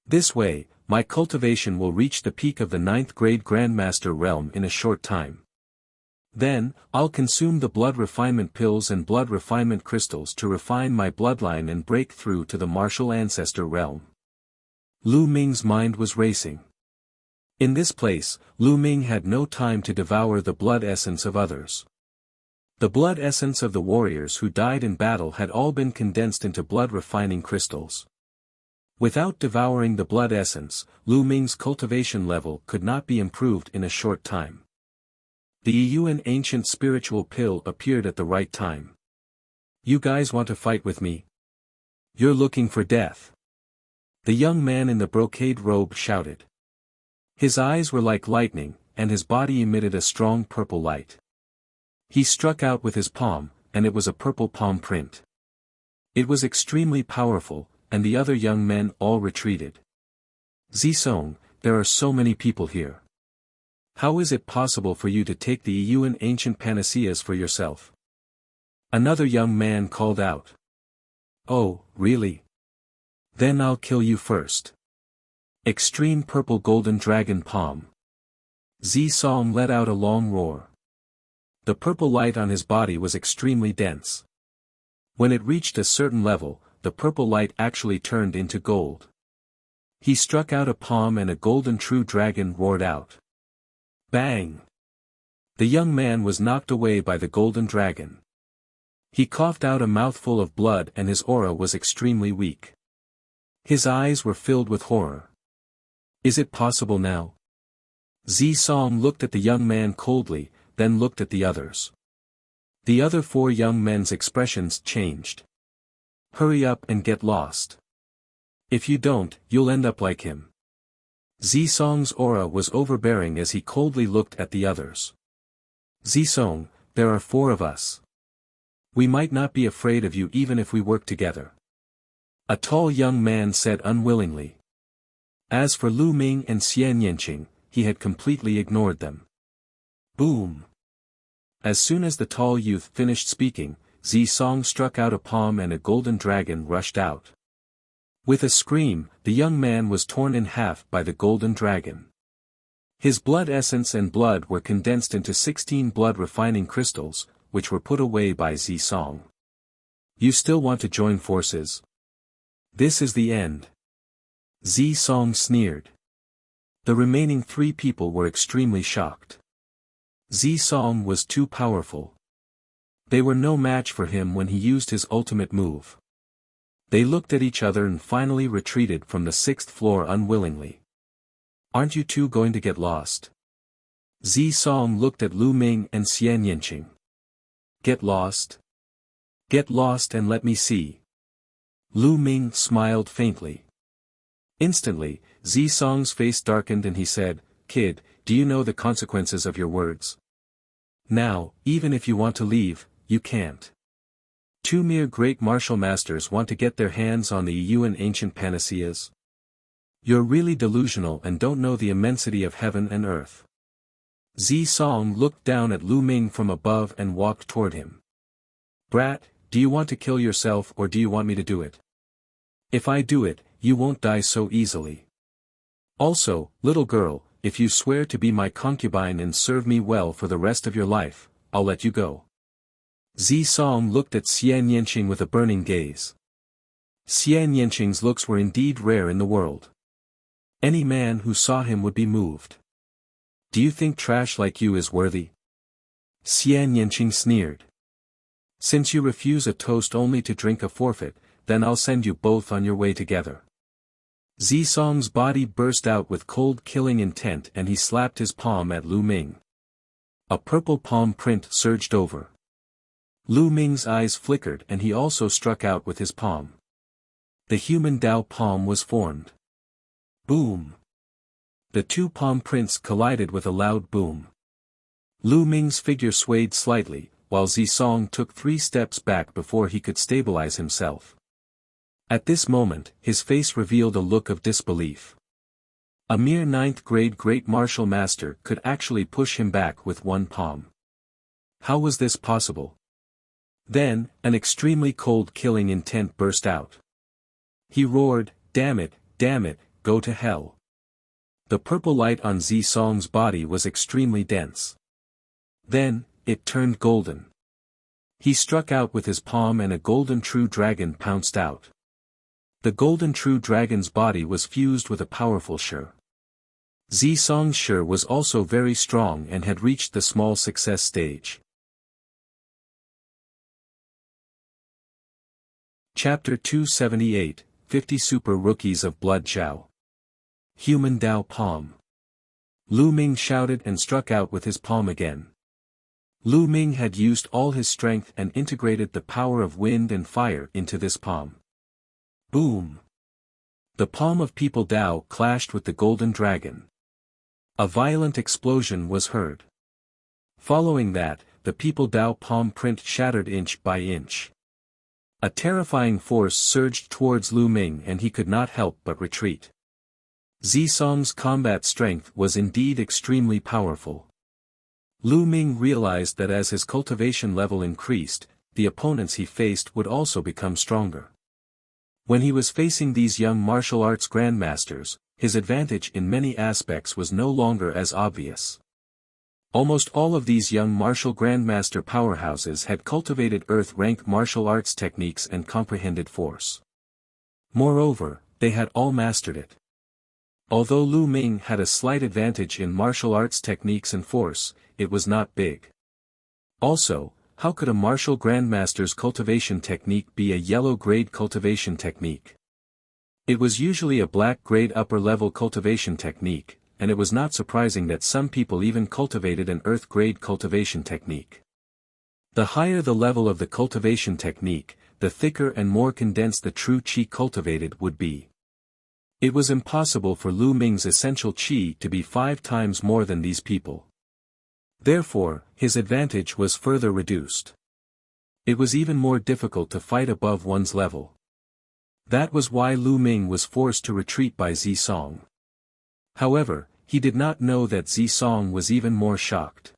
This way, my cultivation will reach the peak of the 9th grade Grandmaster realm in a short time. Then, I'll consume the blood refinement pills and blood refinement crystals to refine my bloodline and break through to the martial ancestor realm. Lu Ming's mind was racing. In this place, Lu Ming had no time to devour the blood essence of others. The blood essence of the warriors who died in battle had all been condensed into blood-refining crystals. Without devouring the blood essence, Lu Ming's cultivation level could not be improved in a short time. The Yuan Ancient Spiritual Pill appeared at the right time. You guys want to fight with me? You're looking for death. The young man in the brocade robe shouted. His eyes were like lightning, and his body emitted a strong purple light. He struck out with his palm, and it was a purple palm print. It was extremely powerful, and the other young men all retreated. Zisong, there are so many people here. How is it possible for you to take the Yuan Ancient Panaceas for yourself? Another young man called out. Oh, really? Then I'll kill you first. Extreme Purple Golden Dragon Palm. Zisong let out a long roar. The purple light on his body was extremely dense. When it reached a certain level, the purple light actually turned into gold. He struck out a palm and a golden true dragon roared out. Bang! The young man was knocked away by the golden dragon. He coughed out a mouthful of blood and his aura was extremely weak. His eyes were filled with horror. Is it possible now? Zisong looked at the young man coldly, then looked at the others. The other 4 young men's expressions changed. Hurry up and get lost. If you don't, you'll end up like him. Zisong's aura was overbearing as he coldly looked at the others. Zisong, there are 4 of us. We might not be afraid of you even if we work together. A tall young man said unwillingly. As for Lu Ming and Xian Yanqing, he had completely ignored them. Boom! As soon as the tall youth finished speaking, Zisong struck out a palm and a golden dragon rushed out. With a scream, the young man was torn in half by the golden dragon. His blood essence and blood were condensed into 16 blood refining crystals, which were put away by Zisong. You still want to join forces? This is the end. Zisong sneered. The remaining 3 people were extremely shocked. Zisong was too powerful. They were no match for him when he used his ultimate move. They looked at each other and finally retreated from the 6th floor unwillingly. Aren't you two going to get lost? Zisong looked at Lu Ming and Xian Yanqing. Get lost? Get lost and let me see. Lu Ming smiled faintly. Instantly, Zisong's face darkened and he said, Kid, do you know the consequences of your words? Now, even if you want to leave, you can't. 2 mere great martial masters want to get their hands on the Yuan Ancient Panaceas? You're really delusional and don't know the immensity of heaven and earth. Zi Song looked down at Lu Ming from above and walked toward him. "Brat, do you want to kill yourself or do you want me to do it? If I do it, you won't die so easily. Also, little girl, if you swear to be my concubine and serve me well for the rest of your life, I'll let you go." Zi Song looked at Xian Yanqing with a burning gaze. Xian Yanqing's looks were indeed rare in the world. Any man who saw him would be moved. "Do you think trash like you is worthy?" Xian Yanqing sneered. "Since you refuse a toast only to drink a forfeit, then I'll send you both on your way together." Zi Song's body burst out with cold killing intent and he slapped his palm at Lu Ming. A purple palm print surged over. Lu Ming's eyes flickered and he also struck out with his palm. The human Dao palm was formed. Boom! The two palm prints collided with a loud boom. Lu Ming's figure swayed slightly, while Zi Song took 3 steps back before he could stabilize himself. At this moment, his face revealed a look of disbelief. A mere 9th grade great martial master could actually push him back with one palm. How was this possible? Then, an extremely cold killing intent burst out. He roared, damn it, go to hell." The purple light on Zi Song's body was extremely dense. Then, it turned golden. He struck out with his palm and a golden true dragon pounced out. The golden true dragon's body was fused with a powerful shi. Zi Song's shi was also very strong and had reached the small success stage. Chapter 278, 50 Super Rookies of Blood Zhao. Human Dao Palm. Lu Ming shouted and struck out with his palm again. Lu Ming had used all his strength and integrated the power of wind and fire into this palm. Boom! The palm of People Dao clashed with the golden dragon. A violent explosion was heard. Following that, the People Dao palm print shattered inch by inch. A terrifying force surged towards Lu Ming and he could not help but retreat. Zi Song's combat strength was indeed extremely powerful. Lu Ming realized that as his cultivation level increased, the opponents he faced would also become stronger. When he was facing these young martial arts grandmasters, his advantage in many aspects was no longer as obvious. Almost all of these young martial grandmaster powerhouses had cultivated earth-rank martial arts techniques and comprehended force. Moreover, they had all mastered it. Although Lu Ming had a slight advantage in martial arts techniques and force, it was not big. Also, how could a martial grandmaster's cultivation technique be a yellow-grade cultivation technique? It was usually a black-grade upper-level cultivation technique, and it was not surprising that some people even cultivated an earth-grade cultivation technique. The higher the level of the cultivation technique, the thicker and more condensed the true qi cultivated would be. It was impossible for Lu Ming's essential qi to be 5 times more than these people. Therefore, his advantage was further reduced. It was even more difficult to fight above one's level. That was why Lu Ming was forced to retreat by Zi Song. However, he did not know that Zi Song was even more shocked.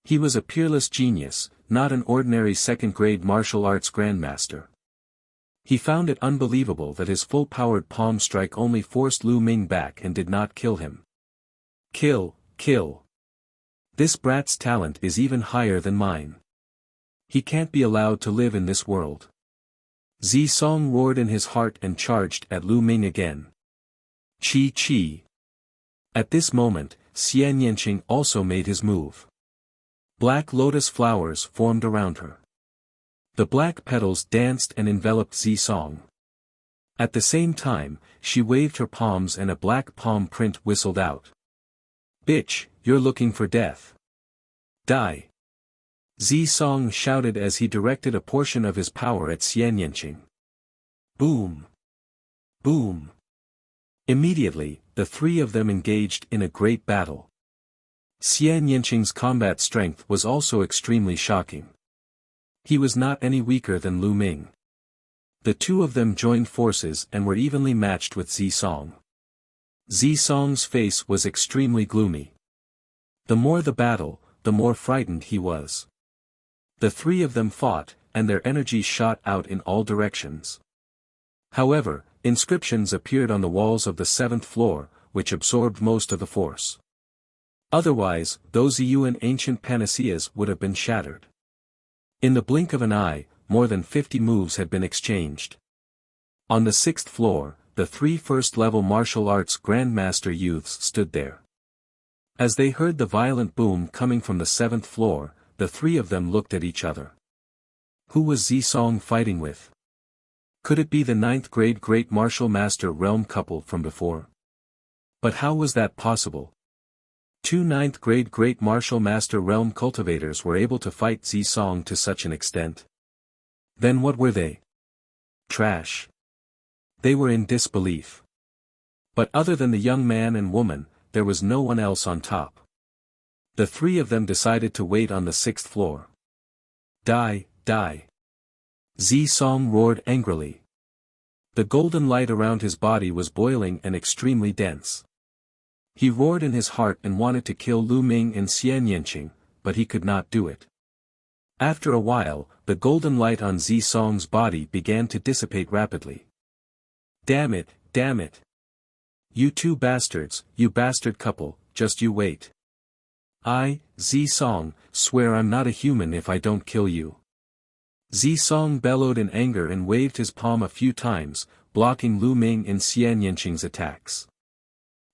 He was a peerless genius, not an ordinary second-grade martial arts grandmaster. He found it unbelievable that his full-powered palm strike only forced Lu Ming back and did not kill him. Kill. This brat's talent is even higher than mine. He can't be allowed to live in this world. Zi Song roared in his heart and charged at Lu Ming again. Chi. At this moment, Xian Yanqing also made his move. Black lotus flowers formed around her. The black petals danced and enveloped Zi Song. At the same time, she waved her palms and a black palm print whistled out. Bitch, you're looking for death. Die. Zi Song shouted as he directed a portion of his power at Xian Yanqing. Boom. Immediately, the 3 of them engaged in a great battle. Xian Yanqing's combat strength was also extremely shocking. He was not any weaker than Lu Ming. The 2 of them joined forces and were evenly matched with Zi Song. Zi Song's face was extremely gloomy. The more the battle, the more frightened he was. The three of them fought, and their energies shot out in all directions. However, inscriptions appeared on the walls of the 7th floor, which absorbed most of the force. Otherwise, those Yuan ancient panaceas would have been shattered. In the blink of an eye, more than 50 moves had been exchanged. On the 6th floor, the 3 first-level martial arts grandmaster youths stood there. As they heard the violent boom coming from the 7th floor, the three of them looked at each other. Who was Zisong fighting with? Could it be the 9th grade Great Martial Master Realm couple from before? But how was that possible? 2 9th grade Great Martial Master Realm cultivators were able to fight Zisong to such an extent. Then what were they? Trash. They were in disbelief. But other than the young man and woman, there was no one else on top. The three of them decided to wait on the 6th floor. Die, die. Zisong roared angrily. The golden light around his body was boiling and extremely dense. He roared in his heart and wanted to kill Lu Ming and Xian Yanqing, but he could not do it. After a while, the golden light on Zisong's body began to dissipate rapidly. Damn it, damn it. You two bastards, you bastard couple, just you wait. I, Zisong, swear I'm not a human if I don't kill you. Zisong bellowed in anger and waved his palm a few times, blocking Lu Ming and Xian Yanqing's attacks.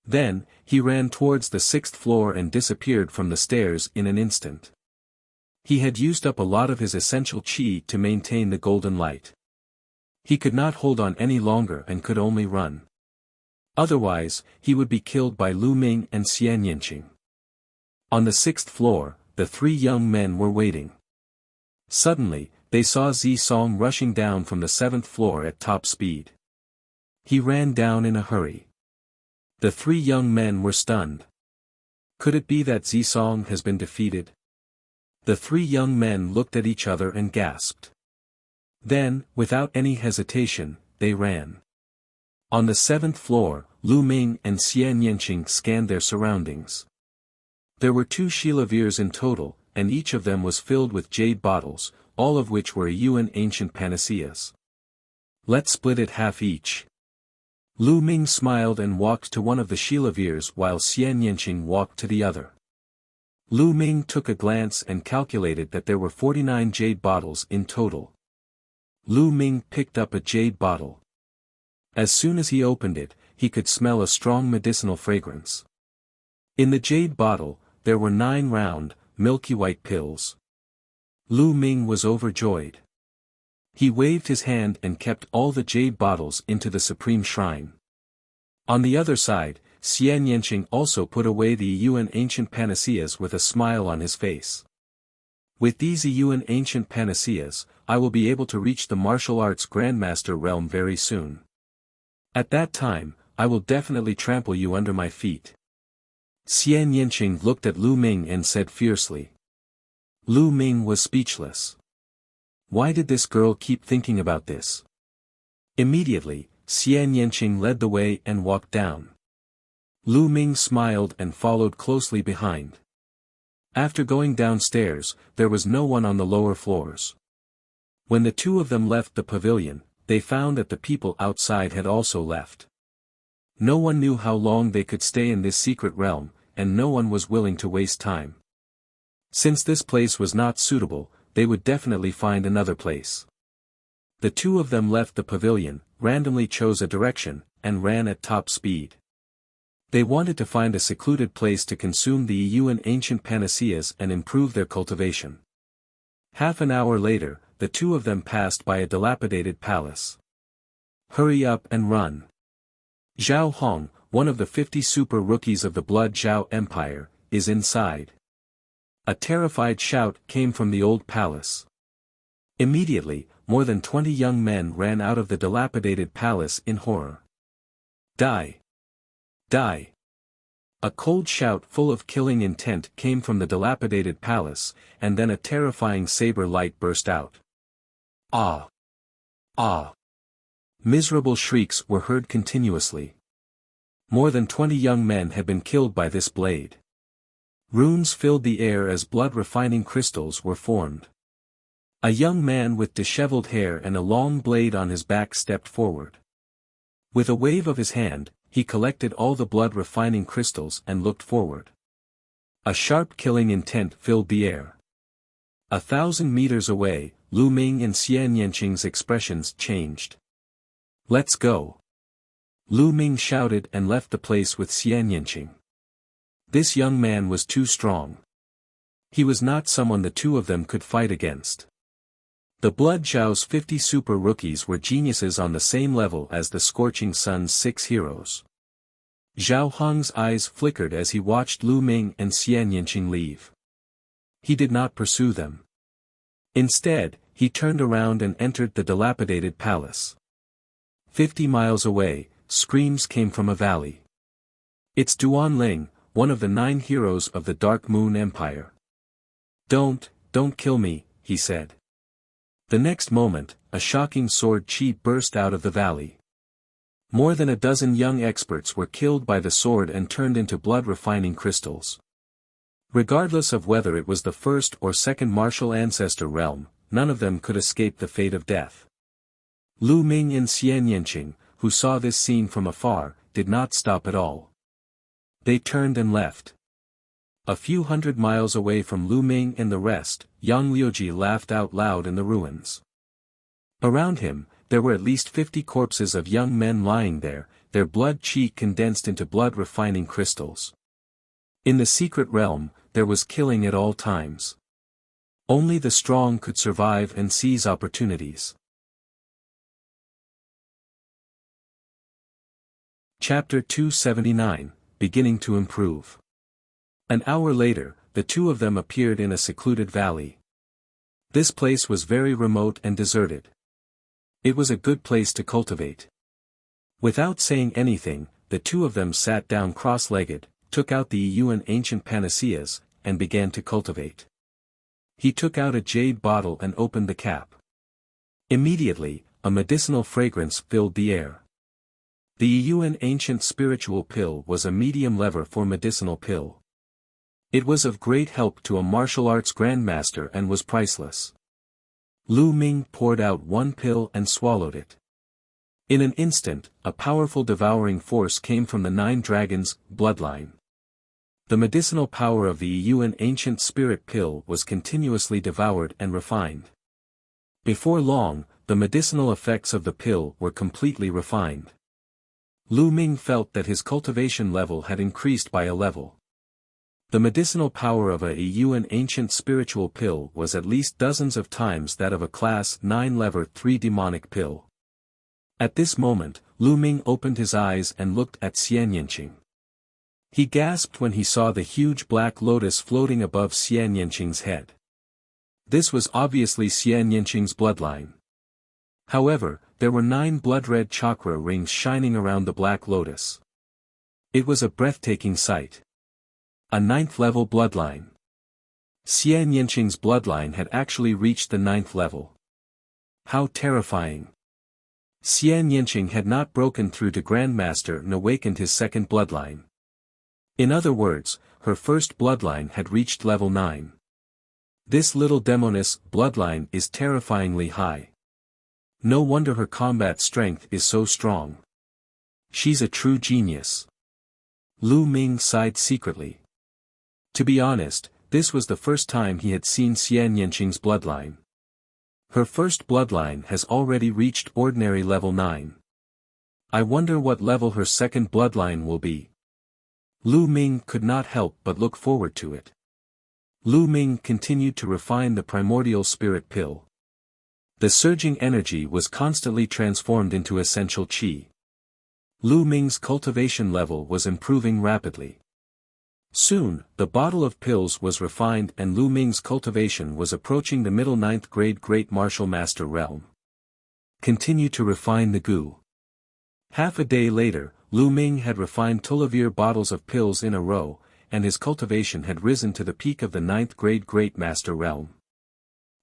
Then, he ran towards the 6th floor and disappeared from the stairs in an instant. He had used up a lot of his essential qi to maintain the golden light. He could not hold on any longer and could only run. Otherwise, he would be killed by Lu Ming and Xian Yanqing. On the 6th floor, the three young men were waiting. Suddenly, they saw Zisong rushing down from the 7th floor at top speed. He ran down in a hurry. The three young men were stunned. Could it be that Zisong has been defeated? The three young men looked at each other and gasped. Then, without any hesitation, they ran. On the 7th floor, Lu Ming and Xian Yanqing scanned their surroundings. There were 2 Shilavirs in total, and each of them was filled with jade bottles, all of which were Yuan ancient panaceas. Let's split it half each. Lu Ming smiled and walked to one of the Shilavirs while Xian Yanqing walked to the other. Lu Ming took a glance and calculated that there were 49 jade bottles in total. Lu Ming picked up a jade bottle. As soon as he opened it, he could smell a strong medicinal fragrance. In the jade bottle, there were 9 round, milky white pills. Lu Ming was overjoyed. He waved his hand and kept all the jade bottles into the supreme shrine. On the other side, Xian Yanqing also put away the Yuan ancient panaceas with a smile on his face. With these Yuan ancient panaceas, I will be able to reach the martial arts grandmaster realm very soon. At that time, I will definitely trample you under my feet. Xian Yanqing looked at Lu Ming and said fiercely. Lu Ming was speechless. Why did this girl keep thinking about this? Immediately, Xian Yanqing led the way and walked down. Lu Ming smiled and followed closely behind. After going downstairs, there was no one on the lower floors. When the two of them left the pavilion, they found that the people outside had also left. No one knew how long they could stay in this secret realm, and no one was willing to waste time. Since this place was not suitable, they would definitely find another place. The two of them left the pavilion, randomly chose a direction, and ran at top speed. They wanted to find a secluded place to consume the Yuan ancient panaceas and improve their cultivation. Half an hour later, the two of them passed by a dilapidated palace. Hurry up and run. Zhao Hong, one of the 50 super rookies of the Blood Zhao Empire, is inside. A terrified shout came from the old palace. Immediately, more than 20 young men ran out of the dilapidated palace in horror. Die! Die! A cold shout full of killing intent came from the dilapidated palace, and then a terrifying saber light burst out. Ah! Ah! Miserable shrieks were heard continuously. More than 20 young men had been killed by this blade. Runes filled the air as blood-refining crystals were formed. A young man with disheveled hair and a long blade on his back stepped forward. With a wave of his hand, he collected all the blood-refining crystals and looked forward. A sharp killing intent filled the air. 1,000 meters away, Lu Ming and Xian Yanqing's expressions changed. "Let's go!" Lu Ming shouted and left the place with Xian Yanqing. This young man was too strong. He was not someone the two of them could fight against. The Blood Zhao's 50 super rookies were geniuses on the same level as the Scorching Sun's 6 heroes. Zhao Hong's eyes flickered as he watched Lu Ming and Xian Yanqing leave. He did not pursue them. Instead, he turned around and entered the dilapidated palace. 50 miles away, screams came from a valley. "It's Duan Ling, one of the 9 heroes of the Dark Moon Empire." Don't kill me," he said. The next moment, a shocking sword chi burst out of the valley. More than a dozen young experts were killed by the sword and turned into blood-refining crystals. Regardless of whether it was the first or second martial ancestor realm, none of them could escape the fate of death. Lu Ming and Xian Yanqing, who saw this scene from afar, did not stop at all. They turned and left. A few hundred miles away from Lu Ming and the rest, Yang Liuji laughed out loud in the ruins. Around him, there were at least 50 corpses of young men lying there, their blood chi condensed into blood-refining crystals. In the secret realm, there was killing at all times. Only the strong could survive and seize opportunities. Chapter 279, Beginning to Improve. An hour later, the two of them appeared in a secluded valley. This place was very remote and deserted. It was a good place to cultivate. Without saying anything, the two of them sat down cross-legged, took out the Yuan ancient panaceas, and began to cultivate. He took out a jade bottle and opened the cap. Immediately, a medicinal fragrance filled the air. The Yuan ancient spiritual pill was a medium lever for medicinal pill. It was of great help to a martial arts grandmaster and was priceless. Lu Ming poured out one pill and swallowed it. In an instant, a powerful devouring force came from the 9 dragons' bloodline. The medicinal power of the Yuan ancient spirit pill was continuously devoured and refined. Before long, the medicinal effects of the pill were completely refined. Lu Ming felt that his cultivation level had increased by a level. The medicinal power of a Yuan ancient spiritual pill was at least dozens of times that of a class 9 lever 3 demonic pill. At this moment, Lu Ming opened his eyes and looked at Xian Yanqing. He gasped when he saw the huge black lotus floating above Xian Yanqing's head. This was obviously Xian Yanqing's bloodline. However, there were 9 blood-red chakra rings shining around the black lotus. It was a breathtaking sight. A 9th level bloodline. Xian Yanqing's bloodline had actually reached the 9th level. How terrifying. Xian Yanqing had not broken through to Grandmaster and awakened his second bloodline. In other words, her first bloodline had reached level 9. This little demoness bloodline is terrifyingly high. No wonder her combat strength is so strong. She's a true genius. Lu Ming sighed secretly. To be honest, this was the first time he had seen Xian Yanqing's bloodline. Her first bloodline has already reached ordinary level 9. I wonder what level her second bloodline will be. Lu Ming could not help but look forward to it. Lu Ming continued to refine the primordial spirit pill. The surging energy was constantly transformed into essential qi. Lu Ming's cultivation level was improving rapidly. Soon, the bottle of pills was refined and Lu Ming's cultivation was approaching the middle 9th grade Great Martial Master realm. Continue to refine the goo. Half a day later, Lu Ming had refined Tulavir bottles of pills in a row, and his cultivation had risen to the peak of the 9th grade Great Master realm.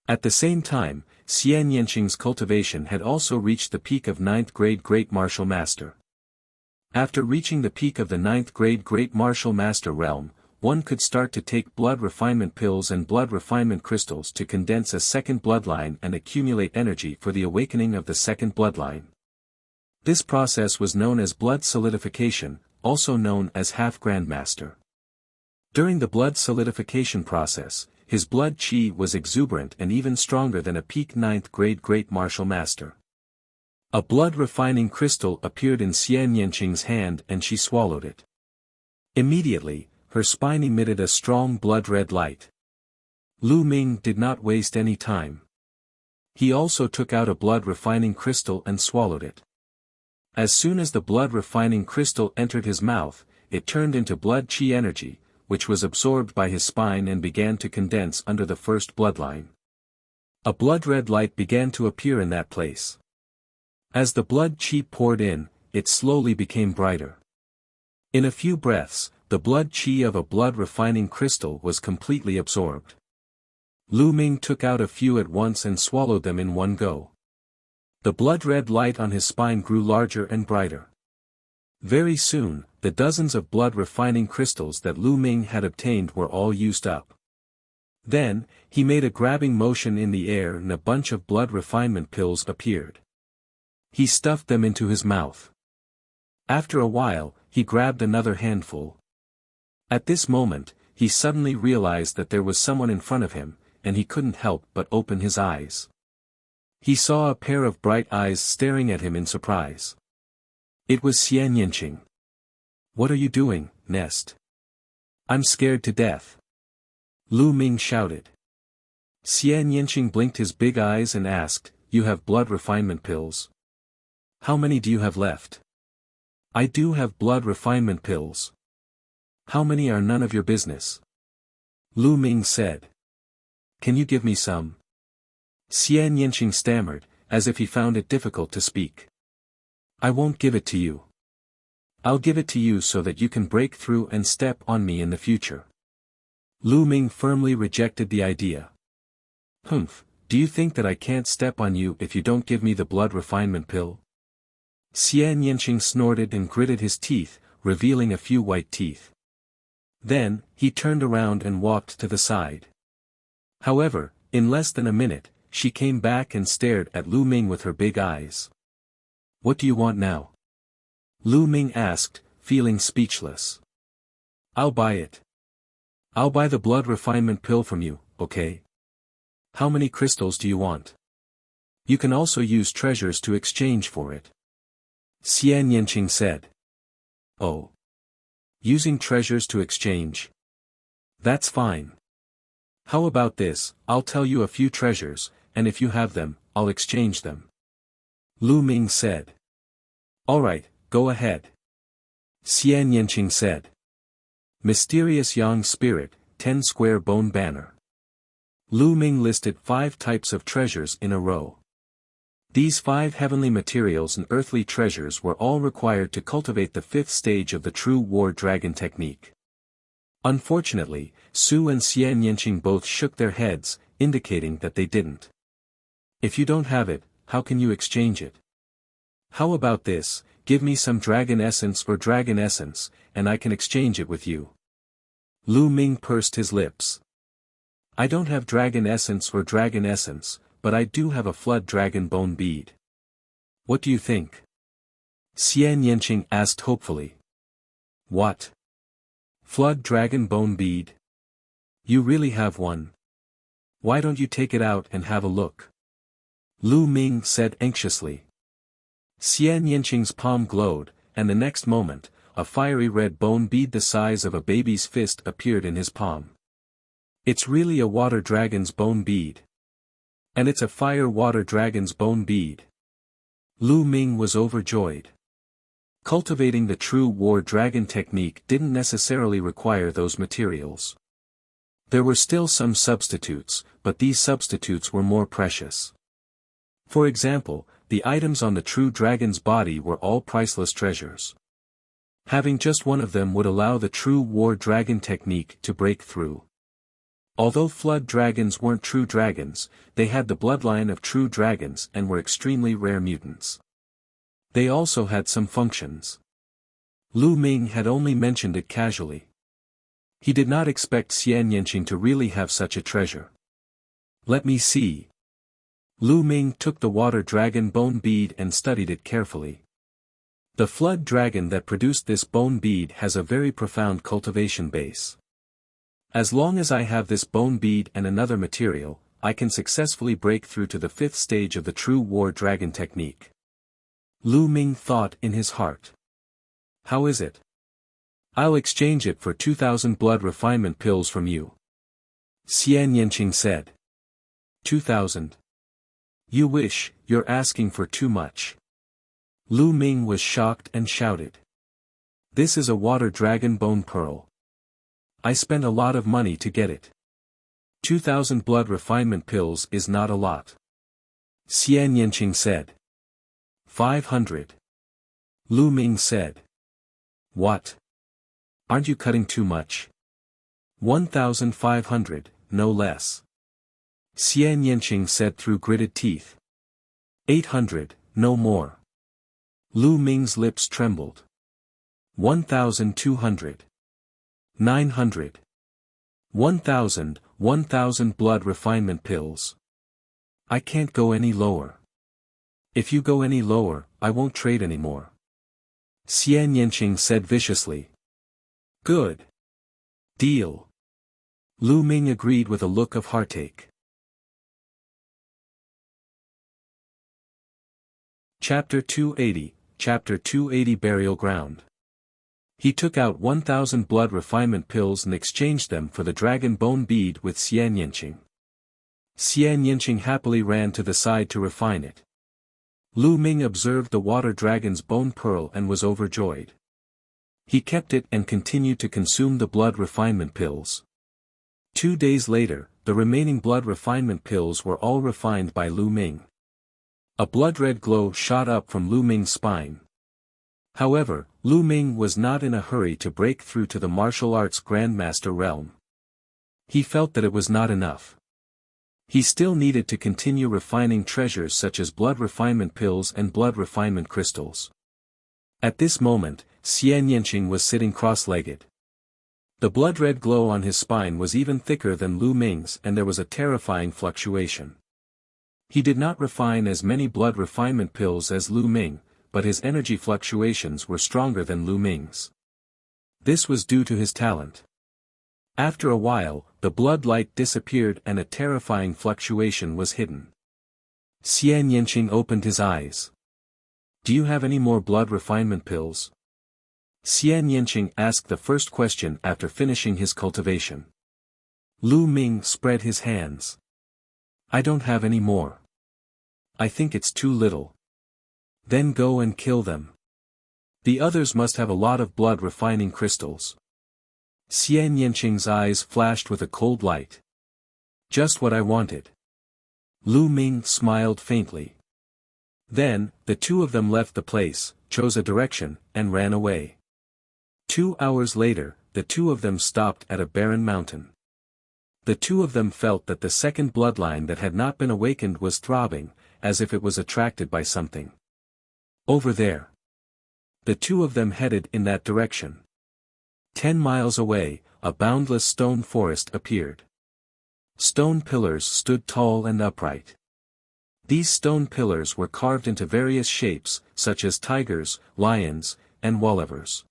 At the same time, Xian Yanqing's cultivation had also reached the peak of 9th grade Great Martial Master. After reaching the peak of the 9th grade Great Martial Master realm, one could start to take blood refinement pills and blood refinement crystals to condense a second bloodline and accumulate energy for the awakening of the second bloodline. This process was known as blood solidification, also known as half-grandmaster. During the blood solidification process, his blood chi was exuberant and even stronger than a peak 9th grade Great Martial Master. A blood-refining crystal appeared in Xian Yanqing's hand and she swallowed it. Immediately, her spine emitted a strong blood-red light. Lu Ming did not waste any time. He also took out a blood-refining crystal and swallowed it. As soon as the blood-refining crystal entered his mouth, it turned into blood chi energy, which was absorbed by his spine and began to condense under the first bloodline. A blood-red light began to appear in that place. As the blood chi poured in, it slowly became brighter. In a few breaths, the blood chi of a blood-refining crystal was completely absorbed. Lu Ming took out a few at once and swallowed them in one go. The blood-red light on his spine grew larger and brighter. Very soon, the dozens of blood-refining crystals that Lu Ming had obtained were all used up. Then, he made a grabbing motion in the air and a bunch of blood refinement pills appeared. He stuffed them into his mouth. After a while, he grabbed another handful. At this moment, he suddenly realized that there was someone in front of him, and he couldn't help but open his eyes. He saw a pair of bright eyes staring at him in surprise. It was Xian Yanqing. "What are you doing, Nest?" "I'm scared to death." Lu Ming shouted. Xian Yanqing blinked his big eyes and asked, "You have blood refinement pills? How many do you have left?" "I do have blood refinement pills." "How many are none of your business?" Lu Ming said. "Can you give me some?" Xian Yanqing stammered, as if he found it difficult to speak. "I won't give it to you. I'll give it to you so that you can break through and step on me in the future." Lu Ming firmly rejected the idea. "Humph, do you think that I can't step on you if you don't give me the blood refinement pill?" Xian Yanqing snorted and gritted his teeth, revealing a few white teeth. Then, he turned around and walked to the side. However, in less than a minute, she came back and stared at Lu Ming with her big eyes. "What do you want now?" Lu Ming asked, feeling speechless. "I'll buy it. I'll buy the blood refinement pill from you, okay? How many crystals do you want? You can also use treasures to exchange for it." Xian Yanqing said. "Oh. Using treasures to exchange? That's fine. How about this, I'll tell you a few treasures, and if you have them, I'll exchange them." Lu Ming said. "Alright, go ahead." Xian Yanqing said. Mysterious Yang Spirit, 10 square bone banner. Lu Ming listed 5 types of treasures in a row. These 5 heavenly materials and earthly treasures were all required to cultivate the 5th stage of the true war dragon technique. Unfortunately, Su and Xian Yanqing both shook their heads, indicating that they didn't. "If you don't have it, how can you exchange it? How about this, give me some dragon essence, and I can exchange it with you." Lu Ming pursed his lips. "I don't have dragon essence, but I do have a flood dragon bone bead. What do you think?" Xian Yanqing asked hopefully. "What? Flood dragon bone bead? You really have one? Why don't you take it out and have a look?" Lu Ming said anxiously. Xian Yanqing's palm glowed, and the next moment, a fiery red bone bead the size of a baby's fist appeared in his palm. "It's really a water dragon's bone bead. And it's a fire water dragon's bone bead." Lu Ming was overjoyed. Cultivating the true war dragon technique didn't necessarily require those materials. There were still some substitutes, but these substitutes were more precious. For example, the items on the true dragon's body were all priceless treasures. Having just one of them would allow the true war dragon technique to break through. Although flood dragons weren't true dragons, they had the bloodline of true dragons and were extremely rare mutants. They also had some functions. Lu Ming had only mentioned it casually. He did not expect Xian Yanqing to really have such a treasure. Let me see. Lu Ming took the water dragon bone bead and studied it carefully. The flood dragon that produced this bone bead has a very profound cultivation base. As long as I have this bone bead and another material, I can successfully break through to the 5th stage of the true war dragon technique. Lu Ming thought in his heart. How is it? I'll exchange it for 2,000 blood refinement pills from you. Xian Yanqing said. 2,000. You wish, you're asking for too much. Lu Ming was shocked and shouted. This is a water dragon bone pearl. I spent a lot of money to get it. 2,000 blood refinement pills is not a lot. Xian Yanqing said. 500. Lu Ming said. What? Aren't you cutting too much? 1,500, no less. Xian Yanqing said through gritted teeth. 800, no more. Lu Ming's lips trembled. 1,200. 900. 1,000 blood refinement pills. I can't go any lower. If you go any lower, I won't trade anymore. Xian Yanqing said viciously. Good. Deal. Lu Ming agreed with a look of heartache. Chapter 280 Burial Ground. He took out 1,000 blood refinement pills and exchanged them for the dragon bone bead with Xian Yanqing. Xian Yanqing happily ran to the side to refine it. Lu Ming observed the water dragon's bone pearl and was overjoyed. He kept it and continued to consume the blood refinement pills. 2 days later, the remaining blood refinement pills were all refined by Lu Ming. A blood-red glow shot up from Lu Ming's spine. However, Lu Ming was not in a hurry to break through to the martial arts grandmaster realm. He felt that it was not enough. He still needed to continue refining treasures such as blood refinement pills and blood refinement crystals. At this moment, Xian Yanqing was sitting cross-legged. The blood-red glow on his spine was even thicker than Lu Ming's and there was a terrifying fluctuation. He did not refine as many blood refinement pills as Lu Ming, but his energy fluctuations were stronger than Lu Ming's. This was due to his talent. After a while, the blood light disappeared and a terrifying fluctuation was hidden. Xian Yanqing opened his eyes. Do you have any more blood refinement pills? Xian Yanqing asked the first question after finishing his cultivation. Lu Ming spread his hands. I don't have any more. I think it's too little. Then go and kill them. The others must have a lot of blood refining crystals. Xian Yanqing's eyes flashed with a cold light. Just what I wanted. Lu Ming smiled faintly. Then, the two of them left the place, chose a direction, and ran away. 2 hours later, the two of them stopped at a barren mountain. The two of them felt that the second bloodline that had not been awakened was throbbing, as if it was attracted by something. Over there. The two of them headed in that direction. 10 miles away, a boundless stone forest appeared. Stone pillars stood tall and upright. These stone pillars were carved into various shapes, such as tigers, lions, and wolvers.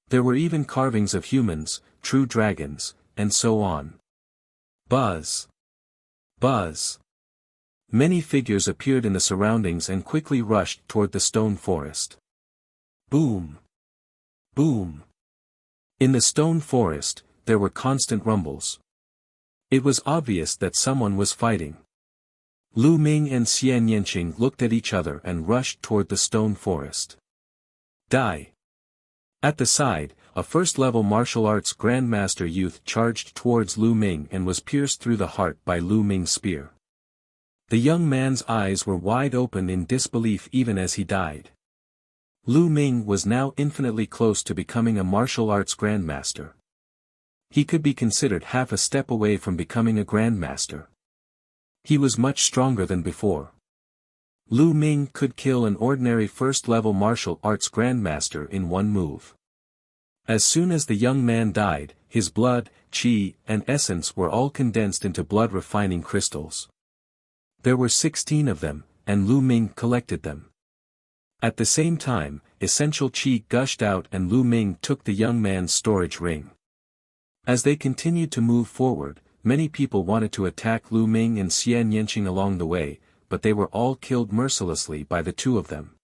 There were even carvings of humans, true dragons, and so on. Buzz! Buzz! Many figures appeared in the surroundings and quickly rushed toward the stone forest. Boom! Boom! In the stone forest, there were constant rumbles. It was obvious that someone was fighting. Lu Ming and Xian Yanqing looked at each other and rushed toward the stone forest. Die! At the side, a first-level martial arts grandmaster youth charged towards Lu Ming and was pierced through the heart by Lu Ming's spear. The young man's eyes were wide open in disbelief even as he died. Lu Ming was now infinitely close to becoming a martial arts grandmaster. He could be considered half a step away from becoming a grandmaster. He was much stronger than before. Lu Ming could kill an ordinary first-level martial arts grandmaster in one move. As soon as the young man died, his blood, qi, and essence were all condensed into blood-refining crystals. There were 16 of them, and Lu Ming collected them. At the same time, essential qi gushed out and Lu Ming took the young man's storage ring. As they continued to move forward, many people wanted to attack Lu Ming and Xian Yanqing along the way, but they were all killed mercilessly by the two of them.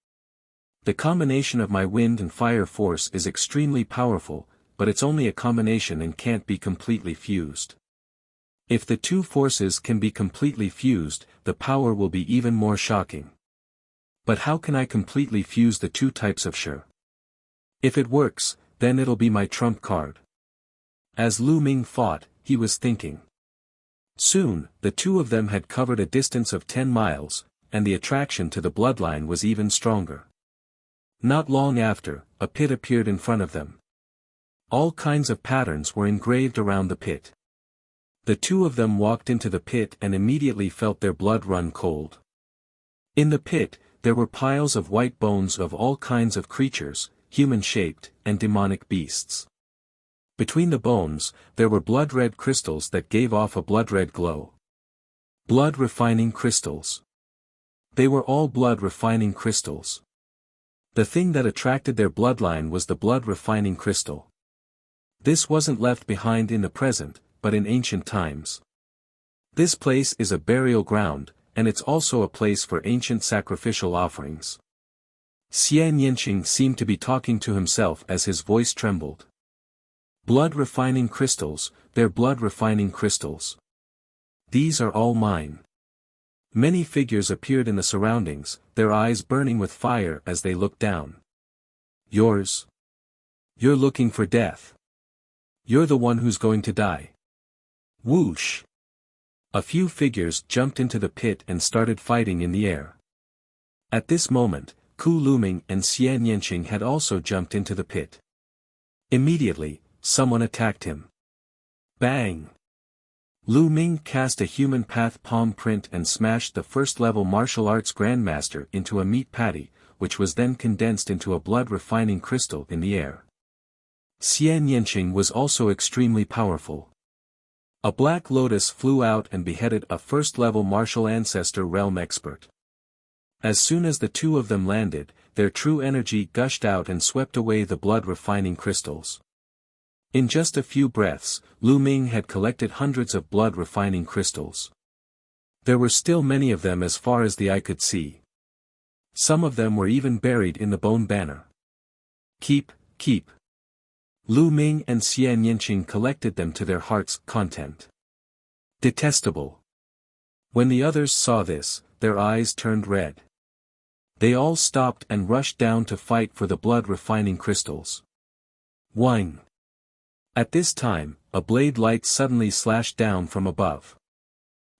The combination of my wind and fire force is extremely powerful, but it's only a combination and can't be completely fused. If the two forces can be completely fused, the power will be even more shocking. But how can I completely fuse the two types of shi? If it works, then it'll be my trump card. As Lu Ming fought, he was thinking. Soon, the two of them had covered a distance of 10 miles, and the attraction to the bloodline was even stronger. Not long after, a pit appeared in front of them. All kinds of patterns were engraved around the pit. The two of them walked into the pit and immediately felt their blood run cold. In the pit, there were piles of white bones of all kinds of creatures, human-shaped, and demonic beasts. Between the bones, there were blood-red crystals that gave off a blood-red glow. Blood-refining crystals. They were all blood-refining crystals. The thing that attracted their bloodline was the blood-refining crystal. This wasn't left behind in the present, but in ancient times. This place is a burial ground, and it's also a place for ancient sacrificial offerings. Xian Yanqing seemed to be talking to himself as his voice trembled. Blood-refining crystals, they're blood-refining crystals. These are all mine. Many figures appeared in the surroundings, their eyes burning with fire as they looked down. Yours? You're looking for death. You're the one who's going to die. Whoosh! A few figures jumped into the pit and started fighting in the air. At this moment, Ku Luming and Xian Yanqing had also jumped into the pit. Immediately, someone attacked him. Bang! Lu Ming cast a human path palm print and smashed the first-level martial arts grandmaster into a meat patty, which was then condensed into a blood-refining crystal in the air. Xian Yanqing was also extremely powerful. A black lotus flew out and beheaded a first-level martial ancestor realm expert. As soon as the two of them landed, their true energy gushed out and swept away the blood-refining crystals. In just a few breaths, Lu Ming had collected hundreds of blood-refining crystals. There were still many of them as far as the eye could see. Some of them were even buried in the bone banner. Keep. Lu Ming and Xian Yanqing collected them to their heart's content. Detestable. When the others saw this, their eyes turned red. They all stopped and rushed down to fight for the blood-refining crystals. Whine. At this time, a blade light suddenly slashed down from above.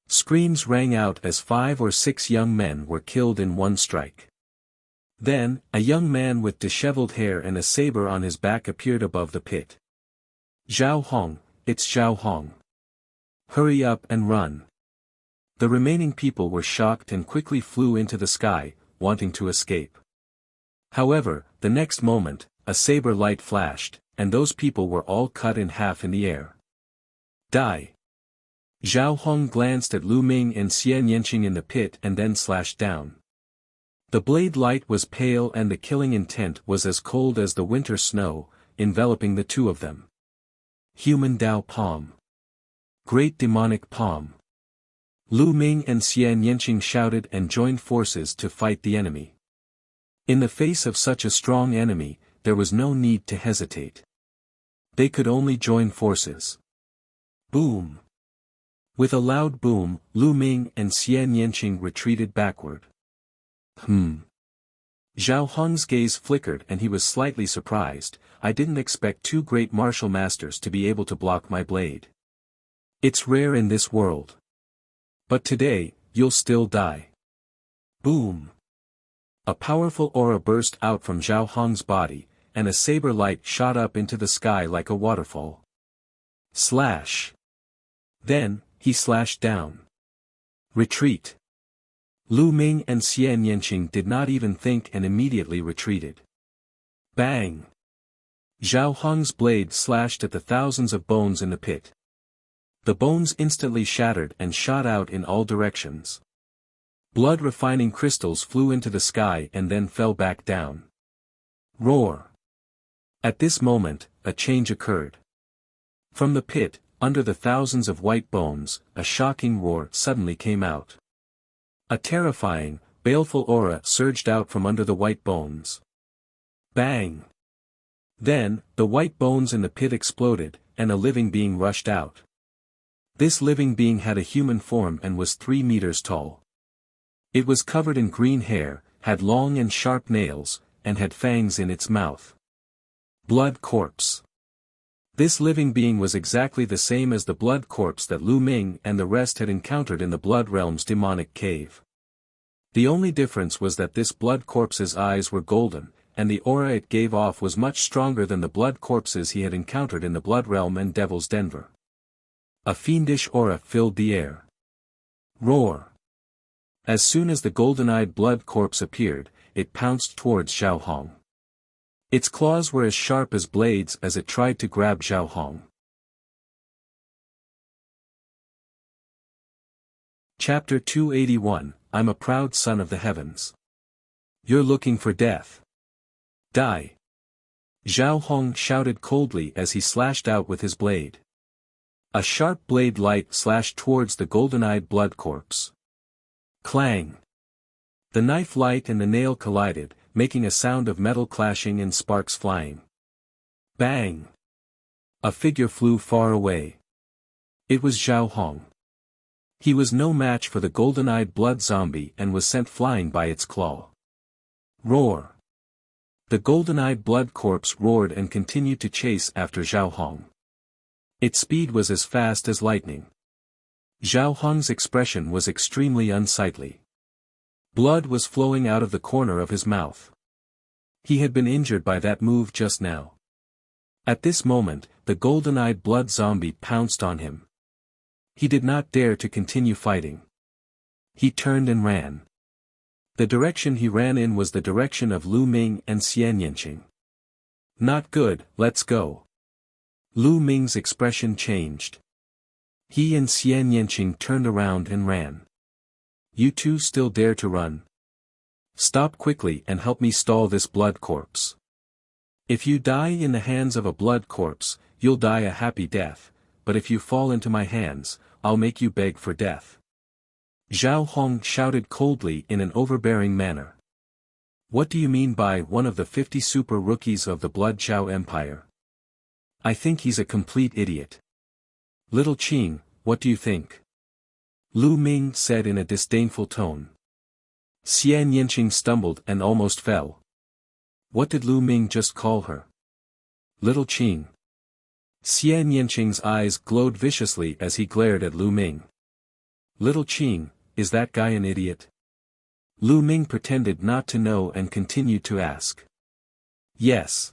Screams rang out as 5 or 6 young men were killed in one strike. Then, a young man with disheveled hair and a saber on his back appeared above the pit. Zhao Hong, it's Zhao Hong. Hurry up and run. The remaining people were shocked and quickly flew into the sky, wanting to escape. However, the next moment, a saber light flashed, and those people were all cut in half in the air. Die. Zhao Hong glanced at Lu Ming and Xian Yanqing in the pit and then slashed down. The blade light was pale and the killing intent was as cold as the winter snow, enveloping the two of them. Human Dao Palm. Great demonic palm. Lu Ming and Xian Yanqing shouted and joined forces to fight the enemy. In the face of such a strong enemy, there was no need to hesitate. They could only join forces. Boom! With a loud boom, Lu Ming and Xian Yanqing retreated backward. Zhao Hong's gaze flickered and he was slightly surprised. I didn't expect 2 great martial masters to be able to block my blade. It's rare in this world. But today, you'll still die. Boom! A powerful aura burst out from Zhao Hong's body, and a saber light shot up into the sky like a waterfall. Slash! Then, he slashed down. Retreat! Lu Ming and Xian Yanqing did not even think and immediately retreated. Bang! Zhao Hong's blade slashed at the thousands of bones in the pit. The bones instantly shattered and shot out in all directions. Blood-refining crystals flew into the sky and then fell back down. Roar! At this moment, a change occurred. From the pit, under the thousands of white bones, a shocking roar suddenly came out. A terrifying, baleful aura surged out from under the white bones. Bang! Then, the white bones in the pit exploded, and a living being rushed out. This living being had a human form and was 3 meters tall. It was covered in green hair, had long and sharp nails, and had fangs in its mouth. Blood corpse. This living being was exactly the same as the blood corpse that Lu Ming and the rest had encountered in the Blood Realm's demonic cave. The only difference was that this blood corpse's eyes were golden, and the aura it gave off was much stronger than the blood corpses he had encountered in the Blood Realm and Devil's Denver. A fiendish aura filled the air. Roar! As soon as the golden-eyed blood corpse appeared, it pounced towards Zhao Hong. Its claws were as sharp as blades as it tried to grab Zhao Hong. Chapter 281, I'm a proud son of the heavens. You're looking for death. Die! Zhao Hong shouted coldly as he slashed out with his blade. A sharp blade light slashed towards the golden-eyed blood corpse. Clang! The knife light and the nail collided, making a sound of metal clashing and sparks flying. Bang! A figure flew far away. It was Zhao Hong. He was no match for the golden-eyed blood zombie and was sent flying by its claw. Roar! The golden-eyed blood corpse roared and continued to chase after Zhao Hong. Its speed was as fast as lightning. Zhao Hong's expression was extremely unsightly. Blood was flowing out of the corner of his mouth. He had been injured by that move just now. At this moment, the golden-eyed blood zombie pounced on him. He did not dare to continue fighting. He turned and ran. The direction he ran in was the direction of Lu Ming and Xian Yanqing. Not good, let's go. Lu Ming's expression changed. He and Xian Yanqing turned around and ran. You two still dare to run? Stop quickly and help me stall this blood corpse. If you die in the hands of a blood corpse, you'll die a happy death, but if you fall into my hands, I'll make you beg for death. Zhao Hong shouted coldly in an overbearing manner. What do you mean by one of the 50 super rookies of the Blood Zhao Empire? I think he's a complete idiot. Little Qing, what do you think? Lu Ming said in a disdainful tone. Xian Yanqing stumbled and almost fell. What did Lu Ming just call her? Little Qing. Xian Yanqing's eyes glowed viciously as he glared at Lu Ming. Little Qing, is that guy an idiot? Lu Ming pretended not to know and continued to ask. Yes.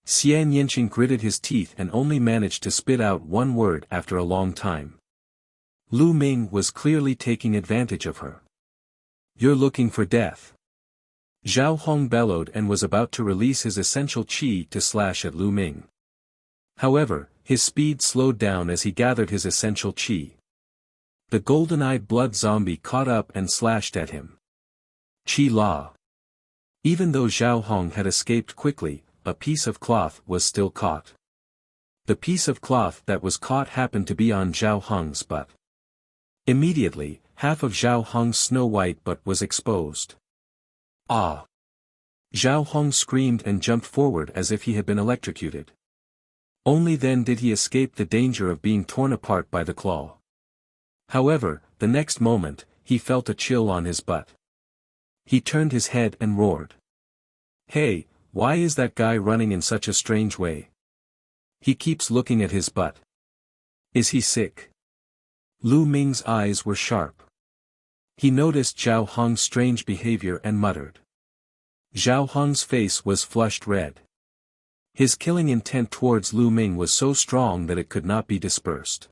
Xian Yanqing gritted his teeth and only managed to spit out one word after a long time. Lu Ming was clearly taking advantage of her. You're looking for death. Zhao Hong bellowed and was about to release his essential qi to slash at Lu Ming. However, his speed slowed down as he gathered his essential qi. The golden-eyed blood zombie caught up and slashed at him. Qi La. Even though Zhao Hong had escaped quickly, a piece of cloth was still caught. The piece of cloth that was caught happened to be on Zhao Hong's butt. Immediately, half of Zhao Hong's snow-white butt was exposed. Ah! Zhao Hong screamed and jumped forward as if he had been electrocuted. Only then did he escape the danger of being torn apart by the claw. However, the next moment, he felt a chill on his butt. He turned his head and roared. Hey, why is that guy running in such a strange way? He keeps looking at his butt. Is he sick? Lu Ming's eyes were sharp. He noticed Zhao Hong's strange behavior and muttered. Zhao Hong's face was flushed red. His killing intent towards Lu Ming was so strong that it could not be dispersed.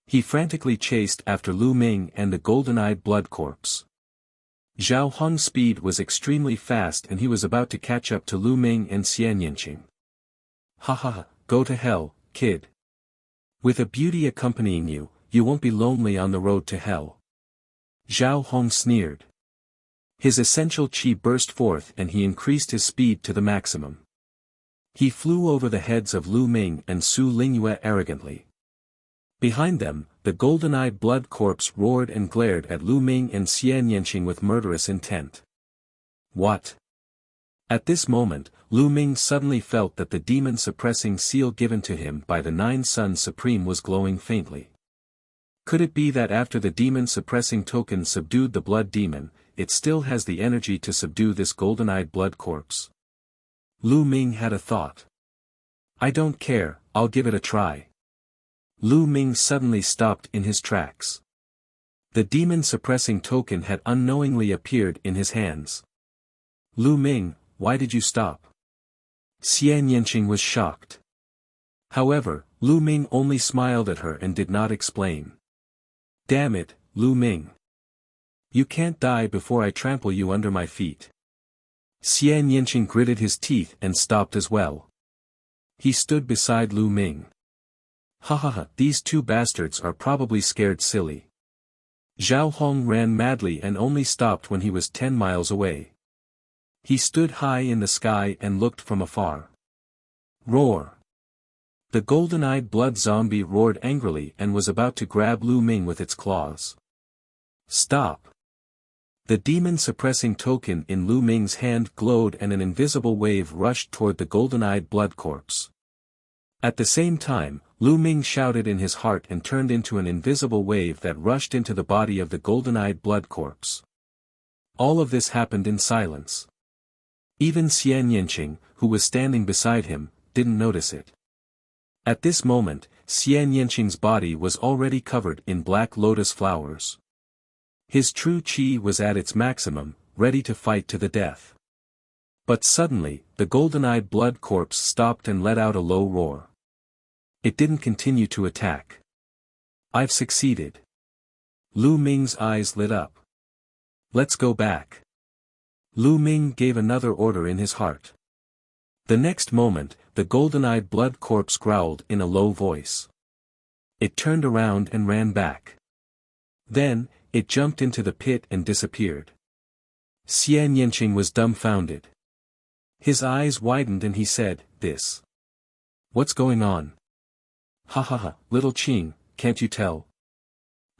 He frantically chased after Lu Ming and the golden-eyed blood corpse. Zhao Hong's speed was extremely fast and he was about to catch up to Lu Ming and Xian Yanqing. Ha ha ha, go to hell, kid. With a beauty accompanying you, you won't be lonely on the road to hell. Zhao Hong sneered. His essential chi burst forth and he increased his speed to the maximum. He flew over the heads of Lu Ming and Su Lingyue arrogantly. Behind them, the golden-eyed blood corpse roared and glared at Lu Ming and Xian Yanqing with murderous intent. What? At this moment, Lu Ming suddenly felt that the demon-suppressing seal given to him by the Nine Suns Supreme was glowing faintly. Could it be that after the demon-suppressing token subdued the blood demon, it still has the energy to subdue this golden-eyed blood corpse? Lu Ming had a thought. I don't care, I'll give it a try. Lu Ming suddenly stopped in his tracks. The demon-suppressing token had unknowingly appeared in his hands. Lu Ming, why did you stop? Xian Yanqing was shocked. However, Lu Ming only smiled at her and did not explain. Damn it, Lu Ming. You can't die before I trample you under my feet. Xian Yanqing gritted his teeth and stopped as well. He stood beside Lu Ming. Ha ha ha, these two bastards are probably scared silly. Zhao Hong ran madly and only stopped when he was 10 miles away. He stood high in the sky and looked from afar. Roar! The golden-eyed blood zombie roared angrily and was about to grab Lu Ming with its claws. Stop! The demon-suppressing token in Lu Ming's hand glowed and an invisible wave rushed toward the golden-eyed blood corpse. At the same time, Lu Ming shouted in his heart and turned into an invisible wave that rushed into the body of the golden-eyed blood corpse. All of this happened in silence. Even Xian Yanqing, who was standing beside him, didn't notice it. At this moment, Xian Yanqing's body was already covered in black lotus flowers. His true chi was at its maximum, ready to fight to the death. But suddenly, the golden-eyed blood corpse stopped and let out a low roar. It didn't continue to attack. I've succeeded. Lu Ming's eyes lit up. Let's go back. Lu Ming gave another order in his heart. The next moment, the golden-eyed blood corpse growled in a low voice. It turned around and ran back. Then, it jumped into the pit and disappeared. Xian Yanqing was dumbfounded. His eyes widened and he said, "This. What's going on?" Ha ha ha, little Qing, can't you tell?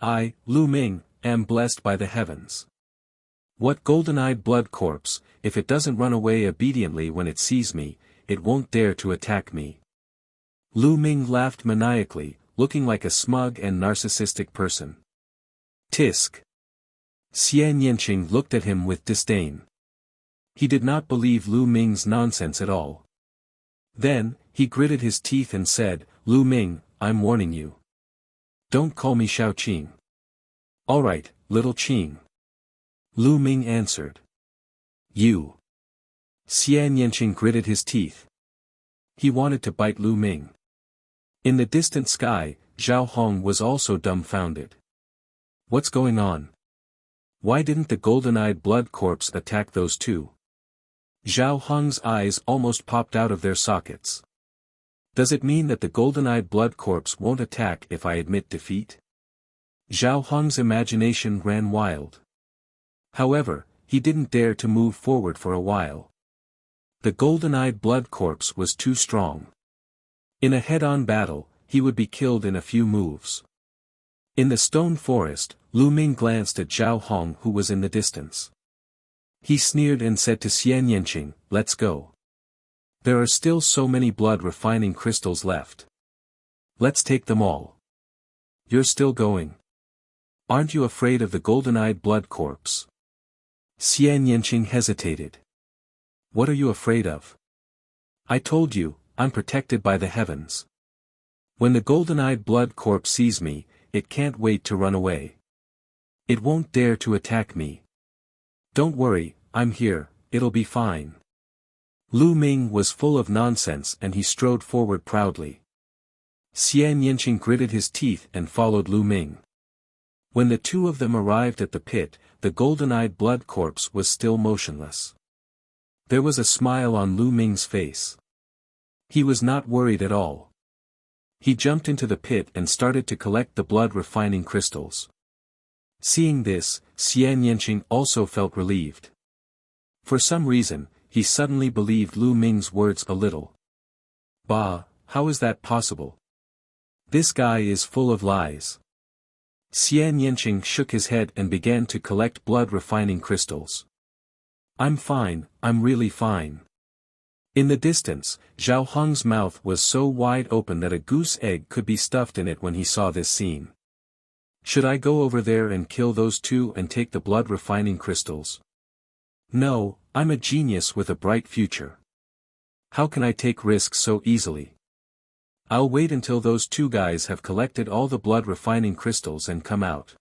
I, Lu Ming, am blessed by the heavens. What golden-eyed blood corpse, if it doesn't run away obediently when it sees me, it won't dare to attack me. Lu Ming laughed maniacally, looking like a smug and narcissistic person. Tisk. Xian Yanqing looked at him with disdain. He did not believe Lu Ming's nonsense at all. Then, he gritted his teeth and said, Lu Ming, I'm warning you. Don't call me Xiao Qing. All right, little Qing. Lu Ming answered. You. Xian Yanqing gritted his teeth. He wanted to bite Lu Ming. In the distant sky, Zhao Hong was also dumbfounded. What's going on? Why didn't the golden-eyed blood corpse attack those two? Zhao Hong's eyes almost popped out of their sockets. Does it mean that the golden-eyed blood corpse won't attack if I admit defeat? Zhao Hong's imagination ran wild. However, he didn't dare to move forward for a while. The golden-eyed blood corpse was too strong. In a head-on battle, he would be killed in a few moves. In the stone forest, Lu Ming glanced at Zhao Hong who was in the distance. He sneered and said to Xian Yanqing, let's go. There are still so many blood-refining crystals left. Let's take them all. You're still going? Aren't you afraid of the golden-eyed blood corpse? Xian Yanqing hesitated. What are you afraid of? I told you, I'm protected by the heavens. When the golden-eyed blood corpse sees me, it can't wait to run away. It won't dare to attack me. Don't worry, I'm here, it'll be fine. Lu Ming was full of nonsense and he strode forward proudly. Xian Yanqing gritted his teeth and followed Lu Ming. When the two of them arrived at the pit, the golden-eyed blood corpse was still motionless. There was a smile on Lu Ming's face. He was not worried at all. He jumped into the pit and started to collect the blood-refining crystals. Seeing this, Xian Yanqing also felt relieved. For some reason, he suddenly believed Lu Ming's words a little. Bah, how is that possible? This guy is full of lies. Xian Yanqing shook his head and began to collect blood-refining crystals. I'm fine, I'm really fine. In the distance, Zhao Hong's mouth was so wide open that a goose egg could be stuffed in it when he saw this scene. Should I go over there and kill those two and take the blood-refining crystals? No, I'm a genius with a bright future. How can I take risks so easily? I'll wait until those two guys have collected all the blood-refining crystals and come out.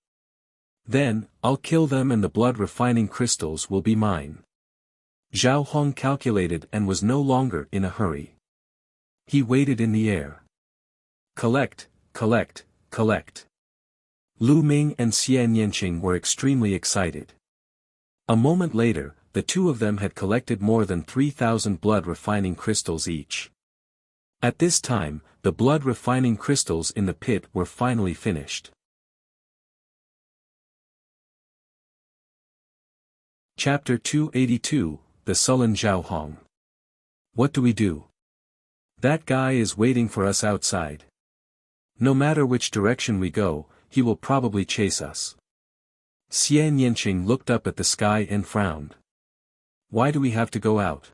Then, I'll kill them and the blood-refining crystals will be mine. Zhao Hong calculated and was no longer in a hurry. He waited in the air. Collect, collect, collect. Lu Ming and Xian Yanqing were extremely excited. A moment later, the two of them had collected more than 3,000 blood-refining crystals each. At this time, the blood-refining crystals in the pit were finally finished. Chapter 282, The Sullen Zhao Hong. What do we do? That guy is waiting for us outside. No matter which direction we go, he will probably chase us. Xian Yanqing looked up at the sky and frowned. Why do we have to go out?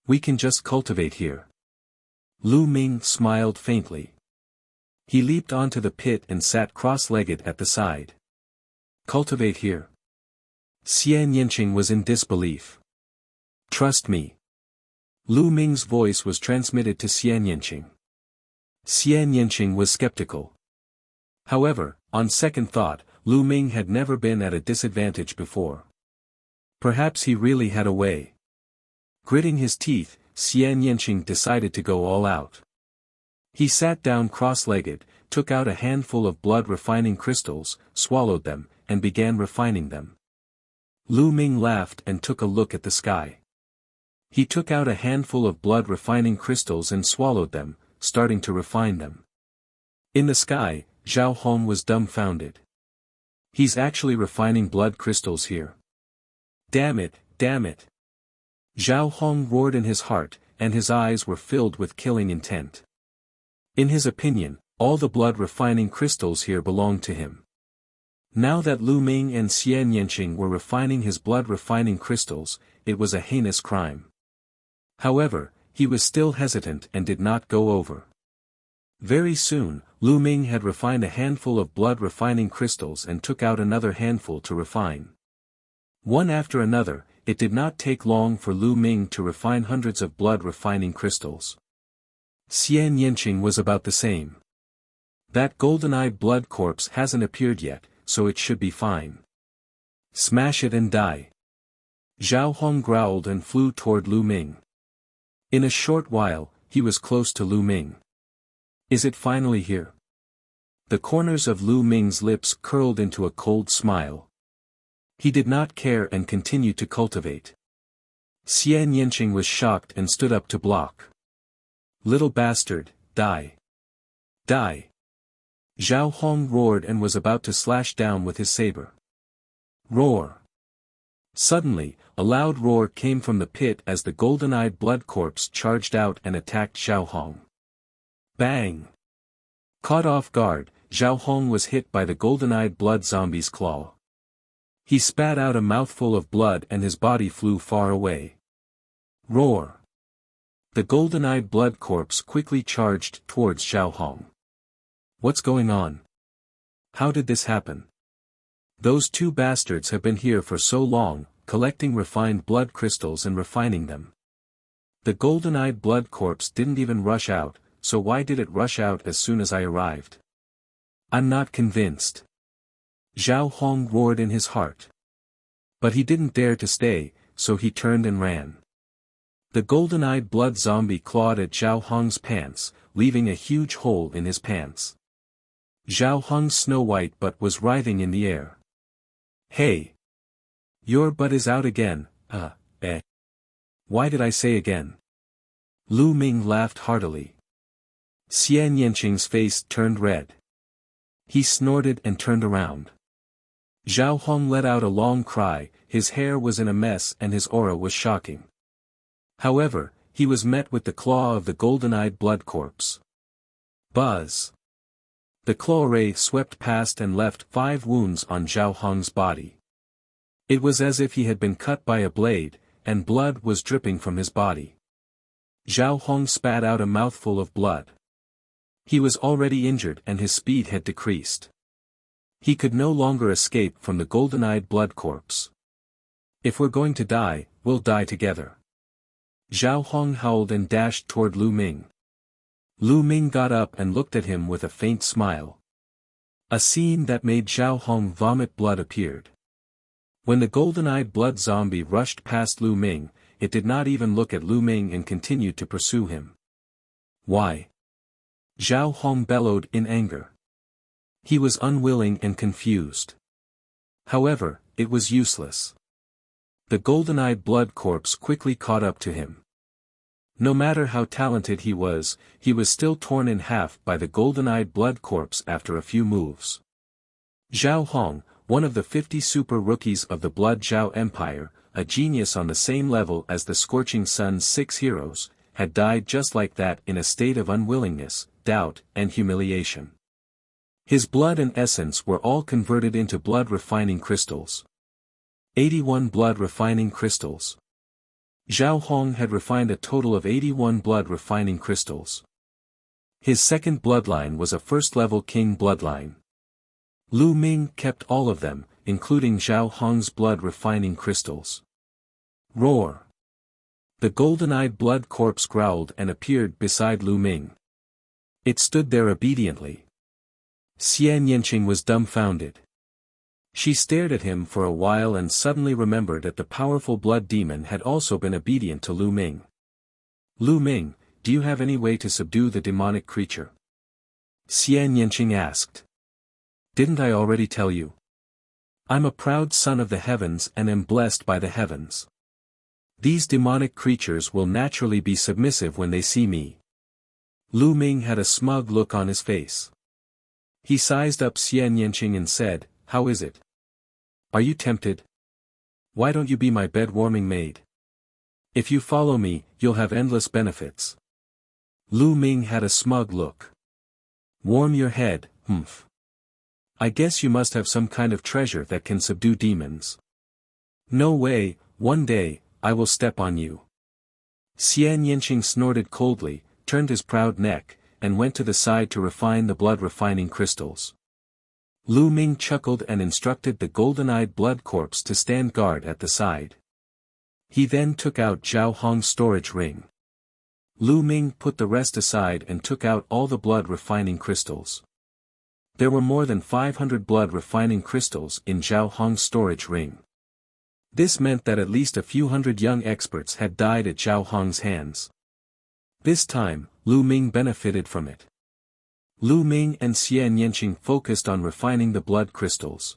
We can just cultivate here. Lu Ming smiled faintly. He leaped onto the pit and sat cross-legged at the side. Cultivate here? Xian Yanqing was in disbelief. Trust me. Lu Ming's voice was transmitted to Xian Yanqing. Xian Yanqing was skeptical. However, on second thought, Lu Ming had never been at a disadvantage before. Perhaps he really had a way. Gritting his teeth, Xian Yanqing decided to go all out. He sat down cross-legged, took out a handful of blood-refining crystals, swallowed them, and began refining them. Lu Ming laughed and took a look at the sky. He took out a handful of blood-refining crystals and swallowed them, starting to refine them. In the sky, Zhao Hong was dumbfounded. He's actually refining blood crystals here. Damn it, damn it. Zhao Hong roared in his heart, and his eyes were filled with killing intent. In his opinion, all the blood-refining crystals here belonged to him. Now that Lu Ming and Xian Yanqing were refining his blood-refining crystals, it was a heinous crime. However, he was still hesitant and did not go over. Very soon, Lu Ming had refined a handful of blood-refining crystals and took out another handful to refine. One after another, it did not take long for Lu Ming to refine hundreds of blood-refining crystals. Xian Yanqing was about the same. That golden-eyed blood corpse hasn't appeared yet, so it should be fine. Smash it and die. Zhao Hong growled and flew toward Lu Ming. In a short while, he was close to Lu Ming. Is it finally here? The corners of Lu Ming's lips curled into a cold smile. He did not care and continued to cultivate. Xian Yanqing was shocked and stood up to block. Little bastard, die. Die. Zhao Hong roared and was about to slash down with his saber. Roar. Suddenly, a loud roar came from the pit as the golden-eyed blood corpse charged out and attacked Zhao Hong. Bang! Caught off guard, Zhao Hong was hit by the golden-eyed blood zombie's claw. He spat out a mouthful of blood and his body flew far away. Roar! The golden-eyed blood corpse quickly charged towards Zhao Hong. What's going on? How did this happen? Those two bastards have been here for so long, collecting refined blood crystals and refining them. The golden-eyed blood corpse didn't even rush out, so why did it rush out as soon as I arrived? I'm not convinced. Zhao Hong roared in his heart. But he didn't dare to stay, so he turned and ran. The golden-eyed blood zombie clawed at Zhao Hong's pants, leaving a huge hole in his pants. Zhao Hong's snow-white butt was writhing in the air. Hey! Your butt is out again, eh? Why did I say again? Lu Ming laughed heartily. Xian Yanqing's face turned red. He snorted and turned around. Zhao Hong let out a long cry, his hair was in a mess and his aura was shocking. However, he was met with the claw of the golden-eyed blood corpse. Buzz! The claw ray swept past and left 5 wounds on Zhao Hong's body. It was as if he had been cut by a blade, and blood was dripping from his body. Zhao Hong spat out a mouthful of blood. He was already injured and his speed had decreased. He could no longer escape from the golden-eyed blood corpse. If we're going to die, we'll die together. Zhao Hong howled and dashed toward Lu Ming. Lu Ming got up and looked at him with a faint smile. A scene that made Zhao Hong vomit blood appeared. When the golden-eyed blood zombie rushed past Lu Ming, it did not even look at Lu Ming and continued to pursue him. Why? Zhao Hong bellowed in anger. He was unwilling and confused. However, it was useless. The golden-eyed blood corpse quickly caught up to him. No matter how talented he was still torn in half by the golden-eyed blood corpse after a few moves. Zhao Hong, one of the 50 super rookies of the Blood Zhao Empire, a genius on the same level as the Scorching Sun's 6 heroes, had died just like that in a state of unwillingness, doubt, and humiliation. His blood and essence were all converted into blood refining crystals. 81 blood refining crystals. Zhao Hong had refined a total of 81 blood refining crystals. His second bloodline was a first-level king bloodline. Lu Ming kept all of them, including Zhao Hong's blood refining crystals. Roar! The golden-eyed blood corpse growled and appeared beside Lu Ming. It stood there obediently. Xian Yanqing was dumbfounded. She stared at him for a while and suddenly remembered that the powerful blood demon had also been obedient to Lu Ming. Lu Ming, do you have any way to subdue the demonic creature? Xian Yanqing asked. Didn't I already tell you? I'm a proud son of the heavens and am blessed by the heavens. These demonic creatures will naturally be submissive when they see me. Lu Ming had a smug look on his face. He sized up Xian Yanqing and said, How is it? Are you tempted? Why don't you be my bed-warming maid? If you follow me, you'll have endless benefits. Lu Ming had a smug look. Warm your head, humph. I guess you must have some kind of treasure that can subdue demons. No way, one day, I will step on you. Xian Yanqing snorted coldly, turned his proud neck, and went to the side to refine the blood-refining crystals. Lu Ming chuckled and instructed the golden-eyed blood corpse to stand guard at the side. He then took out Zhao Hong's storage ring. Lu Ming put the rest aside and took out all the blood-refining crystals. There were more than 500 blood-refining crystals in Zhao Hong's storage ring. This meant that at least a few hundred young experts had died at Zhao Hong's hands. This time, Lu Ming benefited from it. Lu Ming and Xian Yanqing focused on refining the blood crystals.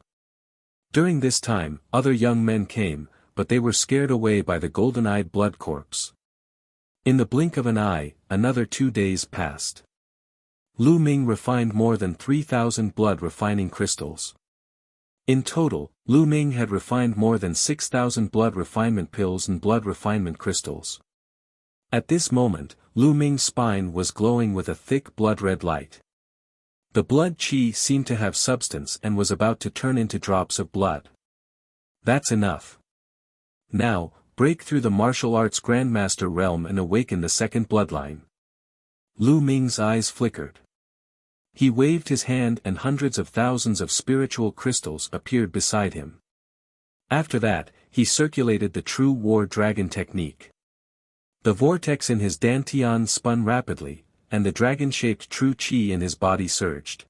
During this time, other young men came, but they were scared away by the golden-eyed blood corpse. In the blink of an eye, another 2 days passed. Lu Ming refined more than 3,000 blood refining crystals. In total, Lu Ming had refined more than 6,000 blood refinement pills and blood refinement crystals. At this moment, Lu Ming's spine was glowing with a thick blood-red light. The blood qi seemed to have substance and was about to turn into drops of blood. That's enough. Now, break through the martial arts grandmaster realm and awaken the second bloodline. Lu Ming's eyes flickered. He waved his hand and hundreds of thousands of spiritual crystals appeared beside him. After that, he circulated the true war dragon technique. The vortex in his dantian spun rapidly, and the dragon-shaped true qi in his body surged.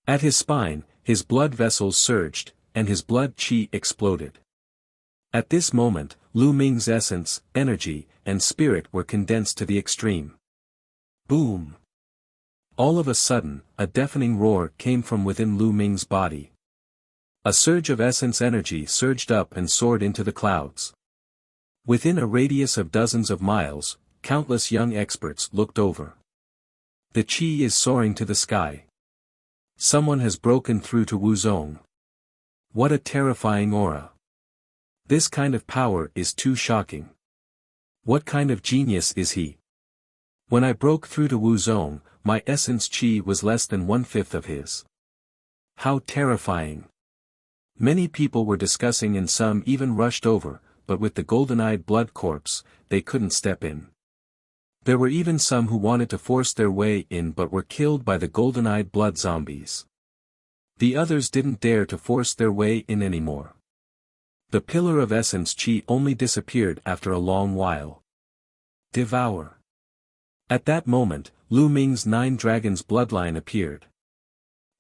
At his spine, his blood vessels surged, and his blood qi exploded. At this moment, Lu Ming's essence, energy, and spirit were condensed to the extreme. Boom! All of a sudden, a deafening roar came from within Lu Ming's body. A surge of essence energy surged up and soared into the clouds. Within a radius of dozens of miles, countless young experts looked over. The qi is soaring to the sky. Someone has broken through to Wuzong. What a terrifying aura. This kind of power is too shocking. What kind of genius is he? When I broke through to Wuzong, my essence qi was less than 1/5 of his. How terrifying. Many people were discussing and some even rushed over, but with the golden-eyed blood corpse, they couldn't step in. There were even some who wanted to force their way in but were killed by the golden-eyed blood zombies. The others didn't dare to force their way in anymore. The pillar of essence qi only disappeared after a long while. Devour. At that moment, Lu Ming's 9 dragons bloodline appeared.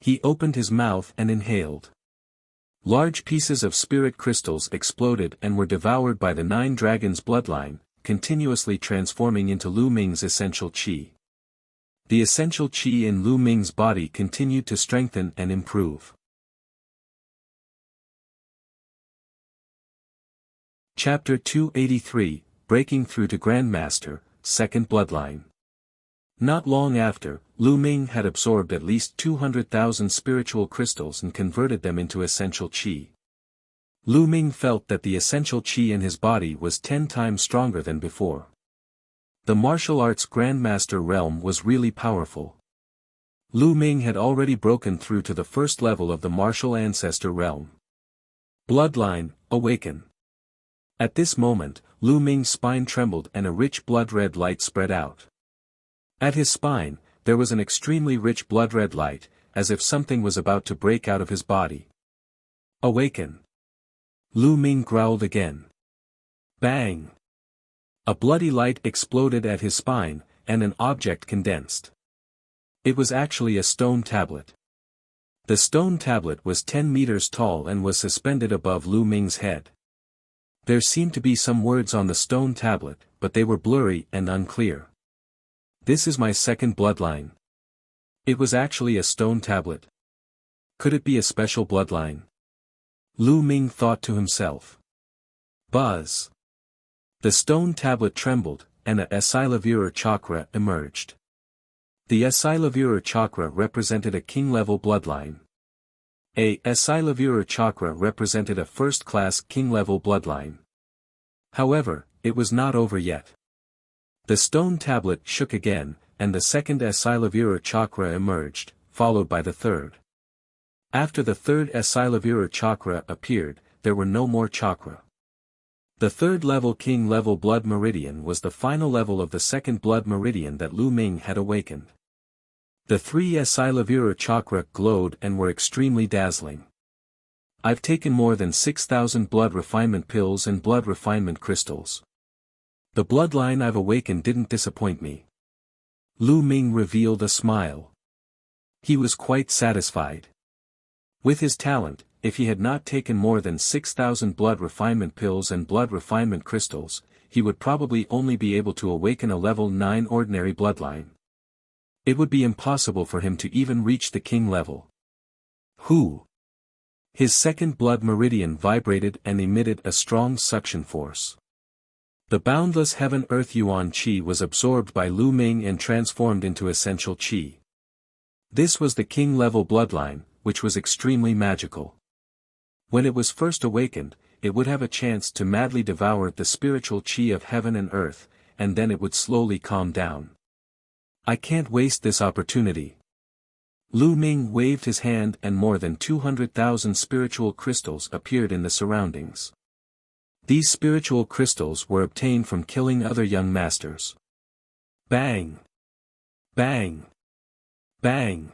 He opened his mouth and inhaled. Large pieces of spirit crystals exploded and were devoured by the 9 dragons bloodline, continuously transforming into Lu Ming's essential qi. The essential qi in Lu Ming's body continued to strengthen and improve. Chapter 283, Breaking Through to Grandmaster, Second Bloodline. Not long after, Lu Ming had absorbed at least 200,000 spiritual crystals and converted them into essential qi. Lu Ming felt that the essential qi in his body was 10 times stronger than before. The martial arts Grandmaster realm was really powerful. Lu Ming had already broken through to the first level of the martial ancestor realm. Bloodline, awaken. At this moment, Lu Ming's spine trembled and a rich blood-red light spread out. At his spine, there was an extremely rich blood-red light, as if something was about to break out of his body. Awaken. Lu Ming growled again. Bang! A bloody light exploded at his spine, and an object condensed. It was actually a stone tablet. The stone tablet was 10 meters tall and was suspended above Lu Ming's head. There seemed to be some words on the stone tablet, but they were blurry and unclear. This is my second bloodline. It was actually a stone tablet. Could it be a special bloodline? Lu Ming thought to himself. Buzz. The stone tablet trembled, and a Asilavira chakra emerged. The Asilavira chakra represented a king-level bloodline. A Asilavira chakra represented a first-class king-level bloodline. However, it was not over yet. The stone tablet shook again, and the second Asilavira chakra emerged, followed by the third. After the third Asilavira chakra appeared, there were no more chakra. The third-level king-level blood meridian was the final level of the second blood meridian that Lu Ming had awakened. The 3 Asilavira chakra glowed and were extremely dazzling. I've taken more than 6,000 blood refinement pills and blood refinement crystals. The bloodline I've awakened didn't disappoint me. Lu Ming revealed a smile. He was quite satisfied. With his talent, if he had not taken more than 6,000 blood refinement pills and blood refinement crystals, he would probably only be able to awaken a level 9 ordinary bloodline. It would be impossible for him to even reach the king level. Who? His second blood meridian vibrated and emitted a strong suction force. The boundless heaven-earth yuan qi was absorbed by Lu Ming and transformed into essential qi. This was the king-level bloodline, which was extremely magical. When it was first awakened, it would have a chance to madly devour the spiritual qi of heaven and earth, and then it would slowly calm down. I can't waste this opportunity. Lu Ming waved his hand and more than 200,000 spiritual crystals appeared in the surroundings. These spiritual crystals were obtained from killing other young masters. Bang! Bang! Bang!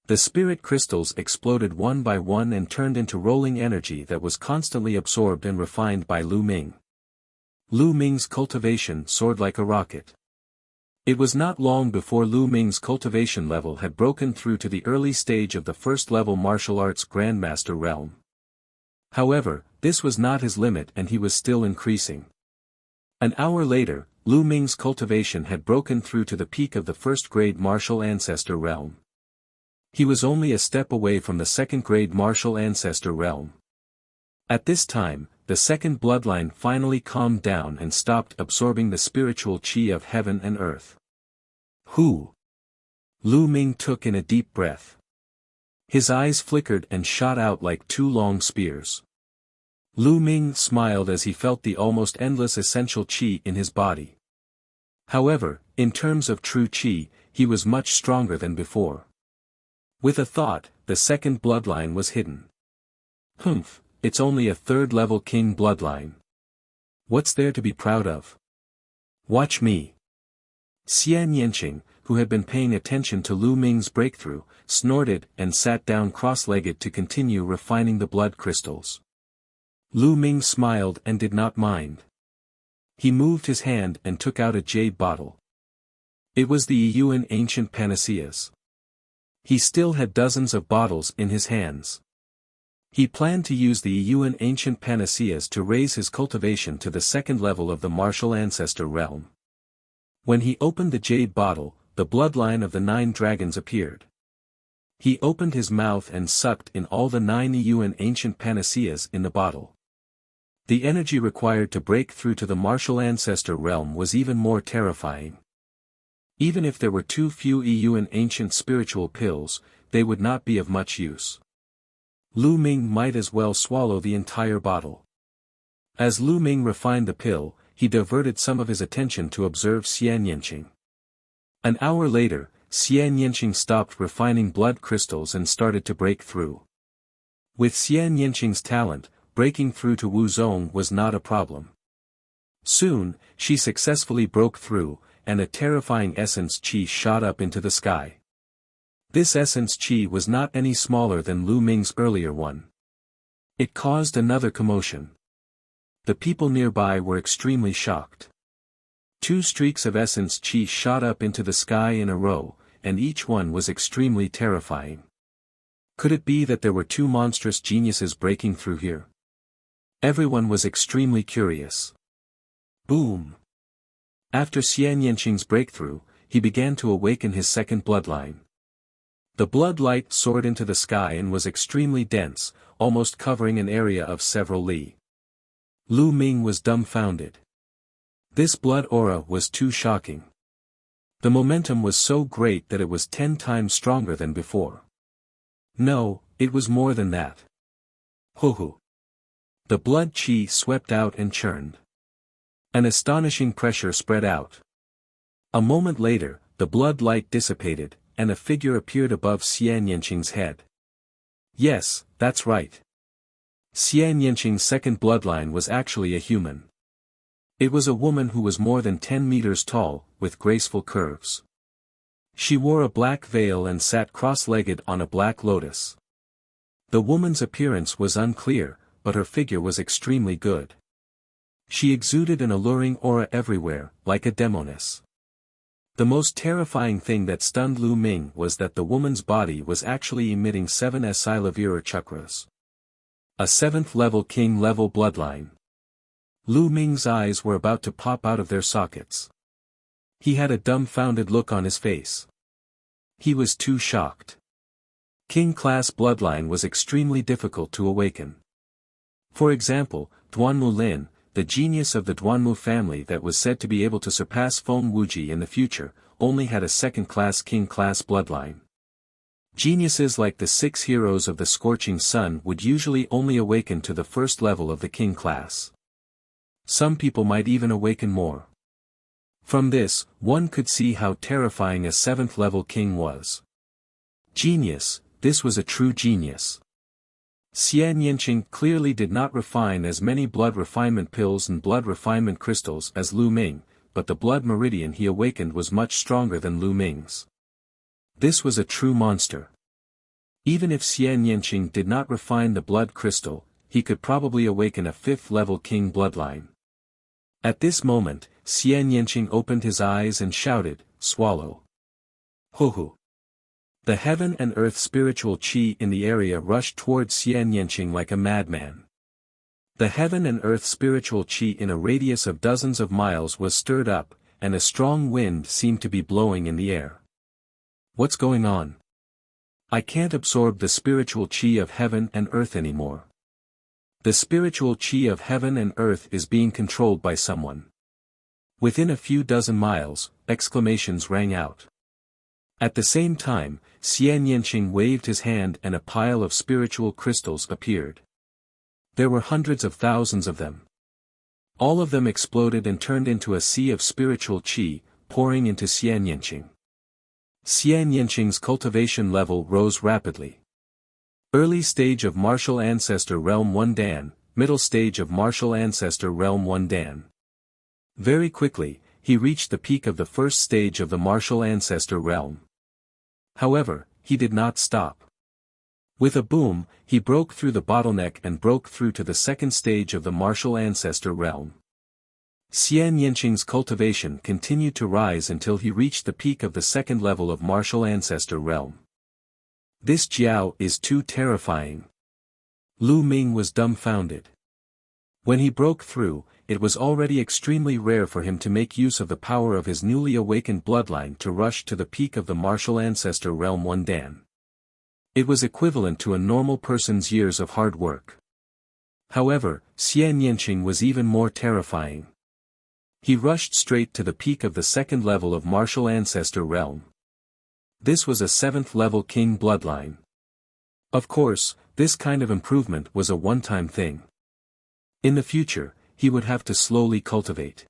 The spirit crystals exploded one by one and turned into rolling energy that was constantly absorbed and refined by Lu Ming. Lu Ming's cultivation soared like a rocket. It was not long before Lu Ming's cultivation level had broken through to the early stage of the first-level martial arts Grandmaster realm. However, this was not his limit and he was still increasing. An hour later, Lu Ming's cultivation had broken through to the peak of the first-grade martial ancestor realm. He was only a step away from the second-grade martial ancestor realm. At this time, the second bloodline finally calmed down and stopped absorbing the spiritual chi of heaven and earth. Who? Lu Ming took in a deep breath. His eyes flickered and shot out like two long spears. Lu Ming smiled as he felt the almost endless essential chi in his body. However, in terms of true chi, he was much stronger than before. With a thought, the second bloodline was hidden. Humph, it's only a third-level king bloodline. What's there to be proud of? Watch me. Xian Yanqing, who had been paying attention to Lu Ming's breakthrough, snorted and sat down cross-legged to continue refining the blood crystals. Lu Ming smiled and did not mind. He moved his hand and took out a jade bottle. It was the Yuan ancient panaceas. He still had dozens of bottles in his hands. He planned to use the Yuan ancient panaceas to raise his cultivation to the second level of the martial ancestor realm. When he opened the jade bottle, the bloodline of the 9 dragons appeared. He opened his mouth and sucked in all the 9 Yuan ancient panaceas in the bottle. The energy required to break through to the martial ancestor realm was even more terrifying. Even if there were too few Yuan ancient spiritual pills, they would not be of much use. Lu Ming might as well swallow the entire bottle. As Lu Ming refined the pill, he diverted some of his attention to observe Xian Yanqing. An hour later, Xian Yanqing stopped refining blood crystals and started to break through. With Xian Yanqing's talent, breaking through to Wuzong was not a problem. Soon, she successfully broke through, and a terrifying essence chi shot up into the sky. This essence chi was not any smaller than Lu Ming's earlier one. It caused another commotion. The people nearby were extremely shocked. 2 streaks of essence chi shot up into the sky in a row, and each one was extremely terrifying. Could it be that there were 2 monstrous geniuses breaking through here? Everyone was extremely curious. Boom! After Xian Yanqing's breakthrough, he began to awaken his second bloodline. The blood light soared into the sky and was extremely dense, almost covering an area of several li. Lu Ming was dumbfounded. This blood aura was too shocking. The momentum was so great that it was 10 times stronger than before. No, it was more than that. Hoo-hoo. The blood chi swept out and churned. An astonishing pressure spread out. A moment later, the blood light dissipated, and a figure appeared above Xian Yanqing's head. Yes, that's right. Xian Yanqing's second bloodline was actually a human. It was a woman who was more than 10 meters tall, with graceful curves. She wore a black veil and sat cross-legged on a black lotus. The woman's appearance was unclear, but her figure was extremely good. She exuded an alluring aura everywhere, like a demoness. The most terrifying thing that stunned Lu Ming was that the woman's body was actually emitting 7 Asilavira chakras. A 7th-level king-level bloodline. Lu Ming's eyes were about to pop out of their sockets. He had a dumbfounded look on his face. He was too shocked. King-class bloodline was extremely difficult to awaken. For example, Duanmu Lin, the genius of the Duanmu family that was said to be able to surpass Feng Wuji in the future, only had a second-class king-class bloodline. Geniuses like the 6 heroes of the Scorching Sun would usually only awaken to the first level of the king class. Some people might even awaken more. From this, one could see how terrifying a 7th-level king was. Genius, this was a true genius. Xian Yanqing clearly did not refine as many blood refinement pills and blood refinement crystals as Lu Ming, but the blood meridian he awakened was much stronger than Lu Ming's. This was a true monster. Even if Xian Yanqing did not refine the blood crystal, he could probably awaken a 5th-level king bloodline. At this moment, Xian Yanqing opened his eyes and shouted, "Swallow." Hoo-hoo. The heaven and earth spiritual chi in the area rushed towards Xian Yanqing like a madman. The heaven and earth spiritual chi in a radius of dozens of miles was stirred up, and a strong wind seemed to be blowing in the air. What's going on? I can't absorb the spiritual chi of heaven and earth anymore. The spiritual qi of heaven and earth is being controlled by someone. Within a few dozen miles, exclamations rang out. At the same time, Xian Yanqing waved his hand and a pile of spiritual crystals appeared. There were hundreds of thousands of them. All of them exploded and turned into a sea of spiritual qi, pouring into Xian Yanqing. Xian Yanqing's cultivation level rose rapidly. Early stage of Martial Ancestor Realm 1 Dan, middle stage of Martial Ancestor Realm 1 Dan. Very quickly, he reached the peak of the first stage of the Martial Ancestor Realm. However, he did not stop. With a boom, he broke through the bottleneck and broke through to the second stage of the Martial Ancestor Realm. Xian Yanqing's cultivation continued to rise until he reached the peak of the second level of Martial Ancestor Realm. This Jiao is too terrifying. Lu Ming was dumbfounded. When he broke through, it was already extremely rare for him to make use of the power of his newly awakened bloodline to rush to the peak of the Martial Ancestor Realm 1 Dan. It was equivalent to a normal person's years of hard work. However, Xian Yanqing was even more terrifying. He rushed straight to the peak of the second level of Martial Ancestor Realm. This was a 7th level king bloodline. Of course, this kind of improvement was a one-time thing. In the future, he would have to slowly cultivate.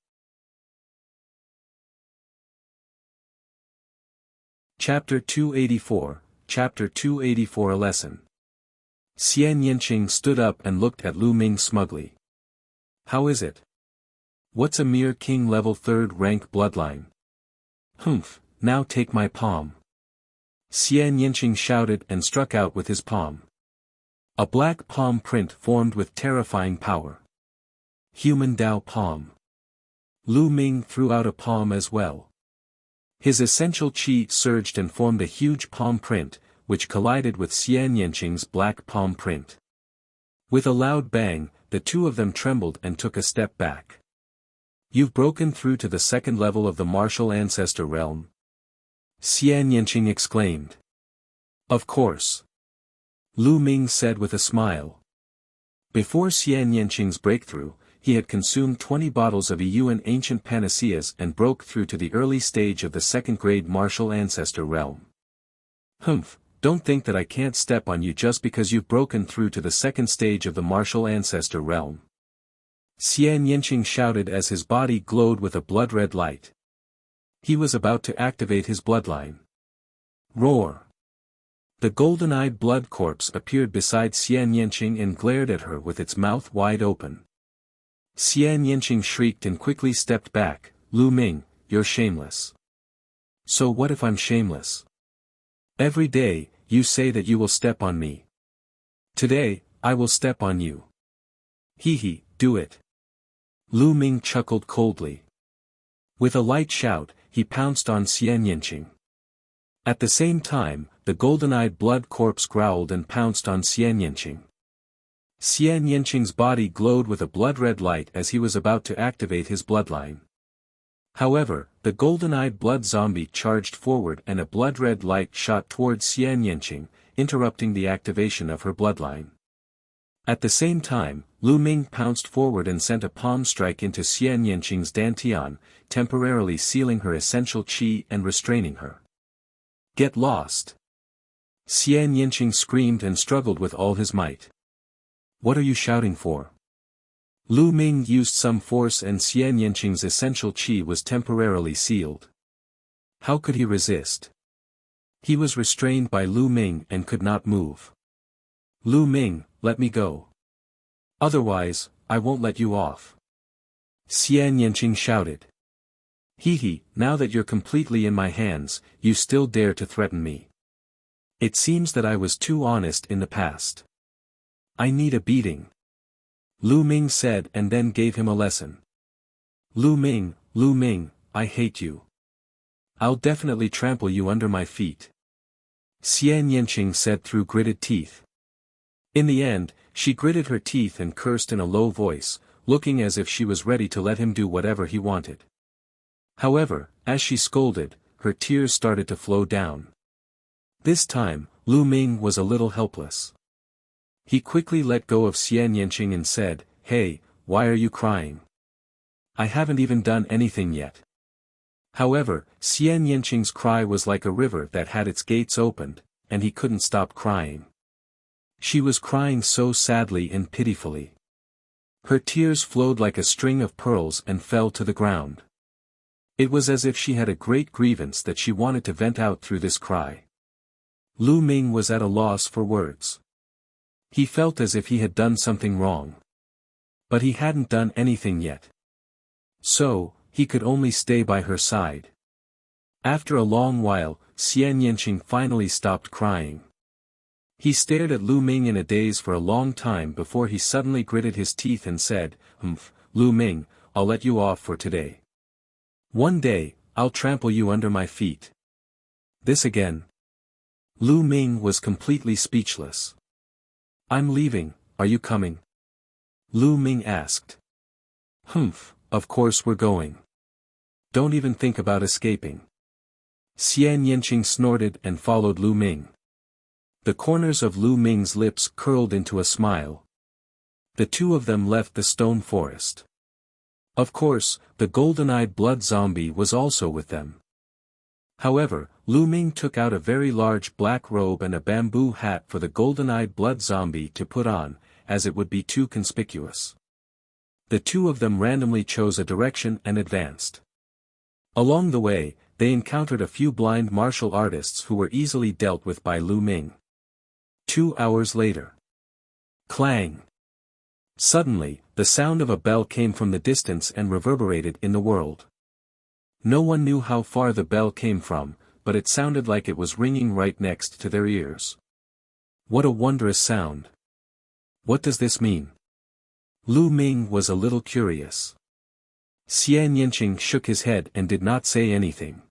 Chapter 284, Chapter 284 A Lesson. Xian Yanqing stood up and looked at Lu Ming smugly. How is it? What's a mere king level 3rd rank bloodline? Humph, now take my palm. Xian Yanqing shouted and struck out with his palm. A black palm print formed with terrifying power. Human Dao palm. Lu Ming threw out a palm as well. His essential qi surged and formed a huge palm print, which collided with Xian Yanqing's black palm print. With a loud bang, the two of them trembled and took a step back. You've broken through to the second level of the Martial Ancestor Realm? Xian Yanqing exclaimed. Of course. Lu Ming said with a smile. Before Xian Yanqing's breakthrough, he had consumed 20 bottles of Yuan ancient panaceas and broke through to the early stage of the second-grade Martial Ancestor Realm. Humph, don't think that I can't step on you just because you've broken through to the second stage of the Martial Ancestor Realm. Xian Yanqing shouted as his body glowed with a blood-red light. He was about to activate his bloodline. Roar! The golden-eyed blood corpse appeared beside Xian Yanqing and glared at her with its mouth wide open. Xian Yanqing shrieked and quickly stepped back. Lu Ming, you're shameless. So what if I'm shameless? Every day, you say that you will step on me. Today, I will step on you. Hee, do it. Lu Ming chuckled coldly. With a light shout, he pounced on Xian Yanqing. At the same time, the golden-eyed blood corpse growled and pounced on Xian Yanqing. Xian Yanqing's body glowed with a blood-red light as he was about to activate his bloodline. However, the golden-eyed blood zombie charged forward and a blood-red light shot towards Xian Yanqing, interrupting the activation of her bloodline. At the same time, Lu Ming pounced forward and sent a palm strike into Xian Yanqing's dantian, temporarily sealing her essential qi and restraining her. Get lost! Xian Yanqing screamed and struggled with all his might. What are you shouting for? Lu Ming used some force and Xian Yanqing's essential qi was temporarily sealed. How could he resist? He was restrained by Lu Ming and could not move. Lu Ming, let me go. Otherwise, I won't let you off. Xian Yanqing shouted. Hee, now that you're completely in my hands, you still dare to threaten me. It seems that I was too honest in the past. I need a beating. Lu Ming said and then gave him a lesson. Lu Ming, I hate you. I'll definitely trample you under my feet. Xian Yanqing said through gritted teeth. In the end, she gritted her teeth and cursed in a low voice, looking as if she was ready to let him do whatever he wanted. However, as she scolded, her tears started to flow down. This time, Lu Ming was a little helpless. He quickly let go of Xian Yanqing and said, "Hey, why are you crying? I haven't even done anything yet." However, Xian Yanqing's cry was like a river that had its gates opened, and he couldn't stop crying. She was crying so sadly and pitifully. Her tears flowed like a string of pearls and fell to the ground. It was as if she had a great grievance that she wanted to vent out through this cry. Lu Ming was at a loss for words. He felt as if he had done something wrong. But he hadn't done anything yet. So, he could only stay by her side. After a long while, Xian Yanqing finally stopped crying. He stared at Lu Ming in a daze for a long time before he suddenly gritted his teeth and said, Lu Ming, I'll let you off for today. One day, I'll trample you under my feet." This again. Lu Ming was completely speechless. "I'm leaving, are you coming?" Lu Ming asked. Of course we're going. Don't even think about escaping." Xian Yanqing snorted and followed Lu Ming. The corners of Lu Ming's lips curled into a smile. The two of them left the stone forest. Of course, the golden-eyed blood zombie was also with them. However, Lu Ming took out a very large black robe and a bamboo hat for the golden-eyed blood zombie to put on, as it would be too conspicuous. The two of them randomly chose a direction and advanced. Along the way, they encountered a few blind martial artists who were easily dealt with by Lu Ming. 2 hours later. Clang! Suddenly, the sound of a bell came from the distance and reverberated in the world. No one knew how far the bell came from, but it sounded like it was ringing right next to their ears. What a wondrous sound! What does this mean? Lu Ming was a little curious. Xian Yanqing shook his head and did not say anything.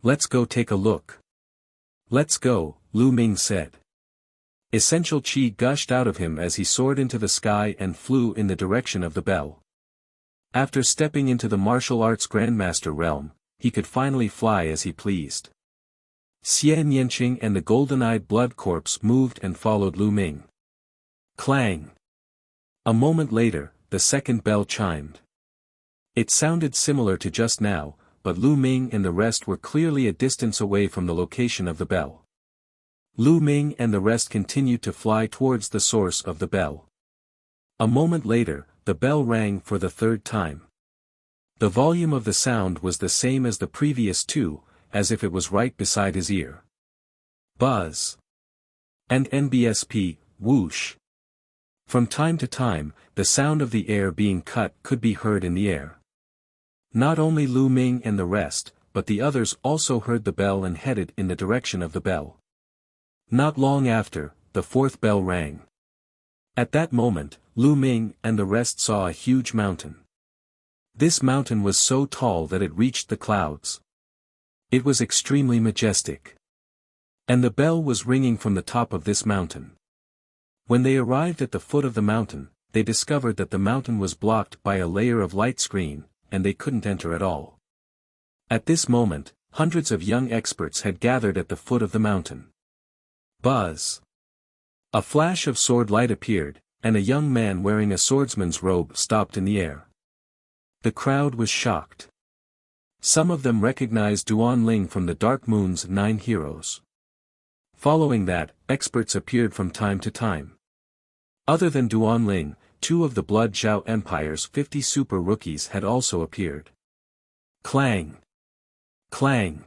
"Let's go take a look." "Let's go," Lu Ming said. Essential chi gushed out of him as he soared into the sky and flew in the direction of the bell. After stepping into the martial arts grandmaster realm, he could finally fly as he pleased. Xian Yanqing and the golden-eyed blood corpse moved and followed Lu Ming. Clang! A moment later, the second bell chimed. It sounded similar to just now, but Lu Ming and the rest were clearly a distance away from the location of the bell. Lu Ming and the rest continued to fly towards the source of the bell. A moment later, the bell rang for the third time. The volume of the sound was the same as the previous two, as if it was right beside his ear. Buzz. And NBSP, whoosh. From time to time, the sound of the air being cut could be heard in the air. Not only Lu Ming and the rest, but the others also heard the bell and headed in the direction of the bell. Not long after, the fourth bell rang. At that moment, Lu Ming and the rest saw a huge mountain. This mountain was so tall that it reached the clouds. It was extremely majestic. And the bell was ringing from the top of this mountain. When they arrived at the foot of the mountain, they discovered that the mountain was blocked by a layer of light screen, and they couldn't enter at all. At this moment, hundreds of young experts had gathered at the foot of the mountain. Buzz! A flash of sword light appeared, and a young man wearing a swordsman's robe stopped in the air. The crowd was shocked. Some of them recognized Duan Ling from the Dark Moon's 9 heroes. Following that, experts appeared from time to time. Other than Duan Ling, 2 of the Blood Zhao Empire's 50 super rookies had also appeared. Clang! Clang!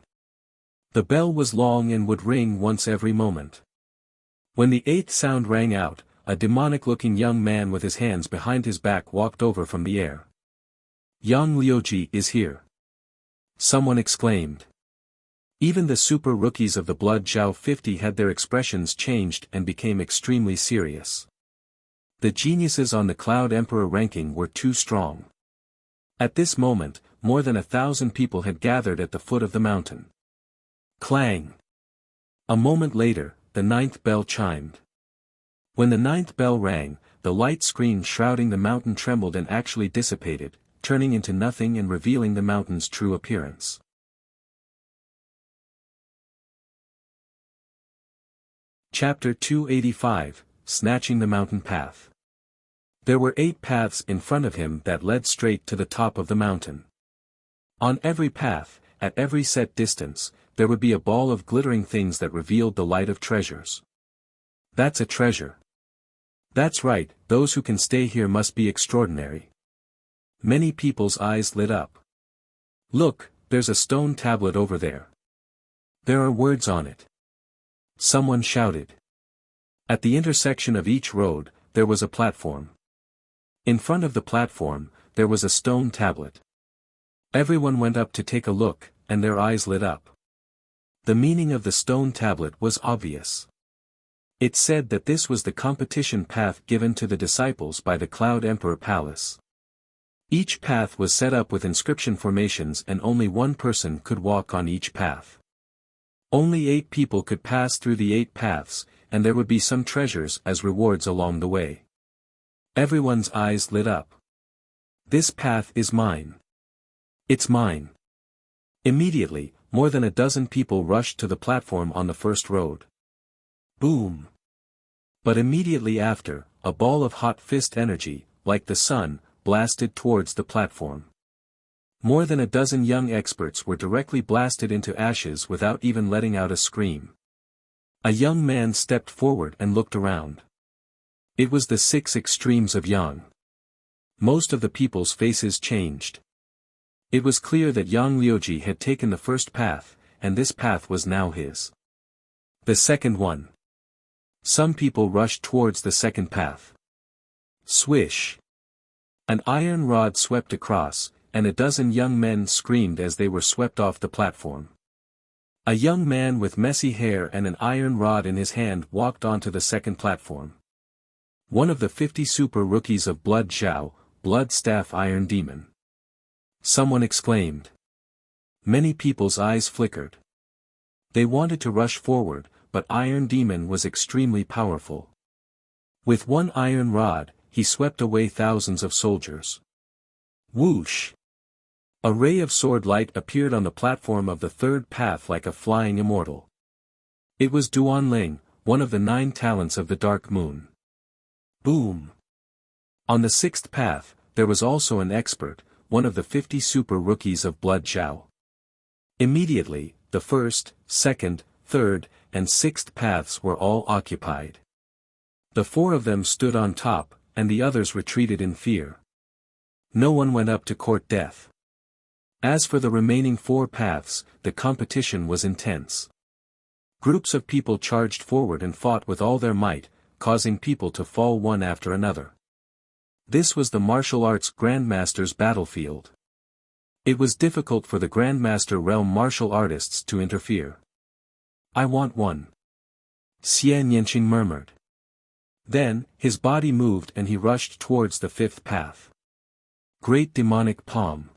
The bell was long and would ring once every moment. When the 8th sound rang out, a demonic-looking young man with his hands behind his back walked over from the air. Yang Liuji is here. Someone exclaimed. Even the super rookies of the Blood Zhao 50 had their expressions changed and became extremely serious. The geniuses on the Cloud Emperor ranking were too strong. At this moment, more than 1,000 people had gathered at the foot of the mountain. Clang! A moment later, the 9th bell chimed. When the 9th bell rang, the light screen shrouding the mountain trembled and actually dissipated, turning into nothing and revealing the mountain's true appearance. Chapter 285, snatching the mountain path. There were 8 paths in front of him that led straight to the top of the mountain. On every path, at every set distance, there would be a ball of glittering things that revealed the light of treasures. That's a treasure. That's right, those who can stay here must be extraordinary. Many people's eyes lit up. Look, there's a stone tablet over there. There are words on it. Someone shouted. At the intersection of each road, there was a platform. In front of the platform, there was a stone tablet. Everyone went up to take a look, and their eyes lit up. The meaning of the stone tablet was obvious. It said that this was the competition path given to the disciples by the Cloud Emperor Palace. Each path was set up with inscription formations and only one person could walk on each path. Only 8 people could pass through the 8 paths, and there would be some treasures as rewards along the way. Everyone's eyes lit up. This path is mine. It's mine. Immediately, more than a dozen people rushed to the platform on the first road. Boom! But immediately after, a ball of hot fist energy, like the sun, blasted towards the platform. More than a dozen young experts were directly blasted into ashes without even letting out a scream. A young man stepped forward and looked around. It was the 6 extremes of Yang. Most of the people's faces changed. It was clear that Yang Liuji had taken the first path, and this path was now his. The second one. Some people rushed towards the second path. Swish! An iron rod swept across, and a dozen young men screamed as they were swept off the platform. A young man with messy hair and an iron rod in his hand walked onto the second platform. One of the 50 super rookies of Blood Zhao, Blood Staff Iron Demon. Someone exclaimed. Many people's eyes flickered. They wanted to rush forward, but Iron Demon was extremely powerful. With one iron rod, he swept away thousands of soldiers. Whoosh! A ray of sword light appeared on the platform of the third path like a flying immortal. It was Duanling, one of the 9 talents of the Dark Moon. Boom! On the 6th path, there was also an expert, one of the 50 super rookies of Blood Zhao. Immediately, the 1st, 2nd, 3rd, and 6th paths were all occupied. The 4 of them stood on top, and the others retreated in fear. No one went up to court death. As for the remaining 4 paths, the competition was intense. Groups of people charged forward and fought with all their might, causing people to fall one after another. This was the martial arts Grandmaster's battlefield. It was difficult for the Grandmaster realm martial artists to interfere. I want one. Xian Yanqing murmured. Then, his body moved and he rushed towards the 5th path. Great Demonic Palm.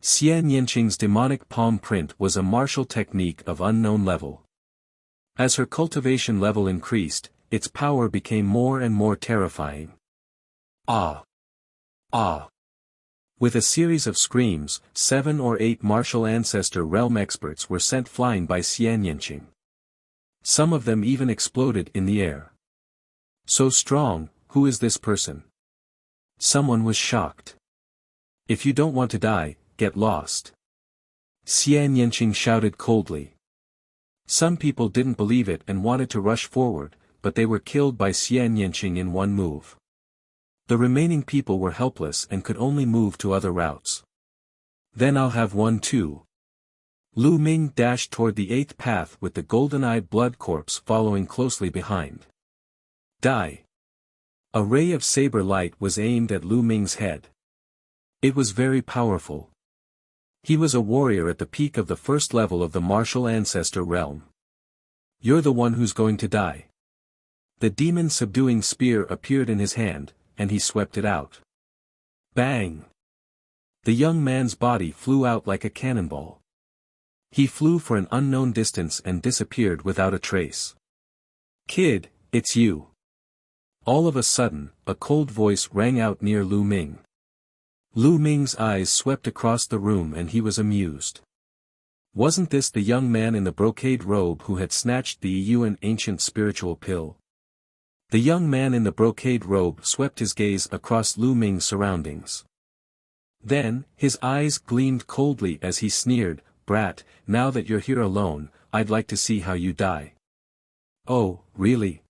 Xian Yanqing's demonic palm print was a martial technique of unknown level. As her cultivation level increased, its power became more and more terrifying. Ah! Ah! With a series of screams, 7 or 8 martial ancestor realm experts were sent flying by Xian Yanqing. Some of them even exploded in the air. So strong, who is this person? Someone was shocked. If you don't want to die, get lost. Xian Yanqing shouted coldly. Some people didn't believe it and wanted to rush forward, but they were killed by Xian Yanqing in one move. The remaining people were helpless and could only move to other routes. Then I'll have one too. Lu Ming dashed toward the 8th path with the golden-eyed blood corpse following closely behind. Die! A ray of saber light was aimed at Lu Ming's head. It was very powerful. He was a warrior at the peak of the 1st level of the martial ancestor realm. You're the one who's going to die. The demon-subduing spear appeared in his hand, and he swept it out. Bang! The young man's body flew out like a cannonball. He flew for an unknown distance and disappeared without a trace. Kid, it's you. All of a sudden, a cold voice rang out near Lu Ming. Lu Ming's eyes swept across the room and he was amused. Wasn't this the young man in the brocade robe who had snatched the Yuan ancient spiritual pill? The young man in the brocade robe swept his gaze across Lu Ming's surroundings. Then, his eyes gleamed coldly as he sneered, "Brat, now that you're here alone, I'd like to see how you die." "Oh, really?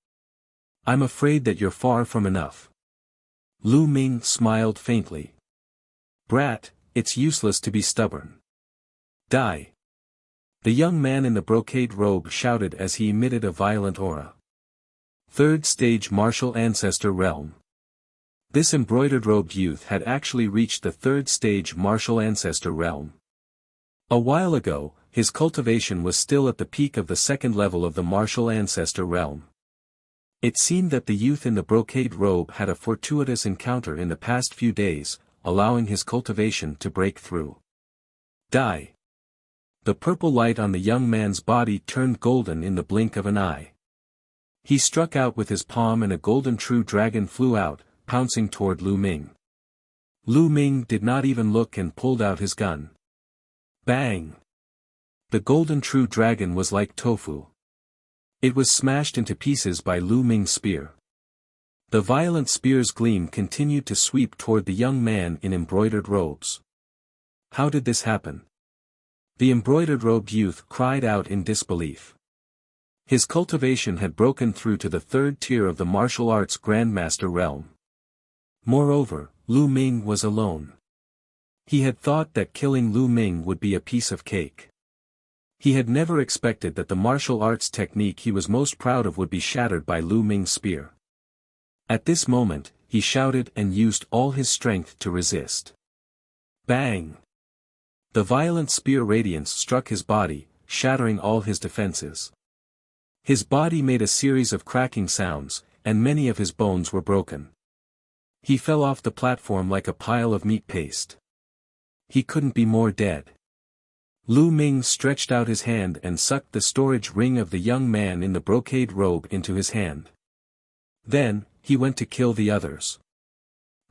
I'm afraid that you're far from enough." Lu Ming smiled faintly. "Brat, it's useless to be stubborn. Die." The young man in the brocade robe shouted as he emitted a violent aura. Third stage martial ancestor realm. This embroidered-robed youth had actually reached the third stage martial ancestor realm. A while ago, his cultivation was still at the peak of the second level of the martial ancestor realm. It seemed that the youth in the brocade robe had a fortuitous encounter in the past few days, allowing his cultivation to break through. Die. The purple light on the young man's body turned golden in the blink of an eye. He struck out with his palm and a golden true dragon flew out, pouncing toward Lu Ming. Lu Ming did not even look and pulled out his gun. Bang! The golden true dragon was like tofu. It was smashed into pieces by Lu Ming's spear. The violent spear's gleam continued to sweep toward the young man in embroidered robes. How did this happen? The embroidered-robed youth cried out in disbelief. His cultivation had broken through to the third tier of the martial arts grandmaster realm. Moreover, Lu Ming was alone. He had thought that killing Lu Ming would be a piece of cake. He had never expected that the martial arts technique he was most proud of would be shattered by Lu Ming's spear. At this moment, he shouted and used all his strength to resist. Bang! The violent spear radiance struck his body, shattering all his defenses. His body made a series of cracking sounds, and many of his bones were broken. He fell off the platform like a pile of meat paste. He couldn't be more dead. Lu Ming stretched out his hand and sucked the storage ring of the young man in the brocade robe into his hand. Then, he went to kill the others.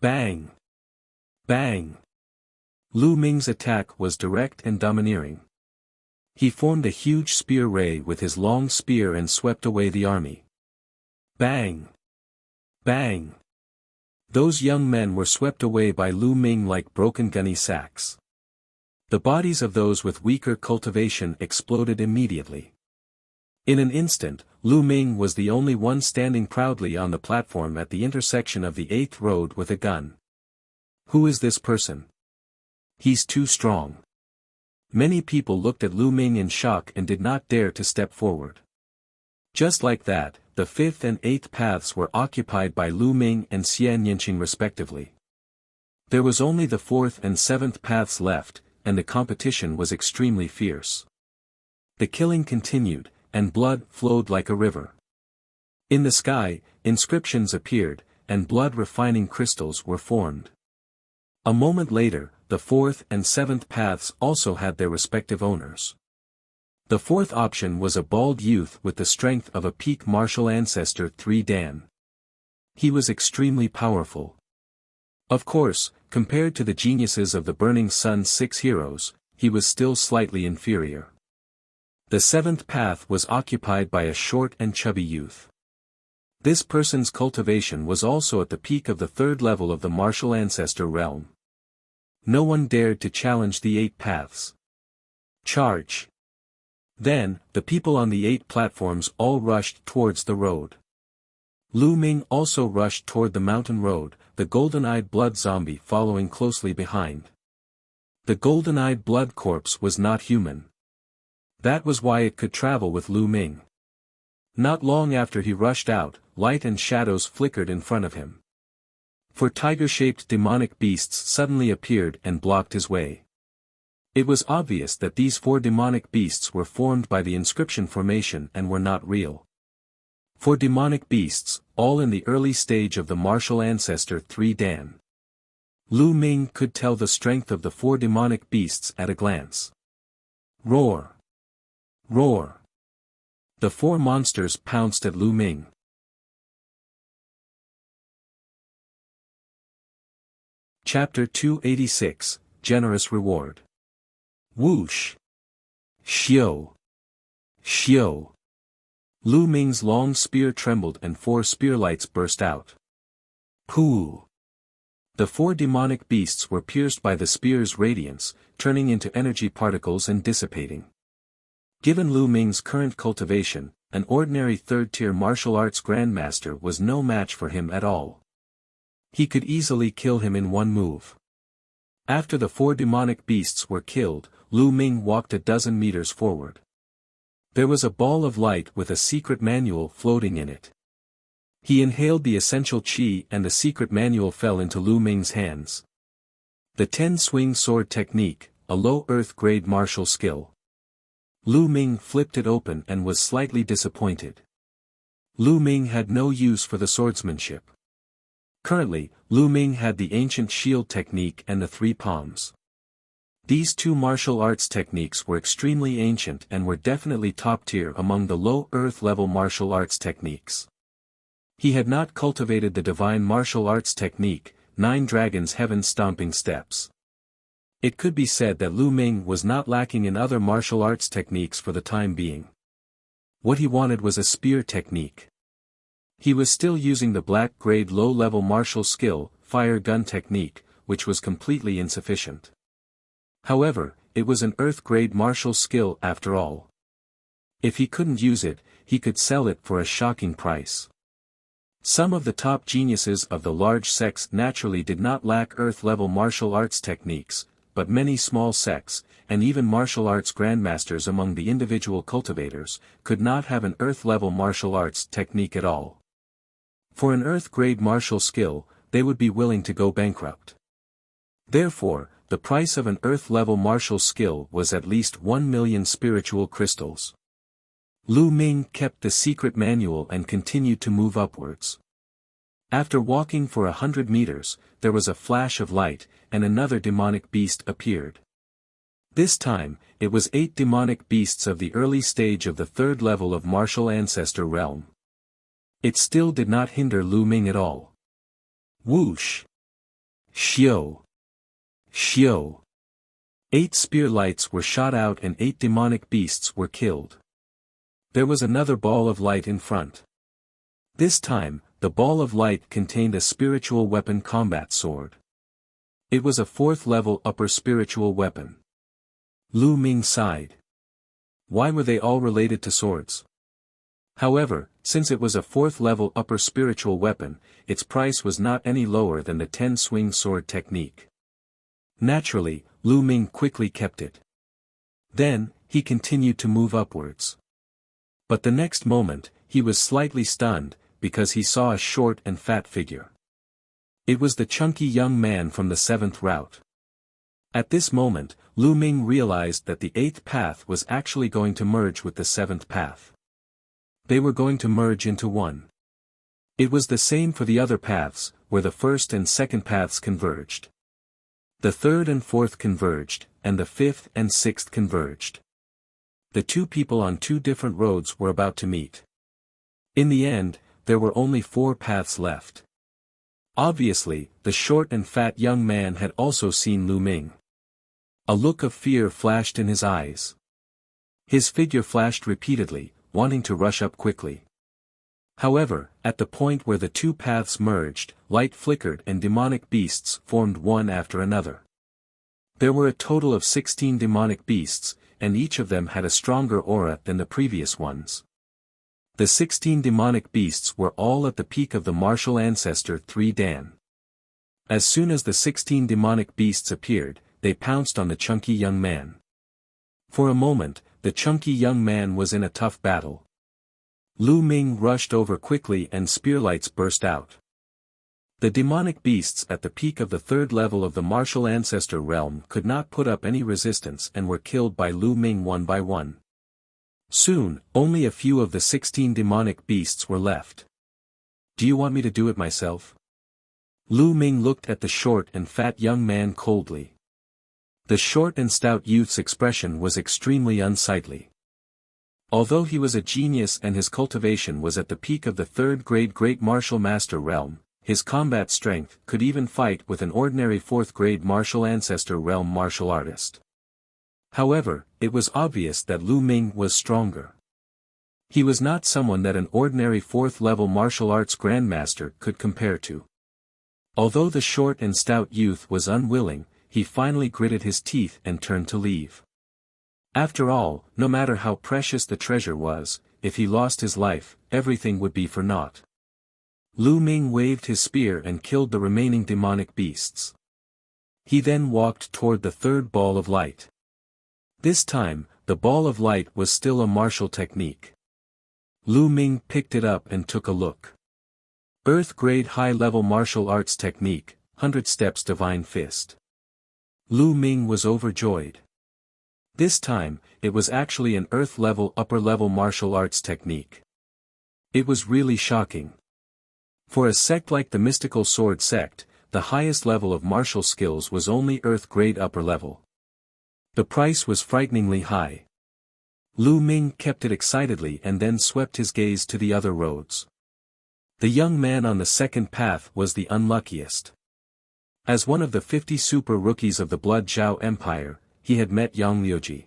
Bang! Bang! Lu Ming's attack was direct and domineering. He formed a huge spear ray with his long spear and swept away the army. Bang! Bang! Those young men were swept away by Lu Ming like broken gunny sacks. The bodies of those with weaker cultivation exploded immediately. In an instant, Lu Ming was the only one standing proudly on the platform at the intersection of the 8th road with a gun. Who is this person? He's too strong. Many people looked at Lu Ming in shock and did not dare to step forward. Just like that, the 5th and 8th paths were occupied by Lu Ming and Xian Yinqing respectively. There was only the 4th and 7th paths left, and the competition was extremely fierce. The killing continued, and blood flowed like a river. In the sky, inscriptions appeared, and blood-refining crystals were formed. A moment later, the 4th and 7th paths also had their respective owners. The 4th option was a bald youth with the strength of a peak martial ancestor 3 Dan. He was extremely powerful. Of course, compared to the geniuses of the Burning Sun's 6 heroes, he was still slightly inferior. The 7th path was occupied by a short and chubby youth. This person's cultivation was also at the peak of the 3rd level of the martial ancestor realm. No one dared to challenge the 8 paths. Charge! Then, the people on the 8 platforms all rushed towards the road. Lu Ming also rushed toward the mountain road, the golden-eyed blood zombie following closely behind. The golden-eyed blood corpse was not human. That was why it could travel with Lu Ming. Not long after he rushed out, light and shadows flickered in front of him. 4 tiger-shaped demonic beasts suddenly appeared and blocked his way. It was obvious that these 4 demonic beasts were formed by the inscription formation and were not real. 4 demonic beasts, all in the early stage of the martial ancestor 3 Dan. Lu Ming could tell the strength of the 4 demonic beasts at a glance. Roar! Roar! The 4 monsters pounced at Lu Ming. Chapter 286, Generous Reward. Whoosh! Xiao! Xiao! Lu Ming's long spear trembled and 4 spear lights burst out. Pooh! The 4 demonic beasts were pierced by the spear's radiance, turning into energy particles and dissipating. Given Lu Ming's current cultivation, an ordinary third-tier martial arts grandmaster was no match for him at all. He could easily kill him in one move. After the 4 demonic beasts were killed, Lu Ming walked a dozen meters forward. There was a ball of light with a secret manual floating in it. He inhaled the essential qi and the secret manual fell into Lu Ming's hands. The 10-swing sword technique, a low earth-grade martial skill. Lu Ming flipped it open and was slightly disappointed. Lu Ming had no use for the swordsmanship. Currently, Lu Ming had the ancient shield technique and the 3 palms. These 2 martial arts techniques were extremely ancient and were definitely top-tier among the low earth-level martial arts techniques. He had not cultivated the divine martial arts technique, 9 Dragons Heaven Stomping Steps. It could be said that Lu Ming was not lacking in other martial arts techniques for the time being. What he wanted was a spear technique. He was still using the black-grade low-level martial skill, fire gun technique, which was completely insufficient. However, it was an earth-grade martial skill after all. If he couldn't use it, he could sell it for a shocking price. Some of the top geniuses of the large sects naturally did not lack earth-level martial arts techniques, but many small sects, and even martial arts grandmasters among the individual cultivators, could not have an earth-level martial arts technique at all. For an earth-grade martial skill, they would be willing to go bankrupt. Therefore, the price of an earth-level martial skill was at least 1 million spiritual crystals. Lu Ming kept the secret manual and continued to move upwards. After walking for 100 meters, there was a flash of light, and another demonic beast appeared. This time, it was 8 demonic beasts of the early stage of the 3rd level of martial ancestor realm. It still did not hinder Lu Ming at all. Whoosh! Xiao! Xiao! 8 spear lights were shot out and 8 demonic beasts were killed. There was another ball of light in front. This time, the ball of light contained a spiritual weapon combat sword. It was a 4th level upper spiritual weapon. Lu Ming sighed. Why were they all related to swords? However, since it was a 4th level upper spiritual weapon, its price was not any lower than the 10-swing sword technique. Naturally, Lu Ming quickly kept it. Then, he continued to move upwards. But the next moment, he was slightly stunned, because he saw a short and fat figure. It was the chunky young man from the 7th route. At this moment, Lu Ming realized that the 8th path was actually going to merge with the 7th path. They were going to merge into one. It was the same for the other paths, where the 1st and 2nd paths converged. The 3rd and 4th converged, and the 5th and 6th converged. The 2 people on 2 different roads were about to meet. In the end, there were only 4 paths left. Obviously, the short and fat young man had also seen Lu Ming. A look of fear flashed in his eyes. His figure flashed repeatedly, wanting to rush up quickly. However, at the point where the 2 paths merged, light flickered and demonic beasts formed one after another. There were a total of 16 demonic beasts, and each of them had a stronger aura than the previous ones. The 16 demonic beasts were all at the peak of the martial ancestor 3 Dan. As soon as the 16 demonic beasts appeared, they pounced on the chunky young man. For a moment, the chunky young man was in a tough battle. Lu Ming rushed over quickly and spearlights burst out. The demonic beasts at the peak of the 3rd level of the martial ancestor realm could not put up any resistance and were killed by Lu Ming one by one. Soon, only a few of the 16 demonic beasts were left. Do you want me to do it myself? Lu Ming looked at the short and fat young man coldly. The short and stout youth's expression was extremely unsightly. Although he was a genius and his cultivation was at the peak of the 3rd grade Great Martial Master realm, his combat strength could even fight with an ordinary 4th grade Martial Ancestor realm martial artist. However, it was obvious that Lu Ming was stronger. He was not someone that an ordinary 4th-level martial arts grandmaster could compare to. Although the short and stout youth was unwilling, he finally gritted his teeth and turned to leave. After all, no matter how precious the treasure was, if he lost his life, everything would be for naught. Lu Ming waved his spear and killed the remaining demonic beasts. He then walked toward the third ball of light. This time, the ball of light was still a martial technique. Lu Ming picked it up and took a look. Earth-grade high-level martial arts technique, 100 steps divine fist. Lu Ming was overjoyed. This time, it was actually an earth-level upper-level martial arts technique. It was really shocking. For a sect like the mystical sword sect, the highest level of martial skills was only earth-grade upper level. The price was frighteningly high. Lu Ming kept it excitedly and then swept his gaze to the other roads. The young man on the second path was the unluckiest. As one of the 50 super rookies of the Blood Zhao Empire, he had met Yang Liuji.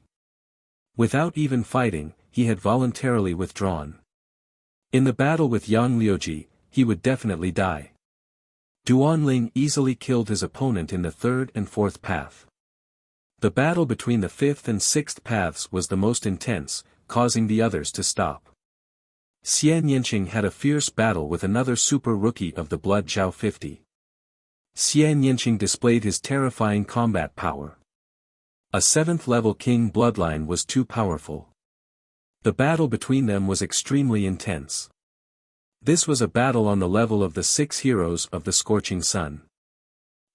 Without even fighting, he had voluntarily withdrawn. In the battle with Yang Liuji, he would definitely die. Duan Ling easily killed his opponent in the third and fourth path. The battle between the fifth and sixth paths was the most intense, causing the others to stop. Xian Yanqing had a fierce battle with another super rookie of the Blood Zhao 50. Xian Yanqing displayed his terrifying combat power. A 7th-level king bloodline was too powerful. The battle between them was extremely intense. This was a battle on the level of the 6 heroes of the Scorching Sun.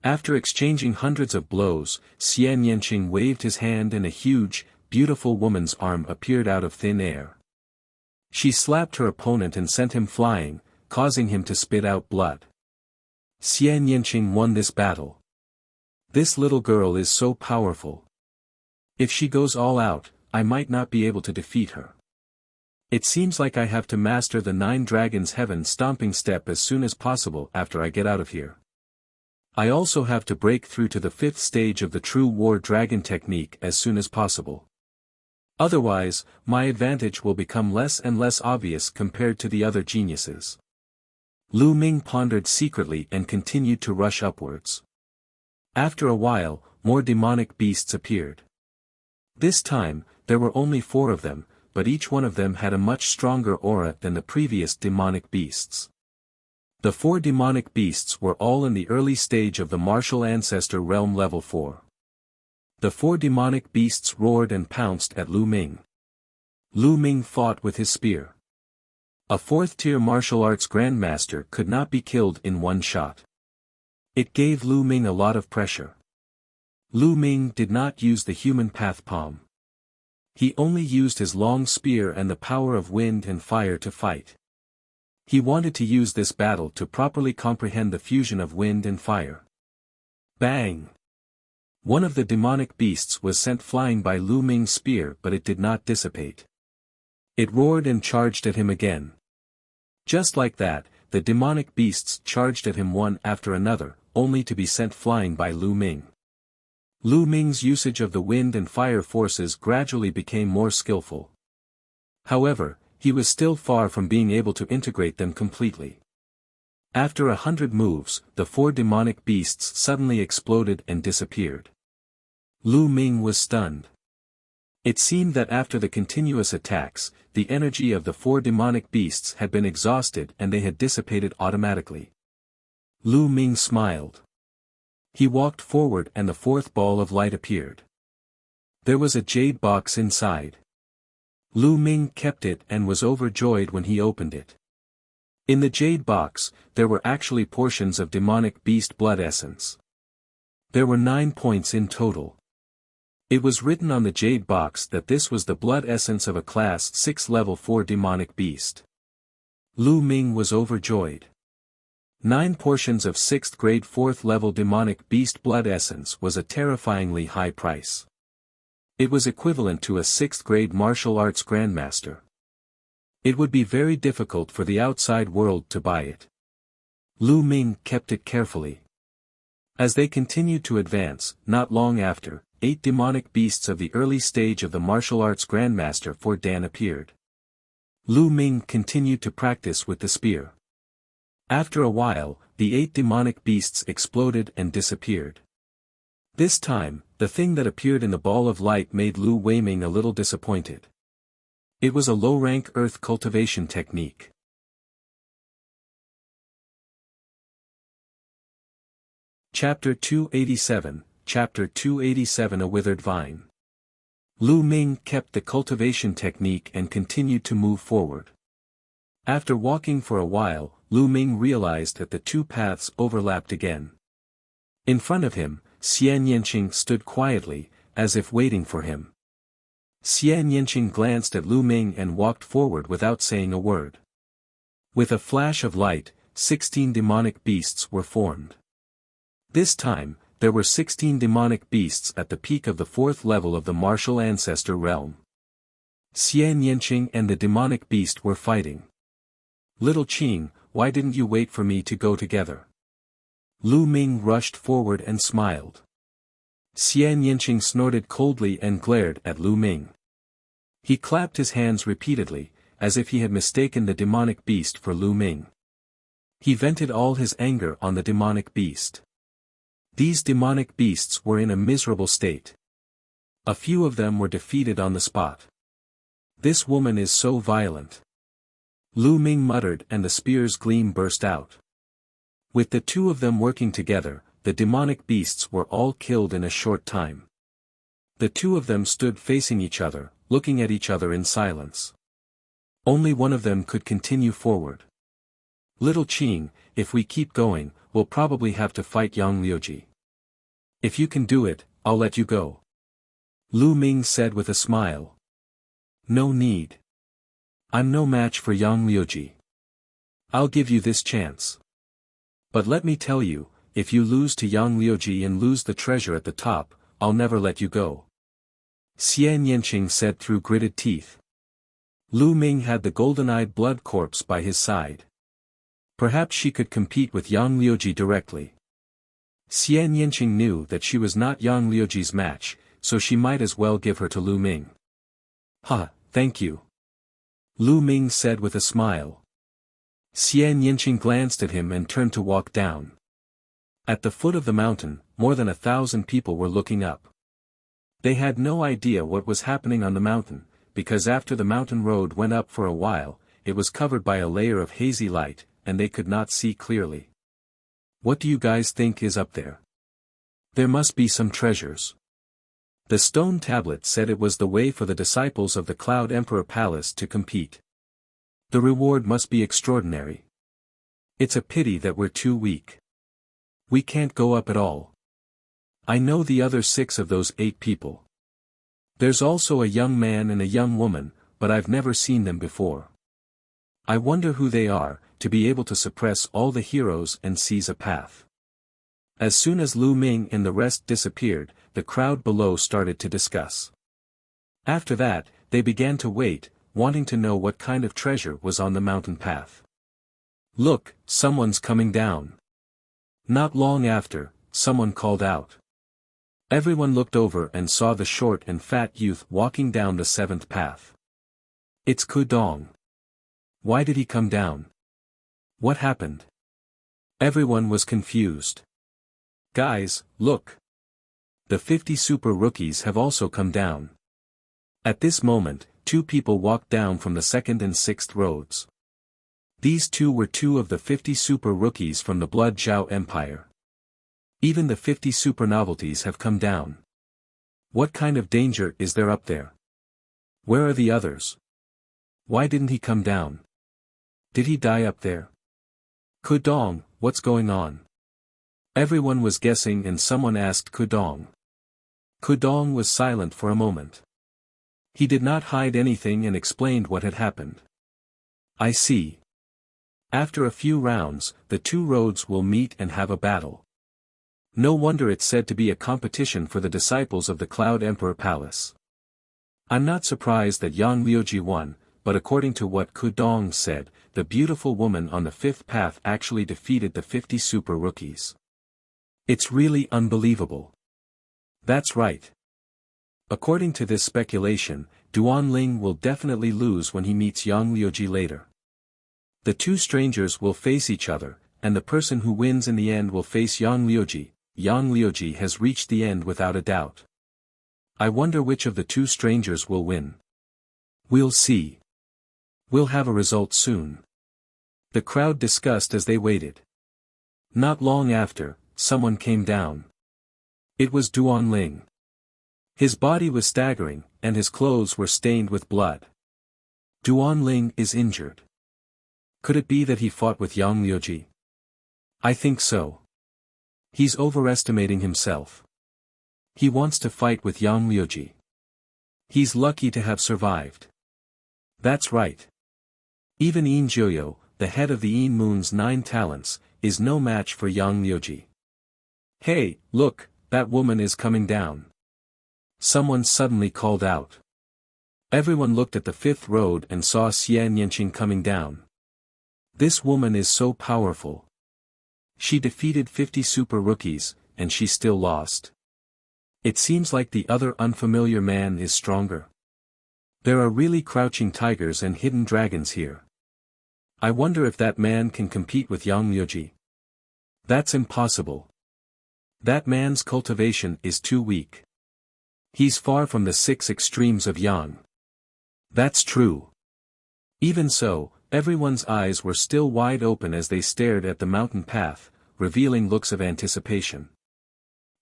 After exchanging hundreds of blows, Xian Yanqing waved his hand and a huge, beautiful woman's arm appeared out of thin air. She slapped her opponent and sent him flying, causing him to spit out blood. Xian Yanqing won this battle. This little girl is so powerful. If she goes all out, I might not be able to defeat her. It seems like I have to master the 9 Dragons Heaven stomping step as soon as possible after I get out of here. I also have to break through to the 5th stage of the True War Dragon technique as soon as possible. Otherwise, my advantage will become less and less obvious compared to the other geniuses. Lu Ming pondered secretly and continued to rush upwards. After a while, more demonic beasts appeared. This time, there were only 4 of them, but each one of them had a much stronger aura than the previous demonic beasts. The 4 demonic beasts were all in the early stage of the Martial Ancestor Realm Level 4. The 4 demonic beasts roared and pounced at Lu Ming. Lu Ming fought with his spear. A 4th-tier martial arts grandmaster could not be killed in one shot. It gave Lu Ming a lot of pressure. Lu Ming did not use the human path palm. He only used his long spear and the power of wind and fire to fight. He wanted to use this battle to properly comprehend the fusion of wind and fire. Bang! One of the demonic beasts was sent flying by Lu Ming's spear, but it did not dissipate. It roared and charged at him again. Just like that, the demonic beasts charged at him one after another, only to be sent flying by Lu Ming. Lu Ming's usage of the wind and fire forces gradually became more skillful. However, he was still far from being able to integrate them completely. After 100 moves, the 4 demonic beasts suddenly exploded and disappeared. Lu Ming was stunned. It seemed that after the continuous attacks, the energy of the 4 demonic beasts had been exhausted and they had dissipated automatically. Lu Ming smiled. He walked forward and the 4th ball of light appeared. There was a jade box inside. Lu Ming kept it and was overjoyed when he opened it. In the jade box, there were actually portions of demonic beast blood essence. There were 9 points in total. It was written on the jade box that this was the blood essence of a class 6 level 4 demonic beast. Lu Ming was overjoyed. 9 portions of 6th grade 4th level demonic beast blood essence was a terrifyingly high price. It was equivalent to a 6th grade martial arts grandmaster. It would be very difficult for the outside world to buy it. Lu Ming kept it carefully. As they continued to advance, not long after, 8 demonic beasts of the early stage of the martial arts grandmaster for Dan appeared. Lu Ming continued to practice with the spear. After a while, the 8 demonic beasts exploded and disappeared. This time, the thing that appeared in the ball of light made Lu Weiming a little disappointed. It was a low-rank earth cultivation technique. Chapter 287, Chapter 287 A Withered Vine. Lu Ming kept the cultivation technique and continued to move forward. After walking for a while, Lu Ming realized that the two paths overlapped again. In front of him, Xian Yanqing stood quietly, as if waiting for him. Xian Yanqing glanced at Lu Ming and walked forward without saying a word. With a flash of light, 16 demonic beasts were formed. This time, there were 16 demonic beasts at the peak of the 4th level of the martial ancestor realm. Xian Yanqing and the demonic beast were fighting. "Little Qing, why didn't you wait for me to go together?" Lu Ming rushed forward and smiled. Xian Yanqing snorted coldly and glared at Lu Ming. He clapped his hands repeatedly, as if he had mistaken the demonic beast for Lu Ming. He vented all his anger on the demonic beast. These demonic beasts were in a miserable state. A few of them were defeated on the spot. "This woman is so violent," Lu Ming muttered, and the spear's gleam burst out. With the two of them working together, the demonic beasts were all killed in a short time. The two of them stood facing each other, looking at each other in silence. Only one of them could continue forward. "Little Qing, if we keep going, we'll probably have to fight Yang Liuji. If you can do it, I'll let you go," Lu Ming said with a smile. "No need. I'm no match for Yang Liuji. I'll give you this chance. But let me tell you, if you lose to Yang Liuji and lose the treasure at the top, I'll never let you go," Xian Yanqing said through gritted teeth. Lu Ming had the golden-eyed blood corpse by his side. Perhaps she could compete with Yang Liuji directly. Xian Yanqing knew that she was not Yang Liuji's match, so she might as well give her to Lu Ming. "Ha, thank you," Lu Ming said with a smile. Xian Yanqing glanced at him and turned to walk down. At the foot of the mountain, more than 1,000 people were looking up. They had no idea what was happening on the mountain, because after the mountain road went up for a while, it was covered by a layer of hazy light, and they could not see clearly. "What do you guys think is up there? There must be some treasures." The stone tablet said it was the way for the disciples of the Cloud Emperor Palace to compete. The reward must be extraordinary. It's a pity that we're too weak. We can't go up at all. I know the other 6 of those 8 people. There's also a young man and a young woman, but I've never seen them before. I wonder who they are, to be able to suppress all the heroes and seize a path. As soon as Lu Ming and the rest disappeared, the crowd below started to discuss. After that, they began to wait, wanting to know what kind of treasure was on the mountain path. "Look, someone's coming down." Not long after, someone called out. Everyone looked over and saw the short and fat youth walking down the 7th path. "It's Kudong. Why did he come down? What happened?" Everyone was confused. "Guys, look. The 50 super rookies have also come down." At this moment, 2 people walked down from the 2nd and 6th roads. These 2 were 2 of the 50 super rookies from the Blood Zhao Empire. Even the 50 super novelties have come down. What kind of danger is there up there? Where are the others? Why didn't he come down? Did he die up there? Kudong, what's going on? Everyone was guessing and someone asked Kudong. Kudong was silent for a moment. He did not hide anything and explained what had happened. "I see. After a few rounds, the 2 roads will meet and have a battle. No wonder it's said to be a competition for the disciples of the Cloud Emperor Palace. I'm not surprised that Yang Liuji won, but according to what Kudong said, the beautiful woman on the 5th path actually defeated the 50 super rookies. It's really unbelievable." "That's right. According to this speculation, Duanling will definitely lose when he meets Yang Liuji later. The two strangers will face each other, and the person who wins in the end will face Yang Liuji. Yang Liuji has reached the end without a doubt. I wonder which of the two strangers will win. We'll see. We'll have a result soon. The crowd discussed as they waited. Not long after, someone came down. It was Duanling. His body was staggering, and his clothes were stained with blood. Duanling is injured. Could it be that he fought with Yang Liuji? I think so. He's overestimating himself. He wants to fight with Yang Liuji. He's lucky to have survived. That's right. Even Yin Jiuyo, the head of the Yin Moon's 9 talents, is no match for Yang Liuji. Hey, look, that woman is coming down. Someone suddenly called out. Everyone looked at the 5th road and saw Xian Yanqing coming down. This woman is so powerful. She defeated 50 super rookies, and she still lost. It seems like the other unfamiliar man is stronger. There are really crouching tigers and hidden dragons here. I wonder if that man can compete with Yang Liuji. That's impossible. That man's cultivation is too weak. He's far from the 6 extremes of Yang. That's true. Even so, everyone's eyes were still wide open as they stared at the mountain path, revealing looks of anticipation.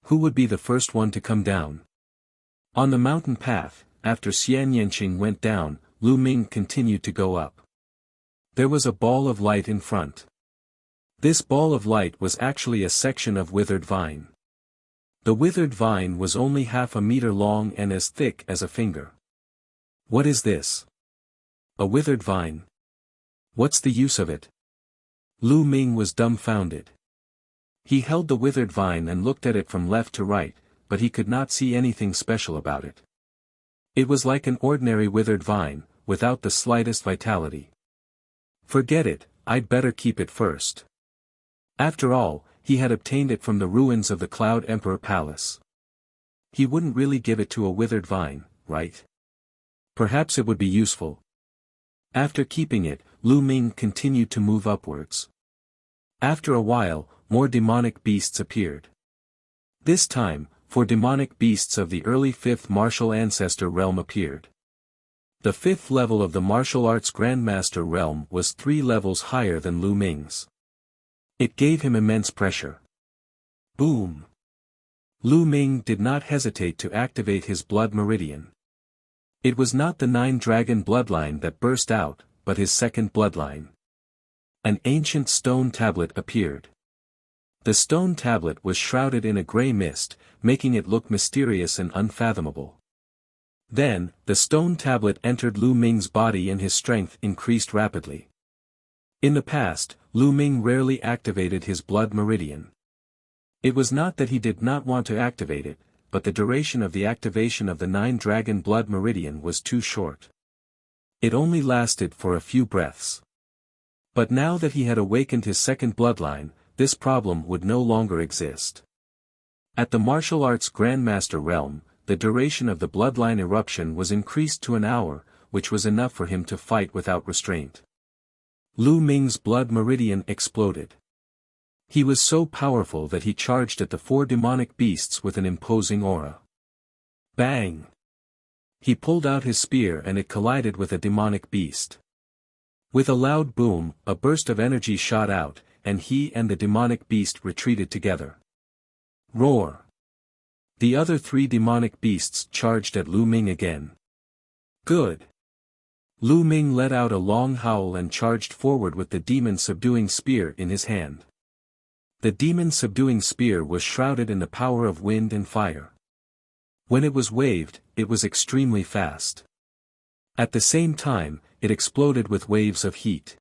Who would be the first one to come down? On the mountain path, after Xian Yanqing went down, Lu Ming continued to go up. There was a ball of light in front. This ball of light was actually a section of withered vine. The withered vine was only half a meter long and as thick as a finger. What is this? A withered vine? What's the use of it? Lu Ming was dumbfounded. He held the withered vine and looked at it from left to right, but he could not see anything special about it. It was like an ordinary withered vine, without the slightest vitality. Forget it, I'd better keep it first. After all, he had obtained it from the ruins of the Cloud Emperor Palace. He wouldn't really give it to a withered vine, right? Perhaps it would be useful. After keeping it, Lu Ming continued to move upwards. After a while, more demonic beasts appeared. This time, 4 demonic beasts of the early 5th martial ancestor realm appeared. The 5th level of the martial arts grandmaster realm was 3 levels higher than Lu Ming's. It gave him immense pressure. Boom! Lu Ming did not hesitate to activate his blood meridian. It was not the 9-dragon bloodline that burst out, but his second bloodline. An ancient stone tablet appeared. The stone tablet was shrouded in a grey mist, making it look mysterious and unfathomable. Then, the stone tablet entered Lu Ming's body and his strength increased rapidly. In the past, Lu Ming rarely activated his blood meridian. It was not that he did not want to activate it, but the duration of the activation of the 9-dragon blood meridian was too short. It only lasted for a few breaths. But now that he had awakened his second bloodline, this problem would no longer exist. At the martial arts grandmaster realm, the duration of the bloodline eruption was increased to an hour, which was enough for him to fight without restraint. Lu Ming's blood meridian exploded. He was so powerful that he charged at the 4 demonic beasts with an imposing aura. Bang! He pulled out his spear and it collided with a demonic beast. With a loud boom, a burst of energy shot out, and he and the demonic beast retreated together. Roar! The other 3 demonic beasts charged at Lu Ming again. Good! Lu Ming let out a long howl and charged forward with the demon-subduing spear in his hand. The demon-subduing spear was shrouded in the power of wind and fire. When it was waved, it was extremely fast. At the same time, it exploded with waves of heat.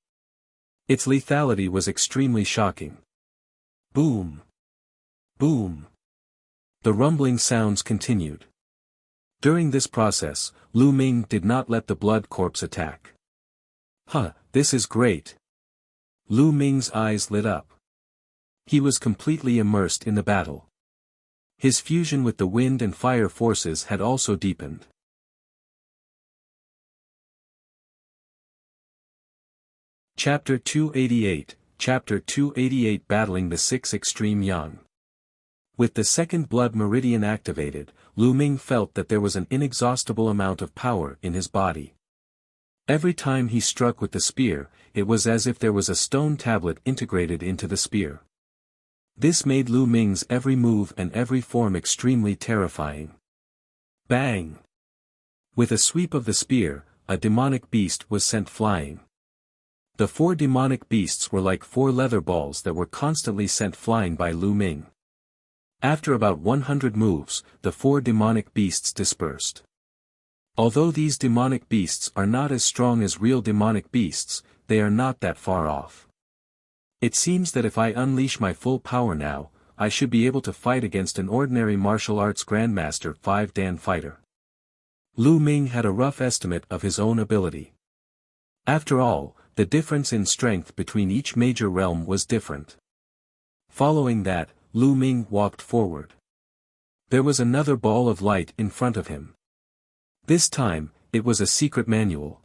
Its lethality was extremely shocking. Boom! Boom! The rumbling sounds continued. During this process, Lu Ming did not let the blood corpse attack. This is great! Lu Ming's eyes lit up. He was completely immersed in the battle. His fusion with the wind and fire forces had also deepened. Chapter 288, Chapter 288 Battling the Six Extreme Yang. With the second blood meridian activated, Lu Ming felt that there was an inexhaustible amount of power in his body. Every time he struck with the spear, it was as if there was a stone tablet integrated into the spear. This made Lu Ming's every move and every form extremely terrifying. Bang! With a sweep of the spear, a demonic beast was sent flying. The 4 demonic beasts were like 4 leather balls that were constantly sent flying by Lu Ming. After about 100 moves, the 4 demonic beasts dispersed. Although these demonic beasts are not as strong as real demonic beasts, they are not that far off. It seems that if I unleash my full power now, I should be able to fight against an ordinary martial arts grandmaster 5-dan fighter. Lu Ming had a rough estimate of his own ability. After all, the difference in strength between each major realm was different. Following that, Lu Ming walked forward. There was another ball of light in front of him. This time, it was a secret manual.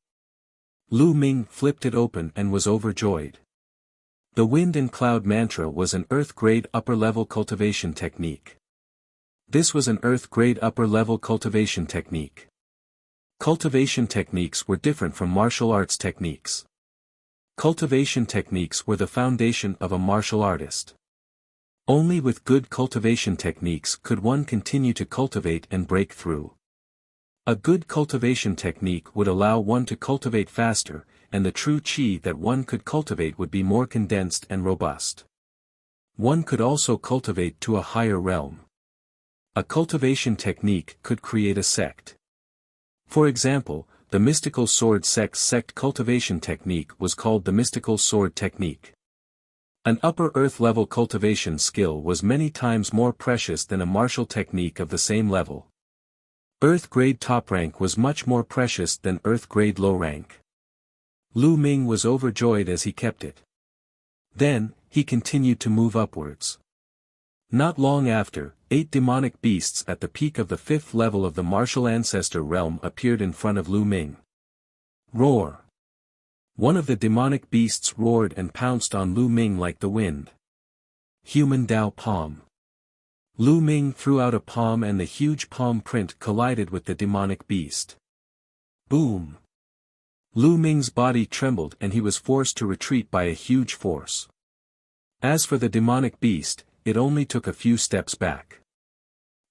Lu Ming flipped it open and was overjoyed. The wind and cloud mantra was an earth-grade upper-level cultivation technique. This was an earth-grade upper-level cultivation technique. Cultivation techniques were different from martial arts techniques. Cultivation techniques were the foundation of a martial artist. Only with good cultivation techniques could one continue to cultivate and break through. A good cultivation technique would allow one to cultivate faster, and the true qi that one could cultivate would be more condensed and robust. One could also cultivate to a higher realm. A cultivation technique could create a sect. For example, the mystical sword sect cultivation technique was called the mystical sword technique. An upper earth level cultivation skill was many times more precious than a martial technique of the same level. Earth grade top rank was much more precious than earth grade low rank. Lu Ming was overjoyed as he kept it. Then, he continued to move upwards. Not long after, 8 demonic beasts at the peak of the 5th level of the martial ancestor realm appeared in front of Lu Ming. Roar! One of the demonic beasts roared and pounced on Lu Ming like the wind. Human Dao Palm. Lu Ming threw out a palm and the huge palm print collided with the demonic beast. Boom! Lu Ming's body trembled and he was forced to retreat by a huge force. As for the demonic beast, it only took a few steps back.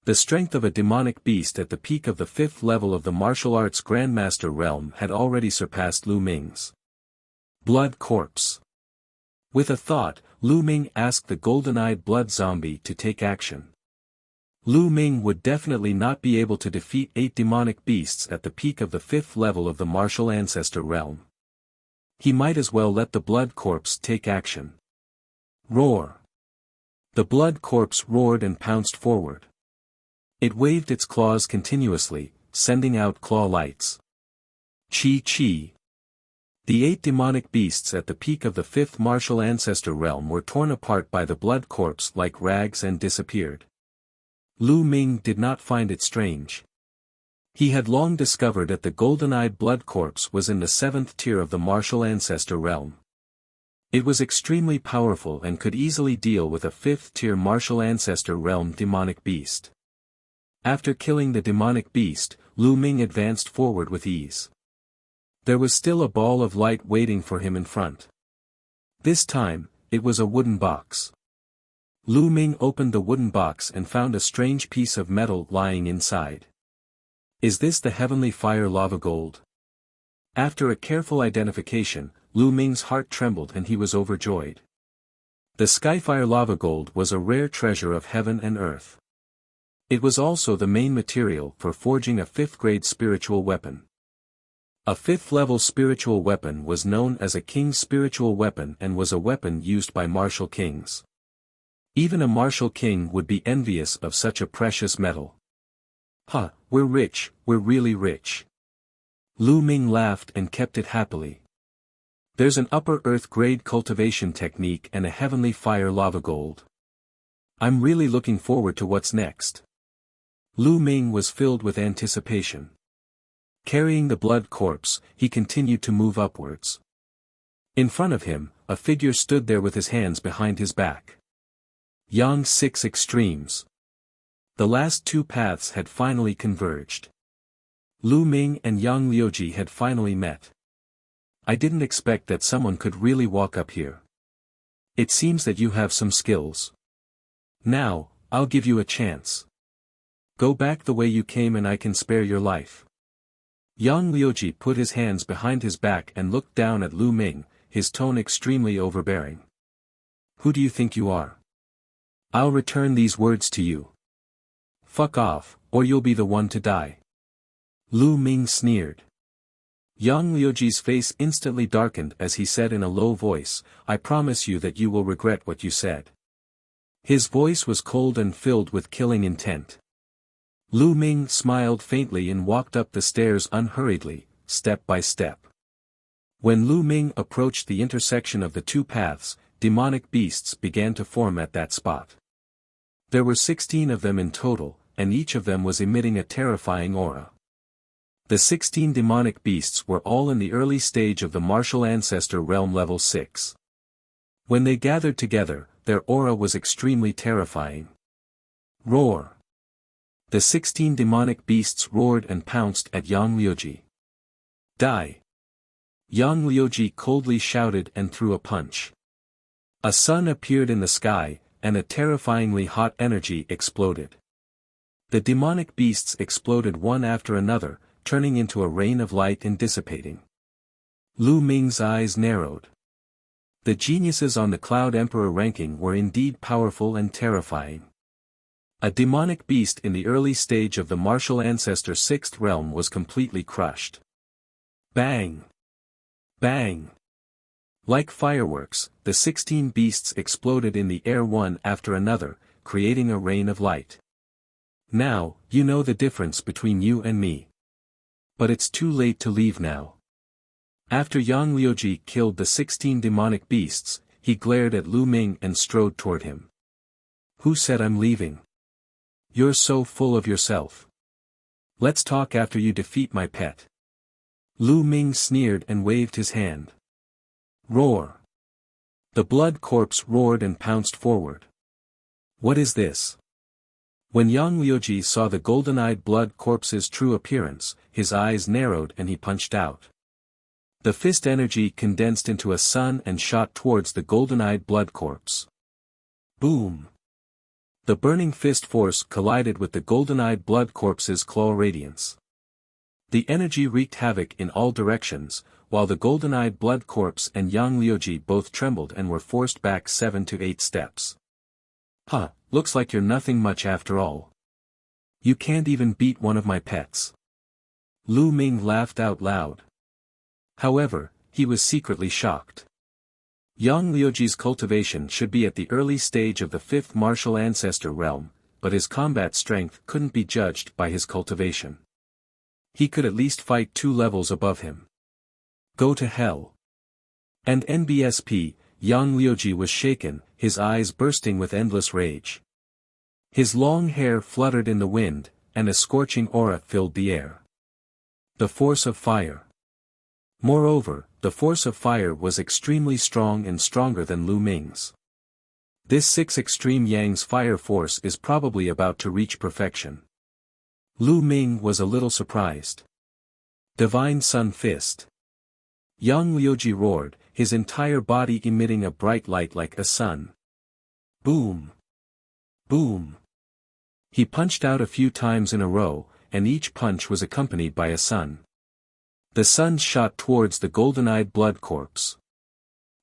The strength of a demonic beast at the peak of the 5th level of the martial arts grandmaster realm had already surpassed Lu Ming's. Blood corpse. With a thought, Lu Ming asked the golden-eyed blood zombie to take action. Lu Ming would definitely not be able to defeat 8 demonic beasts at the peak of the 5th level of the martial ancestor realm. He might as well let the blood corpse take action. Roar! The blood corpse roared and pounced forward. It waved its claws continuously, sending out claw lights. Chi. The 8 demonic beasts at the peak of the 5th martial ancestor realm were torn apart by the blood corpse like rags and disappeared. Lu Ming did not find it strange. He had long discovered that the golden-eyed blood corpse was in the 7th tier of the martial ancestor realm. It was extremely powerful and could easily deal with a 5th tier martial ancestor realm demonic beast. After killing the demonic beast, Lu Ming advanced forward with ease. There was still a ball of light waiting for him in front. This time, it was a wooden box. Lu Ming opened the wooden box and found a strange piece of metal lying inside. Is this the heavenly fire lava gold? After a careful identification, Lu Ming's heart trembled and he was overjoyed. The Skyfire lava gold was a rare treasure of heaven and earth. It was also the main material for forging a 5th grade spiritual weapon. A 5th level spiritual weapon was known as a king's spiritual weapon and was a weapon used by martial kings. Even a martial king would be envious of such a precious metal. "Huh, we're rich, we're really rich." Lu Ming laughed and kept it happily. There's an upper earth grade cultivation technique and a heavenly fire lava gold. I'm really looking forward to what's next. Lu Ming was filled with anticipation. Carrying the blood corpse, he continued to move upwards. In front of him, a figure stood there with his hands behind his back. Yang Six Extremes. The last two paths had finally converged. Lu Ming and Yang Liuji had finally met. I didn't expect that someone could really walk up here. It seems that you have some skills. Now, I'll give you a chance. Go back the way you came and I can spare your life. Yang Liuji put his hands behind his back and looked down at Lu Ming, his tone extremely overbearing. Who do you think you are? I'll return these words to you. Fuck off, or you'll be the one to die. Lu Ming sneered. Yang Liuji's face instantly darkened as he said in a low voice, I promise you that you will regret what you said. His voice was cold and filled with killing intent. Lu Ming smiled faintly and walked up the stairs unhurriedly, step by step. When Lu Ming approached the intersection of the two paths, demonic beasts began to form at that spot. There were 16 of them in total, and each of them was emitting a terrifying aura. The 16 demonic beasts were all in the early stage of the martial ancestor realm level 6. When they gathered together, their aura was extremely terrifying. Roar! The 16 demonic beasts roared and pounced at Yang Liuji. Die! Yang Liuji coldly shouted and threw a punch. A sun appeared in the sky, and a terrifyingly hot energy exploded. The demonic beasts exploded one after another, turning into a rain of light and dissipating. Lu Ming's eyes narrowed. The geniuses on the Cloud Emperor ranking were indeed powerful and terrifying. A demonic beast in the early stage of the martial ancestor 6th realm was completely crushed. Bang! Bang! Like fireworks, the 16 beasts exploded in the air one after another, creating a rain of light. Now, you know the difference between you and me. But it's too late to leave now. After Yang Liuji killed the 16 demonic beasts, he glared at Lu Ming and strode toward him. Who said I'm leaving? You're so full of yourself. Let's talk after you defeat my pet. Lu Ming sneered and waved his hand. Roar! The blood corpse roared and pounced forward. What is this? When Yang Liuji saw the golden-eyed blood corpse's true appearance, his eyes narrowed and he punched out. The fist energy condensed into a sun and shot towards the golden-eyed blood corpse. Boom! The burning fist force collided with the golden-eyed blood corpse's claw radiance. The energy wreaked havoc in all directions, while the golden-eyed blood corpse and Yang Liuji both trembled and were forced back 7 to 8 steps. Huh, looks like you're nothing much after all. You can't even beat one of my pets. Lu Ming laughed out loud. However, he was secretly shocked. Yang Liuji's cultivation should be at the early stage of the 5th martial ancestor realm, but his combat strength couldn't be judged by his cultivation. He could at least fight 2 levels above him. Go to hell. And NBSP, Yang Liuji was shaken, his eyes bursting with endless rage. His long hair fluttered in the wind, and a scorching aura filled the air. The force of fire. Moreover, the force of fire was extremely strong and stronger than Lu Ming's. This 6 extreme Yang's fire force is probably about to reach perfection. Lu Ming was a little surprised. Divine Sun Fist. Yang Liuji roared, his entire body emitting a bright light like a sun. Boom! Boom! He punched out a few times in a row, and each punch was accompanied by a sun. The sun shot towards the golden-eyed blood corpse.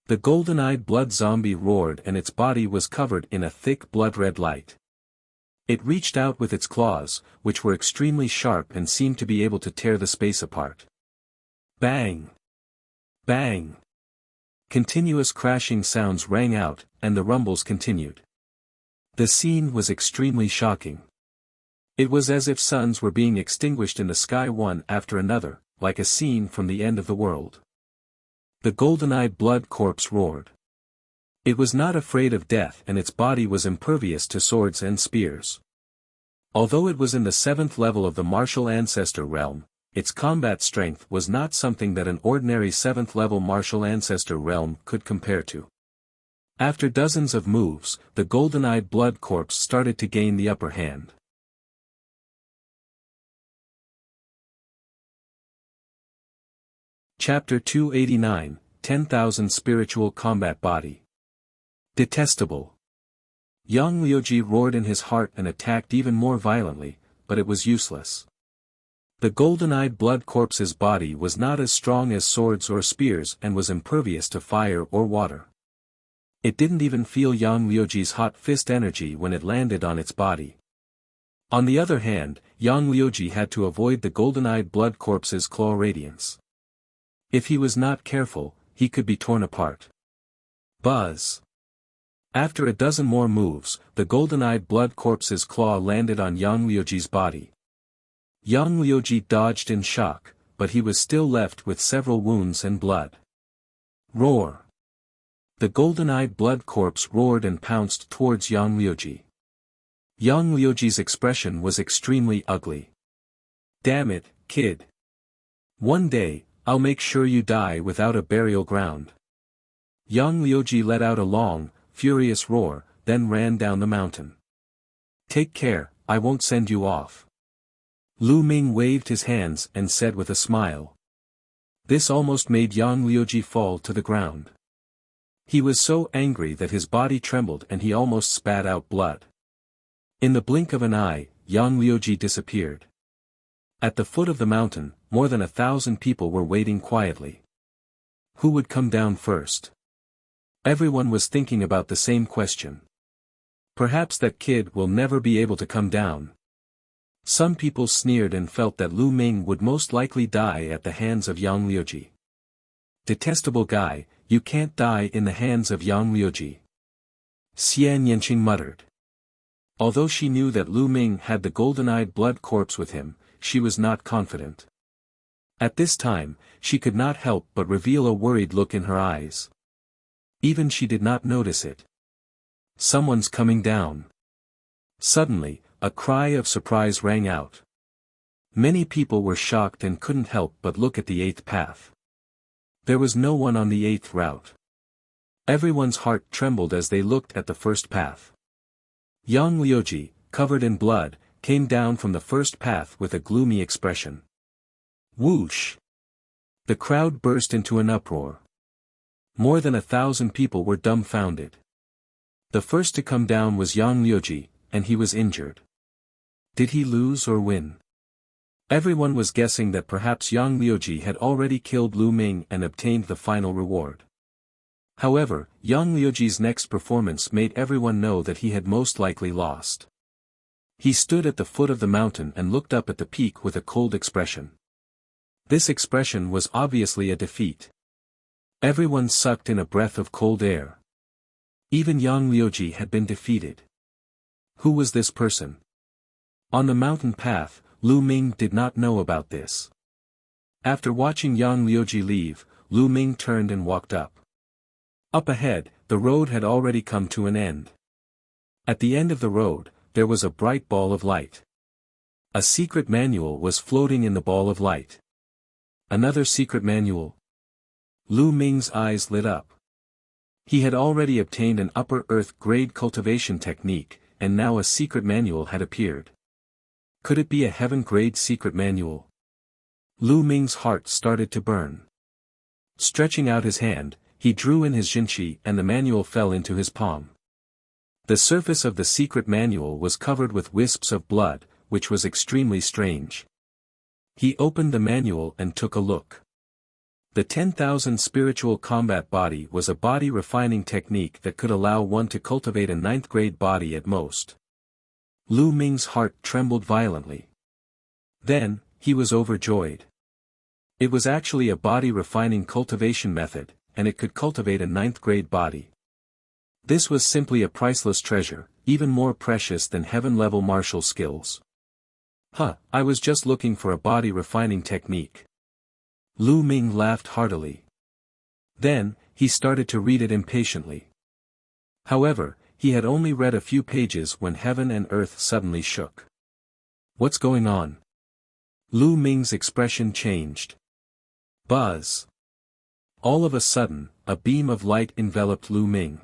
The golden-eyed blood zombie roared and its body was covered in a thick blood-red light. It reached out with its claws, which were extremely sharp and seemed to be able to tear the space apart. Bang! Bang! Continuous crashing sounds rang out, and the rumbles continued. The scene was extremely shocking. It was as if suns were being extinguished in the sky one after another, like a scene from the end of the world. The golden-eyed blood corpse roared. It was not afraid of death and its body was impervious to swords and spears. Although it was in the 7th level of the martial ancestor realm, its combat strength was not something that an ordinary 7th-level martial ancestor realm could compare to. After dozens of moves, the golden-eyed blood corpse started to gain the upper hand. Chapter 289, 10,000 Spiritual Combat Body. Detestable. Yang Liuji roared in his heart and attacked even more violently, but it was useless. The golden-eyed blood corpse's body was not as strong as swords or spears and was impervious to fire or water. It didn't even feel Yang Liuji's hot fist energy when it landed on its body. On the other hand, Yang Liuji had to avoid the golden-eyed blood corpse's claw radiance. If he was not careful, he could be torn apart. Buzz! After a dozen more moves, the golden-eyed blood corpse's claw landed on Yang Liuji's body. Yang Liuji dodged in shock, but he was still left with several wounds and blood. Roar! The golden-eyed blood corpse roared and pounced towards Yang Liuji. Yang Liuji's expression was extremely ugly. Damn it, kid. One day, I'll make sure you die without a burial ground. Yang Liuji let out a long, furious roar, then ran down the mountain. Take care, I won't send you off. Lu Ming waved his hands and said with a smile. This almost made Yang Liuji fall to the ground. He was so angry that his body trembled and he almost spat out blood. In the blink of an eye, Yang Liuji disappeared. At the foot of the mountain, more than 1,000 people were waiting quietly. Who would come down first? Everyone was thinking about the same question. Perhaps that kid will never be able to come down. Some people sneered and felt that Lu Ming would most likely die at the hands of Yang Liuji. Detestable guy, you can't die in the hands of Yang Liuji. Xian Yanqing muttered. Although she knew that Lu Ming had the golden-eyed blood corpse with him, she was not confident. At this time, she could not help but reveal a worried look in her eyes. Even she did not notice it. Someone's coming down. Suddenly, a cry of surprise rang out. Many people were shocked and couldn't help but look at the 8th path. There was no one on the 8th route. Everyone's heart trembled as they looked at the first path. Yang Liuji, covered in blood, came down from the first path with a gloomy expression. Whoosh! The crowd burst into an uproar. More than 1,000 people were dumbfounded. The first to come down was Yang Liuji, and he was injured. Did he lose or win? Everyone was guessing that perhaps Yang Liuji had already killed Lu Ming and obtained the final reward. However, Yang Liuji's next performance made everyone know that he had most likely lost. He stood at the foot of the mountain and looked up at the peak with a cold expression. This expression was obviously a defeat. Everyone sucked in a breath of cold air. Even Yang Liuji had been defeated. Who was this person? On the mountain path, Lu Ming did not know about this. After watching Yang Liuji leave, Lu Ming turned and walked up. Up ahead, the road had already come to an end. At the end of the road, there was a bright ball of light. A secret manual was floating in the ball of light. Another secret manual? Lu Ming's eyes lit up. He had already obtained an upper earth grade cultivation technique, and now a secret manual had appeared. Could it be a heaven grade secret manual? Lu Ming's heart started to burn. Stretching out his hand, he drew in his jinqi and the manual fell into his palm. The surface of the secret manual was covered with wisps of blood, which was extremely strange. He opened the manual and took a look. The 10,000 spiritual combat body was a body refining technique that could allow one to cultivate a 9th grade body at most. Lu Ming's heart trembled violently. Then, he was overjoyed. It was actually a body refining cultivation method, and it could cultivate a 9th grade body. This was simply a priceless treasure, even more precious than heaven-level martial skills. I was just looking for a body refining technique. Lu Ming laughed heartily. Then, he started to read it impatiently. However, he had only read a few pages when heaven and earth suddenly shook. What's going on? Lu Ming's expression changed. Buzz. All of a sudden, a beam of light enveloped Lu Ming.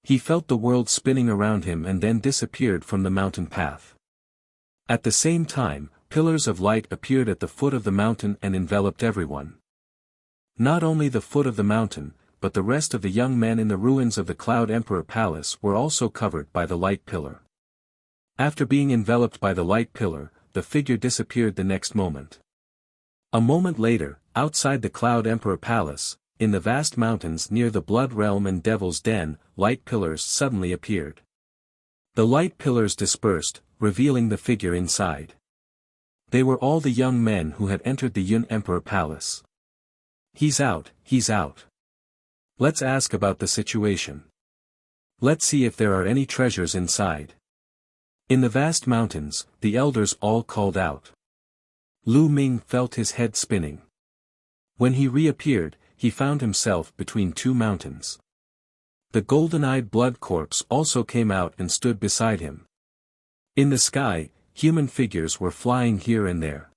He felt the world spinning around him and then disappeared from the mountain path. At the same time, pillars of light appeared at the foot of the mountain and enveloped everyone. Not only the foot of the mountain, but the rest of the young men in the ruins of the Cloud Emperor Palace were also covered by the light pillar. After being enveloped by the light pillar, the figure disappeared the next moment. A moment later, outside the Cloud Emperor Palace, in the vast mountains near the Blood Realm and Devil's Den, light pillars suddenly appeared. The light pillars dispersed, revealing the figure inside. They were all the young men who had entered the Yun Emperor Palace. He's out, he's out. Let's ask about the situation. Let's see if there are any treasures inside. In the vast mountains, the elders all called out. Lu Ming felt his head spinning. When he reappeared, he found himself between two mountains. The golden-eyed blood corpse also came out and stood beside him. In the sky, human figures were flying here and there.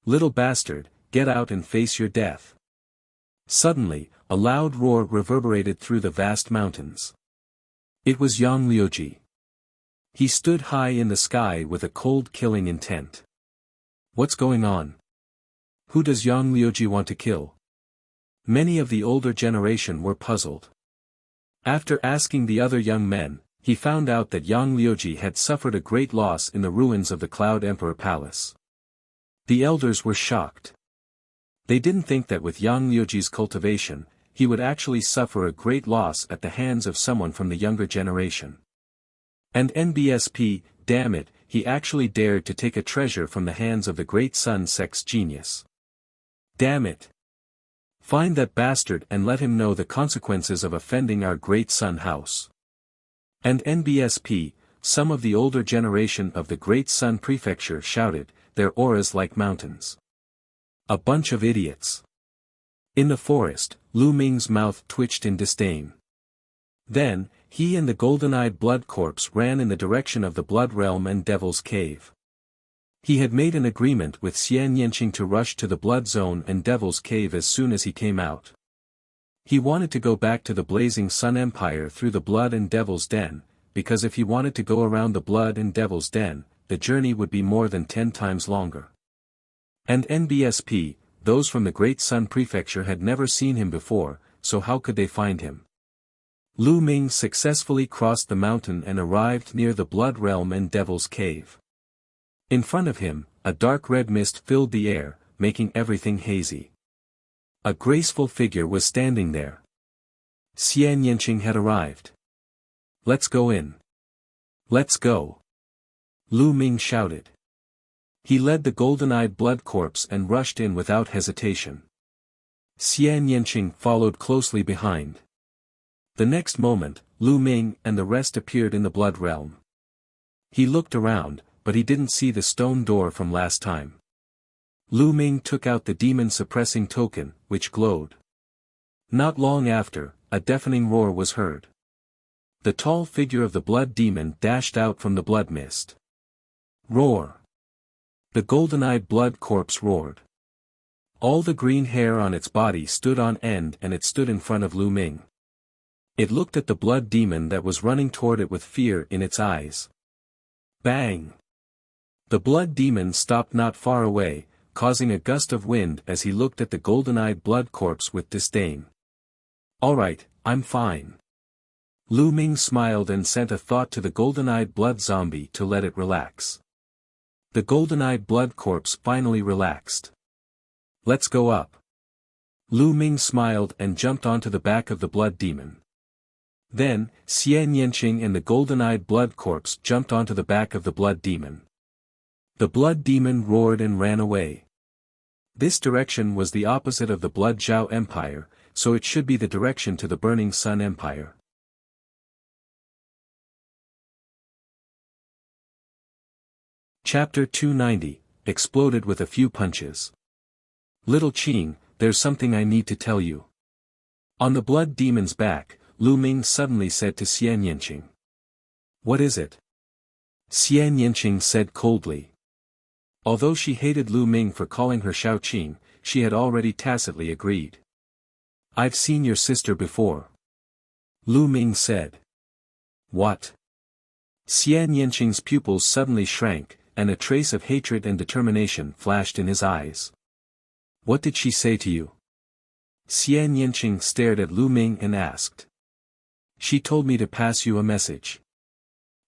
Little bastard, get out and face your death. Suddenly, a loud roar reverberated through the vast mountains. It was Yang Liuji. He stood high in the sky with a cold killing intent. What's going on? Who does Yang Liuji want to kill? Many of the older generation were puzzled. After asking the other young men, he found out that Yang Liuji had suffered a great loss in the ruins of the Cloud Emperor Palace. The elders were shocked. They didn't think that with Yang Liuji's cultivation, he would actually suffer a great loss at the hands of someone from the younger generation. And NBSP, damn it, he actually dared to take a treasure from the hands of the great Sun Sect's genius. Damn it. Find that bastard and let him know the consequences of offending our great Sun House. And NBSP, some of the older generation of the Great Sun Prefecture shouted, their auras like mountains. A bunch of idiots. In the forest, Lu Ming's mouth twitched in disdain. Then, he and the golden-eyed blood corpse ran in the direction of the Blood Realm and Devil's Cave. He had made an agreement with Xian Yanqing to rush to the Blood Zone and Devil's Cave as soon as he came out. He wanted to go back to the Blazing Sun Empire through the Blood and Devil's Den, because if he wanted to go around the Blood and Devil's Den, the journey would be more than 10 times longer. And NBSP, those from the Great Sun Prefecture had never seen him before, so how could they find him? Lu Ming successfully crossed the mountain and arrived near the Blood Realm and Devil's Cave. In front of him, a dark red mist filled the air, making everything hazy. A graceful figure was standing there. Xian Yanqing had arrived. Let's go in. Let's go. Lu Ming shouted. He led the golden-eyed blood corpse and rushed in without hesitation. Xian Yanqing followed closely behind. The next moment, Lu Ming and the rest appeared in the Blood Realm. He looked around, but he didn't see the stone door from last time. Lu Ming took out the demon-suppressing token, which glowed. Not long after, a deafening roar was heard. The tall figure of the blood demon dashed out from the blood mist. Roar! The golden-eyed blood corpse roared. All the green hair on its body stood on end and it stood in front of Lu Ming. It looked at the blood demon that was running toward it with fear in its eyes. Bang! The blood demon stopped not far away, causing a gust of wind as he looked at the golden-eyed blood corpse with disdain. Alright, I'm fine. Lu Ming smiled and sent a thought to the golden-eyed blood zombie to let it relax. The golden-eyed blood corpse finally relaxed. Let's go up. Lu Ming smiled and jumped onto the back of the blood demon. Then, Xian Yanqing and the golden-eyed blood corpse jumped onto the back of the blood demon. The blood demon roared and ran away. This direction was the opposite of the Blood Zhao Empire, so it should be the direction to the Burning Sun Empire. Chapter 290, Exploded with a Few Punches. Little Qing, there's something I need to tell you. On the blood demon's back, Lu Ming suddenly said to Xian Yanqing. What is it? Xian Yanqing said coldly. Although she hated Lu Ming for calling her Xiaoqing, she had already tacitly agreed. "I've seen your sister before," Lu Ming said. "What?" Xian Yanqing's pupils suddenly shrank, and a trace of hatred and determination flashed in his eyes. "What did she say to you?" Xian Yanqing stared at Lu Ming and asked. "She told me to pass you a message.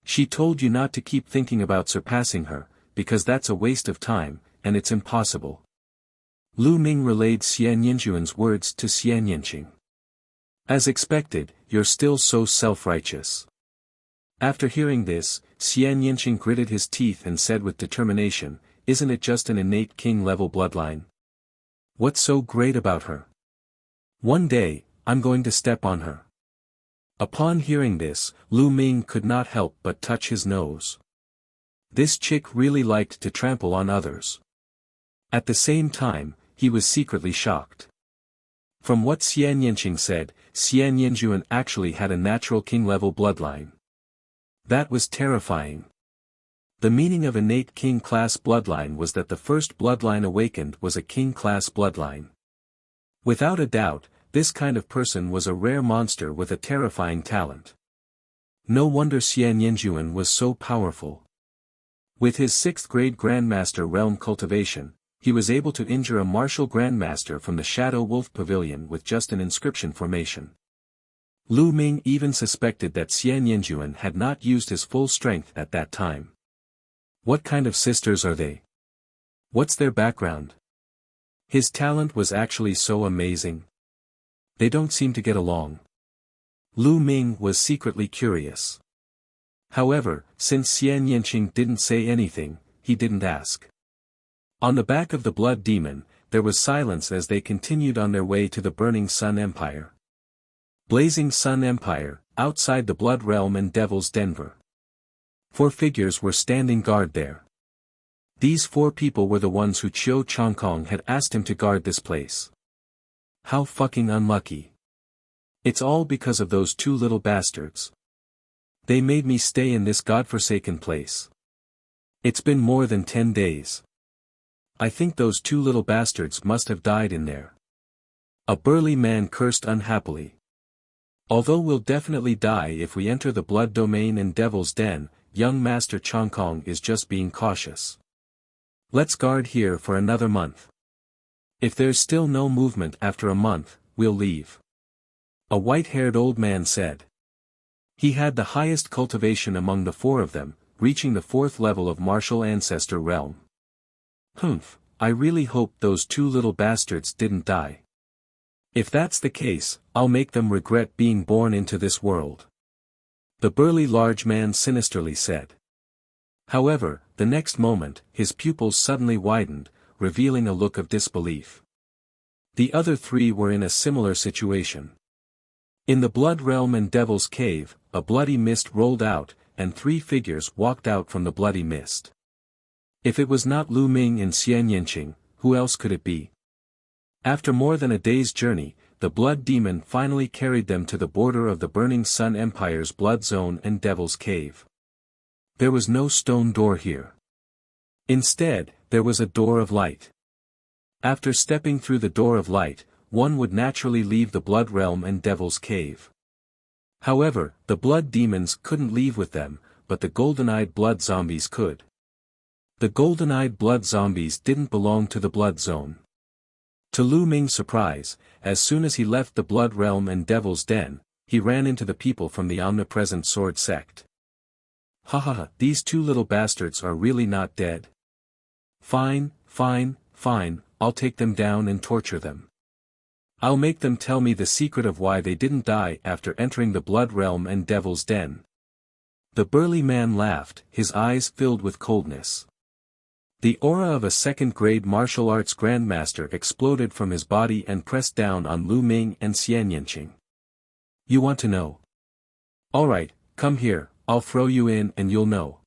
She told you not to keep thinking about surpassing her, because that's a waste of time, and it's impossible." Lu Ming relayed Xian Yanjuan's words to Xian Yanqing. "As expected, you're still so self-righteous." After hearing this, Xian Yanqing gritted his teeth and said with determination, "Isn't it just an innate king-level bloodline? What's so great about her? One day, I'm going to step on her." Upon hearing this, Lu Ming could not help but touch his nose. This chick really liked to trample on others. At the same time, he was secretly shocked. From what Xian Yanqing said, Xian Yanjuan actually had a natural king-level bloodline. That was terrifying. The meaning of innate king-class bloodline was that the first bloodline awakened was a king-class bloodline. Without a doubt, this kind of person was a rare monster with a terrifying talent. No wonder Xian Yanjuan was so powerful. With his 6th-grade Grandmaster realm cultivation, he was able to injure a martial Grandmaster from the Shadow Wolf Pavilion with just an inscription formation. Lu Ming even suspected that Xian Yanjuan had not used his full strength at that time. What kind of sisters are they? What's their background? His talent was actually so amazing. They don't seem to get along. Lu Ming was secretly curious. However, since Xian Yanqing didn't say anything, he didn't ask. On the back of the Blood Demon, there was silence as they continued on their way to the Burning Sun Empire. Blazing Sun Empire, outside the Blood Realm and Devil's Denver. 4 figures were standing guard there. These 4 people were the ones who Qiu Chongkong had asked him to guard this place. How fucking unlucky. It's all because of those 2 little bastards. They made me stay in this godforsaken place. It's been more than 10 days. I think those 2 little bastards must have died in there. A burly man cursed unhappily. Although we'll definitely die if we enter the Blood Domain and Devil's Den, young Master Chongkong is just being cautious. Let's guard here for another month. If there's still no movement after a month, we'll leave. A white-haired old man said. He had the highest cultivation among the 4 of them, reaching the 4th level of Martial Ancestor Realm. Humph, I really hope those 2 little bastards didn't die. If that's the case, I'll make them regret being born into this world. The burly large man sinisterly said. However, the next moment, his pupils suddenly widened, revealing a look of disbelief. The other 3 were in a similar situation. In the Blood Realm and Devil's Cave, a bloody mist rolled out, and 3 figures walked out from the bloody mist. If it was not Lu Ming and Xian Yanqing, who else could it be? After more than a day's journey, the Blood Demon finally carried them to the border of the Burning Sun Empire's Blood Zone and Devil's Cave. There was no stone door here. Instead, there was a door of light. After stepping through the door of light, one would naturally leave the Blood Realm and Devil's Cave. However, the Blood Demons couldn't leave with them, but the golden-eyed blood zombies could. The golden-eyed blood zombies didn't belong to the Blood Zone. To Lu Ming's surprise, as soon as he left the Blood Realm and Devil's Den, he ran into the people from the Omnipresent Sword Sect. Haha, these 2 little bastards are really not dead. Fine, I'll take them down and torture them. I'll make them tell me the secret of why they didn't die after entering the Blood Realm and Devil's Den. The burly man laughed, his eyes filled with coldness. The aura of a 2nd-grade martial arts grandmaster exploded from his body and pressed down on Lu Ming and Xian Yanqing. You want to know? Alright, come here, I'll throw you in and you'll know.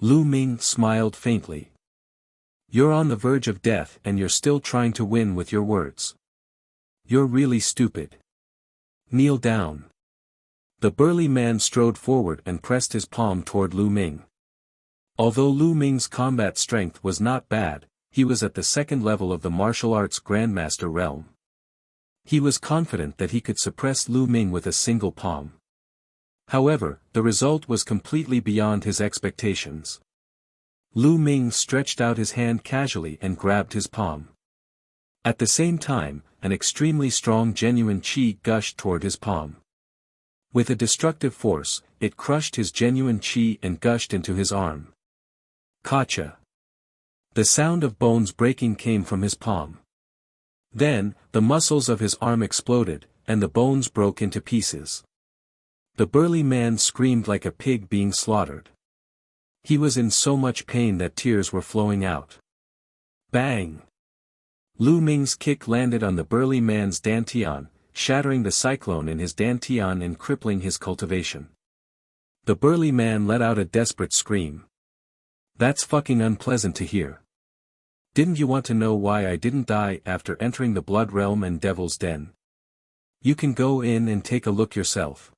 Lu Ming smiled faintly. You're on the verge of death and you're still trying to win with your words. You're really stupid. Kneel down. The burly man strode forward and pressed his palm toward Lu Ming. Although Lu Ming's combat strength was not bad, he was at the second level of the martial arts grandmaster realm. He was confident that he could suppress Lu Ming with a single palm. However, the result was completely beyond his expectations. Lu Ming stretched out his hand casually and grabbed his palm. At the same time, an extremely strong genuine qi gushed toward his palm. With a destructive force, it crushed his genuine qi and gushed into his arm. Kacha! The sound of bones breaking came from his palm. Then, the muscles of his arm exploded, and the bones broke into pieces. The burly man screamed like a pig being slaughtered. He was in so much pain that tears were flowing out. Bang! Lu Ming's kick landed on the burly man's dantian, shattering the cyclone in his dantian and crippling his cultivation. The burly man let out a desperate scream. That's fucking unpleasant to hear. Didn't you want to know why I didn't die after entering the Blood Realm and Devil's Den? You can go in and take a look yourself.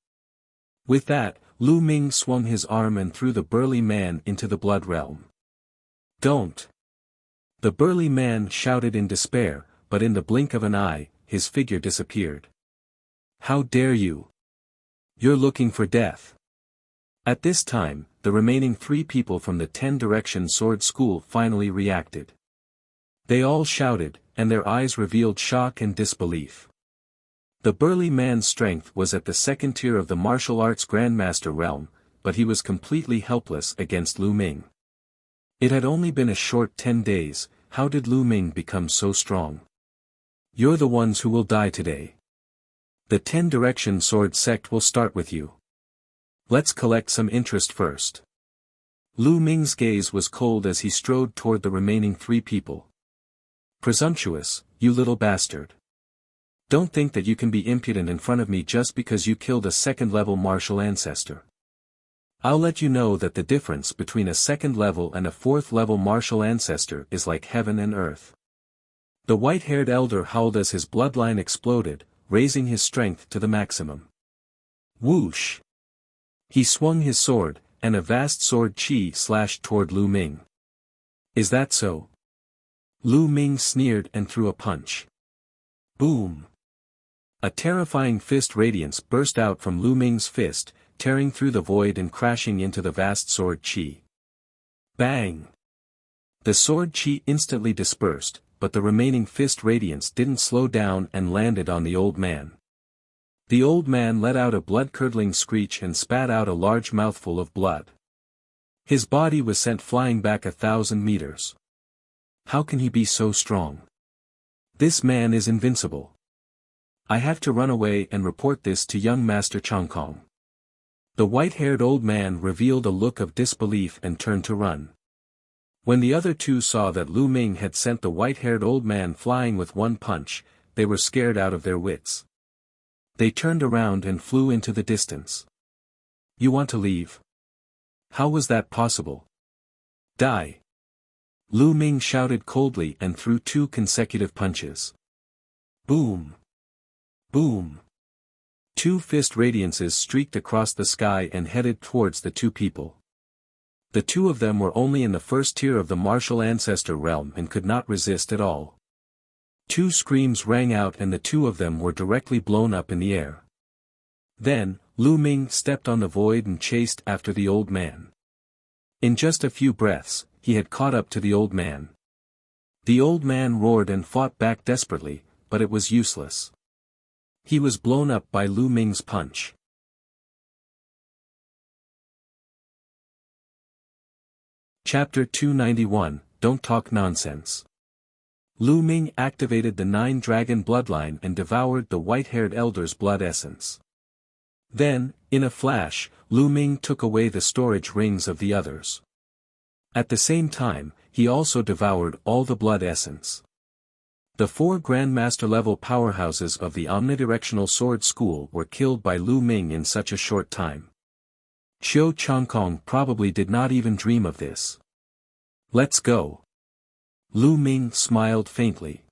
With that, Lu Ming swung his arm and threw the burly man into the Blood Realm. Don't! The burly man shouted in despair, but in the blink of an eye, his figure disappeared. How dare you! You're looking for death. At this time, the remaining 3 people from the 10-Direction Sword School finally reacted. They all shouted, and their eyes revealed shock and disbelief. The burly man's strength was at the second tier of the martial arts grandmaster realm, but he was completely helpless against Lu Ming. It had only been a short 10 days, how did Lu Ming become so strong? You're the ones who will die today. The 10-Direction Sword sect will start with you. Let's collect some interest first. Lu Ming's gaze was cold as he strode toward the remaining 3 people. Presumptuous, you little bastard. Don't think that you can be impudent in front of me just because you killed a second-level martial ancestor. I'll let you know that the difference between a second-level and a fourth-level martial ancestor is like heaven and earth. The white-haired elder howled as his bloodline exploded, raising his strength to the maximum. Whoosh! He swung his sword, and a vast sword qi slashed toward Lu Ming. Is that so? Lu Ming sneered and threw a punch. Boom! A terrifying fist radiance burst out from Lu Ming's fist, tearing through the void and crashing into the vast sword qi. Bang! The sword qi instantly dispersed, but the remaining fist radiance didn't slow down and landed on the old man. The old man let out a blood-curdling screech and spat out a large mouthful of blood. His body was sent flying back 1,000 meters. How can he be so strong? This man is invincible. I have to run away and report this to young Master Changkong. The white-haired old man revealed a look of disbelief and turned to run. When the other 2 saw that Lu Ming had sent the white-haired old man flying with one punch, they were scared out of their wits. They turned around and flew into the distance. You want to leave? How was that possible? Die! Lu Ming shouted coldly and threw 2 consecutive punches. Boom! Boom! 2 fist radiances streaked across the sky and headed towards the 2 people. The 2 of them were only in the first tier of the martial ancestor realm and could not resist at all. 2 screams rang out and the 2 of them were directly blown up in the air. Then, Lu Ming stepped on the void and chased after the old man. In just a few breaths, he had caught up to the old man. The old man roared and fought back desperately, but it was useless. He was blown up by Lu Ming's punch. Chapter 291, Don't Talk Nonsense. Lu Ming activated the 9-dragon bloodline and devoured the white-haired elder's blood essence. Then, in a flash, Lu Ming took away the storage rings of the others. At the same time, he also devoured all the blood essence. The 4 Grandmaster-level powerhouses of the Omnidirectional Sword School were killed by Lu Ming in such a short time. Qiu Changkong probably did not even dream of this. Let's go. Lu Ming smiled faintly.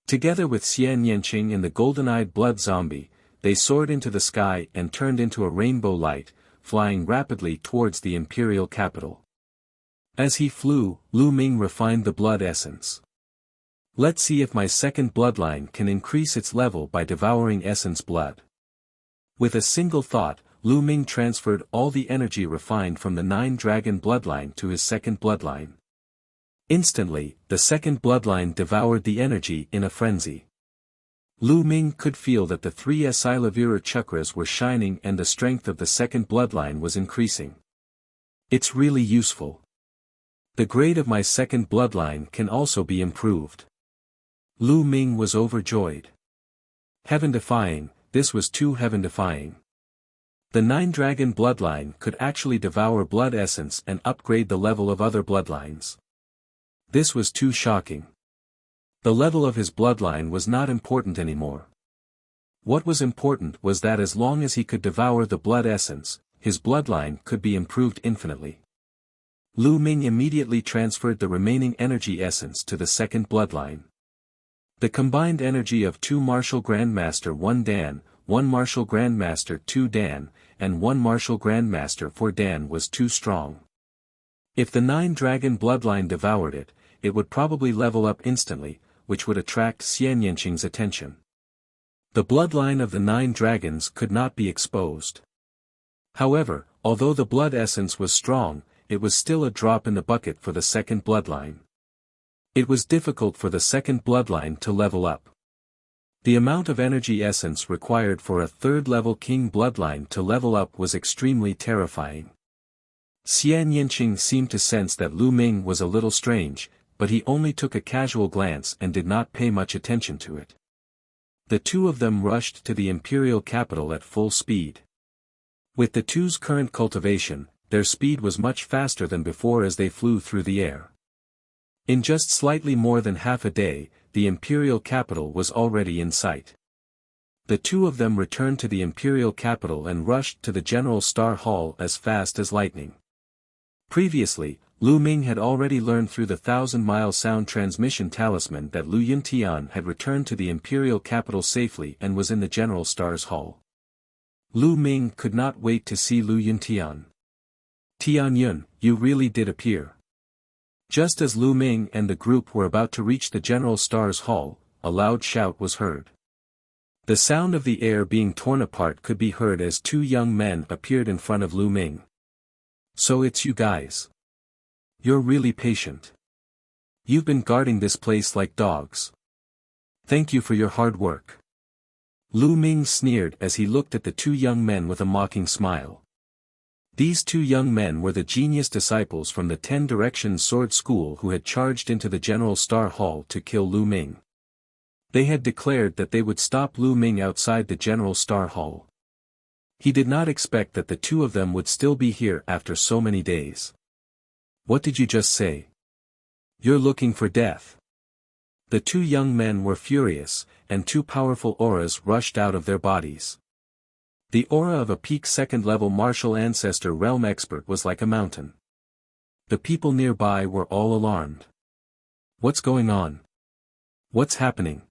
Together with Xian Yanqing and the golden-eyed blood zombie, they soared into the sky and turned into a rainbow light, flying rapidly towards the imperial capital. As he flew, Lu Ming refined the blood essence. Let's see if my second bloodline can increase its level by devouring essence blood. With a single thought, Lu Ming transferred all the energy refined from the 9-dragon bloodline to his second bloodline. Instantly, the second bloodline devoured the energy in a frenzy. Lu Ming could feel that the 3 Asilavira chakras were shining and the strength of the second bloodline was increasing. It's really useful. The grade of my second bloodline can also be improved. Lu Ming was overjoyed. Heaven-defying, this was too heaven-defying. The 9-dragon bloodline could actually devour blood essence and upgrade the level of other bloodlines. This was too shocking. The level of his bloodline was not important anymore. What was important was that as long as he could devour the blood essence, his bloodline could be improved infinitely. Lu Ming immediately transferred the remaining energy essence to the second bloodline. The combined energy of 2 Martial Grandmaster 1 Dan, 1 Martial Grandmaster 2 Dan, and 1 Martial Grandmaster 4 Dan was too strong. If the 9-dragon bloodline devoured it, it would probably level up instantly, which would attract Xian Yanqing's attention. The bloodline of the 9 dragons could not be exposed. However, although the blood essence was strong, it was still a drop in the bucket for the second bloodline. It was difficult for the second bloodline to level up. The amount of energy essence required for a 3rd-level king bloodline to level up was extremely terrifying. Xian Yanqing seemed to sense that Lu Ming was a little strange, but he only took a casual glance and did not pay much attention to it. The two of them rushed to the imperial capital at full speed. With the two's current cultivation, their speed was much faster than before as they flew through the air. In just slightly more than half a day, the imperial capital was already in sight. The two of them returned to the imperial capital and rushed to the General Star Hall as fast as lightning. Previously, Lu Ming had already learned through the 1,000-mile sound transmission talisman that Lu Yuntian had returned to the imperial capital safely and was in the General Star's hall. Lu Ming could not wait to see Lu Yuntian. "Tianyun, you really did appear." Just as Lu Ming and the group were about to reach the General Star's hall, a loud shout was heard. The sound of the air being torn apart could be heard as 2 young men appeared in front of Lu Ming. "So it's you guys. You're really patient. You've been guarding this place like dogs. Thank you for your hard work." Lu Ming sneered as he looked at the 2 young men with a mocking smile. These 2 young men were the genius disciples from the 10 Directions Sword School who had charged into the General Star Hall to kill Lu Ming. They had declared that they would stop Lu Ming outside the General Star Hall. He did not expect that the 2 of them would still be here after so many days. "What did you just say? You're looking for death." The 2 young men were furious, and 2 powerful auras rushed out of their bodies. The aura of a peak 2nd-level martial ancestor realm expert was like a mountain. The people nearby were all alarmed. "What's going on? What's happening?"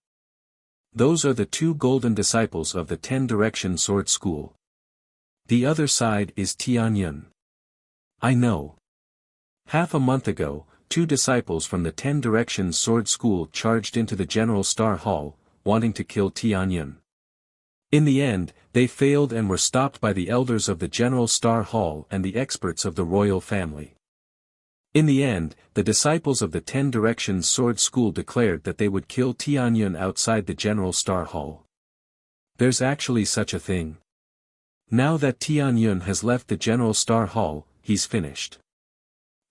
"Those are the 2 golden disciples of the 10 Directions Sword School. The other side is Tianyun." "I know. Half a month ago, 2 disciples from the 10 Directions Sword School charged into the General Star Hall, wanting to kill Tianyun. In the end, they failed and were stopped by the elders of the General Star Hall and the experts of the royal family. In the end, the disciples of the 10 Directions Sword School declared that they would kill Tianyun outside the General Star Hall. There's actually such a thing. Now that Tianyun has left the General Star Hall, he's finished.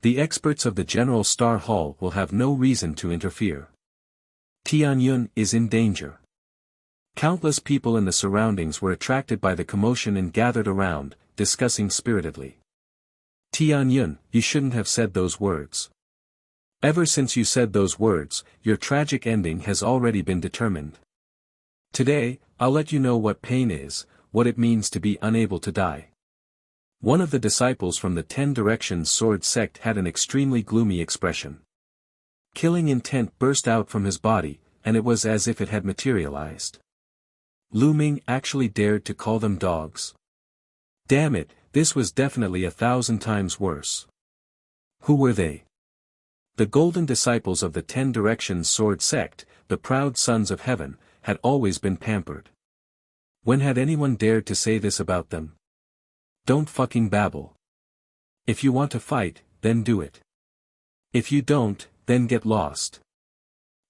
The experts of the General Star Hall will have no reason to interfere. Tianyun is in danger." Countless people in the surroundings were attracted by the commotion and gathered around, discussing spiritedly. "Tianyun, you shouldn't have said those words. Ever since you said those words, your tragic ending has already been determined. Today, I'll let you know what pain is, what it means to be unable to die." One of the disciples from the 10 Directions Sword sect had an extremely gloomy expression. Killing intent burst out from his body, and it was as if it had materialized. Lu Ming actually dared to call them dogs. Damn it, this was definitely 1,000 times worse. Who were they? The golden disciples of the 10 Directions sword sect, the proud sons of heaven, had always been pampered. When had anyone dared to say this about them? Don't fucking babble. If you want to fight, then do it. If you don't, then get lost.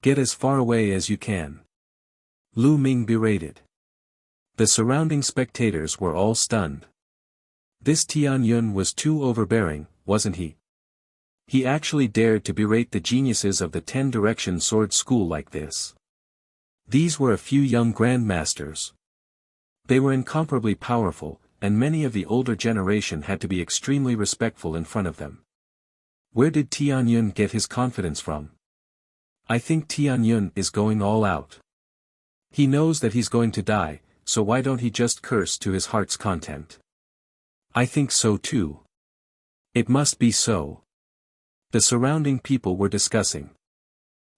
Get as far away as you can. Lu Ming berated. The surrounding spectators were all stunned. This Tian Yun was too overbearing, wasn't he? He actually dared to berate the geniuses of the 10 Direction sword school like this. These were a few young grandmasters. They were incomparably powerful, and many of the older generation had to be extremely respectful in front of them. Where did Tian Yun get his confidence from? I think Tian Yun is going all out. He knows that he's going to die, so why don't he just curse to his heart's content? I think so too. It must be so. The surrounding people were discussing.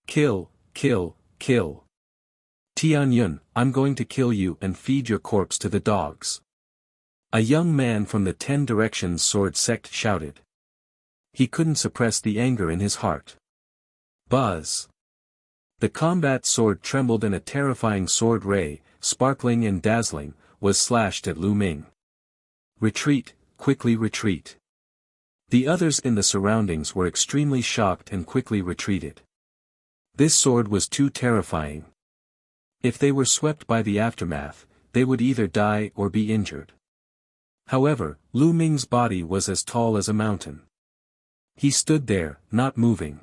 Kill, kill, kill. Tian Yun, I'm going to kill you and feed your corpse to the dogs. A young man from the 10 Directions sword sect shouted. He couldn't suppress the anger in his heart. Buzz. The combat sword trembled and a terrifying sword ray, sparkling and dazzling, was slashed at Lu Ming. Retreat, quickly retreat. The others in the surroundings were extremely shocked and quickly retreated. This sword was too terrifying. If they were swept by the aftermath, they would either die or be injured. However, Lu Ming's body was as tall as a mountain. He stood there, not moving.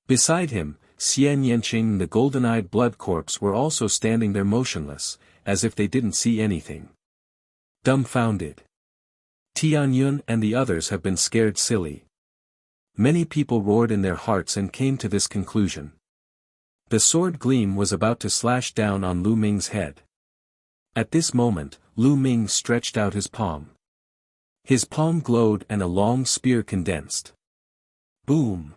Beside him, Xian Yanqing and the golden-eyed blood corpse were also standing there motionless, as if they didn't see anything. Dumbfounded. Tian Yun and the others have been scared silly. Many people roared in their hearts and came to this conclusion. The sword gleam was about to slash down on Lu Ming's head. At this moment, Lu Ming stretched out his palm. His palm glowed and a long spear condensed. Boom!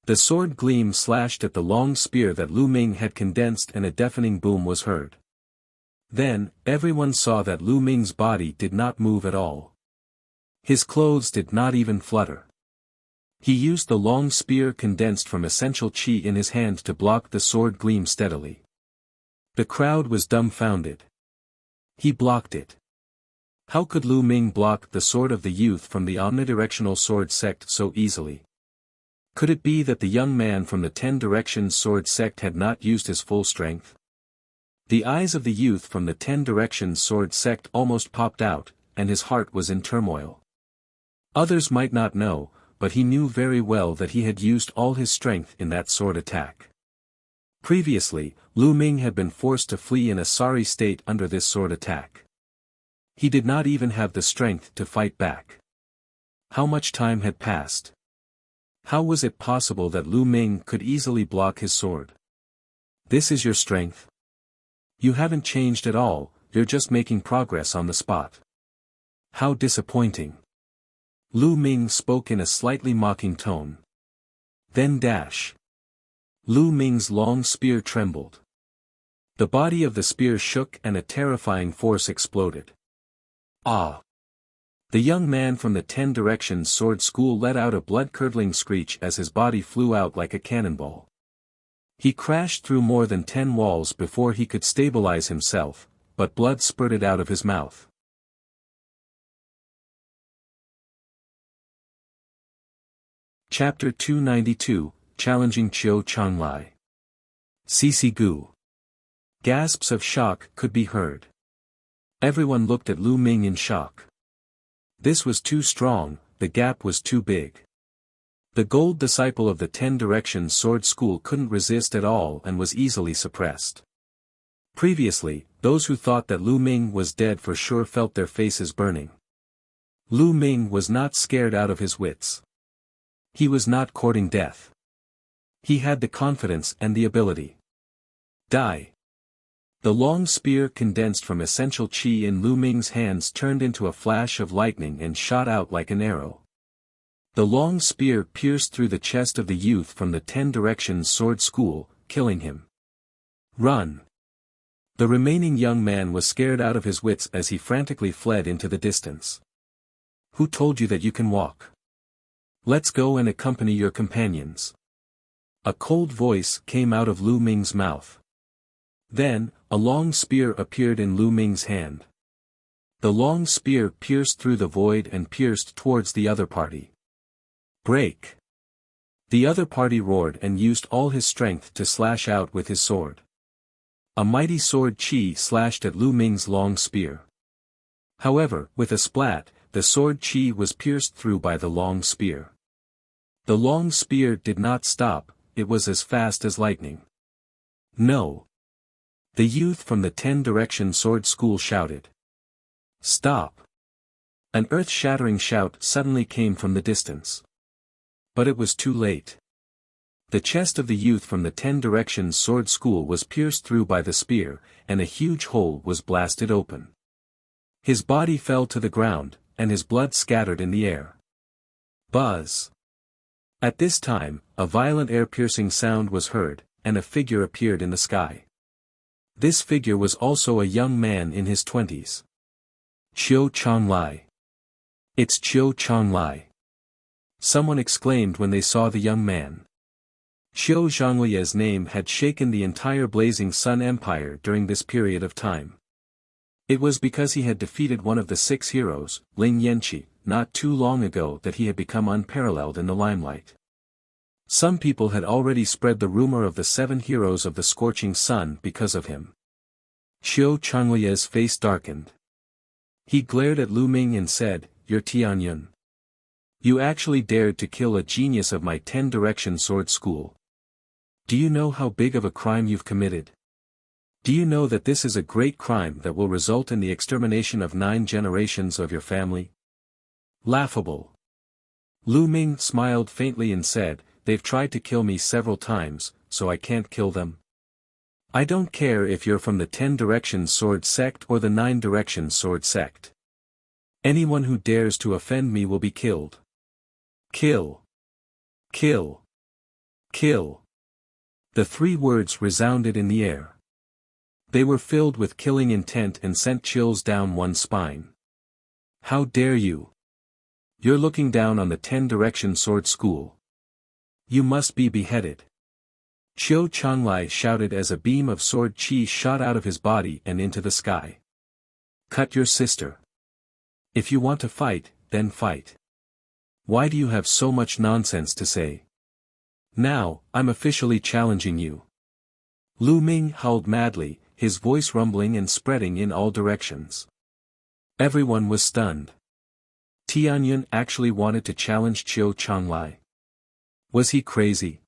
The sword gleam slashed at the long spear that Lu Ming had condensed and a deafening boom was heard. Then, everyone saw that Lu Ming's body did not move at all. His clothes did not even flutter. He used the long spear condensed from essential qi in his hand to block the sword gleam steadily. The crowd was dumbfounded. He blocked it. How could Lu Ming block the sword of the youth from the omnidirectional sword sect so easily? Could it be that the young man from the 10 Directions sword sect had not used his full strength? The eyes of the youth from the 10 Directions sword sect almost popped out, and his heart was in turmoil. Others might not know, but he knew very well that he had used all his strength in that sword attack. Previously, Lu Ming had been forced to flee in a sorry state under this sword attack. He did not even have the strength to fight back. How much time had passed? How was it possible that Lu Ming could easily block his sword? This is your strength? You haven't changed at all, you're just making progress on the spot. How disappointing. Lu Ming spoke in a slightly mocking tone. Then dash. Lu Ming's long spear trembled. The body of the spear shook and a terrifying force exploded. Ah! The young man from the 10 Directions sword school let out a blood-curdling screech as his body flew out like a cannonball. He crashed through more than 10 walls before he could stabilize himself, but blood spurted out of his mouth. Chapter 292, Challenging Qiu Changlai. Sisi Gu. Gasps of shock could be heard. Everyone looked at Lu Ming in shock. This was too strong, the gap was too big. The gold disciple of the 10 Directions sword school couldn't resist at all and was easily suppressed. Previously, those who thought that Lu Ming was dead for sure felt their faces burning. Lu Ming was not scared out of his wits. He was not courting death. He had the confidence and the ability. Die. The long spear condensed from essential qi in Lu Ming's hands turned into a flash of lightning and shot out like an arrow. The long spear pierced through the chest of the youth from the 10 Directions sword school, killing him. Run! The remaining young man was scared out of his wits as he frantically fled into the distance. Who told you that you can walk? Let's go and accompany your companions. A cold voice came out of Lu Ming's mouth. Then, a long spear appeared in Lu Ming's hand. The long spear pierced through the void and pierced towards the other party. Break! The other party roared and used all his strength to slash out with his sword. A mighty sword chi slashed at Lu Ming's long spear. However, with a splat, the sword chi was pierced through by the long spear. The long spear did not stop, it was as fast as lightning. No! The youth from the 10 Direction Sword School shouted. Stop! An earth-shattering shout suddenly came from the distance. But it was too late. The chest of the youth from the 10 Directions Sword School was pierced through by the spear, and a huge hole was blasted open. His body fell to the ground, and his blood scattered in the air. Buzz! At this time, a violent air-piercing sound was heard, and a figure appeared in the sky. This figure was also a young man in his 20s. Qiu Chonglai. It's Qiu Chonglai. Someone exclaimed when they saw the young man. Qiu Zhonglia's name had shaken the entire Blazing Sun Empire during this period of time. It was because he had defeated one of the 6 heroes, Ling Yanqi, not too long ago that he had become unparalleled in the limelight. Some people had already spread the rumor of the 7 heroes of the Scorching Sun because of him. Qiu Chonglia's face darkened. He glared at Lu Ming and said, "You're Tianyun. You actually dared to kill a genius of my 10 Direction Sword School. Do you know how big of a crime you've committed? Do you know that this is a great crime that will result in the extermination of 9 generations of your family?" Laughable. Lu Ming smiled faintly and said, "They've tried to kill me several times, so I can't kill them. I don't care if you're from the 10 Directions Sword Sect or the 9 Directions Sword Sect. Anyone who dares to offend me will be killed. Kill! Kill! Kill!" The 3 words resounded in the air. They were filled with killing intent and sent chills down one's spine. How dare you? You're looking down on the 10 Direction Sword School. You must be beheaded. Qiu Chonglai shouted as a beam of sword chi shot out of his body and into the sky. Cut your sister. If you want to fight, then fight. Why do you have so much nonsense to say? Now, I'm officially challenging you. Lu Ming howled madly, his voice rumbling and spreading in all directions. Everyone was stunned. Tianyun actually wanted to challenge Qiu Chonglai. Was he crazy?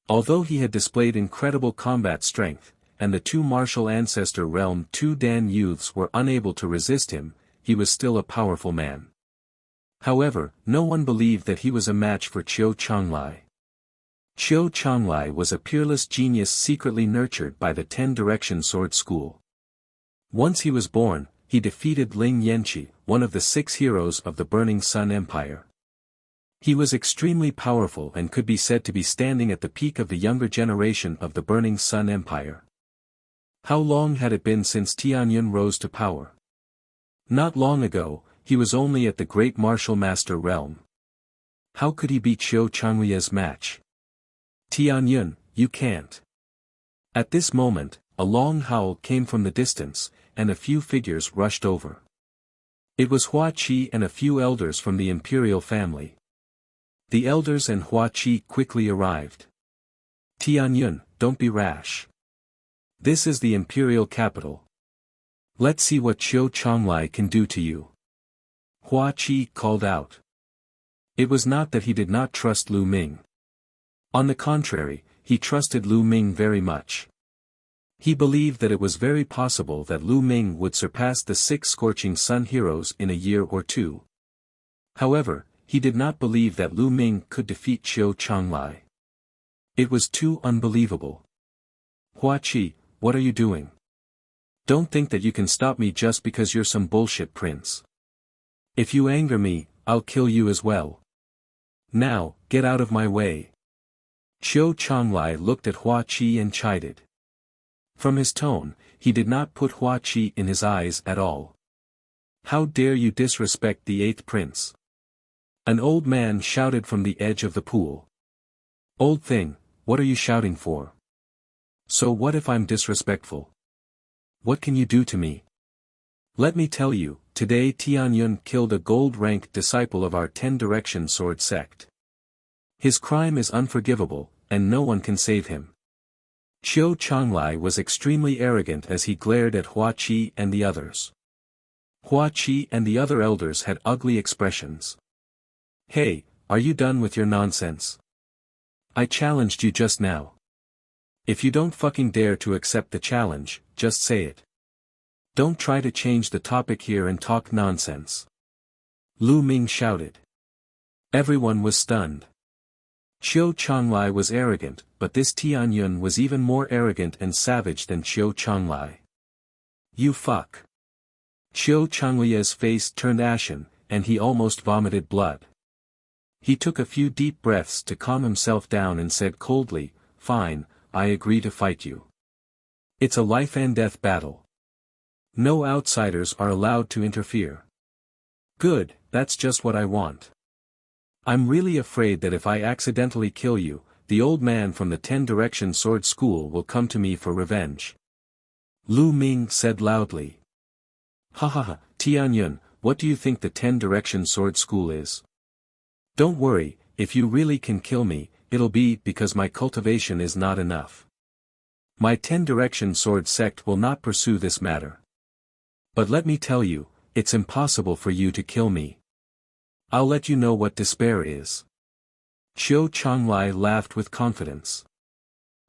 Although he had displayed incredible combat strength, and the 2 martial ancestor realm 2 Dan youths were unable to resist him, he was still a powerful man. However, no one believed that he was a match for Qiu Chonglai. Qiu Chonglai was a peerless genius secretly nurtured by the 10 Direction Sword School. Once he was born, he defeated Ling Yanqi, one of the 6 heroes of the Burning Sun Empire. He was extremely powerful and could be said to be standing at the peak of the younger generation of the Burning Sun Empire. How long had it been since Tianyun rose to power? Not long ago, he was only at the Great Martial Master realm. How could he be Qiu Chonglia's match? Tianyun, you can't. At this moment, a long howl came from the distance, and a few figures rushed over. It was Hua Qi and a few elders from the imperial family. The elders and Hua Qi quickly arrived. Tianyun, don't be rash. This is the imperial capital. Let's see what Qiu Chonglai can do to you. Hua Qi called out. It was not that he did not trust Lu Ming. On the contrary, he trusted Lu Ming very much. He believed that it was very possible that Lu Ming would surpass the 6 Scorching Sun heroes in a year or 2. However, he did not believe that Lu Ming could defeat Qiu Chonglai. It was too unbelievable. Hua Qi, what are you doing? Don't think that you can stop me just because you're some bullshit prince. If you anger me, I'll kill you as well. Now, get out of my way. Qiu Chonglai looked at Hua Qi and chided. From his tone, he did not put Hua Qi in his eyes at all. How dare you disrespect the 8th prince? An old man shouted from the edge of the pool. Old thing, what are you shouting for? So what if I'm disrespectful? What can you do to me? Let me tell you, today Tianyun killed a gold-ranked disciple of our 10-direction sword sect. His crime is unforgivable, and no one can save him. Qiu Changlai was extremely arrogant as he glared at Hua Qi and the others. Hua Qi and the other elders had ugly expressions. Hey, are you done with your nonsense? I challenged you just now. If you don't fucking dare to accept the challenge, just say it. Don't try to change the topic here and talk nonsense. Lu Ming shouted. Everyone was stunned. Qiu Changlai was arrogant, but this Tianyun was even more arrogant and savage than Qiu Changlai. You fuck. Qiu Changlia's face turned ashen, and he almost vomited blood. He took a few deep breaths to calm himself down and said coldly, Fine, I agree to fight you. It's a life and death battle. No outsiders are allowed to interfere. Good, that's just what I want. I'm really afraid that if I accidentally kill you, the old man from the 10-direction sword school will come to me for revenge. Lu Ming said loudly. Ha ha ha, Tianyun, what do you think the 10-direction sword school is? Don't worry, if you really can kill me, it'll be because my cultivation is not enough. My 10-direction sword sect will not pursue this matter. But let me tell you, it's impossible for you to kill me. I'll let you know what despair is. Qiu Changlai laughed with confidence.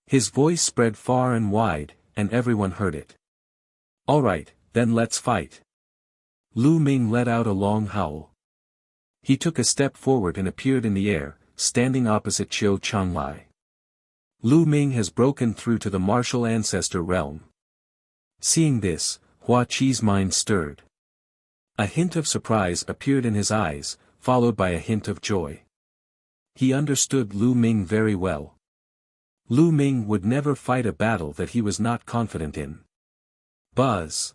His voice spread far and wide, and everyone heard it. Alright, then let's fight. Lu Ming let out a long howl. He took a step forward and appeared in the air, standing opposite Qiu Changlai. Lu Ming has broken through to the martial ancestor realm. Seeing this, Hua Qi's mind stirred. A hint of surprise appeared in his eyes, followed by a hint of joy. He understood Lu Ming very well. Lu Ming would never fight a battle that he was not confident in. Buzz!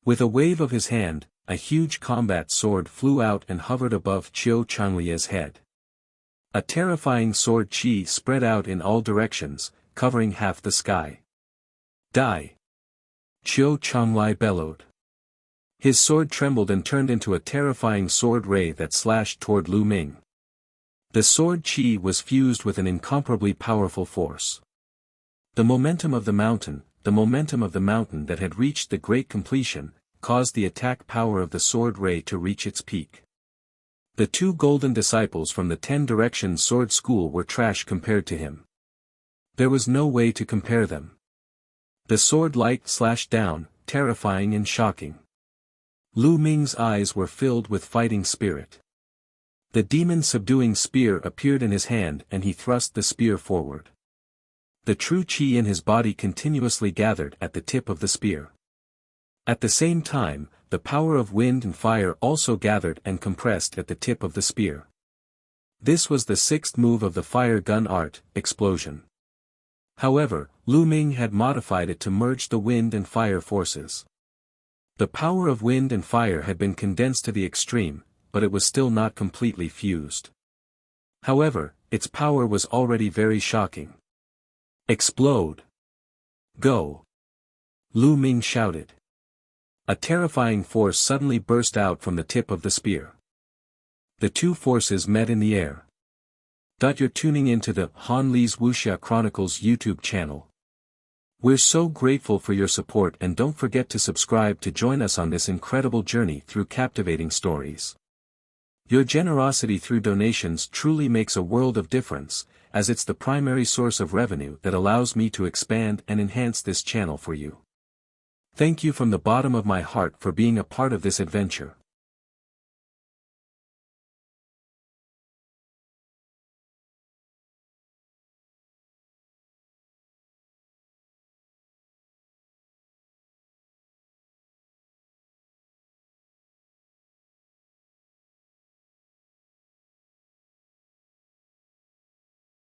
With a wave of his hand, a huge combat sword flew out and hovered above Qiu Changlia's head. A terrifying sword chi spread out in all directions, covering half the sky. Die! Qiu Changlai bellowed. His sword trembled and turned into a terrifying sword ray that slashed toward Lu Ming. The sword chi was fused with an incomparably powerful force. The momentum of the mountain that had reached the great completion, caused the attack power of the sword ray to reach its peak. The two golden disciples from the 10-direction sword school were trash compared to him. There was no way to compare them. The sword light slashed down, terrifying and shocking. Lu Ming's eyes were filled with fighting spirit. The demon-subduing spear appeared in his hand and he thrust the spear forward. The true chi in his body continuously gathered at the tip of the spear. At the same time, the power of wind and fire also gathered and compressed at the tip of the spear. This was the sixth move of the fire gun art, explosion. However, Lu Ming had modified it to merge the wind and fire forces. The power of wind and fire had been condensed to the extreme, but it was still not completely fused. However, its power was already very shocking. Explode! Go! Lu Ming shouted. A terrifying force suddenly burst out from the tip of the spear. The two forces met in the air. You're tuning into the Han Li's Wuxia Chronicles YouTube channel. We're so grateful for your support and don't forget to subscribe to join us on this incredible journey through captivating stories. Your generosity through donations truly makes a world of difference, as it's the primary source of revenue that allows me to expand and enhance this channel for you. Thank you from the bottom of my heart for being a part of this adventure.